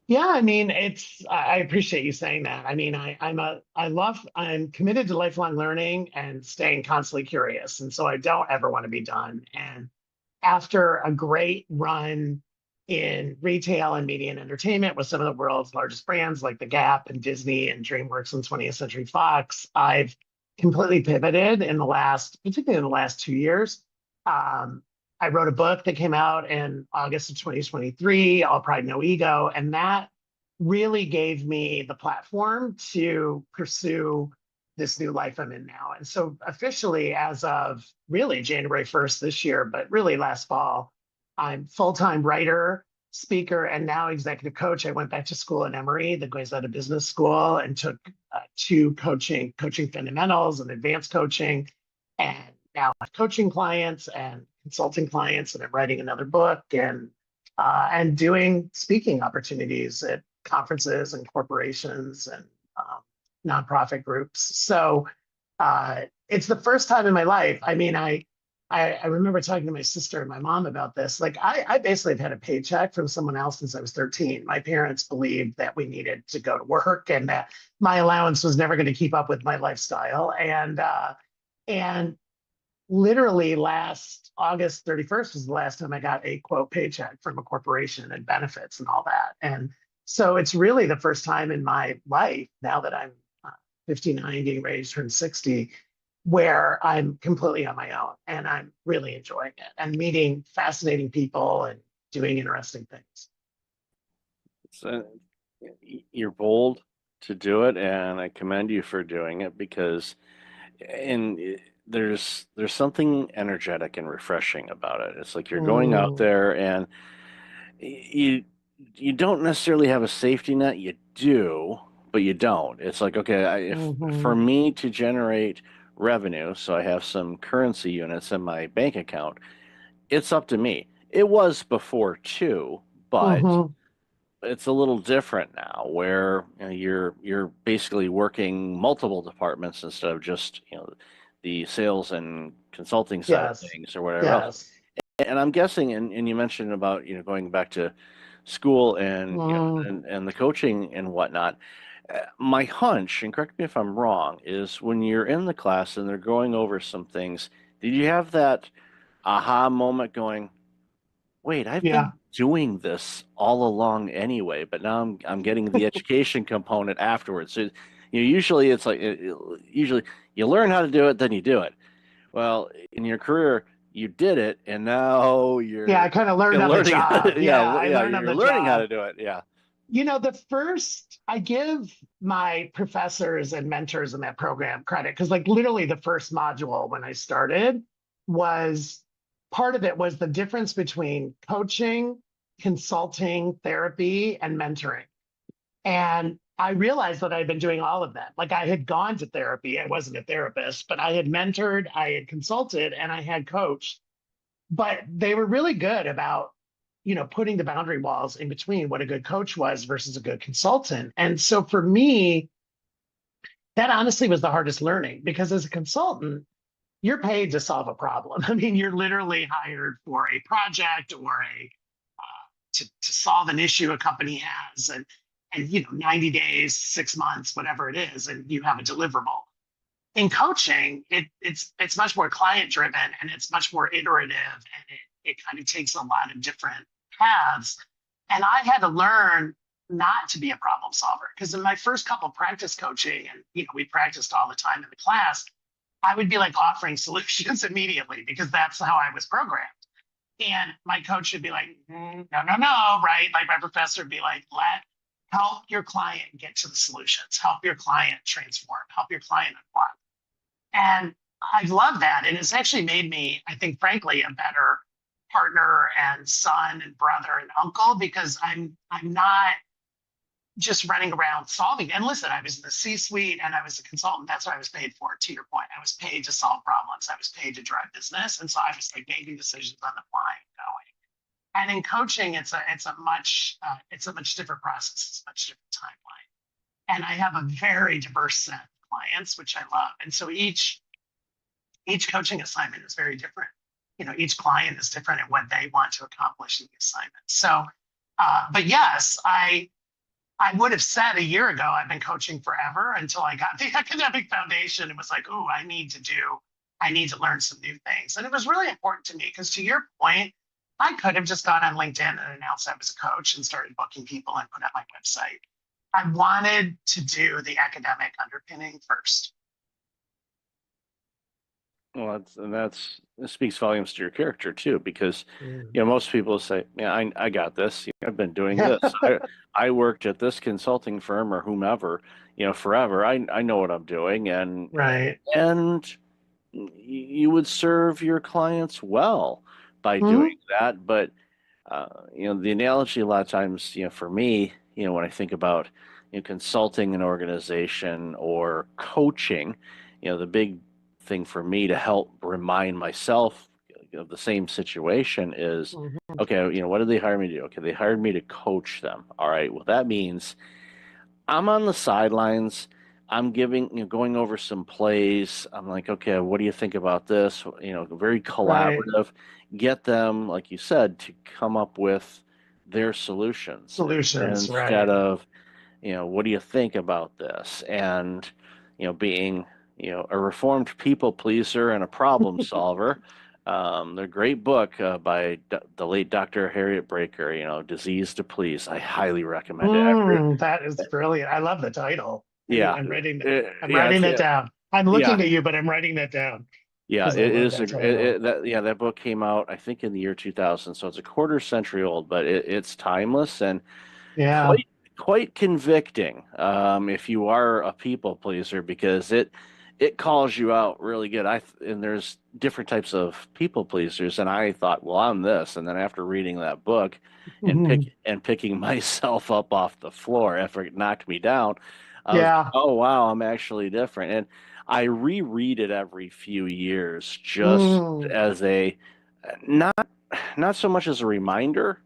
Yeah, I mean, I appreciate you saying that. I mean, I'm committed to lifelong learning and staying constantly curious. And so I don't ever want to be done. And after a great run in retail and media and entertainment with some of the world's largest brands like The Gap and Disney and DreamWorks and 20th Century Fox. I've completely pivoted in the last, particularly in the last 2 years. I wrote a book that came out in August of 2023, All Pride, No Ego, and that really gave me the platform to pursue this new life I'm in now. And so officially, as of really January 1st this year, but really last fall, I'm full-time writer, speaker, and now executive coach. I went back to school at Emory, the Goizueta Business School, and took two coaching fundamentals and advanced coaching. And now I have coaching clients and consulting clients, and I'm writing another book and doing speaking opportunities at conferences and corporations and nonprofit groups. So it's the first time in my life. I mean, I remember talking to my sister and my mom about this. Like, I basically have had a paycheck from someone else since I was 13. My parents believed that we needed to go to work and that my allowance was never going to keep up with my lifestyle. And literally last August 31st was the last time I got a quote paycheck from a corporation and benefits and all that. And so it's really the first time in my life, now that I'm 59, getting ready to turn 60, where I'm completely on my own and I'm really enjoying it and meeting fascinating people and doing interesting things. So you're bold to do it, and I commend you for doing it because there's something energetic and refreshing about it. It's like you're going out there and you don't necessarily have a safety net. You do, but you don't. It's like, okay, for me to generate revenue, so I have some currency units in my bank account, it's up to me. It was before too, but it's a little different now where you're basically working multiple departments instead of just the sales and consulting side of things or whatever else. And I'm guessing, and you mentioned about going back to school and and the coaching and whatnot. My hunch, and correct me if I'm wrong, is when you're in the class and they're going over some things, did you have that aha moment going, wait, I've been doing this all along anyway, but now I'm getting the education component afterwards. So usually it's like usually you learn how to do it, then you do it. Well, in your career, you did it, and now you're I kind of learned on the job. You're learning how to do it. Yeah. I give my professors and mentors in that program credit because, like, literally the first module when I started was part of it was the difference between coaching, consulting, therapy, and mentoring. And I realized that I'd been doing all of that. Like, I had gone to therapy. I wasn't a therapist, but I had mentored, I had consulted, and I had coached. But they were really good about putting the boundary walls in between what a good coach was versus a good consultant. And so for me, that honestly was the hardest learning, because as a consultant, you're paid to solve a problem. I mean, you're literally hired for a project or to solve an issue a company has, and 90 days, 6 months, whatever it is, and you have a deliverable. In coaching, it's much more client driven, and it's much more iterative, and it kind of takes a lot of different paths. And I had to learn not to be a problem solver, because in my first couple of practice coaching, and we practiced all the time in the class, I would be like offering solutions immediately because that's how I was programmed. And my coach would be like, no, right? Like my professor would be like, help your client get to the solutions, help your client transform, help your client unblock. And I love that. And it's actually made me, I think, frankly, a better partner and son and brother and uncle, because I'm not just running around solving. And listen, I was in the C-suite and I was a consultant. That's what I was paid for, to your point. I was paid to solve problems. I was paid to drive business. And so I was like making decisions on the fly and going. And in coaching, it's a much different process. It's a much different timeline. And I have a very diverse set of clients, which I love. And so each coaching assignment is very different. Each client is different in what they want to accomplish in the assignment. So, but yes, I would have said a year ago, I've been coaching forever, until I got the academic foundation and was like, oh, I need to learn some new things. And it was really important to me because, to your point, I could have just gone on LinkedIn and announced I was a coach and started booking people and put up my website. I wanted to do the academic underpinning first. Well, it speaks volumes to your character too, because most people say, "Yeah, I got this. I've been doing this. I worked at this consulting firm or whomever, forever. I know what I'm doing, and Right. and you would serve your clients well by doing that. But the analogy a lot of times, for me, when I think about consulting an organization or coaching, the big thing for me to help remind myself of the same situation is, okay, what did they hire me to do? Okay, they hired me to coach them. All right, well, that means I'm on the sidelines. I'm going over some plays. I'm like, okay, what do you think about this? Very collaborative. Get them, like you said, to come up with their solutions instead of, what do you think about this? And, being, a reformed people pleaser and a problem solver. The great book by the late Dr. Harriet Breaker, Disease to Please. I highly recommend it. That is brilliant. I love the title. Yeah. I'm writing that down. I'm looking at you, but I'm writing that down. Yeah, it is. That book came out, I think, in the year 2000, so it's a quarter century old, but it's timeless and quite convicting if you are a people pleaser, because it calls you out really good. And there's different types of people pleasers, and I thought, well, I'm this, and then after reading that book and picking myself up off the floor after it knocked me down, oh wow, I'm actually different. And I reread it every few years just as a not so much as a reminder,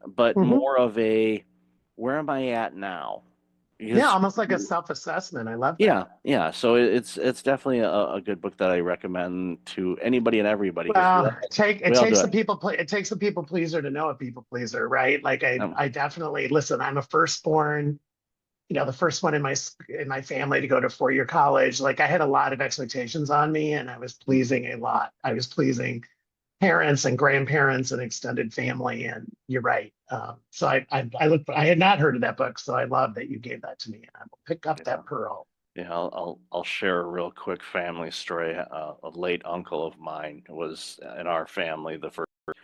but more of a where am I at now? Because, almost like a self-assessment. I love that. Yeah. So it's definitely a good book that I recommend to anybody and everybody. Well, it takes a people pleaser to know a people pleaser, right? Like I definitely listen. I'm a firstborn. The first one in my family to go to 4-year college. Like I had a lot of expectations on me, and I was pleasing a lot. I was pleasing parents and grandparents and extended family. And you're right. So I had not heard of that book, so I love that you gave that to me, and I will pick up that pearl. Yeah, I'll share a real quick family story. A late uncle of mine was in our family the first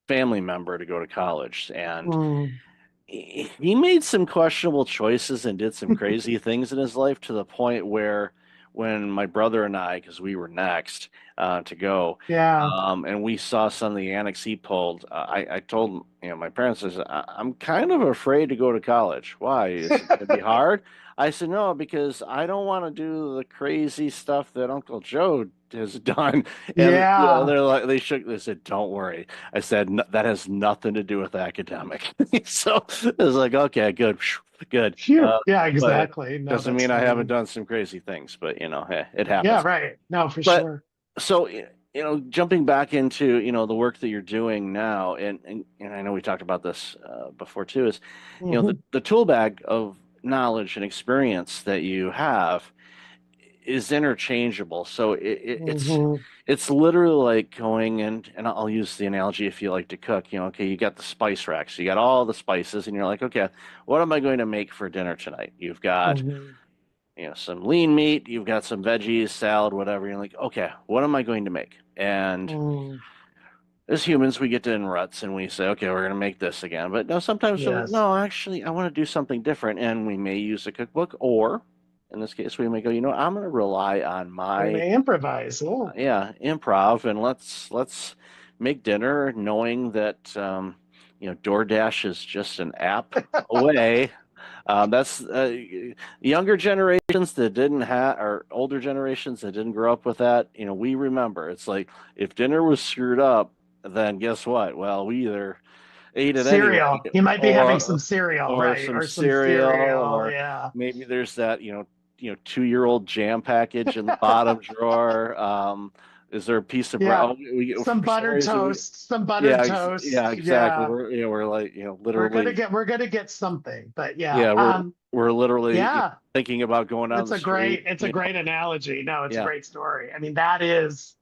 family member to go to college, and he made some questionable choices and did some crazy things in his life, to the point where when my brother and I, because we were next to go, and we saw some of the annex he pulled, I told my parents, I'm kind of afraid to go to college. Why? Is it going to be hard? I said, no, because I don't want to do the crazy stuff that Uncle Joe has done. And they said, don't worry. I said, that has nothing to do with academic. So it was like, okay, good. Exactly. Doesn't mean I haven't done some crazy things, but hey, it happens. Yeah, right. No, for sure. So, jumping back into, the work that you're doing now, and I know we talked about this before too, is, the tool bag of knowledge and experience that you have is interchangeable. So it's literally like going and I'll use the analogy, if you like to cook, okay, you got the spice rack, so you got all the spices, and you're like, okay, what am I going to make for dinner tonight? You've got some lean meat, you've got some veggies, salad, whatever. You're like, okay, what am I going to make? And as humans, we get in ruts and we say, okay, we're going to make this again. But no, sometimes we're like, no, actually, I want to do something different. And we may use a cookbook, or in this case, we may go, I'm going to rely on my improvise. Improv, and let's make dinner, knowing that DoorDash is just an app away. That's younger generations that didn't have, or older generations that didn't grow up with that. We remember. It's like, if dinner was screwed up, then guess what? Well, we either ate it cereal. Anyway, you might be having some cereal, or right? some Or cereal, or maybe there's that 2-year-old jam package in the bottom drawer. Is there a piece of bread? Some buttered toast. Some buttered toast. Yeah, exactly. We're like, literally. We're gonna get something, but we're literally thinking about going down the street. It's a great analogy. No, it's a great story. I mean, that is,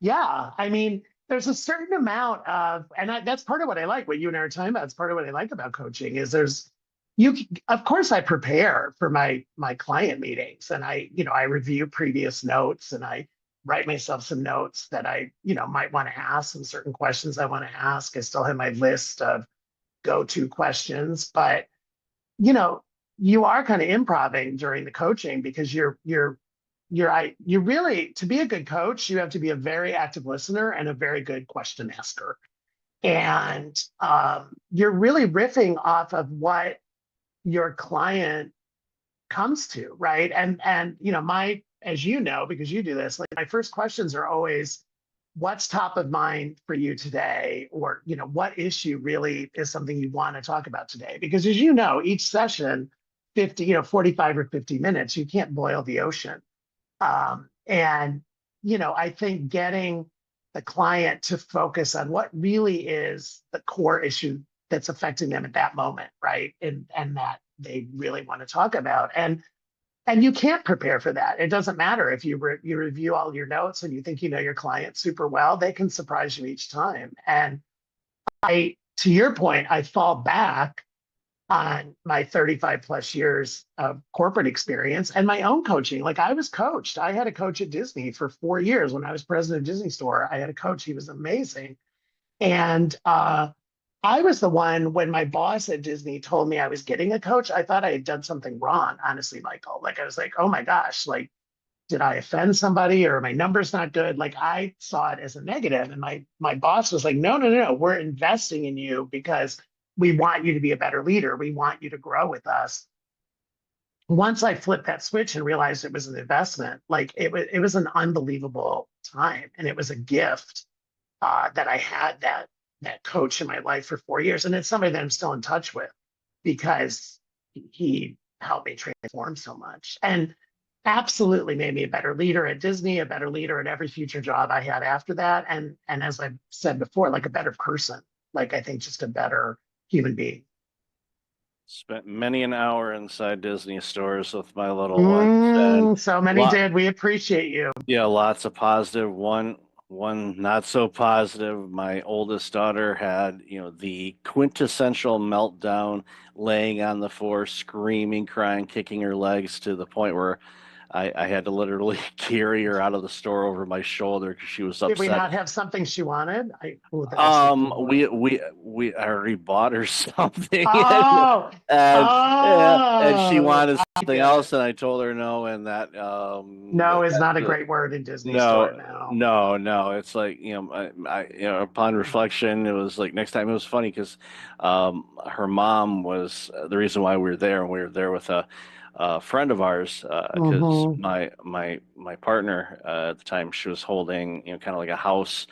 I mean, there's a certain amount of, and that's part of what I like, what you and I are talking about. It's part of what I like about coaching is of course I prepare for my client meetings, and I review previous notes, and I write myself some notes that I, might want to ask, some certain questions I want to ask. I still have my list of go-to questions, but you are kind of improvising during the coaching because you really, to be a good coach, you have to be a very active listener and a very good question asker. And you're really riffing off of what your client comes to, right? And as you know, because you do this, like my first questions are always, what's top of mind for you today? Or, what issue really is something you want to talk about today? Because as you know, each session, 45 or 50 minutes, you can't boil the ocean. And I think getting the client to focus on what really is the core issue that's affecting them at that moment, right? And that they really want to talk about. And you can't prepare for that. It doesn't matter if you review all your notes and you think you know your client super well, they can surprise you each time. And to your point, I fall back on my 35 plus years of corporate experience and my own coaching. Like I was coached. I had a coach at Disney for 4 years when I was president of Disney Store. I had a coach. He was amazing. And I was the one, when my boss at Disney told me I was getting a coach, I thought I had done something wrong, honestly, Michael. Like I was like, oh my gosh, like, did I offend somebody or my number's not good? Like I saw it as a negative. And my boss was like, no, we're investing in you because we want you to be a better leader. We want you to grow with us. Once I flipped that switch and realized it was an investment, like it was an unbelievable time. And it was a gift that I had that coach in my life for 4 years. And it's somebody that I'm still in touch with because he helped me transform so much and absolutely made me a better leader at Disney, a better leader at every future job I had after that. And as I've said before, like a better person, like I think just a better human being. Spent many an hour inside Disney stores with my little ones. And so many did. We appreciate you. Yeah, lots of positive. One not so positive. My oldest daughter had, the quintessential meltdown, laying on the floor, screaming, crying, kicking her legs to the point where I had to literally carry her out of the store over my shoulder because she was upset. Did we not have something she wanted? We already bought her something. Oh, and she wanted something else, and I told her no, and that no is not a great word in Disney store now. No, it's like upon reflection, it was like next time. It was funny because her mom was the reason why we were there, and we were there with a friend of ours because my partner at the time, she was holding kind of like a house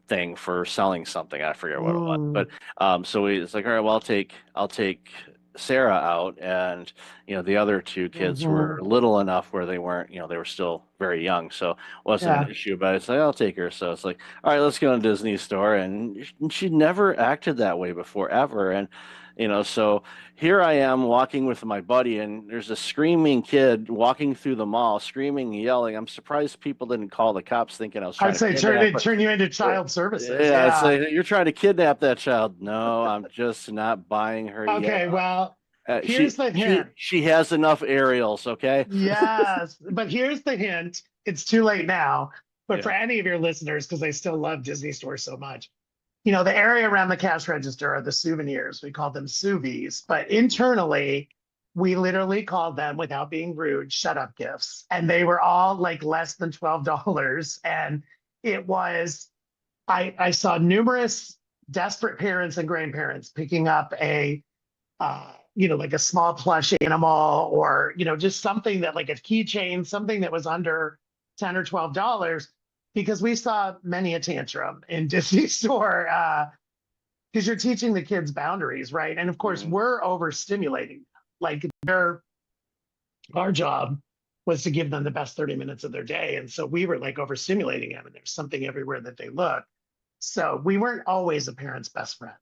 thing for selling something. I forget what it was, but so it's like, all right, well, I'll take Sarah out, and the other two kids were little enough where they weren't, they were still very young, so it wasn't an issue. But it's like, I'll take her. So it's like, all right, let's go to Disney store, and she never acted that way before ever, and so here I am walking with my buddy, and there's a screaming kid walking through the mall, screaming and yelling. I'm surprised people didn't call the cops, thinking I was trying I'd say turn you into child services. Yeah, it's like, you're trying to kidnap that child. No, I'm just not buying her yet. Okay, well, here's the hint. She has enough aerials, okay? Yes, but here's the hint. It's too late now, but for any of your listeners, because I still love Disney Store so much, the area around the cash register are the souvenirs. We call them souvies, but internally, we literally called them, without being rude, shut up gifts. And they were all like less than $12. And it was, I saw numerous desperate parents and grandparents picking up a, like a small plush animal, or, just something that, like a keychain, something that was under $10 or $12. Because we saw many a tantrum in Disney Store because you're teaching the kids boundaries, right? And of course, we're overstimulating. Like our job was to give them the best 30 minutes of their day. And so we were like overstimulating them, and there's something everywhere that they look. So we weren't always a parent's best friend.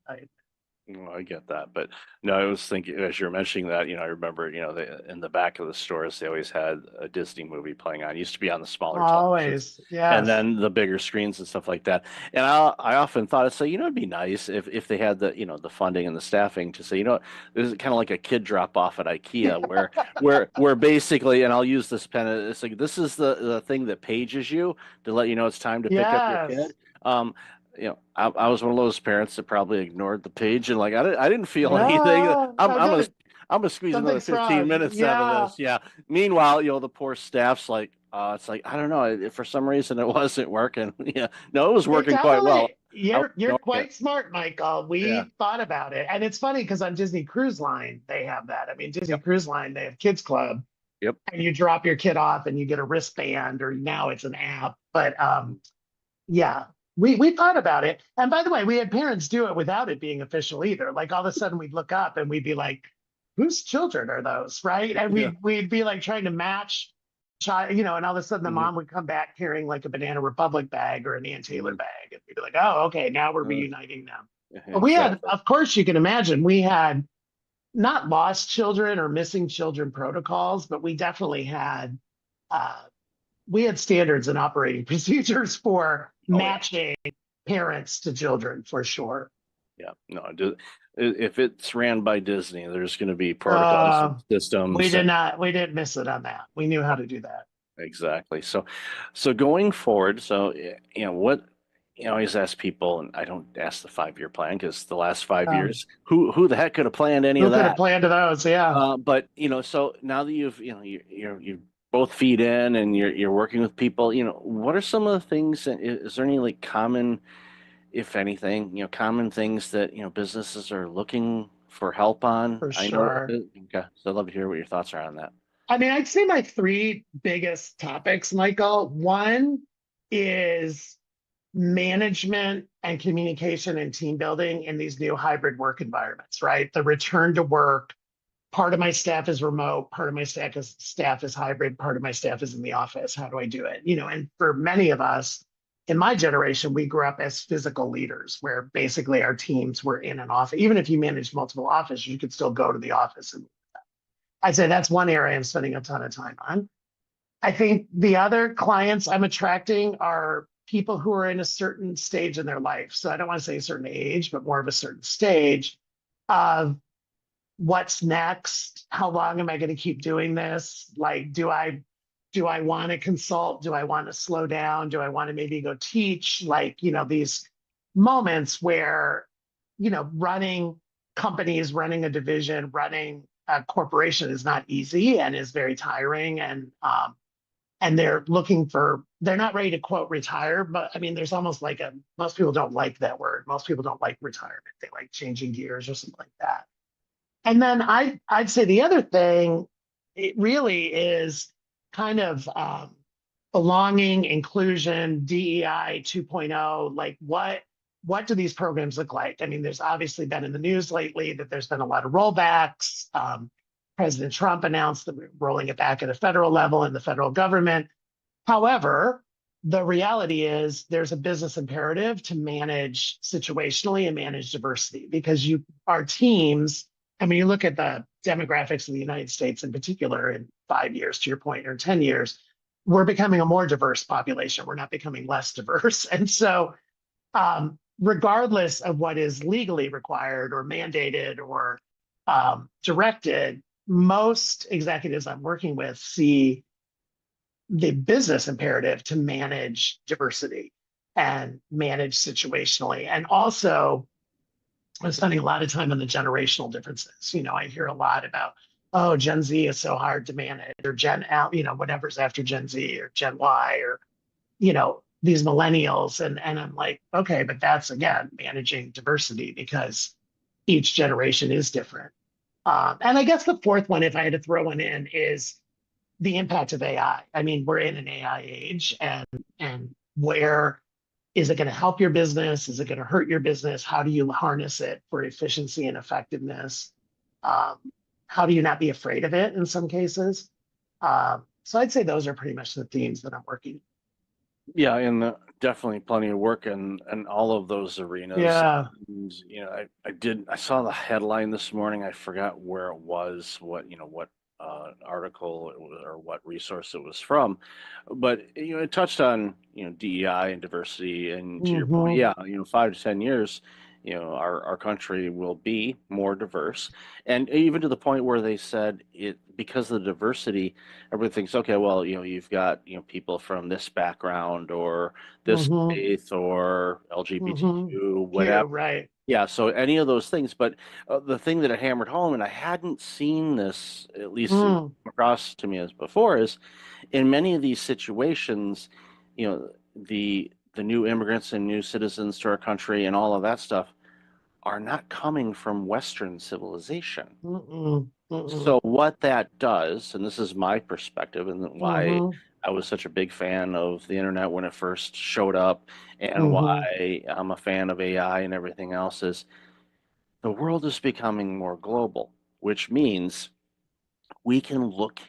No, I get that, but no, I was thinking as you're mentioning that, I remember, in the back of the stores, they always had a Disney movie playing on. It used to be on the smaller televisions, Always, and yes. then the bigger screens and stuff like that. And I often thought, it's it'd be nice if they had the funding and the staffing to say, this is kind of like a kid drop off at IKEA where basically, and I'll use this pen, it's like this is the thing that pages you to let you know it's time to pick up your Yes. kid. I was one of those parents that probably ignored the page and like I didn't feel anything. Yeah, I'm gonna squeeze another something's 15 wrong. minutes out of this. Yeah. Meanwhile, the poor staff's like, it's like I don't know. For some reason, it wasn't working. Yeah, no, it was You're working quite well. totally, you're ignoring quite it. smart, Michael. Yeah. We thought about it. And it's funny because on Disney Cruise Line, they have that. I mean, Disney Yep. Cruise Line, they have Kids Club. Yep. And you drop your kid off and you get a wristband, or now it's an app. But yeah, we thought about it. And by the way, we had parents do it without it being official either. Like all of a sudden we'd look up and we'd be like, whose children are those? Right. And Yeah. we'd be like trying to match child, and all of a sudden the Mhm. mom would come back carrying like a Banana Republic bag or an Ann Taylor bag. And we'd be like, oh, okay, now we're reuniting them. But we had, Exactly. of course, you can imagine, we had not lost children or missing children protocols, but we definitely had we had standards and operating procedures for Oh, yeah. matching parents to children for sure. Yeah. No, if it's ran by Disney, there's going to be protocols and systems. We didn't miss it on that. We knew how to do that. Exactly. So going forward, what I always ask people, and I don't ask the 5-year plan because the last 5 years, who the heck could have planned any Who of could have that? planned those? Yeah. But so now that you both feed in and you're working with people, what are some of the things? Is there any like common, if anything, common things that businesses are looking for help on? For I know. sure. Okay, so I'd love to hear what your thoughts are on that. I mean, I'd say my three biggest topics, Michael. One is management and communication and team building in these new hybrid work environments, right? The return to work. Part of my staff is remote, part of my staff is hybrid, part of my staff is in the office. How do I do it? And for many of us in my generation, we grew up as physical leaders where basically our teams were in an office. Even if you managed multiple offices, you could still go to the office. And I'd say that's one area I'm spending a ton of time on. I think the other clients I'm attracting are people who are in a certain stage in their life. So I don't want to say a certain age, but more of a certain stage of what's next? How long am I going to keep doing this? Like, do I want to consult? Do I want to slow down? Do I want to maybe go teach? Like, these moments where, running companies, running a division, running a corporation is not easy and is very tiring. And they're they're not ready to quote retire, but I mean, there's almost like most people don't like that word. Most people don't like retirement. They like changing gears or something like that. And then I'd say the other thing, it really is kind of belonging, inclusion, DEI 2.0. Like what do these programs look like? I mean, there's obviously been in the news lately that there's been a lot of rollbacks. President Trump announced that we're rolling it back at a federal level in the federal government. However, the reality is there's a business imperative to manage situationally and manage diversity because our teams. I mean, you look at the demographics of the United States in particular in 5 years, to your point, or 10 years, we're becoming a more diverse population. We're not becoming less diverse. And so regardless of what is legally required or mandated or directed, most executives I'm working with see the business imperative to manage diversity and manage situationally. And also, I'm spending a lot of time on the generational differences. I hear a lot about, oh, Gen Z is so hard to manage, or Gen L, whatever's after Gen Z, or Gen Y, or, these millennials. And I'm like, okay, but that's, again, managing diversity because each generation is different. And I guess the fourth one, if I had to throw one in, is the impact of AI. I mean, we're in an AI age, and where is it going to help your business? Is it going to hurt your business? How do you harness it for efficiency and effectiveness? How do you not be afraid of it in some cases? So I'd say those are pretty much the themes that I'm working. Yeah, and definitely plenty of work in all of those arenas. Yeah. And, I saw the headline this morning. I forgot where it was, what article it was, or what resource it was from, but it touched on DEI and diversity. And to your point, yeah, 5 to 10 years, our country will be more diverse, and even to the point where they said it, because of the diversity, everybody thinks, okay, well, you've got people from this background or this faith or LGBTQ, whatever. Right. Yeah, so any of those things, but the thing that it hammered home, and I hadn't seen this at least across to me as before, is in many of these situations, the new immigrants and new citizens to our country and all of that stuff are not coming from Western civilization. So what that does, and this is my perspective, and why I was such a big fan of the internet when it first showed up, and why I'm a fan of AI and everything else, is the world is becoming more global, which means we can look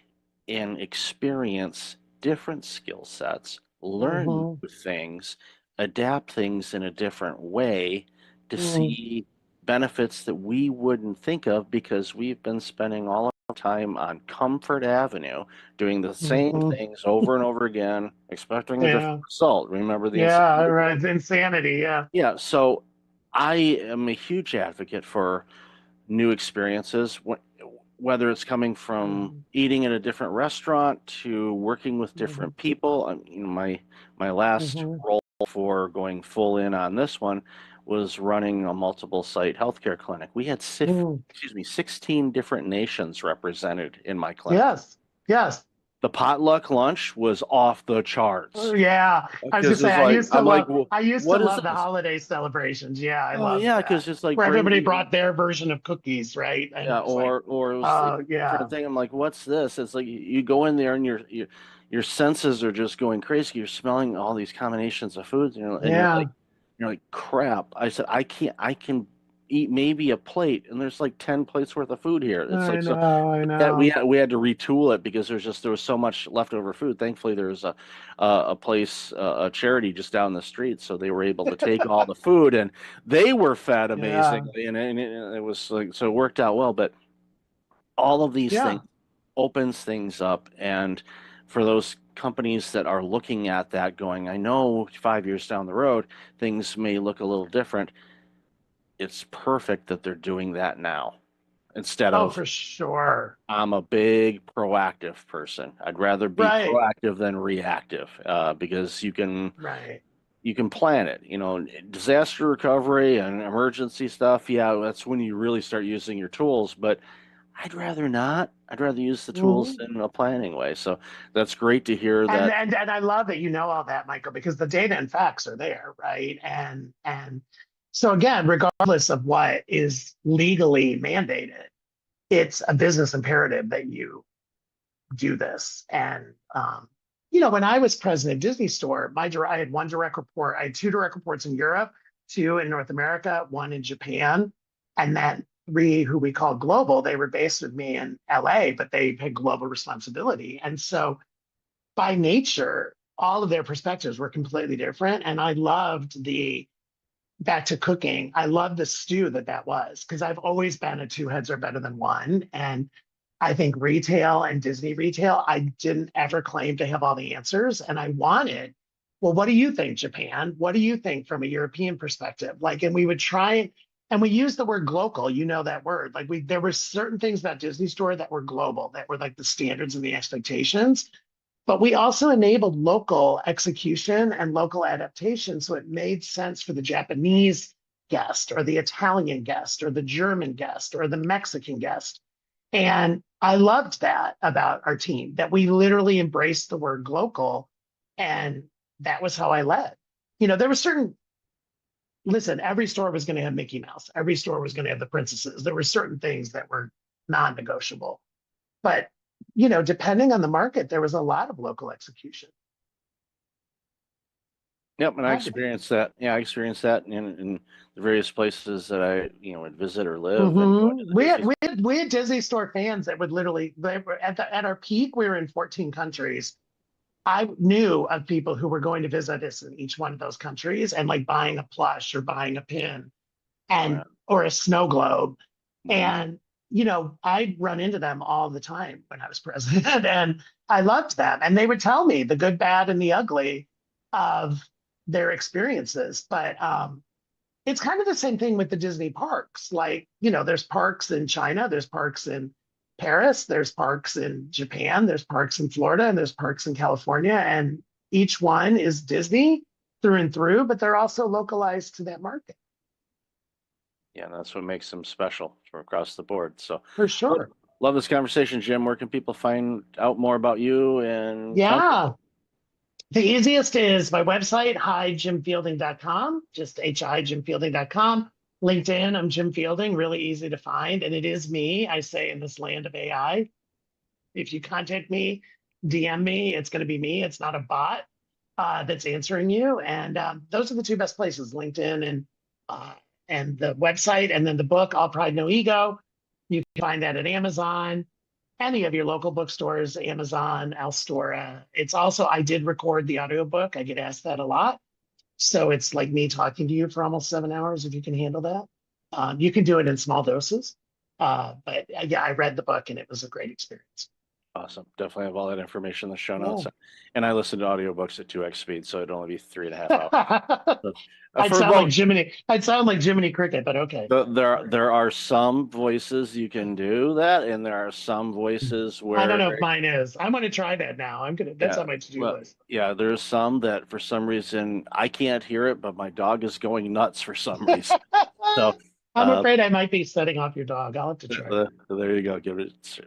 and experience different skill sets, learn new things, adapt things in a different way to see benefits that we wouldn't think of, because we've been spending all our time on Comfort Avenue doing the same things over and over again, expecting a different result. Remember the insanity? Right. Insanity. Yeah. So I am a huge advocate for new experiences, whether it's coming from eating in a different restaurant to working with different people. My last role for going full in on this one was running a multiple site healthcare clinic. We had 16 different nations represented in my clinic. Yes. The potluck lunch was off the charts. Yeah. I was just saying, I used to love the this? holiday celebrations. Yeah, I love because it's like where everybody brought their version of cookies, right? And yeah, or it was different thing. I'm like, what's this? It's like you go in there and your senses are just going crazy. You're smelling all these combinations of foods, and you're like, crap. I said, I can eat maybe a plate, and there's like 10 plates worth of food here. It's I know. We had to retool it because there was so much leftover food. Thankfully, there was a place, a charity just down the street, so they were able to take all the food, and they were fed amazingly, and it was like, so it worked out well. But all of these things opens things up, and for those companies that are looking at that going, I know 5 years down the road things may look a little different, it's perfect that they're doing that now instead of, for sure, I'm a big proactive person. I'd rather be proactive than reactive, because you can plan it. Disaster recovery and emergency stuff, that's when you really start using your tools, but I'd rather not. I'd rather use the tools in a planning way. So that's great to hear that. And I love that you know all that, Michael, because the data and facts are there, right? And so again, regardless of what is legally mandated, it's a business imperative that you do this. And when I was president of Disney Store, I had one direct report. I had 2 direct reports in Europe, 2 in North America, 1 in Japan, and then 3 who we call global. They were based with me in LA, but they had global responsibility. And so by nature, all of their perspectives were completely different. And I loved back to cooking, I loved the stew that was, because I've always been a 2 heads are better than 1. And I think retail and Disney retail, I didn't ever claim to have all the answers. And I wanted, well, what do you think, Japan? What do you think from a European perspective? And we would try, and we use the word global, that word. There were certain things about Disney Store that were global, that were like the standards and the expectations, but we also enabled local execution and local adaptation. So it made sense for the Japanese guest or the Italian guest or the German guest or the Mexican guest. And I loved that about our team, that we literally embraced the word local. And that was how I led. There were listen, every store was going to have Mickey Mouse. Every store was going to have the princesses. There were certain things that were non-negotiable. But, depending on the market, there was a lot of local execution. Yep, and I experienced that. Yeah, I experienced that in the various places that I, would visit or live. And we had Disney Store fans that would literally, they were at our peak, we were in 14 countries. I knew of people who were going to visit us in each one of those countries and like buying a plush or buying a pin and or a snow globe. And I'd run into them all the time when I was president, and I loved them. And they would tell me the good, bad, and the ugly of their experiences. But it's kind of the same thing with the Disney parks. Like, there's parks in China, there's parks in Paris, there's parks in Japan, there's parks in Florida, and there's parks in California. And each one is Disney through and through, but they're also localized to that market. Yeah, that's what makes them special from across the board. So for sure. Love this conversation, Jim. Where can people find out more about you? And the easiest is my website, hijimfielding.com, just hijimfielding.com. LinkedIn, I'm Jim Fielding, really easy to find. And it is me, I say, in this land of AI. If you contact me, DM me, it's going to be me. It's not a bot that's answering you. And those are the two best places, LinkedIn and the website. And then the book, All Pride, No Ego. You can find that at Amazon, any of your local bookstores, Amazon, Alstora. It's also, I did record the audiobook. I get asked that a lot. So it's like me talking to you for almost 7 hours, if you can handle that. You can do it in small doses. But yeah, I read the book and it was a great experience. Awesome. Definitely have all that information in the show notes. And I listen to audiobooks at 2x speed, so it'd only be 3.5 hours. So, I'd sound like Jiminy Cricket, but okay. There are some voices you can do that, and there are some voices where I don't know if mine is. I'm gonna try that now. That's on my to-do list. Yeah, there's some that for some reason I can't hear it, but my dog is going nuts for some reason. So I'm afraid I might be setting off your dog. I'll have to try. There you go.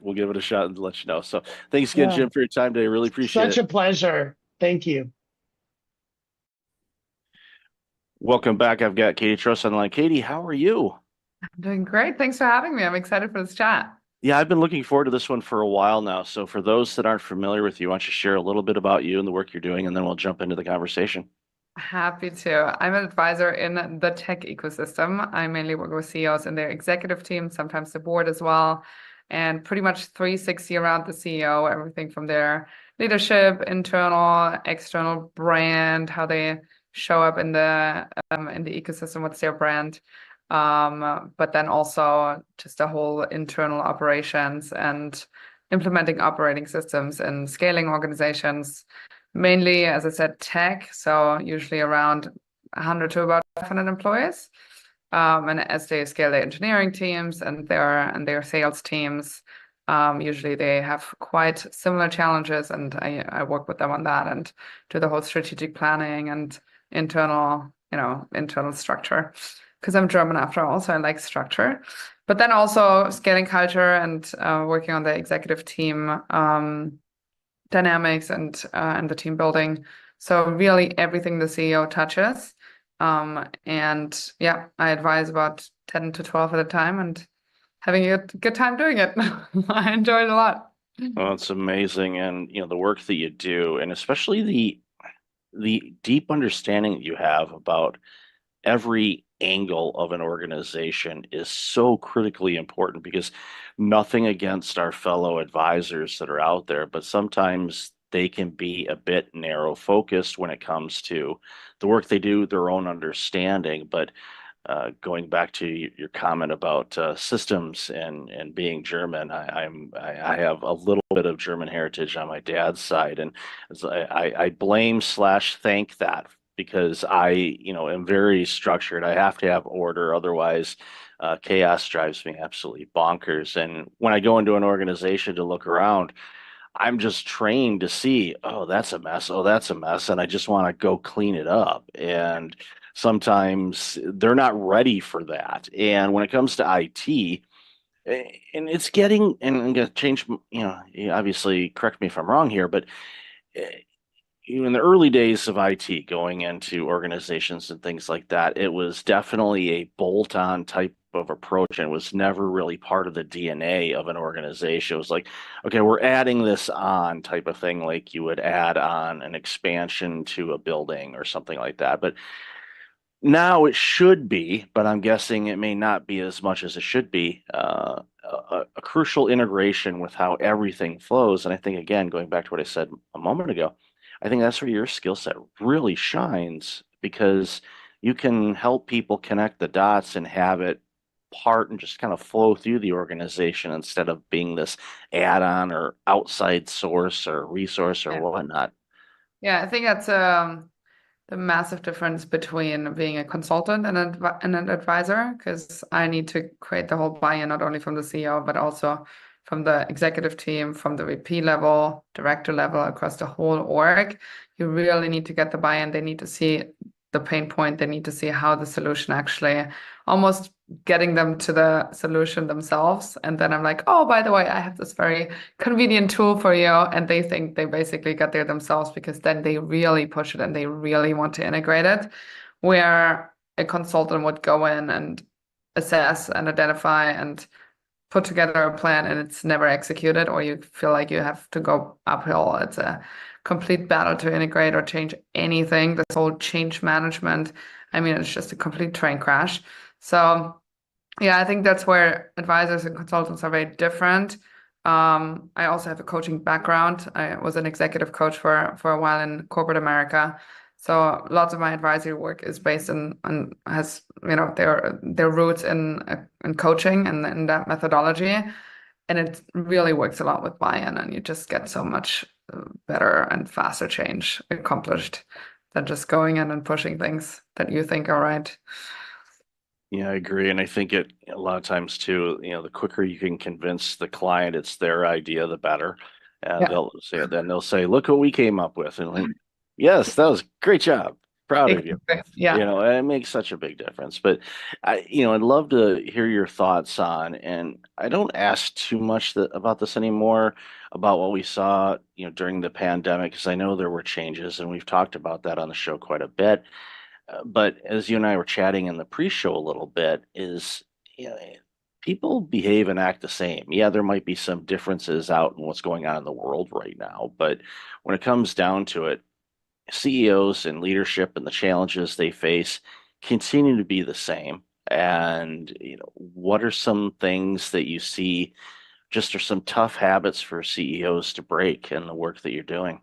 We'll give it a shot and let you know. So thanks again, Jim, for your time today. Really appreciate it. Such a pleasure. Thank you. Welcome back. I've got Katie Truss on the line. Katie, how are you? I'm doing great. Thanks for having me. I'm excited for this chat. Yeah, I've been looking forward to this one for a while now. So for those that aren't familiar with you, why don't you share a little bit about you and the work you're doing, and then we'll jump into the conversation. Happy to. I'm an advisor in the tech ecosystem. I mainly work with CEOs and their executive team, sometimes the board as well, and pretty much 360 around the CEO, everything from their leadership, internal, external brand, how they show up in the ecosystem, what's their brand, but then also just the whole internal operations and implementing operating systems and scaling organizations. Mainly, as I said, tech, so usually around 100 to about 500 employees. And as they scale their engineering teams and their sales teams, usually they have quite similar challenges, and I work with them on that and do the whole strategic planning and internal structure. Because I'm German after all, so I like structure. But then also scaling culture and working on the executive team dynamics and the team building. So really everything the CEO touches. And yeah, I advise about 10 to 12 at a time and having a good time doing it. I enjoy it a lot. Well, it's amazing. And, the work that you do, and especially the deep understanding that you have about every angle of an organization is so critically important, because nothing against our fellow advisors that are out there, but sometimes they can be a bit narrow focused when it comes to the work they do, their own understanding. But going back to your comment about systems and being German, I have a little bit of German heritage on my dad's side, and I blame/thank that, because I am very structured. I have to have order, otherwise chaos drives me absolutely bonkers. And when I go into an organization to look around, I'm just trained to see, oh, that's a mess. Oh, that's a mess. And I just want to go clean it up. And sometimes they're not ready for that. And when it comes to IT, and it's getting, and I'm going to change, obviously correct me if I'm wrong here, but in the early days of IT, going into organizations and things like that, it was definitely a bolt-on type of approach, and it was never really part of the DNA of an organization. It was like, okay, we're adding this on type of thing, like you would add on an expansion to a building or something like that. But now it should be, but I'm guessing it may not be as much as it should be, a crucial integration with how everything flows. And I think, again, going back to what I said a moment ago, I think that's where your skill set really shines, because you can help people connect the dots and have it part and just kind of flow through the organization instead of being this add-on or outside source or resource or Yeah. whatnot. Yeah, I think that's the massive difference between being a consultant and an advisor, because I need to create the whole buy-in, not only from the CEO, but also from the executive team, from the VP level, director level, across the whole org. You really need to get the buy-in. They need to see the pain point. They need to see how the solution actually, almost getting them to the solution themselves. And then I'm like, oh, by the way, I have this very convenient tool for you. And they think they basically got there themselves, because then they really push it and they really want to integrate it. Where a consultant would go in and assess and identify and put together a plan, and it's never executed, or you feel like you have to go uphill. It's a complete battle to integrate or change anything. This whole change management, I mean, it's just a complete train crash. So yeah, I think that's where advisors and consultants are very different. I also have a coaching background. I was an executive coach for a while in corporate America. So lots of my advisory work is based on has, you know, their roots in coaching and in that methodology. And it really works a lot with buy-in, and you just get so much better and faster change accomplished than just going in and pushing things that you think are right. Yeah, I agree. And I think it a lot of times too, you know, the quicker you can convince the client it's their idea, the better. And Yeah. they'll say, look what we came up with. And like, yes, that was great job. Proud of you. Yeah. You know, and it makes such a big difference. But I'd love to hear your thoughts on, and I don't ask too much about this anymore, about what we saw, during the pandemic, because I know there were changes, and we've talked about that on the show quite a bit. But as you and I were chatting in the pre-show a little bit, people behave and act the same. Yeah, there might be some differences out in what's going on in the world right now, but when it comes down to it, CEOs and leadership and the challenges they face continue to be the same. And what are some things that you see just are some tough habits for CEOs to break in the work that you're doing?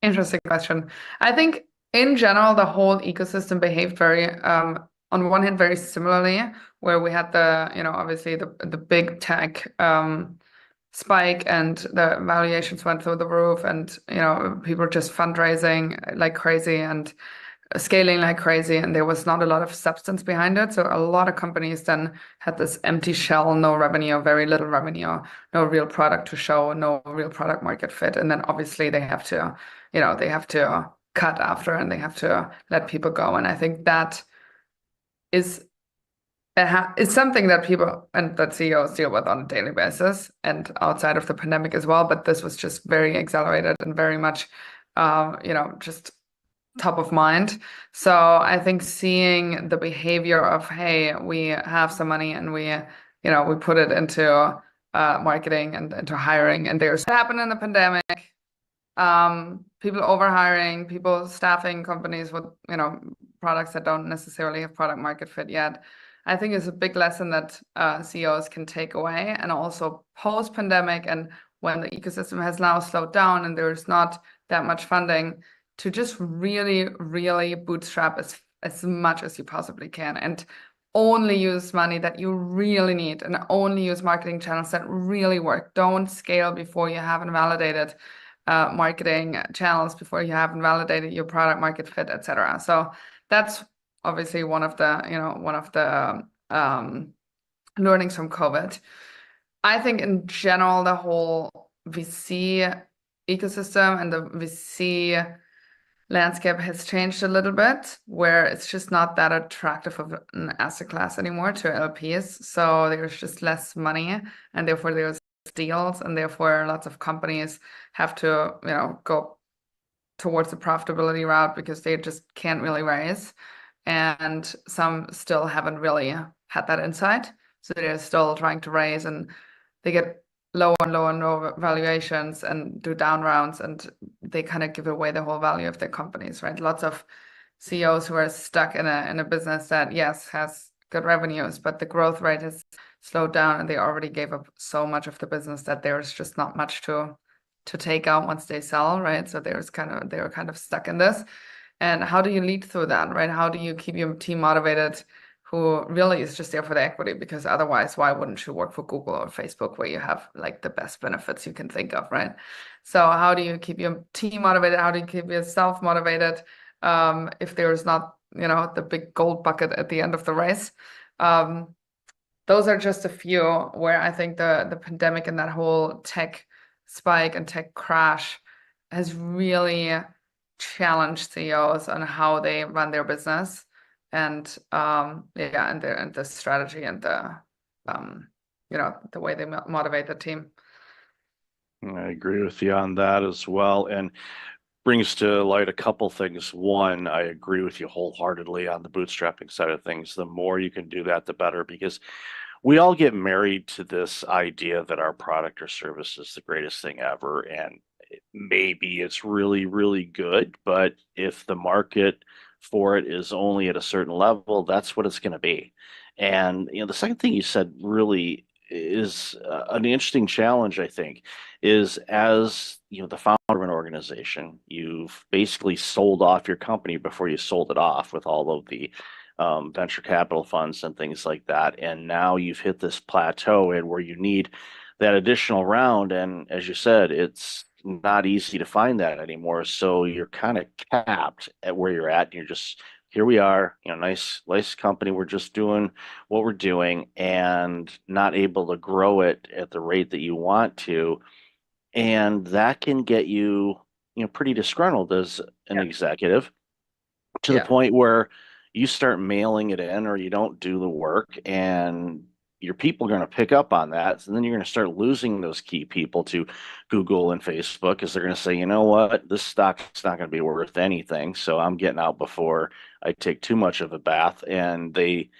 Interesting question. I think in general, the whole ecosystem behaved very, on one hand, very similarly, where we had obviously the big tech spike, and the valuations went through the roof, and people were just fundraising like crazy and scaling like crazy, and there was not a lot of substance behind it. So a lot of companies then had this empty shell, no revenue, very little revenue, no real product to show, no real product market fit. And then obviously they have to cut after, and they have to let people go. And I think that is something that people and that CEOs deal with on a daily basis and outside of the pandemic as well. But this was just very accelerated and very much, just top of mind. So I think seeing the behavior of, hey, we have some money and we put it into marketing and into hiring, and there's what happened in the pandemic. People overhiring, people staffing companies with products that don't necessarily have product market fit yet. I think is a big lesson that CEOs can take away. And also post-pandemic, and when the ecosystem has now slowed down and there's not that much funding, to just really, really bootstrap as much as you possibly can, and only use money that you really need, and only use marketing channels that really work. Don't scale before you haven't validated marketing channels, before you haven't validated your product market fit, etc. So that's obviously one of the learnings from COVID. I think in general, the whole VC ecosystem and the VC landscape has changed a little bit, where it's just not that attractive of an asset class anymore to LPs. So there's just less money, and therefore there's deals, and therefore lots of companies have to go towards the profitability route because they just can't really raise, and some still haven't really had that insight, so they're still trying to raise, and they get low and low valuations and do down rounds, and they kind of give away the whole value of their companies, right? Lots of CEOs who are stuck in a business that, yes, has good revenues, but the growth rate has slowed down, and they already gave up so much of the business that there's just not much to to take out once they sell, right? So they were kind of stuck in this. And how do you lead through that, right? How do you keep your team motivated who really is just there for the equity? Because otherwise, why wouldn't you work for Google or Facebook where you have like the best benefits you can think of, right? So how do you keep your team motivated? How do you keep yourself motivated if there's not, the big gold bucket at the end of the race? Those are just a few where I think the pandemic and that whole tech spike and tech crash has really challenged CEOs on how they run their business and and the strategy and the way they motivate the team. I agree with you on that as well, and brings to light a couple things. One, I agree with you wholeheartedly on the bootstrapping side of things. The more you can do that, the better, because we all get married to this idea that our product or service is the greatest thing ever, and maybe it's really, really good, but if the market for it is only at a certain level, that's what it's going to be. And the second thing you said really is an interesting challenge, I think, is as the founder of an organization, you've basically sold off your company before you sold it off with all of the venture capital funds and things like that. And now you've hit this plateau and where you need that additional round. And as you said, it's not easy to find that anymore. So you're kind of capped at where you're at. And you're just, here we are, nice company. We're just doing what we're doing and not able to grow it at the rate that you want to. And that can get you, pretty disgruntled as an executive to the point where you start mailing it in or you don't do the work, and your people are going to pick up on that. And then you're going to start losing those key people to Google and Facebook because they're going to say, you know what, this stock's not going to be worth anything. So I'm getting out before I take too much of a bath. And they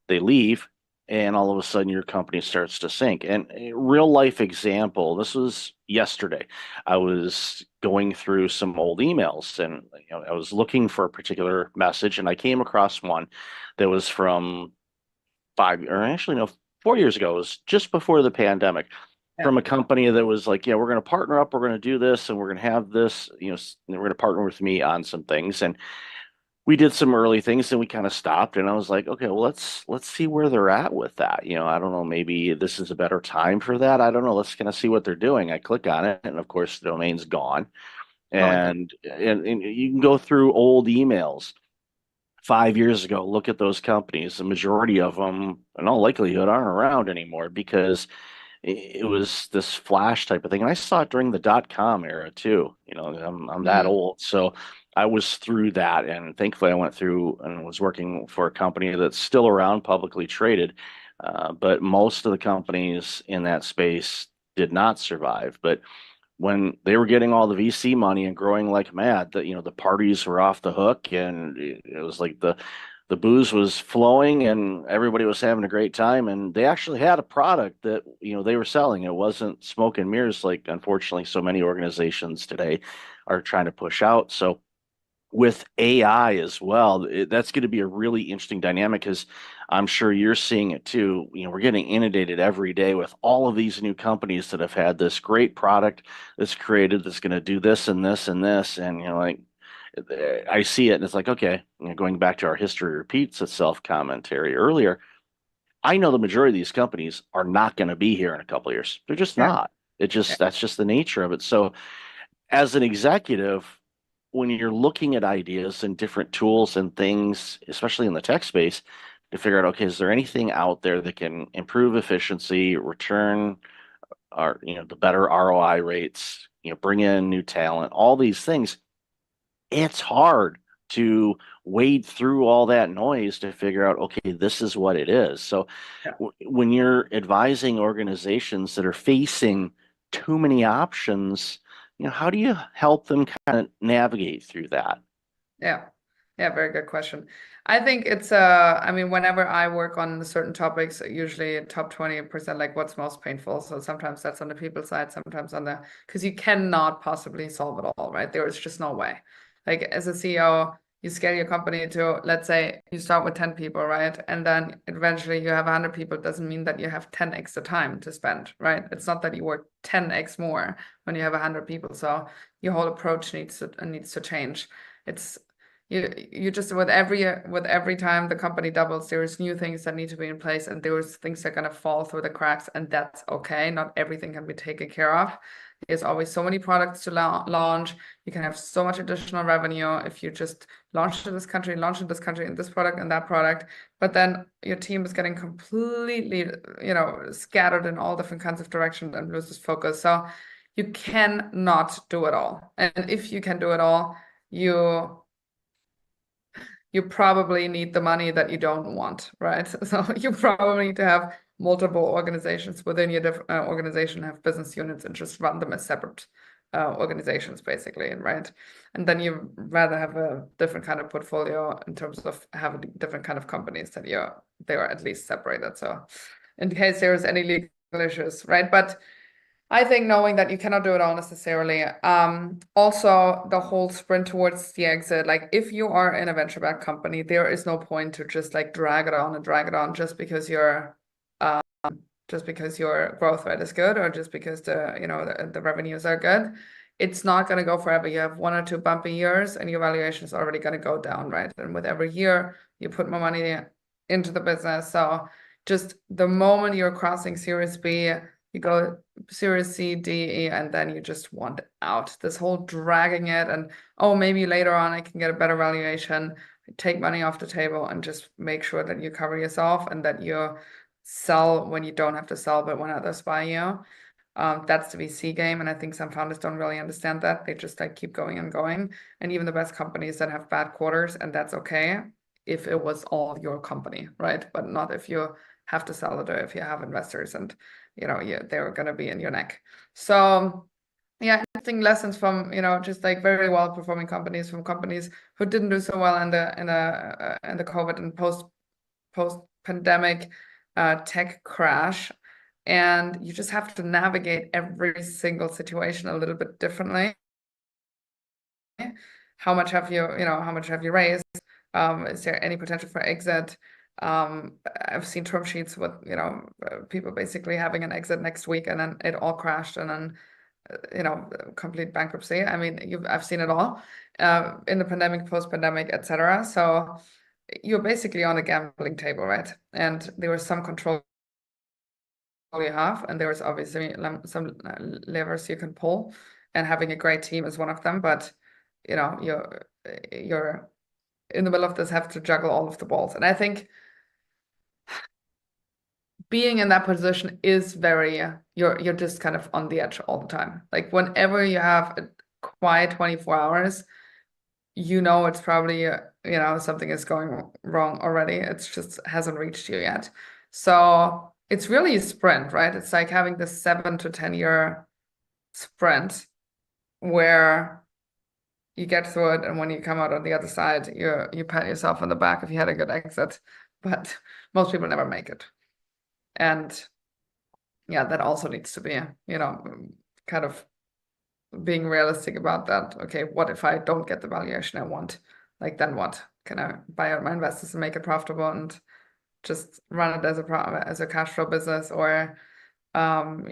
leave, and all of a sudden your company starts to sink. And a real life example, this was yesterday. I was going through some old emails, and I was looking for a particular message, and I came across one that was from 4 years ago. It was just before the pandemic, from a company that was like, we're going to partner up, we're going to do this, and we're going to have this, and we're going to partner with me on some things. And we did some early things, and we kind of stopped, and I was like, okay, well, let's see where they're at with that. I don't know, maybe this is a better time for that. I don't know. Let's kind of see what they're doing. I click on it, and of course the domain's gone. And you can go through old emails 5 years ago, look at those companies. The majority of them, in all likelihood, aren't around anymore because it was this flash type of thing. And I saw it during the .com era too. I'm that old. So I was through that. And thankfully I went through and was working for a company that's still around, publicly traded. But most of the companies in that space did not survive. But when they were getting all the VC money and growing like mad, that the parties were off the hook, and it was like the booze was flowing and everybody was having a great time, and they actually had a product that they were selling. It wasn't smoke and mirrors like unfortunately so many organizations today are trying to push out. So with AI as well, that's going to be a really interesting dynamic, because I'm sure you're seeing it too. We're getting inundated every day with all of these new companies that have had this great product that's created that's going to do this and this and this. And, I see it and it's like, okay, going back to our history repeats itself commentary earlier, I know the majority of these companies are not going to be here in a couple of years. They're just not. That's just the nature of it. So as an executive, when you're looking at ideas and different tools and things, especially in the tech space, to figure out, okay, is there anything out there that can improve efficiency, return our, the better ROI rates, bring in new talent, all these things. It's hard to wade through all that noise to figure out, okay, this is what it is. So when you're advising organizations that are facing too many options, how do you help them kind of navigate through that? Yeah, very good question. I think it's whenever I work on certain topics, usually top 20%, like what's most painful. So sometimes that's on the people side, sometimes because you cannot possibly solve it all, right? There is just no way. Like as a CEO, you scale your company to, let's say you start with 10 people, right? And then eventually you have 100 people. It doesn't mean that you have 10 extra time to spend, right? It's not that you work 10x more when you have 100 people. So your whole approach needs to change. It's you just with every time the company doubles, there's new things that need to be in place, and there's things that are gonna fall through the cracks, and that's okay. Not everything can be taken care of. There's always so many products to launch. You can have so much additional revenue if you just launch in this country, and this product and that product. But then your team is getting completely, scattered in all different kinds of directions and loses focus. So you cannot do it all. And if you can do it all, you probably need the money that you don't want, right? So you probably need to have multiple organizations within your different organization, have business units, and just run them as separate organizations, basically, right? And then you rather have a different kind of portfolio in terms of having different kind of companies that they are at least separated. So in case there's any legal issues, right? But I think knowing that you cannot do it all necessarily. Also, the whole sprint towards the exit, like if you are in a venture-backed company, there is no point to just like drag it on just because your growth rate is good, or just because the revenues are good. It's not going to go forever. You have 1 or 2 bumpy years, and your valuation is already going to go down, right? And with every year, you put more money into the business. So just the moment you're crossing Series B, you go Series C, D, E, and then you just want out. This whole dragging it and, oh, maybe later on I can get a better valuation, take money off the table, and just make sure that you cover yourself and that you sell when you don't have to sell, but when others buy you. That's the VC game. And I think some founders don't really understand that. They just like keep going and going. And even the best companies that have bad quarters, and that's okay if it was all your company, right? But not if you have to sell it, or if you have investors and they're going to be in your neck. So yeah, interesting lessons from just like very well performing companies, from companies who didn't do so well in the COVID and post pandemic tech crash. And you just have to navigate every single situation a little bit differently. How much have you raised? Is there any potential for exit? I've seen term sheets with people basically having an exit next week, and then it all crashed, and then complete bankruptcy. I mean, I've seen it all in the pandemic, post-pandemic, etc. So you're basically on a gambling table, right? And there was some control you have, and there was obviously some levers you can pull, and having a great team is one of them. But you're in the middle of this, have to juggle all of the balls, and I think being in that position is very you're just kind of on the edge all the time. Like whenever you have a quiet 24 hours, it's probably something is going wrong already. It's just hasn't reached you yet. So it's really a sprint, right? It's like having this 7 to 10 year sprint where you get through it, and when you come out on the other side, you pat yourself on the back if you had a good exit. But most people never make it. And yeah, that also needs to be, kind of being realistic about that. Okay, what if I don't get the valuation I want? Like, then what? Can I buy out my investors and make it profitable and just run it as a cash flow business? Or, can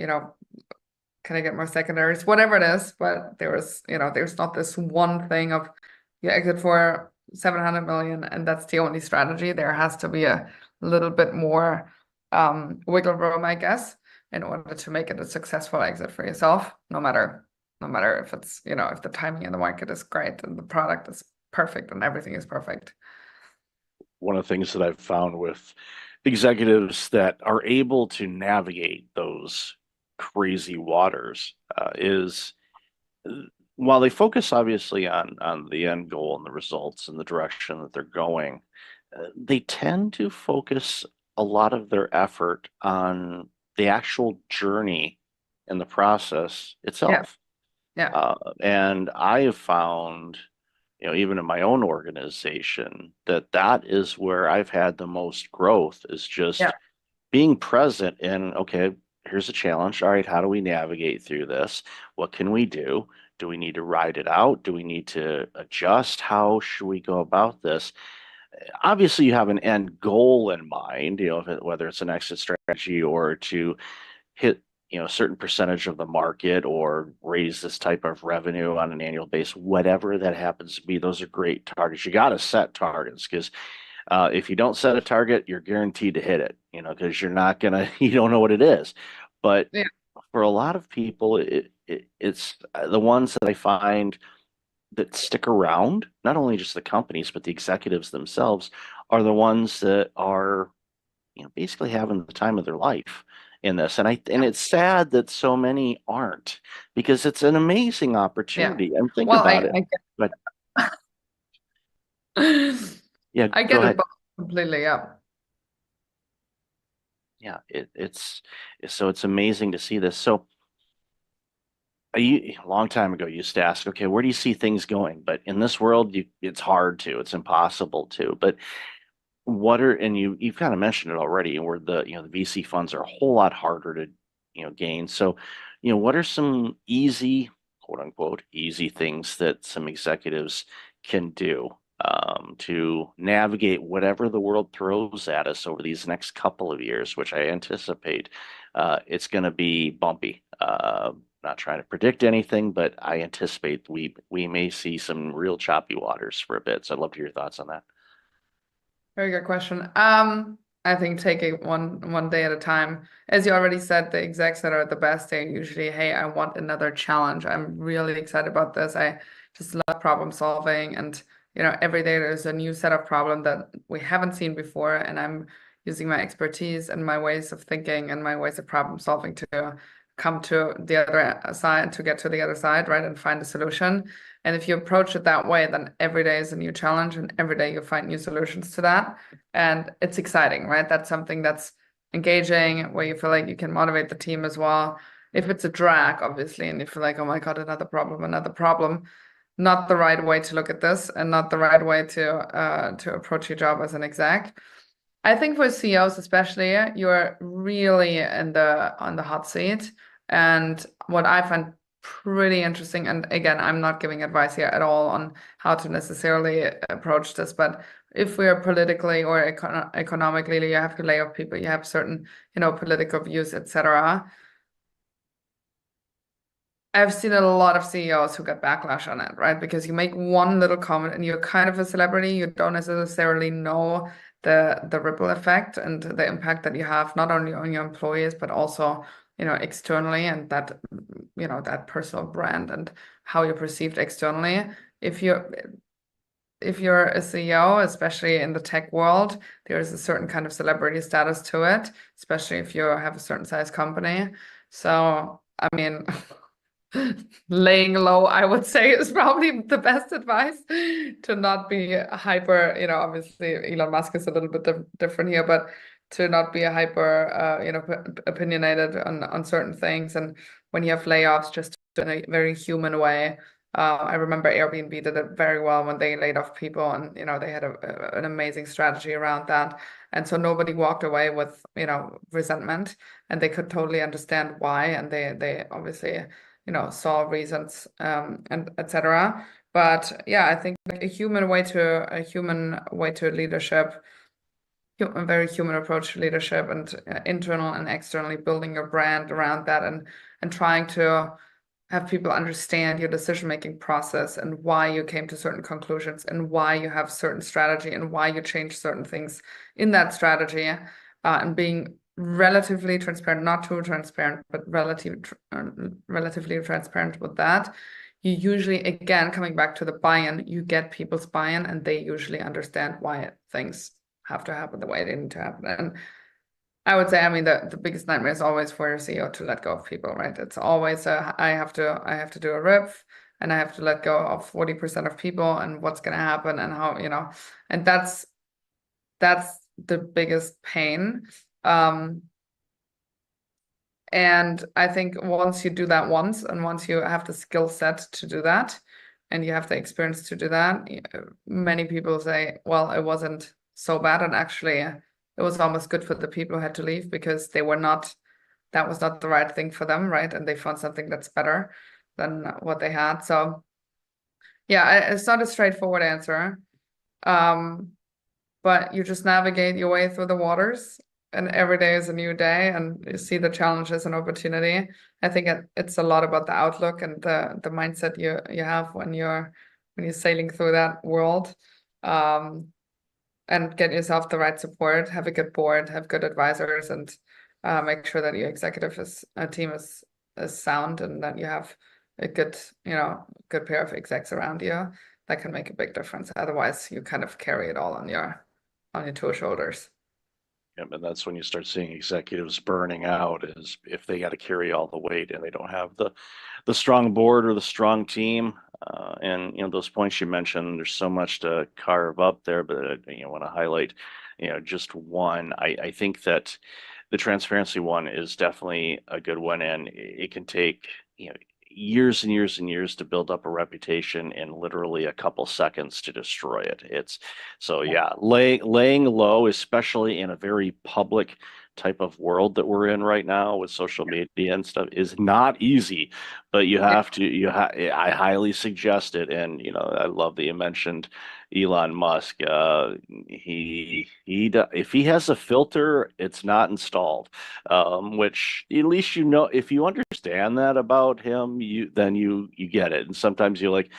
I get more secondaries? Whatever it is, but there's not this one thing of you exit for 700 million and that's the only strategy. There has to be a little bit more wiggle room, I guess, in order to make it a successful exit for yourself, no matter if it's, if the timing in the market is great and the product is perfect and everything is perfect. One of the things that I've found with executives that are able to navigate those crazy waters is, while they focus obviously on the end goal and the results and the direction that they're going, they tend to focus a lot of their effort on the actual journey and the process itself. Yeah. And I have found, even in my own organization, that is where I've had the most growth, is just being present in, okay, here's a challenge. All right, how do we navigate through this? What can we do? Do we need to ride it out? Do we need to adjust? How should we go about this? Obviously, you have an end goal in mind, whether it's an exit strategy or to hit, a certain percentage of the market or raise this type of revenue on an annual basis, whatever that happens to be. Those are great targets. You got to set targets, because if you don't set a target, you're guaranteed to hit it, because you don't know what it is. But Yeah. for a lot of people, it's the ones that I find that stick around, not only just the companies, but the executives themselves, are the ones that are, basically having the time of their life in this. And it's sad that so many aren't, because it's an amazing opportunity. And think Well, about it. I But get yeah, I go get it ahead. both completely. Yeah. Yeah, it's so it's amazing to see this. So a long time ago, you used to ask, okay, where do you see things going? But in this world, it's hard to, it's impossible to. But you've kind of mentioned it already, where the VC funds are a whole lot harder to gain. So, what are some easy, quote unquote, easy things that some executives can do to navigate whatever the world throws at us over these next couple of years, which I anticipate it's going to be bumpy. Not trying to predict anything, but I anticipate we may see some real choppy waters for a bit. So I'd love to hear your thoughts on that. Very good question. I think take it one day at a time. As you already said, the execs that are the best, they're usually, hey, I want another challenge. I'm really excited about this. I just love problem solving, and every day there's a new set of problem that we haven't seen before, and I'm using my expertise and my ways of thinking and my ways of problem solving to come to the other side, to get to the other side, right, and find a solution. And if you approach it that way, then every day is a new challenge, and every day you find new solutions to that. And it's exciting, right? That's something that's engaging, where you feel like you can motivate the team as well. If it's a drag, obviously, and you feel like, oh my God, another problem, not the right way to look at this, and not the right way to approach your job as an exec. I think for CEOs especially, you're really on the hot seat. And what I find pretty interesting, and again, I'm not giving advice here at all on how to necessarily approach this, but if we are politically or economically, you have to lay off people, you have certain, political views, etc. I've seen a lot of CEOs who get backlash on it, right? Because you make one little comment and you're kind of a celebrity, you don't necessarily know the ripple effect and the impact that you have, not only on your employees, but also, externally, and that, that personal brand and how you're perceived externally. If you're a CEO, especially in the tech world, there's a certain kind of celebrity status to it, especially if you have a certain size company. So, I mean, laying low, I would say, is probably the best advice, to not be hyper, obviously Elon Musk is a little bit different here, but to not be a hyper, opinionated on certain things. And when you have layoffs, just in a very human way. I remember Airbnb did it very well when they laid off people, and they had an amazing strategy around that. And so nobody walked away with resentment, and they could totally understand why, and they obviously saw reasons, and etc. But yeah, I think a human way to leadership, a very human approach to leadership, and internal and externally building your brand around that, and trying to have people understand your decision-making process and why you came to certain conclusions and why you have certain strategy and why you change certain things in that strategy, and being relatively transparent, not too transparent, but relatively transparent with that. You usually, again, coming back to the buy-in, you get people's buy-in, and they usually understand why things have to happen the way they need to happen. And I would say, I mean, the biggest nightmare is always for your CEO to let go of people, right? It's always I have to do a RIF, and I have to let go of 40% of people, and what's going to happen, and how, and that's the biggest pain. And I think once you do that once, and once you have the skill set to do that, and you have the experience to do that, many people say, well, it wasn't so bad, and actually it was almost good for the people who had to leave, because that was not the right thing for them, right? And they found something that's better. than what they had. So yeah, it's not a straightforward answer. But you just navigate your way through the waters, and every day is a new day, and you see the challenges and opportunity. I think it's a lot about the outlook and the mindset you have when you're sailing through that world. And get yourself the right support, have a good board, have good advisors, and make sure that your executive team is sound, and that you have a good pair of execs around you that can make a big difference. Otherwise, you kind of carry it all on your two shoulders. Yeah, and that's when you start seeing executives burning out, is if they got to carry all the weight and they don't have the strong board or the strong team. And those points you mentioned, there's so much to carve up there, but I want to highlight just one. I think that the transparency one is definitely a good one, and it can take years and years and years to build up a reputation, and literally a couple seconds to destroy it. Laying low, especially in a very public type of world that we're in right now with social media and stuff, is not easy, but you have to, I highly suggest it. And, I love that you mentioned Elon Musk. If he has a filter, it's not installed, which at least, if you understand that about him, then you get it. And sometimes you're like,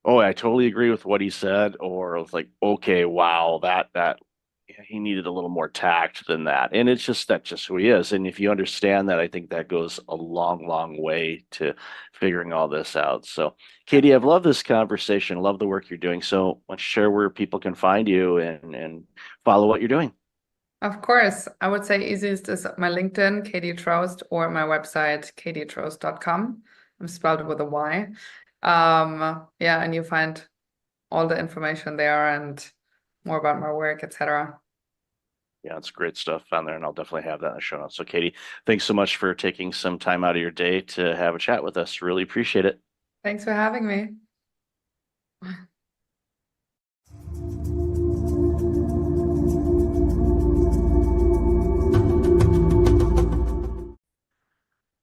oh, I totally agree with what he said, or it's like, okay, wow, that he needed a little more tact than that. And that's just who he is. And if you understand that, I think that goes a long, long way to figuring all this out. So, Katie, I've loved this conversation. Love the work you're doing. So let's share where people can find you and follow what you're doing. Of course, I would say easiest is my LinkedIn, Katie Trost, or my website, katietrost.com. I'm spelled with a Y. And you find all the information there and more about my work, etc. Yeah, it's great stuff on there, and I'll definitely have that in the show notes. So, Katie, thanks so much for taking some time out of your day to have a chat with us. Really appreciate it. Thanks for having me.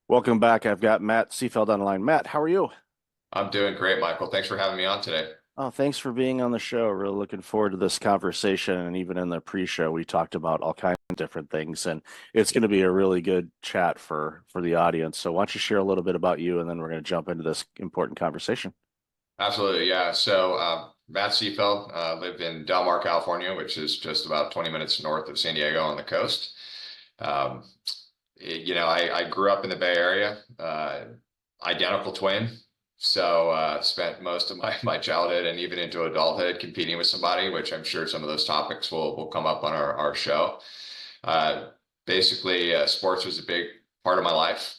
Welcome back. I've got Matt Seefeld on the line. Matt, how are you? I'm doing great, Michael. Thanks for having me on today. Oh, thanks for being on the show. Really looking forward to this conversation. And even in the pre-show, we talked about all kinds of different things, and it's going to be a really good chat for the audience. So why don't you share a little bit about you, and then we're going to jump into this important conversation. Absolutely. Yeah. So Matt Seefeld, live in Del Mar, California, which is just about 20 minutes north of San Diego on the coast. I grew up in the Bay Area, identical twin. So spent most of my childhood and even into adulthood competing with somebody, which I'm sure some of those topics will come up on our show. Basically, sports was a big part of my life.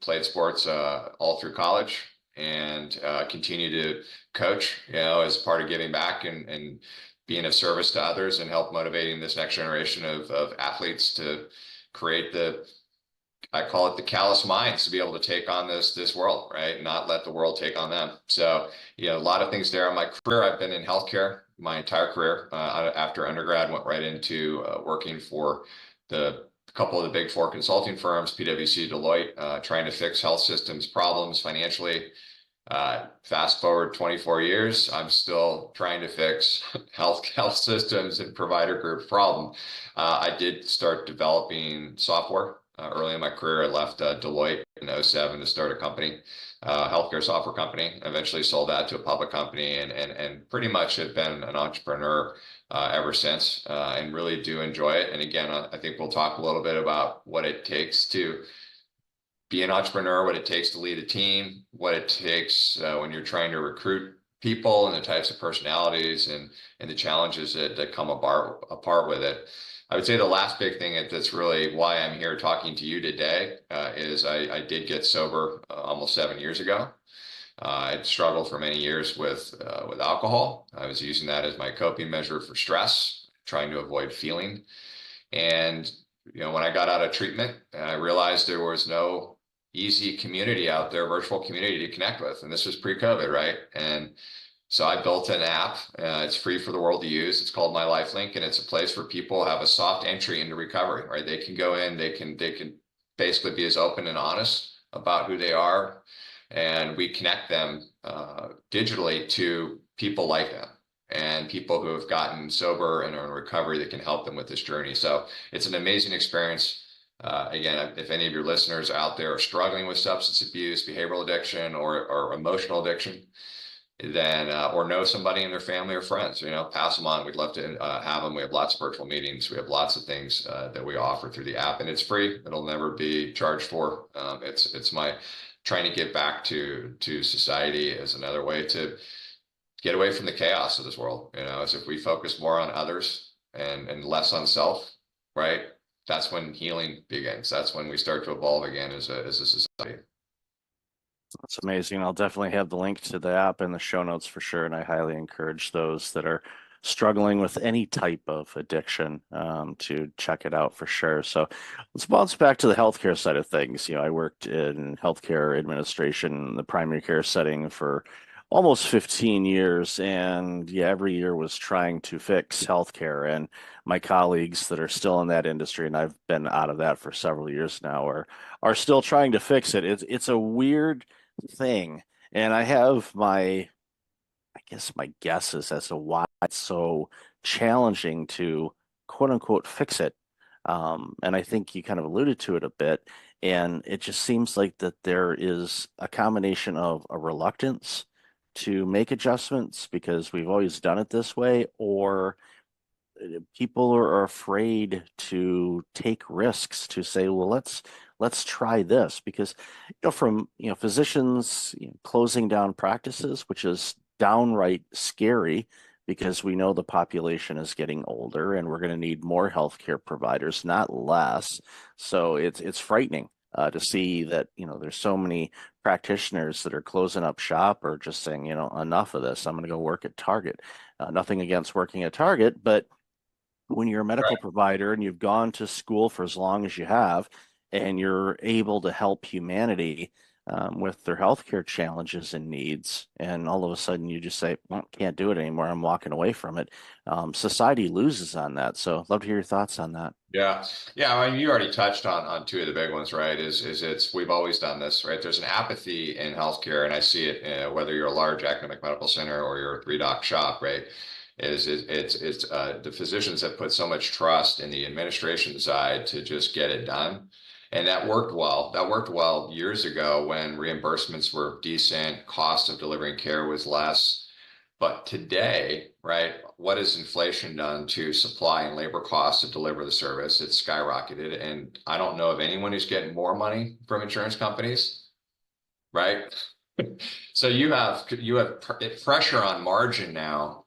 Played sports all through college, and continue to coach, as part of giving back and being of service to others, and help motivating this next generation of athletes to create I call it the callous minds, to be able to take on this world, right? Not let the world take on them. So, a lot of things there. In my career, I've been in healthcare my entire career. After undergrad, went right into working for a couple of the big four consulting firms, PwC, Deloitte, trying to fix health systems problems financially. Fast forward 24 years, I'm still trying to fix health systems and provider group problem. I did start developing software. Early in my career, I left Deloitte in 2007 to start a company, healthcare software company. Eventually sold that to a public company, and pretty much have been an entrepreneur ever since, and really do enjoy it. And again, I think we'll talk a little bit about what it takes to be an entrepreneur, what it takes to lead a team, what it takes when you're trying to recruit people, and the types of personalities and the challenges that come apart with it. I would say the last big thing that's really why I'm here talking to you today is I did get sober almost 7 years ago. I'd struggled for many years with alcohol. I was using that as my coping measure for stress, trying to avoid feeling. And when I got out of treatment, I realized there was no easy community out there, virtual community to connect with. And this was pre-COVID, right? And so I built an app. It's free for the world to use. It's called My Life Link, and it's a place where people have a soft entry into recovery, right? They can go in, they can basically be as open and honest about who they are, and we connect them digitally to people like them and people who have gotten sober and are in recovery that can help them with this journey. So it's an amazing experience. Again, if any of your listeners out there are struggling with substance abuse, behavioral addiction, or emotional addiction, then or know somebody in their family or friends, pass them on. We'd love to have them. We have lots of virtual meetings. We have lots of things that we offer through the app, and it's free. It'll never be charged for. It's my trying to get back to society as another way to get away from the chaos of this world. As if we focus more on others and less on self, right? That's when healing begins. That's when we start to evolve again as a society. That's amazing. I'll definitely have the link to the app in the show notes for sure. And I highly encourage those that are struggling with any type of addiction to check it out for sure. So let's bounce back to the healthcare side of things. I worked in healthcare administration, the primary care setting for almost 15 years. And every year was trying to fix healthcare. And my colleagues that are still in that industry, and I've been out of that for several years now, are still trying to fix it. It's a weird thing. And I have my guesses as to why it's so challenging to quote unquote fix it. And I think you kind of alluded to it a bit. And it just seems like that there is a combination of a reluctance to make adjustments because we've always done it this way, or people are afraid to take risks to say, well, let's try this, because from physicians closing down practices, which is downright scary because we know the population is getting older and we're going to need more healthcare providers, not less. So it's frightening to see that there's so many practitioners that are closing up shop or just saying enough of this. I'm going to go work at Target. Nothing against working at Target, but when you're a medical provider and you've gone to school for as long as you have, and you're able to help humanity with their healthcare challenges and needs, and all of a sudden you just say, well, can't do it anymore, I'm walking away from it. Society loses on that. So I'd love to hear your thoughts on that. Yeah. I mean, you already touched on two of the big ones, right? We've always done this, right? There's an apathy in healthcare, and I see it whether you're a large academic medical center or you're a 3-doc shop, right? It's the physicians have put so much trust in the administration side to just get it done. And that worked well. That worked well years ago when reimbursements were decent, cost of delivering care was less. But today, right, what has inflation done to supply and labor costs to deliver the service? It's skyrocketed. And I don't know of anyone who's getting more money from insurance companies, right? So you have pressure on margin now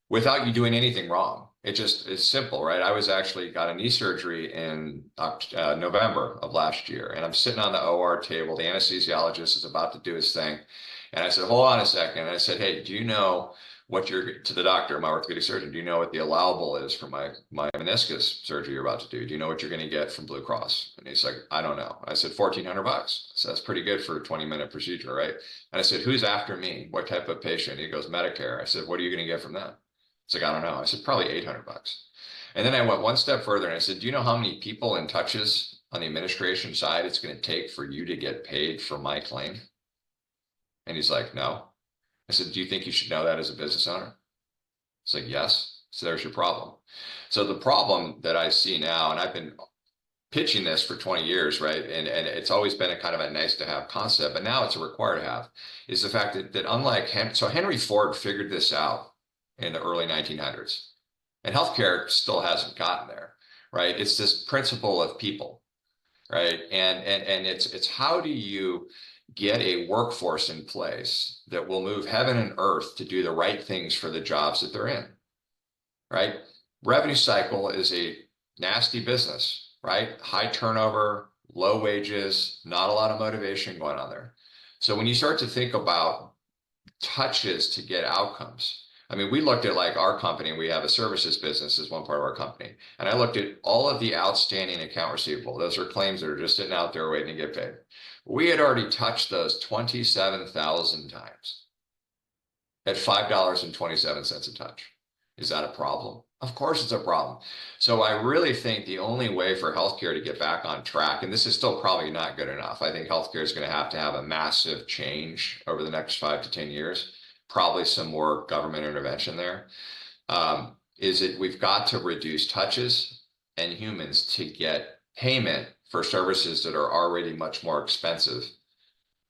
without you doing anything wrong. It's simple, right? I was actually got a knee surgery in November of last year, and I'm sitting on the OR table. The anesthesiologist is about to do his thing. And I said, hold on a second. And I said, hey, do you know to the doctor, my orthopedic surgeon, do you know what the allowable is for my meniscus surgery you're about to do? Do you know what you're going to get from Blue Cross? And he's like, I don't know. I said, $1,400. So that's pretty good for a 20-minute procedure, right? And I said, who's after me? What type of patient? He goes, Medicare. I said, what are you going to get from that? It's like, I don't know. I said, probably $800. And then I went one step further and I said, do you know how many people and touches on the administration side it's going to take for you to get paid for my claim? And he's like, no. I said, do you think you should know that as a business owner? It's like, yes. So there's your problem. So the problem that I see now, and I've been pitching this for 20 years, right? And it's always been a kind of a nice to have concept, but now it's a required to have, is the fact that unlike Henry Ford figured this out in the early 1900s, and healthcare still hasn't gotten there, right? It's this principle of people, right? And it's how do you get a workforce in place that will move heaven and earth to do the right things for the jobs that they're in, right? Revenue cycle is a nasty business, right? High turnover, low wages, not a lot of motivation going on there. So when you start to think about touches to get outcomes, I mean, we looked at like our company, we have a services business as one part of our company. And I looked at all of the outstanding account receivable. Those are claims that are just sitting out there waiting to get paid. We had already touched those 27,000 times at $5.27 a touch. Is that a problem? Of course it's a problem. So I really think the only way for healthcare to get back on track, and this is still probably not good enough. I think healthcare is going to have a massive change over the next 5 to 10 years, probably some more government intervention there. We've got to reduce touches and humans to get payment for services that are already much more expensive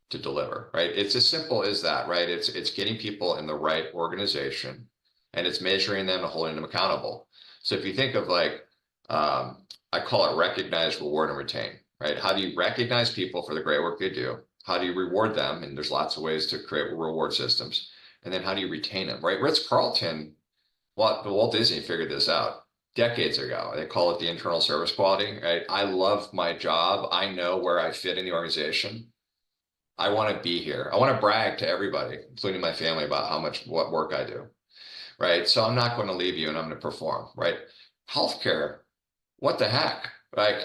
to deliver, right? It's as simple as that, right? It's getting people in the right organization, and it's measuring them and holding them accountable. So if you think of like, I call it recognize, reward, and retain, right? How do you recognize people for the great work they do? How do you reward them? And there's lots of ways to create reward systems. And then how do you retain them, right? Ritz-Carlton, Walt Disney figured this out decades ago. They call it the internal service quality, right? I love my job. I know where I fit in the organization. I want to be here. I want to brag to everybody, including my family, about what work I do. Right. So I'm not going to leave you and I'm going to perform. Right. Healthcare, what the heck? Like,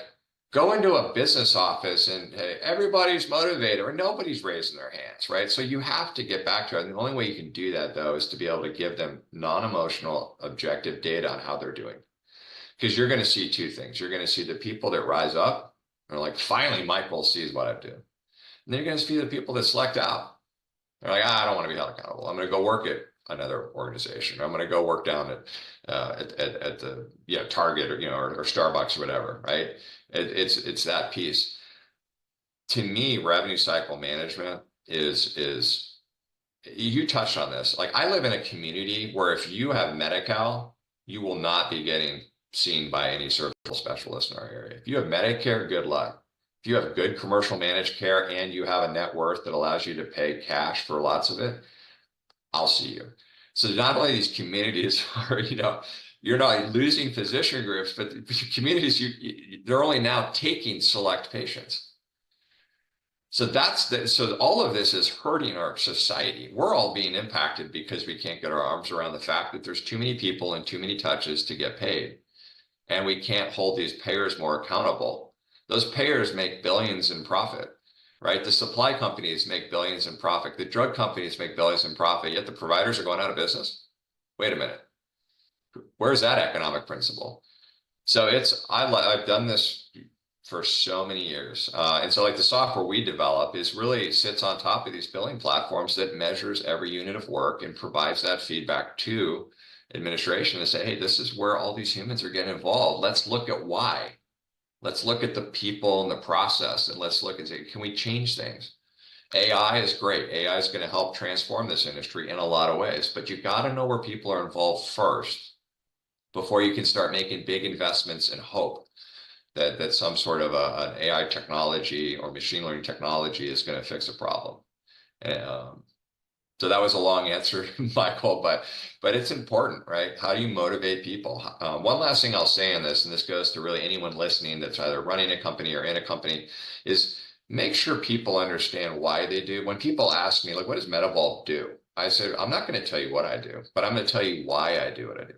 go into a business office and hey, everybody's motivated or nobody's raising their hands. Right. So you have to get back to it. And the only way you can do that, though, is to be able to give them non-emotional, objective data on how they're doing. Because you're going to see two things. You're going to see the people that rise up and are like, finally, Michael sees what I do. And then you're going to see the people that select out. They're like, I don't want to be held accountable. I'm going to go work at another organization. I'm going to go work down at the Target or Starbucks or whatever. Right? It's that piece. To me, revenue cycle management is you touched on this. Like, I live in a community where if you have Medi-Cal, you will not be getting seen by any surgical specialist in our area. If you have Medicare, good luck. If you have good commercial managed care and you have a net worth that allows you to pay cash for lots of it, I'll see you. So not only these communities are, you're not losing physician groups, but the communities, they're only now taking select patients. So so all of this is hurting our society. We're all being impacted because we can't get our arms around the fact that there's too many people and too many touches to get paid. And we can't hold these payers more accountable. Those payers make billions in profit, right? The supply companies make billions in profit. The drug companies make billions in profit, yet the providers are going out of business. Wait a minute. Where's that economic principle? So I've done this for so many years. And so like the software we develop really sits on top of these billing platforms that measures every unit of work and provides that feedback to administration to say, hey, this is where all these humans are getting involved. Let's look at why. Let's look at the people and the process, and let's look and say, can we change things? AI is great. AI is going to help transform this industry in a lot of ways, but you've got to know where people are involved first before you can start making big investments and hope that some sort of an AI technology or machine learning technology is going to fix a problem. So that was a long answer, Michael, but it's important, right? How do you motivate people? One last thing I'll say on this, and this goes to really anyone listening that's either running a company or in a company, is make sure people understand why they do. When people ask me, like, what does Medivault do? I say, I'm not going to tell you what I do, but I'm going to tell you why I do what I do.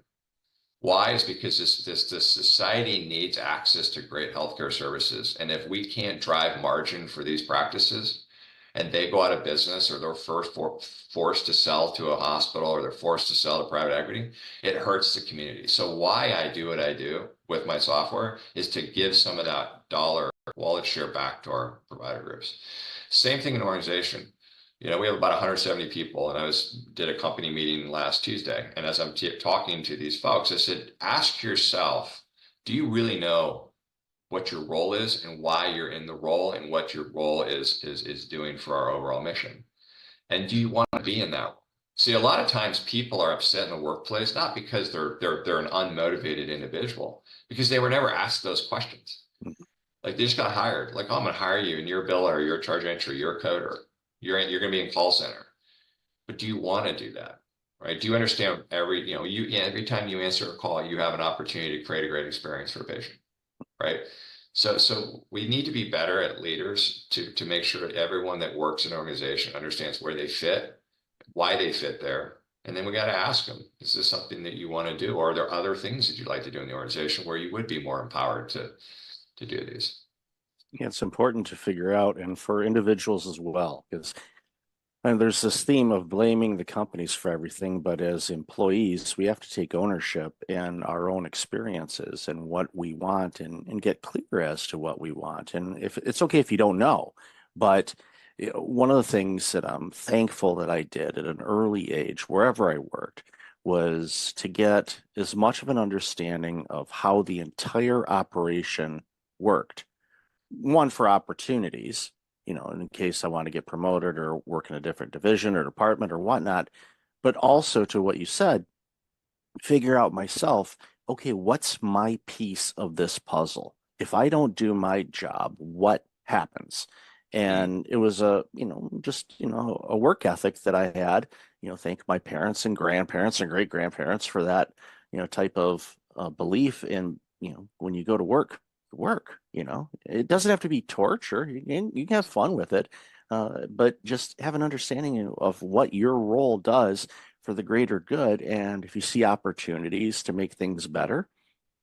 Why is because this society needs access to great healthcare services. And if we can't drive margin for these practices, and they go out of business, or they're forced to sell to a hospital, or they're forced to sell to private equity, it hurts the community. So why I do what I do with my software is to give some of that dollar wallet share back to our provider groups. Same thing in organization. We have about 170 people, and I did a company meeting last Tuesday. And as I'm talking to these folks, I said, ask yourself, do you really know what your role is and why you're in the role and what your role is doing for our overall mission? And do you want to be in that? See, a lot of times people are upset in the workplace, not because they're an unmotivated individual, because they were never asked those questions. Like, they just got hired. Like, oh, I'm going to hire you, and you're a biller, or you're a charge entry, you're a coder, you're going to be in call center. But do you want to do that? Right? Do you understand every time you answer a call, you have an opportunity to create a great experience for a patient? Right. So we need to be better at leaders to make sure that everyone that works in an organization understands where they fit, why they fit there. And then we got to ask them, is this something that you want to do? Or are there other things that you'd like to do in the organization where you would be more empowered to do these? Yeah, it's important to figure out, and for individuals as well, because And there's this theme of blaming the companies for everything, but as employees, we have to take ownership in our own experiences and what we want and get clear as to what we want. And if it's okay if you don't know, but one of the things that I'm thankful that I did at an early age, wherever I worked, was to get as much of an understanding of how the entire operation worked. One, for opportunities, in case I want to get promoted or work in a different division or department or whatnot, but also to what you said, figure out myself, okay, what's my piece of this puzzle? If I don't do my job, what happens? And it was a work ethic that I had, thank my parents and grandparents and great grandparents for that, type of belief in, when you go to work, it doesn't have to be torture. You can have fun with it, but just have an understanding of what your role does for the greater good. And if you see opportunities to make things better,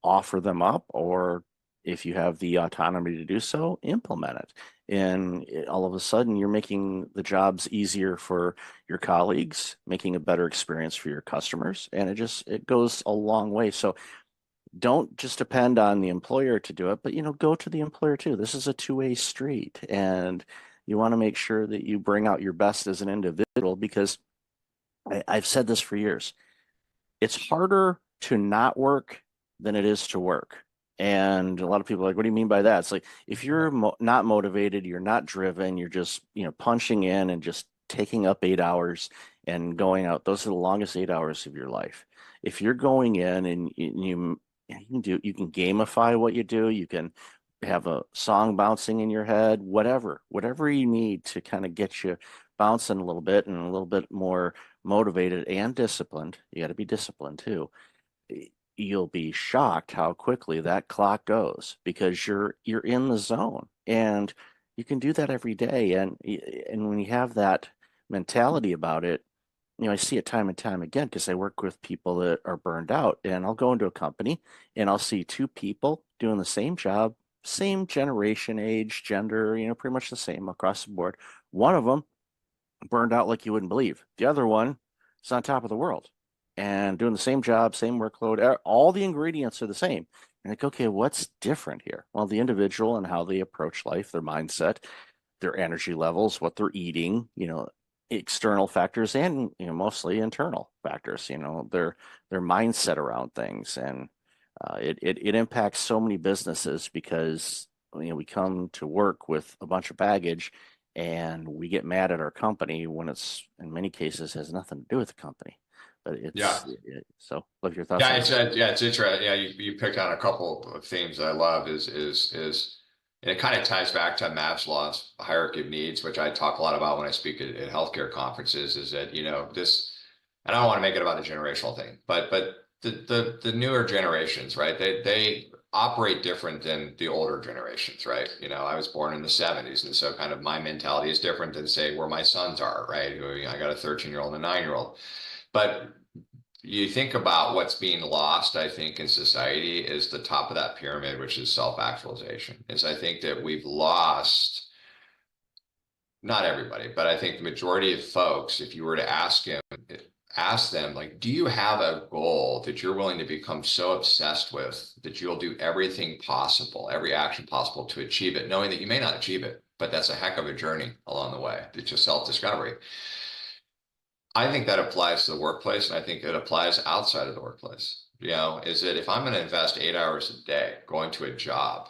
offer them up, or if you have the autonomy to do so, implement it. And all of a sudden, you're making the jobs easier for your colleagues, making a better experience for your customers, and it goes a long way. So don't just depend on the employer to do it, but go to the employer too. This is a two-way street, and you want to make sure that you bring out your best as an individual, because I've said this for years. It's harder to not work than it is to work. And a lot of people are like, what do you mean by that? It's like, if you're not motivated, you're not driven, you're just, punching in and just taking up 8 hours and going out. Those are the longest 8 hours of your life. If you're going in and you can gamify what you do, you can have a song bouncing in your head, whatever you need to kind of get you bouncing a little bit and a little bit more motivated and disciplined. You got to be disciplined too. You'll be shocked how quickly that clock goes, because you're in the zone, and you can do that every day. And when you have that mentality about it, I see it time and time again, because I work with people that are burned out, and I'll go into a company and I'll see two people doing the same job, same generation, age, gender, pretty much the same across the board. One of them burned out like you wouldn't believe. The other one is on top of the world and doing the same job, same workload. All the ingredients are the same. And like, okay, what's different here? Well, the individual and how they approach life, their mindset, their energy levels, what they're eating, external factors, and mostly internal factors, their mindset around things. And it impacts so many businesses, because we come to work with a bunch of baggage, and we get mad at our company when it's, in many cases, has nothing to do with the company. But so love your thoughts. Yeah, it's interesting. Yeah, you picked on a couple of themes that I love. And it kind of ties back to Maslow's hierarchy of needs, which I talk a lot about when I speak at healthcare conferences. Is that this, and I don't want to make it about a generational thing, but the newer generations, right? They operate different than the older generations, right? I was born in the 70s, and so kind of my mentality is different than, say, where my sons are, right? I got a 13-year-old and a 9-year-old. But you think about what's being lost, I think, in society is the top of that pyramid, which is self-actualization. I think that we've lost, not everybody, but I think the majority of folks, if you were to ask them, like, do you have a goal that you're willing to become so obsessed with that you'll do everything possible, every action possible to achieve it, knowing that you may not achieve it, but that's a heck of a journey along the way. It's just self-discovery. I think that applies to the workplace, and I think it applies outside of the workplace. Is that if I'm going to invest 8 hours a day going to a job,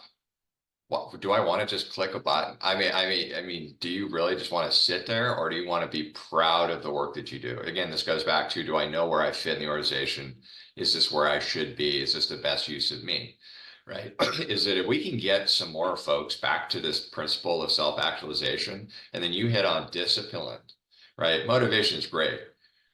what do I want to just click a button? I mean, do you really just want to sit there, or do you want to be proud of the work that you do? Again, this goes back to, do I know where I fit in the organization? Is this where I should be? Is this the best use of me? Right? Is that if we can get some more folks back to this principle of self-actualization, and then you hit on discipline, right? Motivation is great,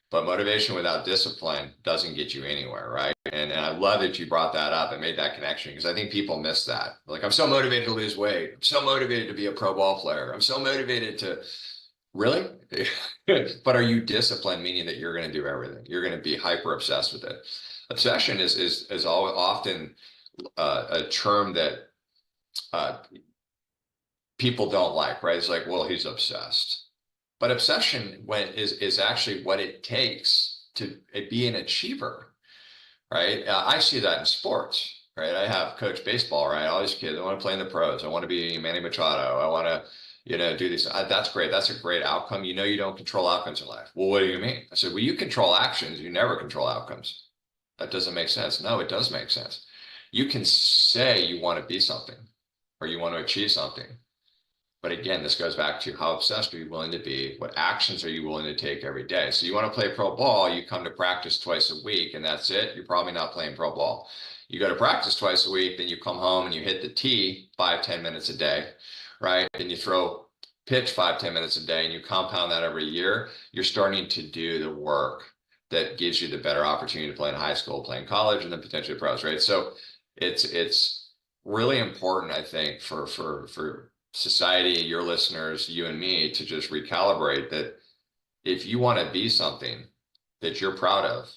but motivation without discipline doesn't get you anywhere, right? And I love that you brought that up and made that connection, because I think people miss that. Like, I'm so motivated to lose weight. I'm so motivated to be a pro ball player. I'm so motivated to, really? But are you disciplined, meaning that you're going to do everything? You're going to be hyper obsessed with it. Obsession is often a term that people don't like, right? It's like, well, he's obsessed. But obsession is actually what it takes to be an achiever, right? I see that in sports, right? I have coached baseball, right? All these kids, I want to play in the pros. I want to be Manny Machado. I want to, do these. That's great. That's a great outcome. You don't control outcomes in life. Well, what do you mean? I said, well, you control actions. You never control outcomes. That doesn't make sense. No, it does make sense. You can say you want to be something or you want to achieve something. But again, this goes back to how obsessed are you willing to be? What actions are you willing to take every day? So you want to play pro ball, you come to practice twice a week and that's it. You're probably not playing pro ball. You go to practice twice a week, then you come home and you hit the tee 5-10 minutes a day, right? Then you throw pitch 5-10 minutes a day and you compound that every year. You're starting to do the work that gives you the better opportunity to play in high school, play in college, and then potentially pros, right? So it's really important, I think, for society, your listeners, you and me, to just recalibrate that if you want to be something that you're proud of,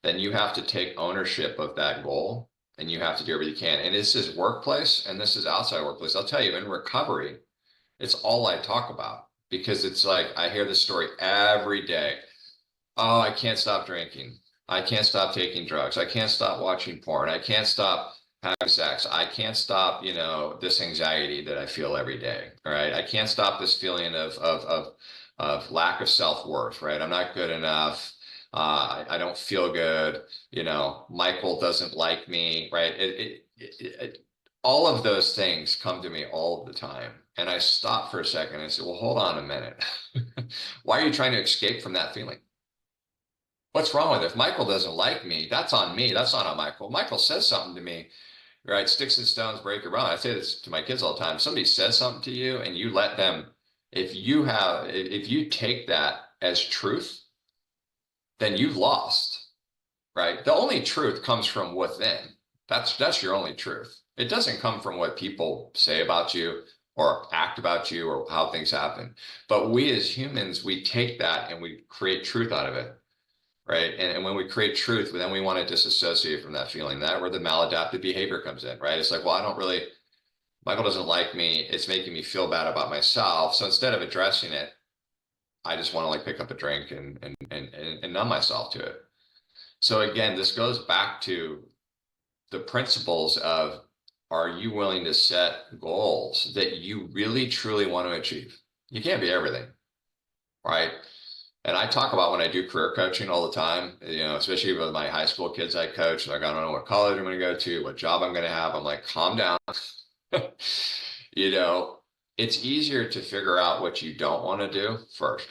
then you have to take ownership of that goal and you have to do everything you can. And this is workplace and this is outside workplace. I'll tell you, in recovery, it's all I talk about because it's like I hear this story every day. Oh, I can't stop drinking. I can't stop taking drugs. I can't stop watching porn. I can't stop having sex. I can't stop, this anxiety that I feel every day. All right. I can't stop this feeling of lack of self-worth, right? I'm not good enough. I don't feel good. Michael doesn't like me, right? All of those things come to me all the time. And I stop for a second and say, well, hold on a minute. Why are you trying to escape from that feeling? What's wrong with it? If Michael doesn't like me, that's on me. That's not on Michael. Michael says something to me, right? Sticks and stones break your bone. I say this to my kids all the time. Somebody says something to you and you let them, if you take that as truth, then you've lost, right? The only truth comes from within. That's your only truth. It doesn't come from what people say about you or act about you or how things happen. But we as humans, we take that and we create truth out of it. Right. And when we create truth, then we want to disassociate from that feeling, that where the maladaptive behavior comes in, right? It's like, well, Michael doesn't like me. It's making me feel bad about myself. So instead of addressing it, I just want to pick up a drink and numb myself to it. So again, this goes back to the principles of, are you willing to set goals that you really, truly want to achieve? You can't be everything, right? And I talk about when I do career coaching all the time, especially with my high school kids I coach, like, I don't know what college I'm going to go to, what job I'm going to have. I'm like, calm down. It's easier to figure out what you don't want to do first.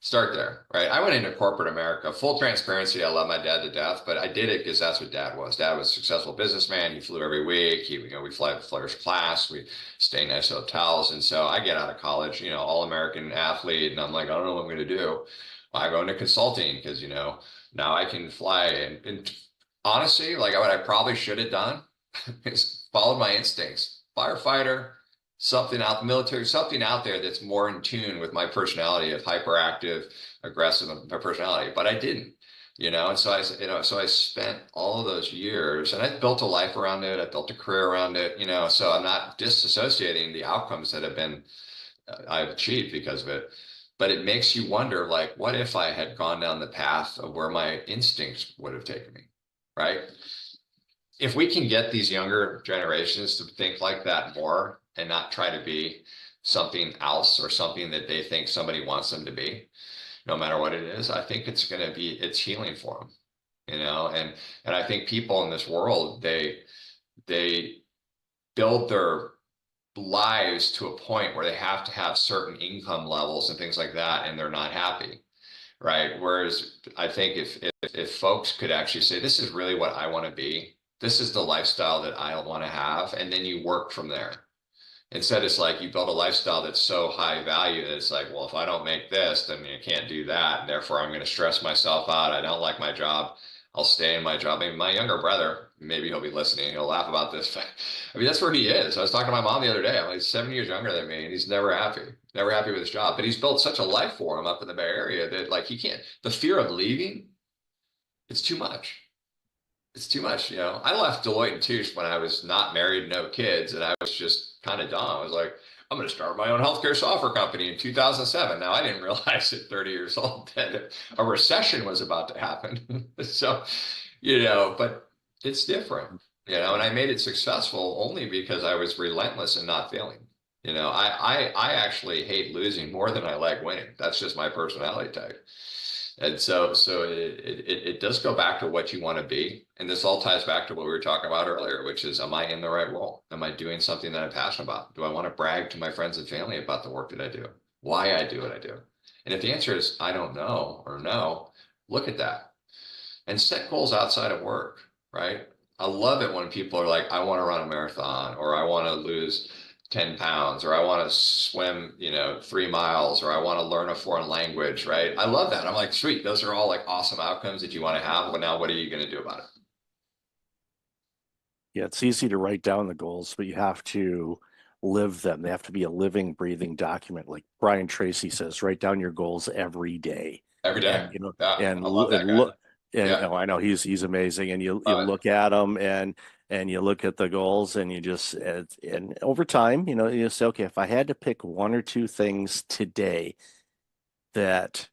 Start there, right? I went into corporate America, full transparency. I love my dad to death, but I did it because that's what dad was. Dad was a successful businessman. He flew every week. We fly first class. We stay in nice hotels. And so I get out of college, all American athlete. And I'm like, I don't know what I'm going to do. I go into consulting because, now I can fly. And honestly, what I probably should have done is followed my instincts. Firefighter, something out the military, something out there that's more in tune with my personality of hyperactive, aggressive personality, but I didn't, and so I spent all of those years and I built a life around it. I built a career around it, so I'm not disassociating the outcomes that I've achieved because of it, but it makes you wonder, what if I had gone down the path of where my instincts would have taken me, right? If we can get these younger generations to think like that more, and not try to be something else or something that they think somebody wants them to be, no matter what it is, I think it's healing for them, and I think people in this world, they build their lives to a point where they have to have certain income levels and things like that, and they're not happy, right? Whereas I think if folks could actually say, this is really what I want to be, this is the lifestyle that I want to have, and then you work from there. Instead, it's like you build a lifestyle that's so high value that it's like, well, if I don't make this, then you can't do that. And therefore, I'm going to stress myself out. I don't like my job. I'll stay in my job. Maybe my younger brother, maybe he'll be listening. He'll laugh about this. But that's where he is. I was talking to my mom the other day. I'm like 7 years younger than me, and he's never happy with his job. But he's built such a life for him up in the Bay Area that he can't. The fear of leaving, it's too much. It's too much. I left Deloitte & Touche when I was not married, no kids, and I was just kind of dumb. I was like, I'm going to start my own healthcare software company in 2007. Now, I didn't realize at 30 years old that a recession was about to happen. So, but it's different, and I made it successful only because I was relentless and not failing. I actually hate losing more than I like winning. That's just my personality type. And so it does go back to what you want to be. And this all ties back to what we were talking about earlier, which is, am I in the right role? Am I doing something that I'm passionate about? Do I want to brag to my friends and family about the work that I do? Why I do what I do? And if the answer is, I don't know, or no, look at that and set goals outside of work, right? I love it when people are like, I want to run a marathon, or I want to lose 10 pounds, or I want to swim, 3 miles, or I want to learn a foreign language, right? I love that. I'm like, sweet, those are all like awesome outcomes that you want to have. Well, now what are you going to do about it? Yeah, it's easy to write down the goals, but you have to live them. They have to be a living, breathing document. Like Brian Tracy says, write down your goals every day. Every day. And, yeah, and I love that guy. look, and Yeah. I know he's amazing. And you look at them and you look at the goals, and you just, and over time, you say, okay, if I had to pick 1 or 2 things today that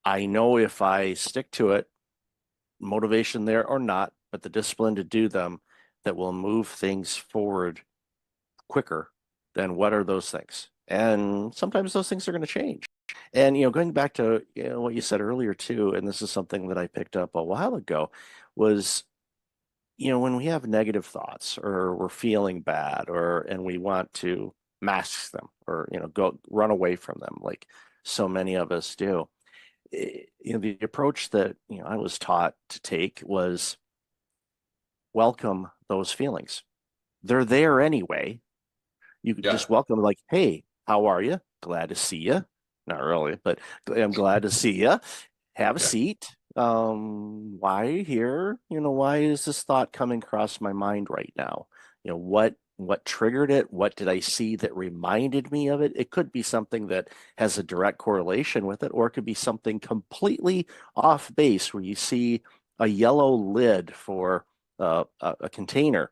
I know if I stick to it, motivation there or not, but the discipline to do them, that will move things forward quicker, then what are those things? And sometimes those things are going to change. And, going back to what you said earlier too, and this is something that I picked up a while ago, was, when we have negative thoughts, or we're feeling bad, and we want to mask them, or, go run away from them, like so many of us do. The approach that, I was taught to take was welcome those feelings. They're there anyway. You could just welcome, like, hey, how are you? Glad to see you. Not really, but I'm glad to see you. Have a seat. Why are you here? Why is this thought coming across my mind right now? What triggered it? What did I see that reminded me of it? It could be something that has a direct correlation with it, or it could be something completely off base, where you see a yellow lid for a container,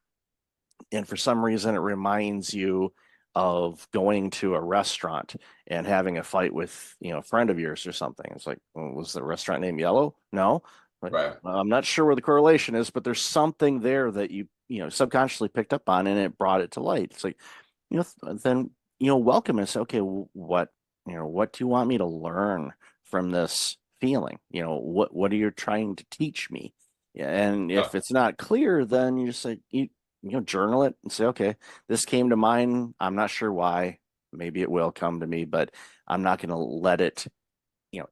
and for some reason it reminds you of going to a restaurant and having a fight with a friend of yours or something. It's like, well, was the restaurant name yellow? No. Right. I'm not sure where the correlation is, but there's something there that you subconsciously picked up on, and it brought it to light. It's like, then welcome and say, okay, what do you want me to learn from this feeling? What are you trying to teach me? And if it's not clear, then you just say, journal it and say, okay, this came to mind. I'm not sure why. Maybe it will come to me, but I'm not going to let it,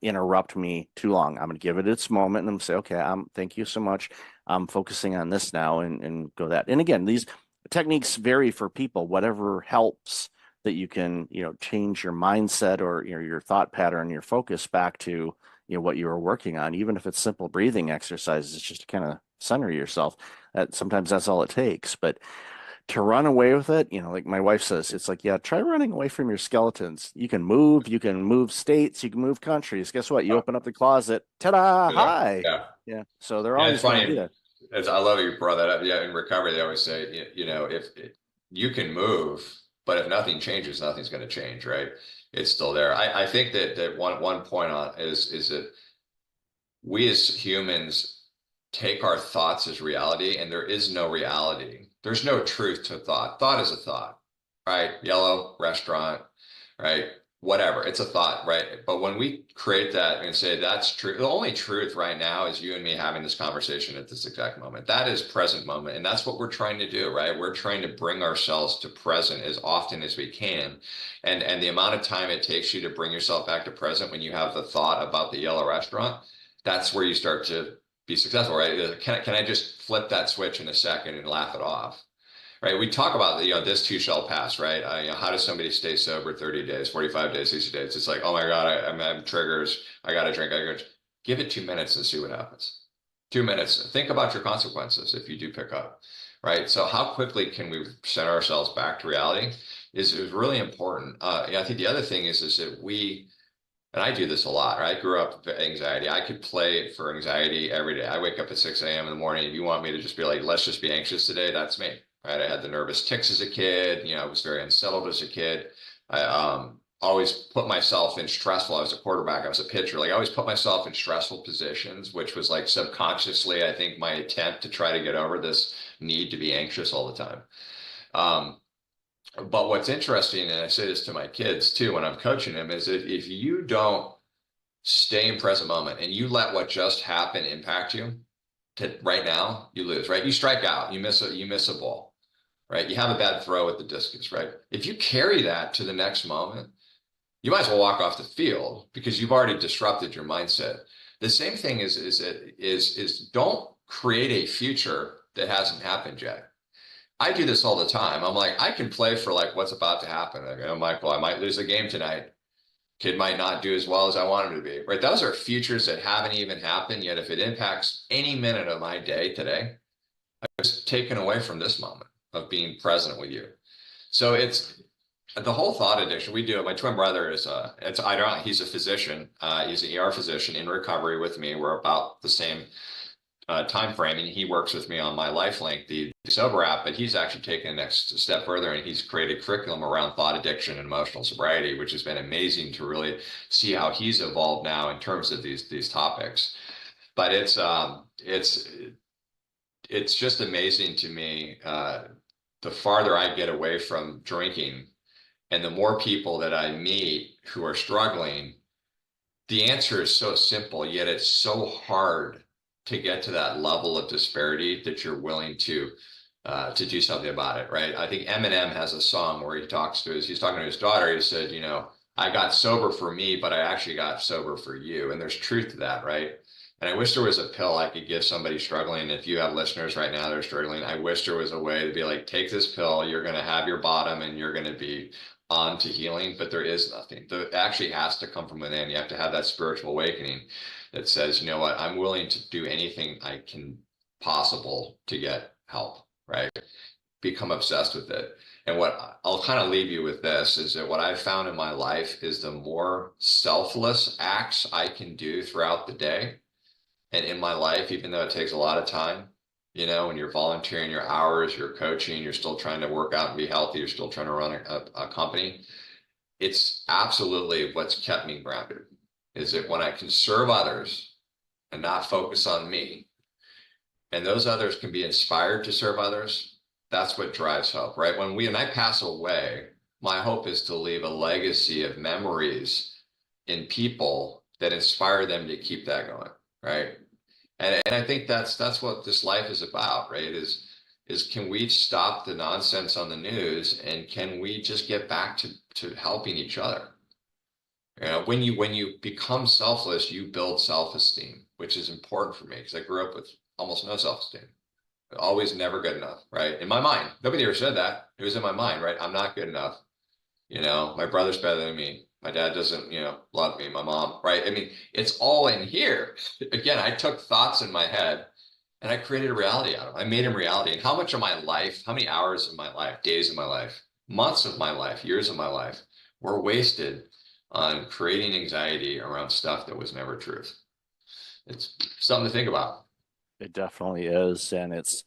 interrupt me too long. I'm going to give it its moment and say, okay, thank you so much. I'm focusing on this now, and go that. And again, these techniques vary for people. Whatever helps that you can, change your mindset, or your thought pattern, your focus back to what you were working on. Even if it's simple breathing exercises, just to kind of center yourself. Sometimes that's all it takes. But to run away with it, like my wife says, it's like, yeah, try running away from your skeletons. You can move states, you can move countries. Guess what? You open up the closet, ta-da, hi. Yeah. So they're always going to do that. I love you brought that up. Yeah, in recovery, they always say, if you can move, but if nothing changes, nothing's going to change, right? It's still there. I think that one point on is that we as humans take our thoughts as reality, and there is no reality. There's no truth to thought. Thought is a thought, right? Yellow, restaurant, right? Whatever, it's a thought, right? But when we create that and say that's true, the only truth right now is you and me having this conversation at this exact moment. That is present moment. And that's what we're trying to do, right? We're trying to bring ourselves to present as often as we can. And the amount of time it takes you to bring yourself back to present when you have the thought about the yellow restaurant, that's where you start to be successful, right? Can I just flip that switch in a second and laugh it off? Right? We talk about this too shall pass, right? How does somebody stay sober 30 days, 45 days, 60 days? It's like, oh my God, I'm having triggers. I got to drink. Give it 2 minutes and see what happens. 2 minutes. Think about your consequences if you do pick up, right? So how quickly can we send ourselves back to reality is really important. I think the other thing is that and I do this a lot, right? I grew up with anxiety. I could play for anxiety every day. I wake up at 6 a.m. in the morning. If you want me to just be like, let's just be anxious today, that's me. right? I had the nervous tics as a kid. I was very unsettled as a kid. I always put myself in stressful. I was a quarterback. I was a pitcher. Like I always put myself in stressful positions, which was like subconsciously, I think, my attempt to try to get over this need to be anxious all the time. But what's interesting, and I say this to my kids too when I'm coaching them, is that if you don't stay in present moment and you let what just happened impact you to right now, you lose, right? You strike out, you miss a ball, right? You have a bad throw at the discus, right? If you carry that to the next moment, you might as well walk off the field because you've already disrupted your mindset. The same thing is don't create a future that hasn't happened yet. I do this all the time. I'm like, I can play for like what's about to happen. I'm like, well, I might lose a game tonight. Kid might not do as well as I want him to be, right? Those are futures that haven't even happened yet. If it impacts any minute of my day today, I'm just taken away from this moment of being present with you. So it's the whole thought addiction. We do it. My twin brother is it's ironic. He's a physician. He's an ER physician in recovery with me. We're about the same time frame, and he works with me on my LifeLink, the sober app. But he's actually taken the next step further, and he's created curriculum around thought addiction and emotional sobriety, which has been amazing to really see how he's evolved now in terms of these topics. But it's just amazing to me. The farther I get away from drinking, and the more people that I meet who are struggling, the answer is so simple, yet it's so hard to get to that level of disparity that you're willing to do something about it, right? I think Eminem has a song where he's talking to his daughter. He said, I got sober for me, but I actually got sober for you. And there's truth to that, right? And I wish there was a pill I could give somebody struggling. If you have listeners right now that are struggling, I wish there was a way to be like, take this pill, you're going to have your bottom and you're going to be on to healing, but there is nothing. It actually has to come from within. You have to have that spiritual awakening that says, you know what, I'm willing to do anything I can possible to get help, right? Become obsessed with it. And what I'll kind of leave you with this is that what I've found in my life is the more selfless acts I can do throughout the day and in my life, even though it takes a lot of time, when you're volunteering your hours, you're coaching, you're still trying to work out and be healthy, you're still trying to run a company. It's absolutely what's kept me grounded, is that when I can serve others and not focus on me, and those others can be inspired to serve others, that's what drives hope, right? When I pass away, my hope is to leave a legacy of memories in people that inspire them to keep that going, right? And I think that's what this life is about, right? Is can we stop the nonsense on the news, and can we just get back to helping each other? When you become selfless, you build self-esteem, which is important for me because I grew up with almost no self-esteem. Always never good enough, right? In my mind, nobody ever said that. It was in my mind, right? I'm not good enough. My brother's better than me. My dad doesn't, love me. My mom, right? I mean, it's all in here. Again, I took thoughts in my head and I created a reality out of them. I made them reality. And how much of my life, how many hours of my life, days of my life, months of my life, years of my life were wasted on creating anxiety around stuff that was never truth. It's something to think about. It definitely is. And it's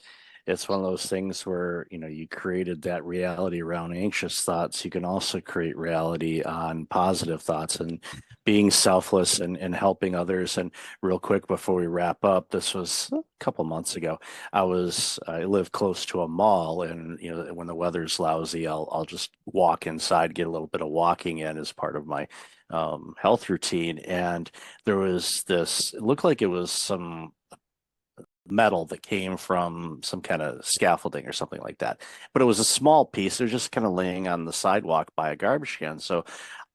one of those things where, you created that reality around anxious thoughts. You can also create reality on positive thoughts and being selfless and helping others. And real quick before we wrap up, this was a couple months ago. I live close to a mall, and when the weather's lousy, I'll just walk inside, get a little bit of walking in as part of my health routine. And there was this, it looked like it was some metal that came from some kind of scaffolding or something like that, but it was a small piece. They're just kind of laying on the sidewalk by a garbage can. So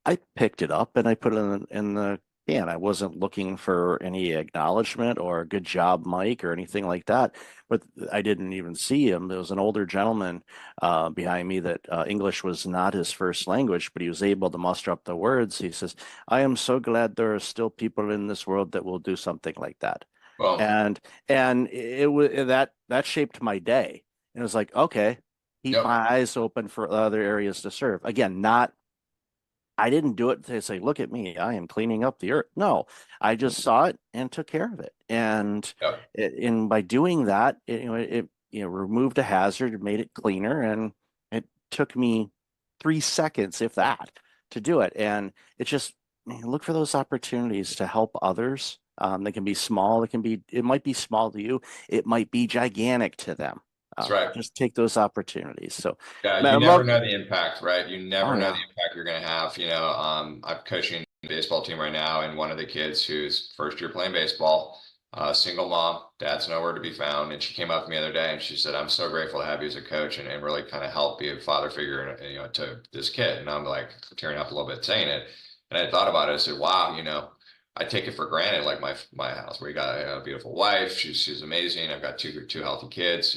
I picked it up and I put it in the can. I wasn't looking for any acknowledgement or good job, Mike, or anything like that, but I didn't even see him. There was an older gentleman behind me that English was not his first language, but he was able to muster up the words. He says, "I am so glad there are still people in this world that will do something like that." Well, And it was that shaped my day. And it was like, okay, keep Yep. my eyes open for other areas to serve. Again, I didn't do it to say, look at me, I am cleaning up the earth. No, I just saw it and took care of it. And Yep. by doing that, removed a hazard, made it cleaner, and it took me 3 seconds, if that, to do it. And it just look for those opportunities to help others. They can be small. It might be small to you. It might be gigantic to them. That's right. Just take those opportunities. So yeah, Matt, you never know the impact, right? You never know yeah. the impact you're going to have. I'm coaching a baseball team right now, and one of the kids who's first year playing baseball, single mom, dad's nowhere to be found. And she came up to me the other day and she said, I'm so grateful to have you as a coach and really kind of help be a father figure, to this kid. And I'm like tearing up a little bit saying it. And I thought about it. I said, wow, I take it for granted, like my house, where you got a beautiful wife. She's amazing. I've got two healthy kids.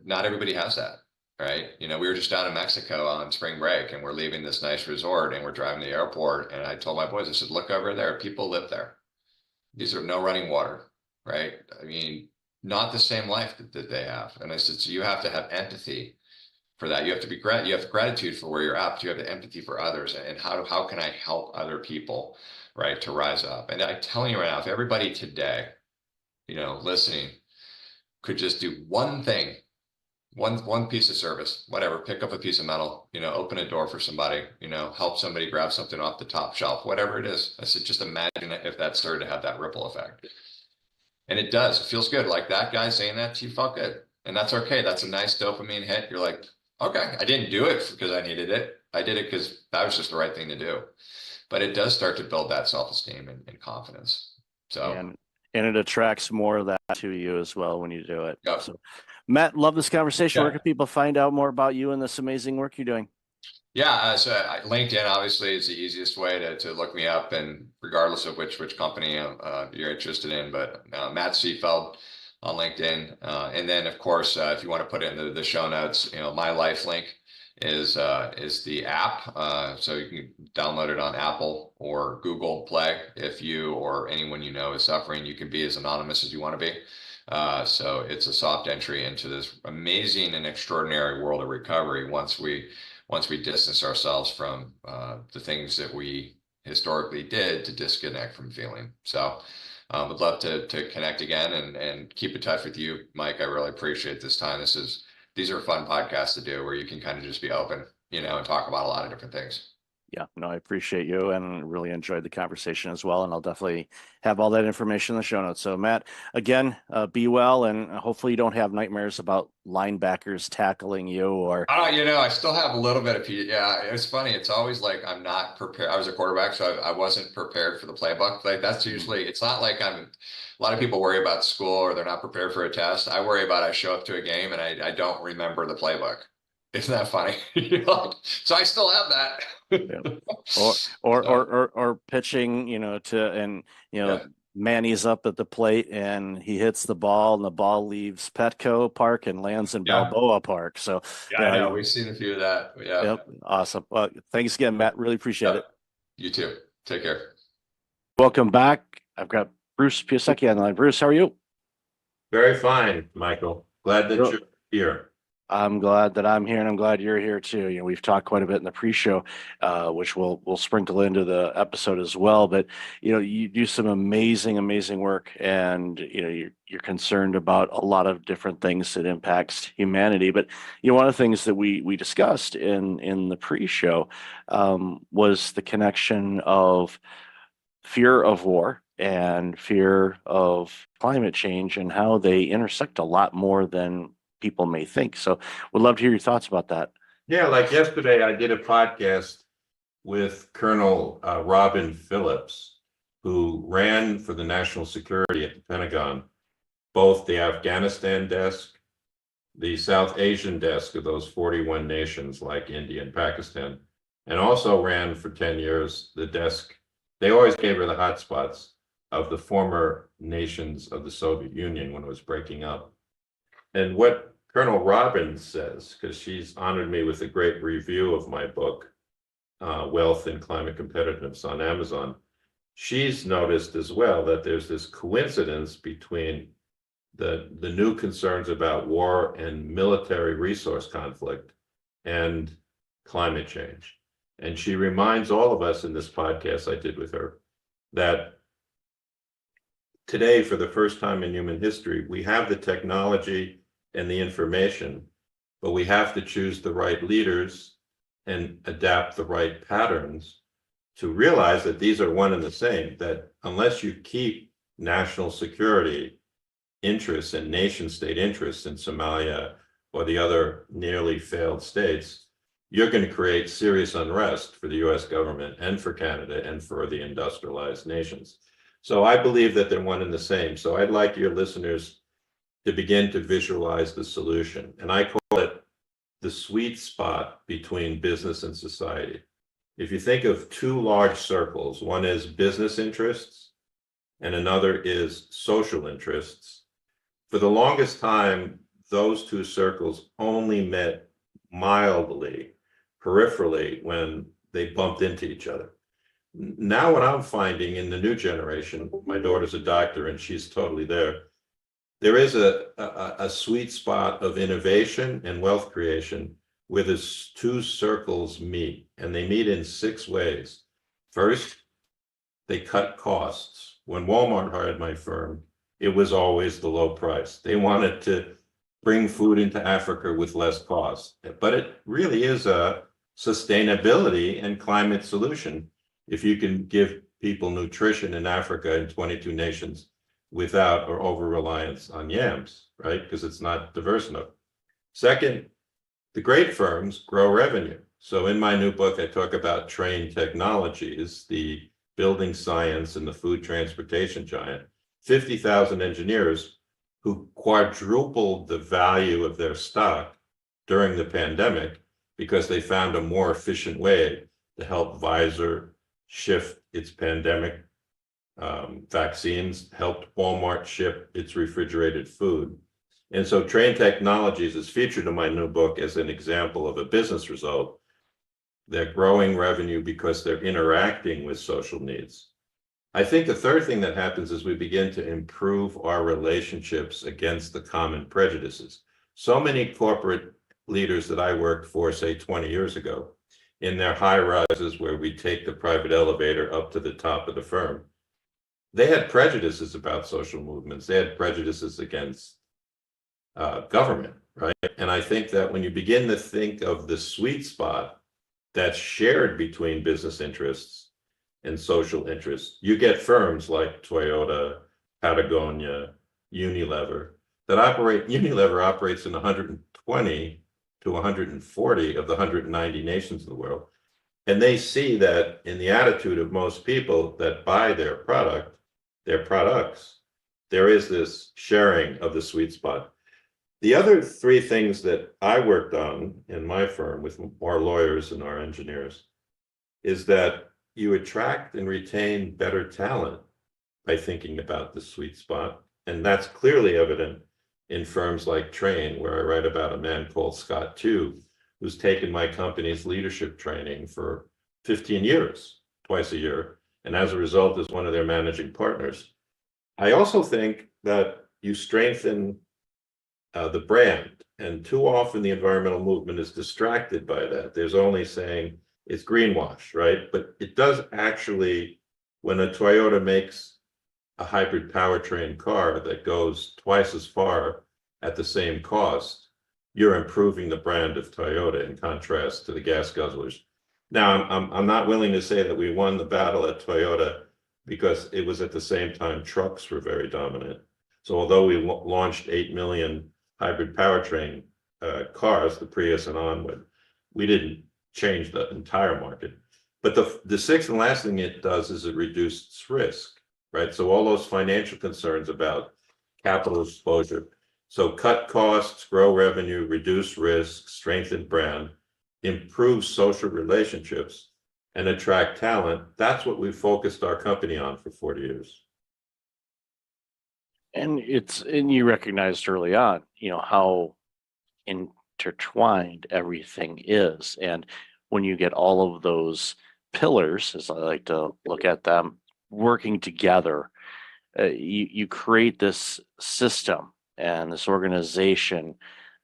Not everybody has that, right? We were just down in Mexico on spring break, and we're leaving this nice resort, and we're driving to the airport. And I told my boys, I said, look over there. People live there. These are no running water, right? I mean, not the same life that they have. And I said, so you have to have empathy for that. You have to you have gratitude for where you're at. But you have the empathy for others, and how can I help other people, right, to rise up? And I'm telling you right now, if everybody today, listening, could just do one thing, one piece of service, whatever, pick up a piece of metal, open a door for somebody, help somebody grab something off the top shelf, whatever it is. I said, just imagine if that started to have that ripple effect. And it does. It feels good. Like that guy saying that to you felt good. And that's okay. That's a nice dopamine hit. You're like, okay, I didn't do it because I needed it. I did it because that was just the right thing to do. But it does start to build that self-esteem and confidence. So, and it attracts more of that to you as well when you do it. Yep. So, Matt, love this conversation. Yeah. Where can people find out more about you and this amazing work you're doing? Yeah, so LinkedIn obviously is the easiest way to look me up, and regardless of which company you're interested in. But Matt Seefeld on LinkedIn, and then of course, if you want to put it in the show notes, My Life Link is the app, so you can download it on Apple or Google Play. If you or anyone is suffering, you can be as anonymous as you want to be. So it's a soft entry into this amazing and extraordinary world of recovery once we distance ourselves from the things that we historically did to disconnect from feeling. So would love to connect again and keep in touch with you, Mike. I really appreciate this time. These are fun podcasts to do where you can kind of just be open, and talk about a lot of different things. Yeah, no, I appreciate you and really enjoyed the conversation as well. And I'll definitely have all that information in the show notes. So Matt, again, be well, and hopefully you don't have nightmares about linebackers tackling you or. I still have a little bit of, yeah, it's funny. It's always like, I'm not prepared. I was a quarterback, so I wasn't prepared for the playbook. Like that's usually, it's not like a lot of people worry about school or they're not prepared for a test. I worry about, I show up to a game and I don't remember the playbook. Isn't that funny? So I still have that. Or pitching, Manny's up at the plate and he hits the ball and the ball leaves Petco Park and lands in Balboa Park. So I know we've seen a few of that. Yeah. Yep. Awesome. Well, thanks again, Matt. Really appreciate it. You too. Take care. Welcome back. I've got Bruce Piasecki on the line. Bruce, how are you? Very fine, Michael. Glad that you're here. I'm glad that I'm here, and I'm glad you're here too. We've talked quite a bit in the pre-show, which we'll sprinkle into the episode as well. But you do some amazing work, and you're concerned about a lot of different things that impacts humanity. But one of the things that we discussed in the pre-show was the connection of fear of war and fear of climate change and how they intersect a lot more than people may think. So would love to hear your thoughts about that. Yeah, like yesterday I did a podcast with Colonel Robin Phillips, who ran for the national security at the Pentagon, both the Afghanistan desk, the South Asian desk of those 41 nations like India and Pakistan, and also ran for 10 years the desk. They always gave her the hotspots of the former nations of the Soviet Union when it was breaking up. And what Colonel Robbins says, because she's honored me with a great review of my book, Wealth and Climate Competitiveness on Amazon, she's noticed as well that there's this coincidence between the new concerns about war and military resource conflict and climate change. And she reminds all of us in this podcast I did with her that today, for the first time in human history, we have the technology and the information, but we have to choose the right leaders and adapt the right patterns to realize that these are one and the same, that unless you keep national security interests and nation state interests in Somalia or the other nearly failed states, you're going to create serious unrest for the US government and for Canada and for the industrialized nations. So I believe that they're one and the same. So I'd like your listeners to begin to visualize the solution. And I call it the sweet spot between business and society. If you think of two large circles, one is business interests and another is social interests. For the longest time, those two circles only met mildly, peripherally, when they bumped into each other. Now what I'm finding in the new generation, my daughter's a doctor and she's totally there is a sweet spot of innovation and wealth creation where the two circles meet, and they meet in 6 ways. First, they cut costs. When Walmart hired my firm, it was always the low price. They wanted to bring food into Africa with less cost, but it really is a sustainability and climate solution if you can give people nutrition in Africa in 22 nations without or over reliance on yams, right? Because it's not diverse enough. Second, the great firms grow revenue. So in my new book, I talk about Trane Technologies, the building science and the food transportation giant, 50,000 engineers who quadrupled the value of their stock during the pandemic because they found a more efficient way to help Pfizer shift its pandemic vaccines, helped Walmart ship its refrigerated food. And so Trane Technologies is featured in my new book as an example of a business result. They're growing revenue because they're interacting with social needs. I think the third thing that happens is we begin to improve our relationships against the common prejudices. So many corporate leaders that I worked for, say 20 years ago, in their high rises where we take the private elevator up to the top of the firm, they had prejudices about social movements. They had prejudices against government, right? And I think that when you begin to think of the sweet spot that's shared between business interests and social interests, you get firms like Toyota, Patagonia, Unilever that operate. Unilever operates in 120 to 140 of the 190 nations in the world. And they see that in the attitude of most people that buy their products, there is this sharing of the sweet spot. The other 3 things that I worked on in my firm with our lawyers and our engineers is that you attract and retain better talent by thinking about the sweet spot. And that's clearly evident in firms like Trane, where I write about a man called Scott Tew, who's taken my company's leadership training for 15 years, twice a year, and as a result is one of their managing partners. I also think that you strengthen the brand, and too often the environmental movement is distracted by that. There's only saying it's greenwash, right? But it does actually, when a Toyota makes a hybrid powertrain car that goes twice as far at the same cost, you're improving the brand of Toyota in contrast to the gas guzzlers. Now, I'm not willing to say that we won the battle at Toyota because it was at the same time trucks were very dominant. So although we launched 8 million hybrid powertrain cars, the Prius and onward, we didn't change the entire market. But the sixth and last thing it does is it reduces risk, right? So all those financial concerns about capital exposure. So cut costs, grow revenue, reduce risk, strengthen brand, improve social relationships, and attract talent. That's what we focused our company on for 40 years. And you recognized early on, how intertwined everything is. And when you get all of those pillars, as I like to look at them, working together, you create this system and this organization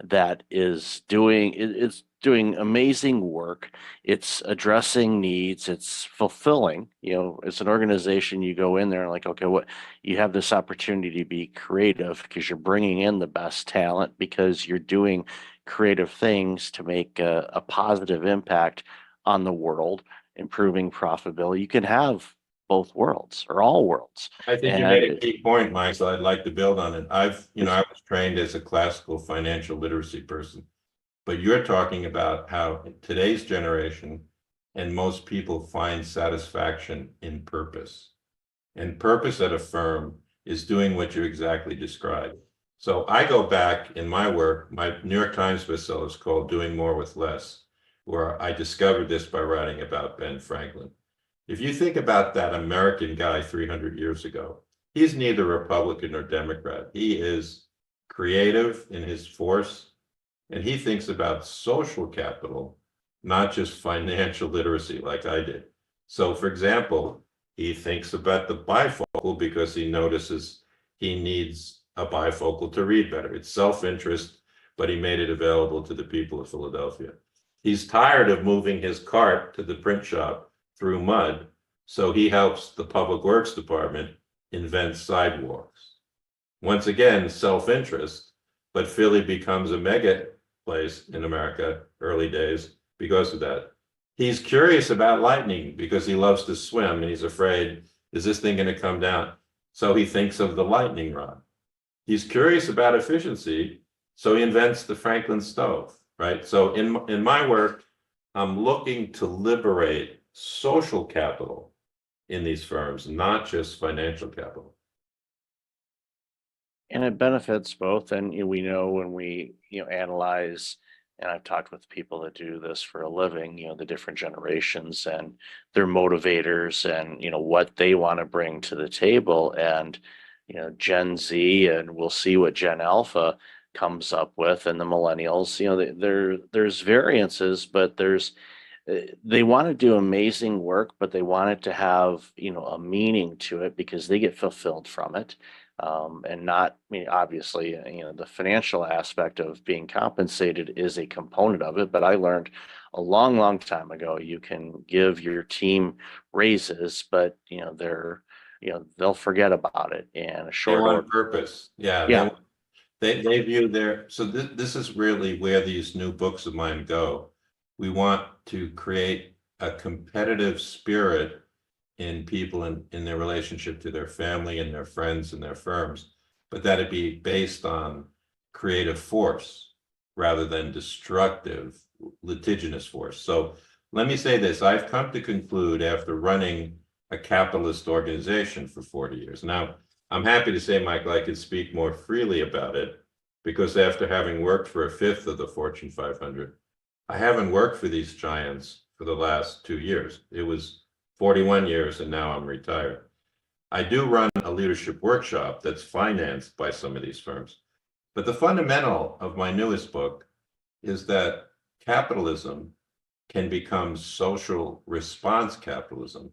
that is doing amazing work. It's addressing needs. It's fulfilling. You know, it's an organization, you go in there and like, okay, what, you have this opportunity to be creative because you're bringing in the best talent, because you're doing creative things to make a positive impact on the world, improving profitability. You can have both worlds or all worlds. I think you made a key point, Mike, so I'd like to build on it. I was trained as a classical financial literacy person, but you're talking about how today's generation and most people find satisfaction in purpose. And purpose at a firm is doing what you exactly described. So I go back in my work, my New York Times bestseller is called Doing More with Less, where I discovered this by writing about Ben Franklin. If you think about that American guy 300 years ago, he's neither Republican nor Democrat. He is creative in his force, and he thinks about social capital, not just financial literacy like I did. So, for example, he thinks about the bifocal because he notices he needs a bifocal to read better. It's self-interest, but he made it available to the people of Philadelphia. He's tired of moving his cart to the print shop through mud, so he helps the Public Works Department invent sidewalks. Once again, self-interest, but Philly becomes a mega place in America, early days, because of that. He's curious about lightning because he loves to swim and he's afraid, is this thing going to come down? So he thinks of the lightning rod. He's curious about efficiency, so he invents the Franklin stove, right? So in my work, I'm looking to liberate social capital in these firms, not just financial capital. And it benefits both. And we know when we analyze, and I've talked with people that do this for a living, the different generations and their motivators and what they want to bring to the table. And Gen Z, and we'll see what Gen Alpha comes up with, and the millennials, there's variances, but they want to do amazing work, but they want it to have a meaning to it because they get fulfilled from it. And not, obviously, the financial aspect of being compensated is a component of it. But I learned a long, long time ago, you can give your team raises, but they'll forget about it in a short order. order. Purpose, yeah. Yeah. They view so this is really where these new books of mine go. We want to create a competitive spirit in people in their relationship to their family and their friends and their firms, but that it be based on creative force rather than destructive, litigious force. So let me say this, I've come to conclude after running a capitalist organization for 40 years. Now, I'm happy to say, Michael, I could speak more freely about it because after having worked for a fifth of the Fortune 500, I haven't worked for these giants for the last 2 years. It was 41 years and now I'm retired. I do run a leadership workshop that's financed by some of these firms. But the fundamental of my newest book is that capitalism can become social response capitalism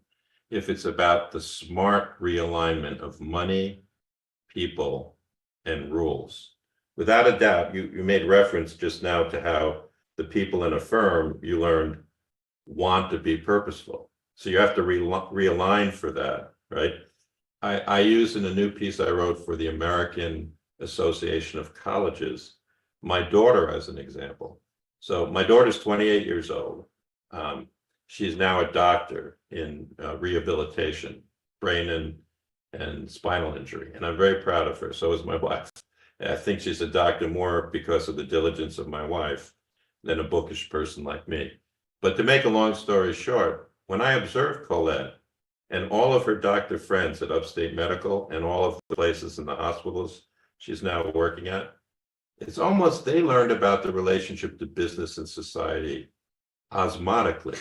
if it's about the smart realignment of money, people, and rules. Without a doubt, you made reference just now to how the people in a firm you learned want to be purposeful. So you have to realign for that, right? I use in a new piece I wrote for the American Association of Colleges, my daughter as an example. So my daughter's 28 years old. She's now a doctor in rehabilitation, brain and spinal injury. And I'm very proud of her. So is my wife. I think she's a doctor more because of the diligence of my wife than a bookish person like me. But to make a long story short, when I observed Colette and all of her doctor friends at Upstate Medical and all of the places in the hospitals she's now working at, it's almost they learned about the relationship to business and society osmotically.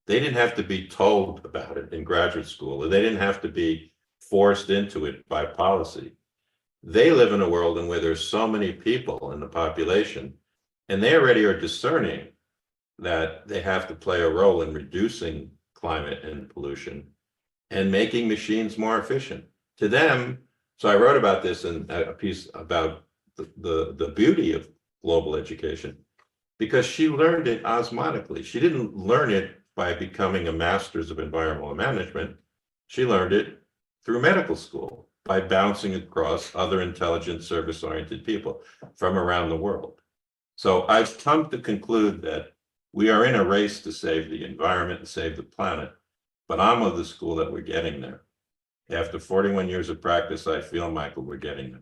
They didn't have to be told about it in graduate school, or they didn't have to be forced into it by policy. They live in a world in where there's so many people in the population, and they already are discerning that they have to play a role in reducing climate and pollution and making machines more efficient. To them, so I wrote about this in a piece about the beauty of global education. because she learned it osmotically. She didn't learn it by becoming a master's of environmental management. She learned it through medical school by bouncing across other intelligent, service-oriented people from around the world. So I've come to conclude that we are in a race to save the environment and save the planet, but I'm of the school that we're getting there. After 41 years of practice, I feel, Michael, we're getting there.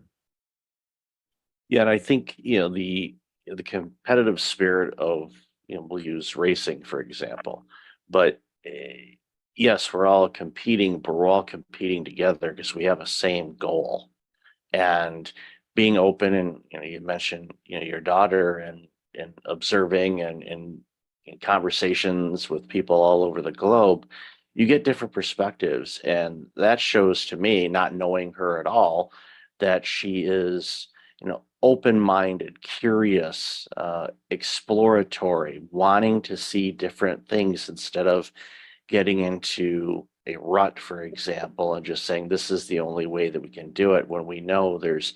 Yeah, and I think, the competitive spirit of, we'll use racing, for example, but yes, we're all competing, but we're all competing together because we have a same goal. And being open, and you mentioned, your daughter, and observing and in conversations with people all over the globe, you get different perspectives. And that shows to me, not knowing her at all, that she is, open-minded, curious, exploratory, wanting to see different things instead of getting into a rut, for example, and just saying this is the only way that we can do it, when we know there's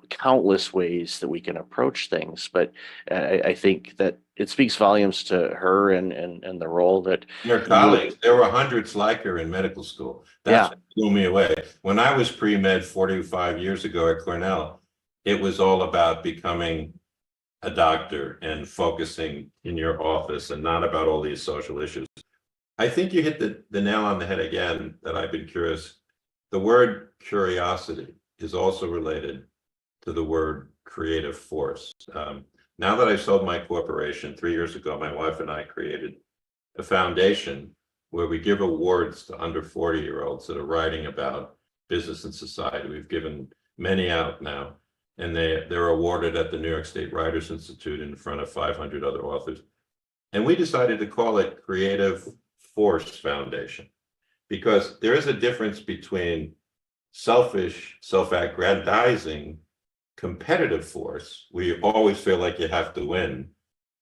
countless ways that we can approach things. But I think that it speaks volumes to her and the role that Your colleagues, there were hundreds like her in medical school. That's what blew me away. When I was pre-med 45 years ago at Cornell, it was all about becoming a doctor and focusing in your office and not about all these social issues. I think you hit the nail on the head again, that I've been curious. The word curiosity is also related to the word creative force. Now that I sold my corporation 3 years ago, my wife and I created a foundation where we give awards to under 40-year-olds that are writing about business and society. We've given many out now, and they're awarded at the New York State Writers Institute in front of 500 other authors. And we decided to call it Creative Force Foundation, because there is a difference between selfish, self-aggrandizing, competitive force, where you always feel like you have to win,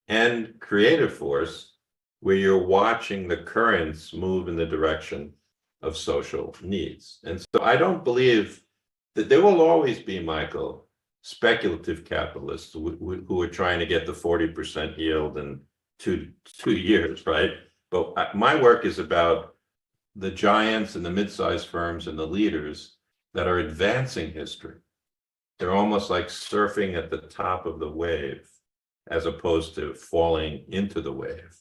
and creative force, where you're watching the currents move in the direction of social needs. And so I don't believe that there will always be, Michael, speculative capitalists who are trying to get the 40% yield in two years, right? But my work is about the giants and the mid-sized firms and the leaders that are advancing history. They're almost like surfing at the top of the wave, as opposed to falling into the wave.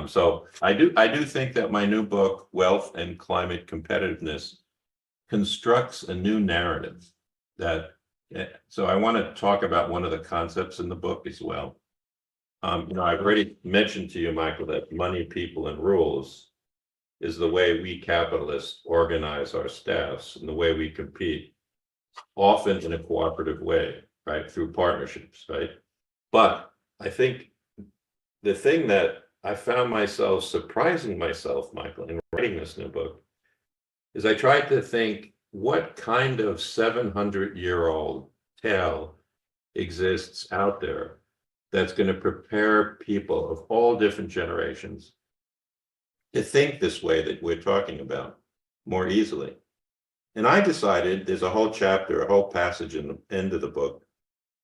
So I do think that my new book, Wealth and Climate Competitiveness, constructs a new narrative. So I want to talk about one of the concepts in the book as well. I've already mentioned to you, Michael, that money, people, and rules is the way we capitalists organize our staffs and the way we compete, often in a cooperative way, right, through partnerships, right? But I think the thing that I found myself surprising myself, Michael, in writing this new book, is I tried to think, what kind of 700-year-old tale exists out there that's going to prepare people of all different generations to think this way that we're talking about more easily. And I decided there's a whole chapter, a whole passage in the end of the book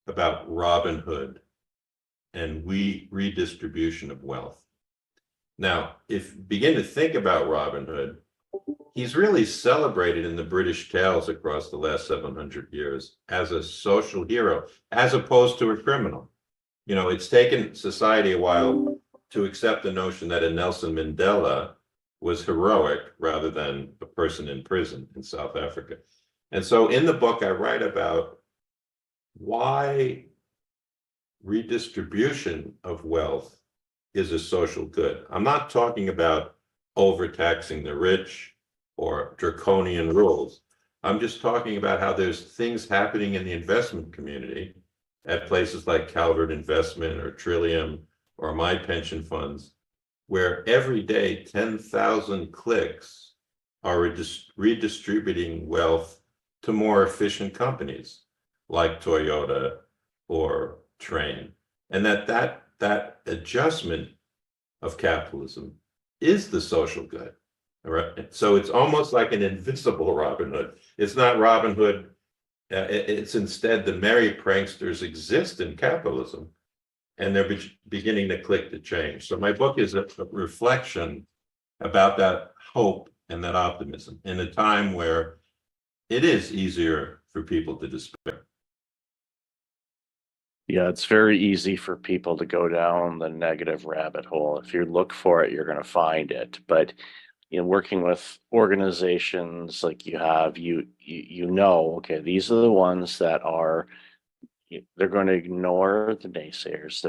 about Robin Hood and redistribution of wealth. Now, if you begin to think about Robin Hood, he's really celebrated in the British tales across the last 700 years as a social hero, as opposed to a criminal. It's taken society a while to accept the notion that a Nelson Mandela was heroic rather than a person in prison in South Africa. And so in the book, I write about why redistribution of wealth is a social good. I'm not talking about overtaxing the rich or draconian rules. I'm just talking about how there's things happening in the investment community at places like Calvert Investment or Trillium or my pension funds, where every day 10,000 clicks are redistributing wealth to more efficient companies like Toyota or Train. And that adjustment of capitalism is the social good. All right. So it's almost like an invisible Robin Hood. It's not Robin Hood. It's instead the merry pranksters exist in capitalism, and they're beginning to click the change. So my book is a reflection about that hope and that optimism in a time where it is easier for people to despair. Yeah, it's very easy for people to go down the negative rabbit hole. If you look for it, you're going to find it. But working with organizations like you have, you know, okay, these are the ones that are, they're going to ignore the naysayers.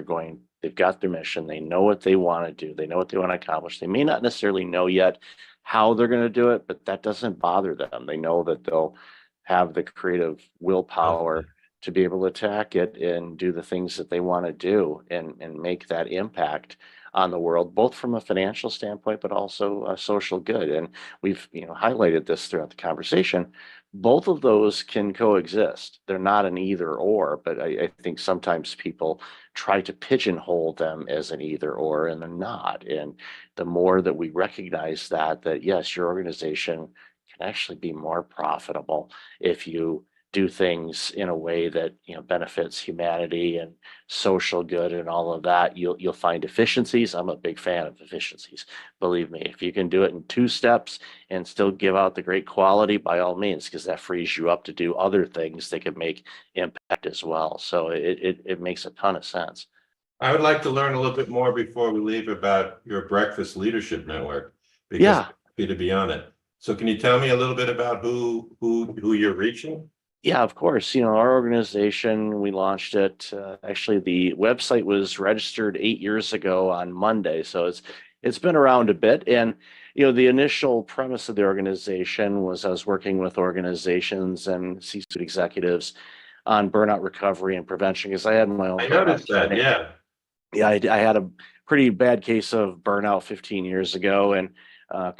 They've got their mission. They know what they want to do. They know what they want to accomplish. They may not necessarily know yet how they're going to do it, but that doesn't bother them. They know that they'll have the creative willpower to be able to attack it and do the things that they want to do and make that impact on the world, both from a financial standpoint, but also a social good. And we've highlighted this throughout the conversation. Both of those can coexist. They're not an either or, but I think sometimes people try to pigeonhole them as an either or, and they're not. And the more that we recognize that yes, your organization can actually be more profitable if you do things in a way that benefits humanity and social good and all of that, you'll find efficiencies. I'm a big fan of efficiencies. Believe me, if you can do it in 2 steps and still give out the great quality, by all means, because that frees you up to do other things that can make impact as well. So it makes a ton of sense. I would like to learn a little bit more before we leave about your Breakfast Leadership Network, because Yeah. I'm happy to be on it. So can you tell me a little bit about who you're reaching? Yeah, of course. Our organization, we launched it. Actually, the website was registered 8 years ago on Monday, so it's been around a bit. And the initial premise of the organization was I was working with organizations and C-suite executives on burnout recovery and prevention, because I had my own. I noticed that. journey. Yeah. Yeah, I had a pretty bad case of burnout 15 years ago, and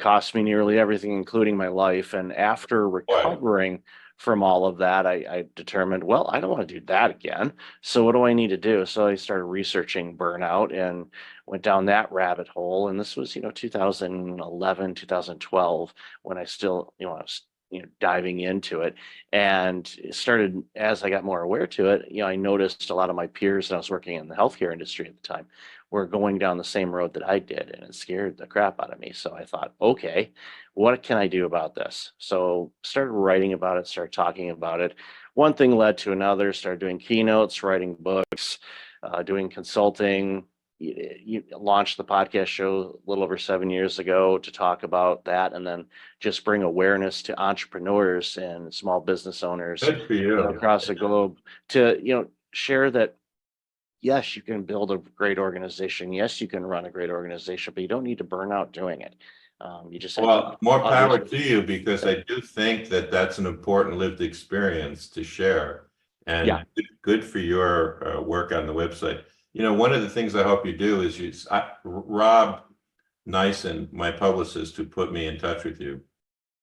cost me nearly everything, including my life. And after recovering from all of that, I determined, well, I don't want to do that again. So what do I need to do? So I started researching burnout and went down that rabbit hole. And this was, 2011, 2012, when I still, I was, diving into it. And it started, as I got more aware to it, I noticed a lot of my peers, and I was working in the healthcare industry at the time, were going down the same road that I did, and it scared the crap out of me. So I thought, okay, what can I do about this? So started writing about it, started talking about it. One thing led to another, started doing keynotes, writing books, doing consulting. You launched the podcast show a little over 7 years ago to talk about that, and then just bring awareness to entrepreneurs and small business owners Good for you. across the globe to share that yes, you can build a great organization. Yes, you can run a great organization, but you don't need to burn out doing it. You just have Well, to more power to you, because I do think that that's an important lived experience to share. And Yeah. good for your work on the website. One of the things I hope you do is Rob Nyson, my publicist who put me in touch with you,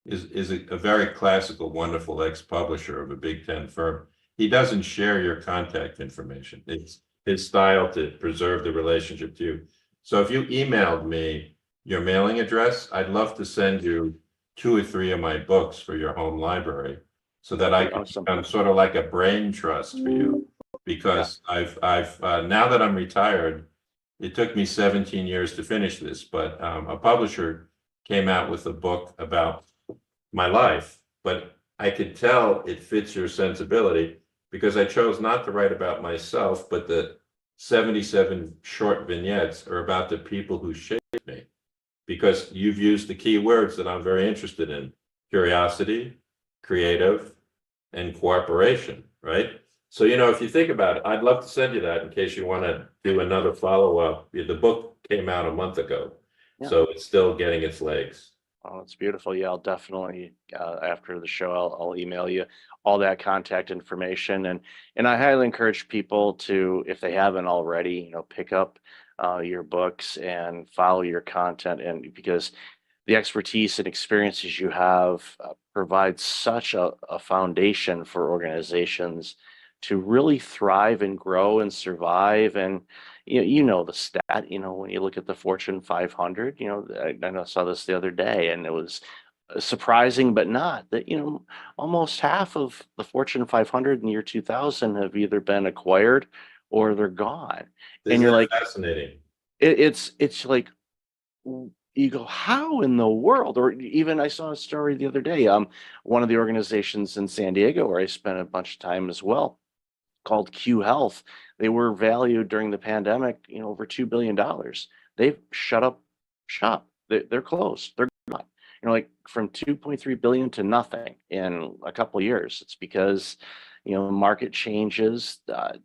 is a very classical, wonderful ex-publisher of a Big Ten firm. He doesn't share your contact information. It's his style to preserve the relationship to you. So if you emailed me your mailing address, I'd love to send you 2 or 3 of my books for your home library, so that I can Awesome. become sort of like a brain trust for you. Because I've now that I'm retired, it took me 17 years to finish this, but a publisher came out with a book about my life, but I could tell it fits your sensibility, because I chose not to write about myself, but the 77 short vignettes are about the people who shaped me, because you've used the key words that I'm very interested in: curiosity, creative, and cooperation, right? So, if you think about it, I'd love to send you that in case you want to do another follow-up. The book came out a month ago, Yeah. so it's still getting its legs. Oh, it's beautiful. Yeah, I'll definitely after the show, I'll email you all that contact information, and I highly encourage people to, if they haven't already, pick up your books and follow your content, and because the expertise and experiences you have provide such a foundation for organizations to really thrive and grow and survive. And the stat, when you look at the Fortune 500, I saw this the other day, and it was surprising, but not that, almost half of the Fortune 500 in the year 2000 have either been acquired or they're gone. Isn't And you're that like, fascinating? it's like, you go, how in the world? Or even I saw a story the other day, one of the organizations in San Diego where I spent a bunch of time as well, called Q Health. They were valued during the pandemic, over $2 billion. They've shut up shop. They're closed. They're gone. Like from 2.3 billion to nothing in a couple of years. It's because, market changes.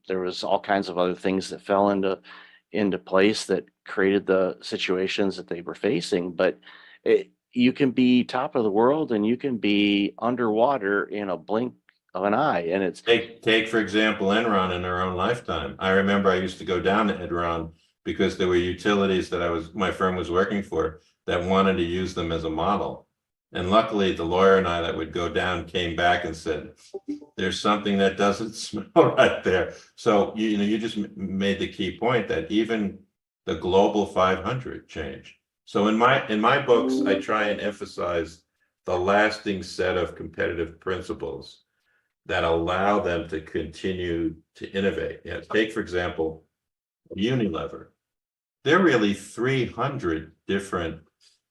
There was all kinds of other things that fell into place that created the situations that they were facing. But you can be top of the world and you can be underwater in a blink of an eye. And it's Take for example, Enron in their own lifetime. I remember I used to go down to Enron because there were utilities that my firm was working for that wanted to use them as a model. And luckily, the lawyer and I that would go down came back and said, there's something that doesn't smell right there. So, you just made the key point that even the global 500 changed. So in my books, I try and emphasize the lasting set of competitive principles that allow them to continue to innovate. Take, for example, Unilever. There are really 300 different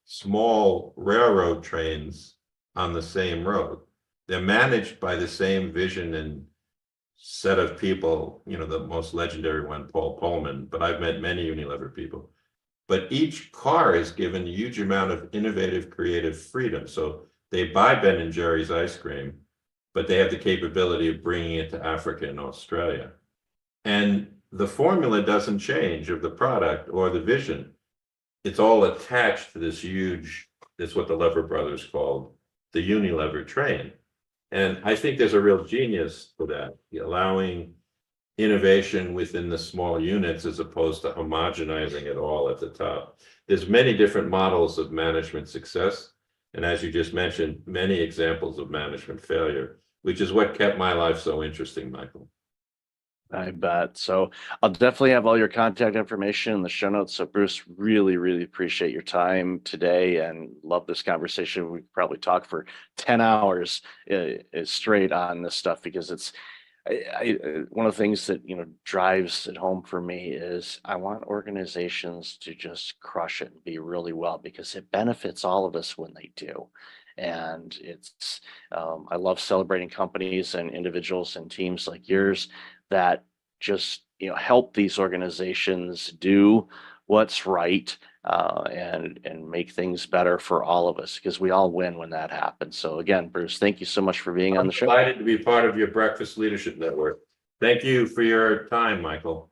small railroad trains on the same road. They're managed by the same vision and set of people, the most legendary one, Paul Pullman, but I've met many Unilever people. But each car is given a huge amount of innovative, creative freedom. So they buy Ben & Jerry's ice cream, but they have the capability of bringing it to Africa and Australia. And the formula doesn't change of the product or the vision. It's all attached to this huge, that's what the Lever brothers called the Unilever train. And I think there's a real genius to that, allowing innovation within the small units as opposed to homogenizing it all at the top. There's many different models of management success. And as you just mentioned, many examples of management failure, which is what kept my life so interesting, Michael. I bet. So I'll definitely have all your contact information in the show notes. So Bruce, really, really appreciate your time today and love this conversation. We could probably talk for 10 hours straight on this stuff because it's one of the things that, drives it home for me is I want organizations to just crush it and be really well because it benefits all of us when they do. And it's, I love celebrating companies and individuals and teams like yours that just, help these organizations do what's right and make things better for all of us because we all win when that happens. So again, Bruce, thank you so much for being on the show. I'm delighted to be part of your Breakfast Leadership Network. Thank you for your time, Michael.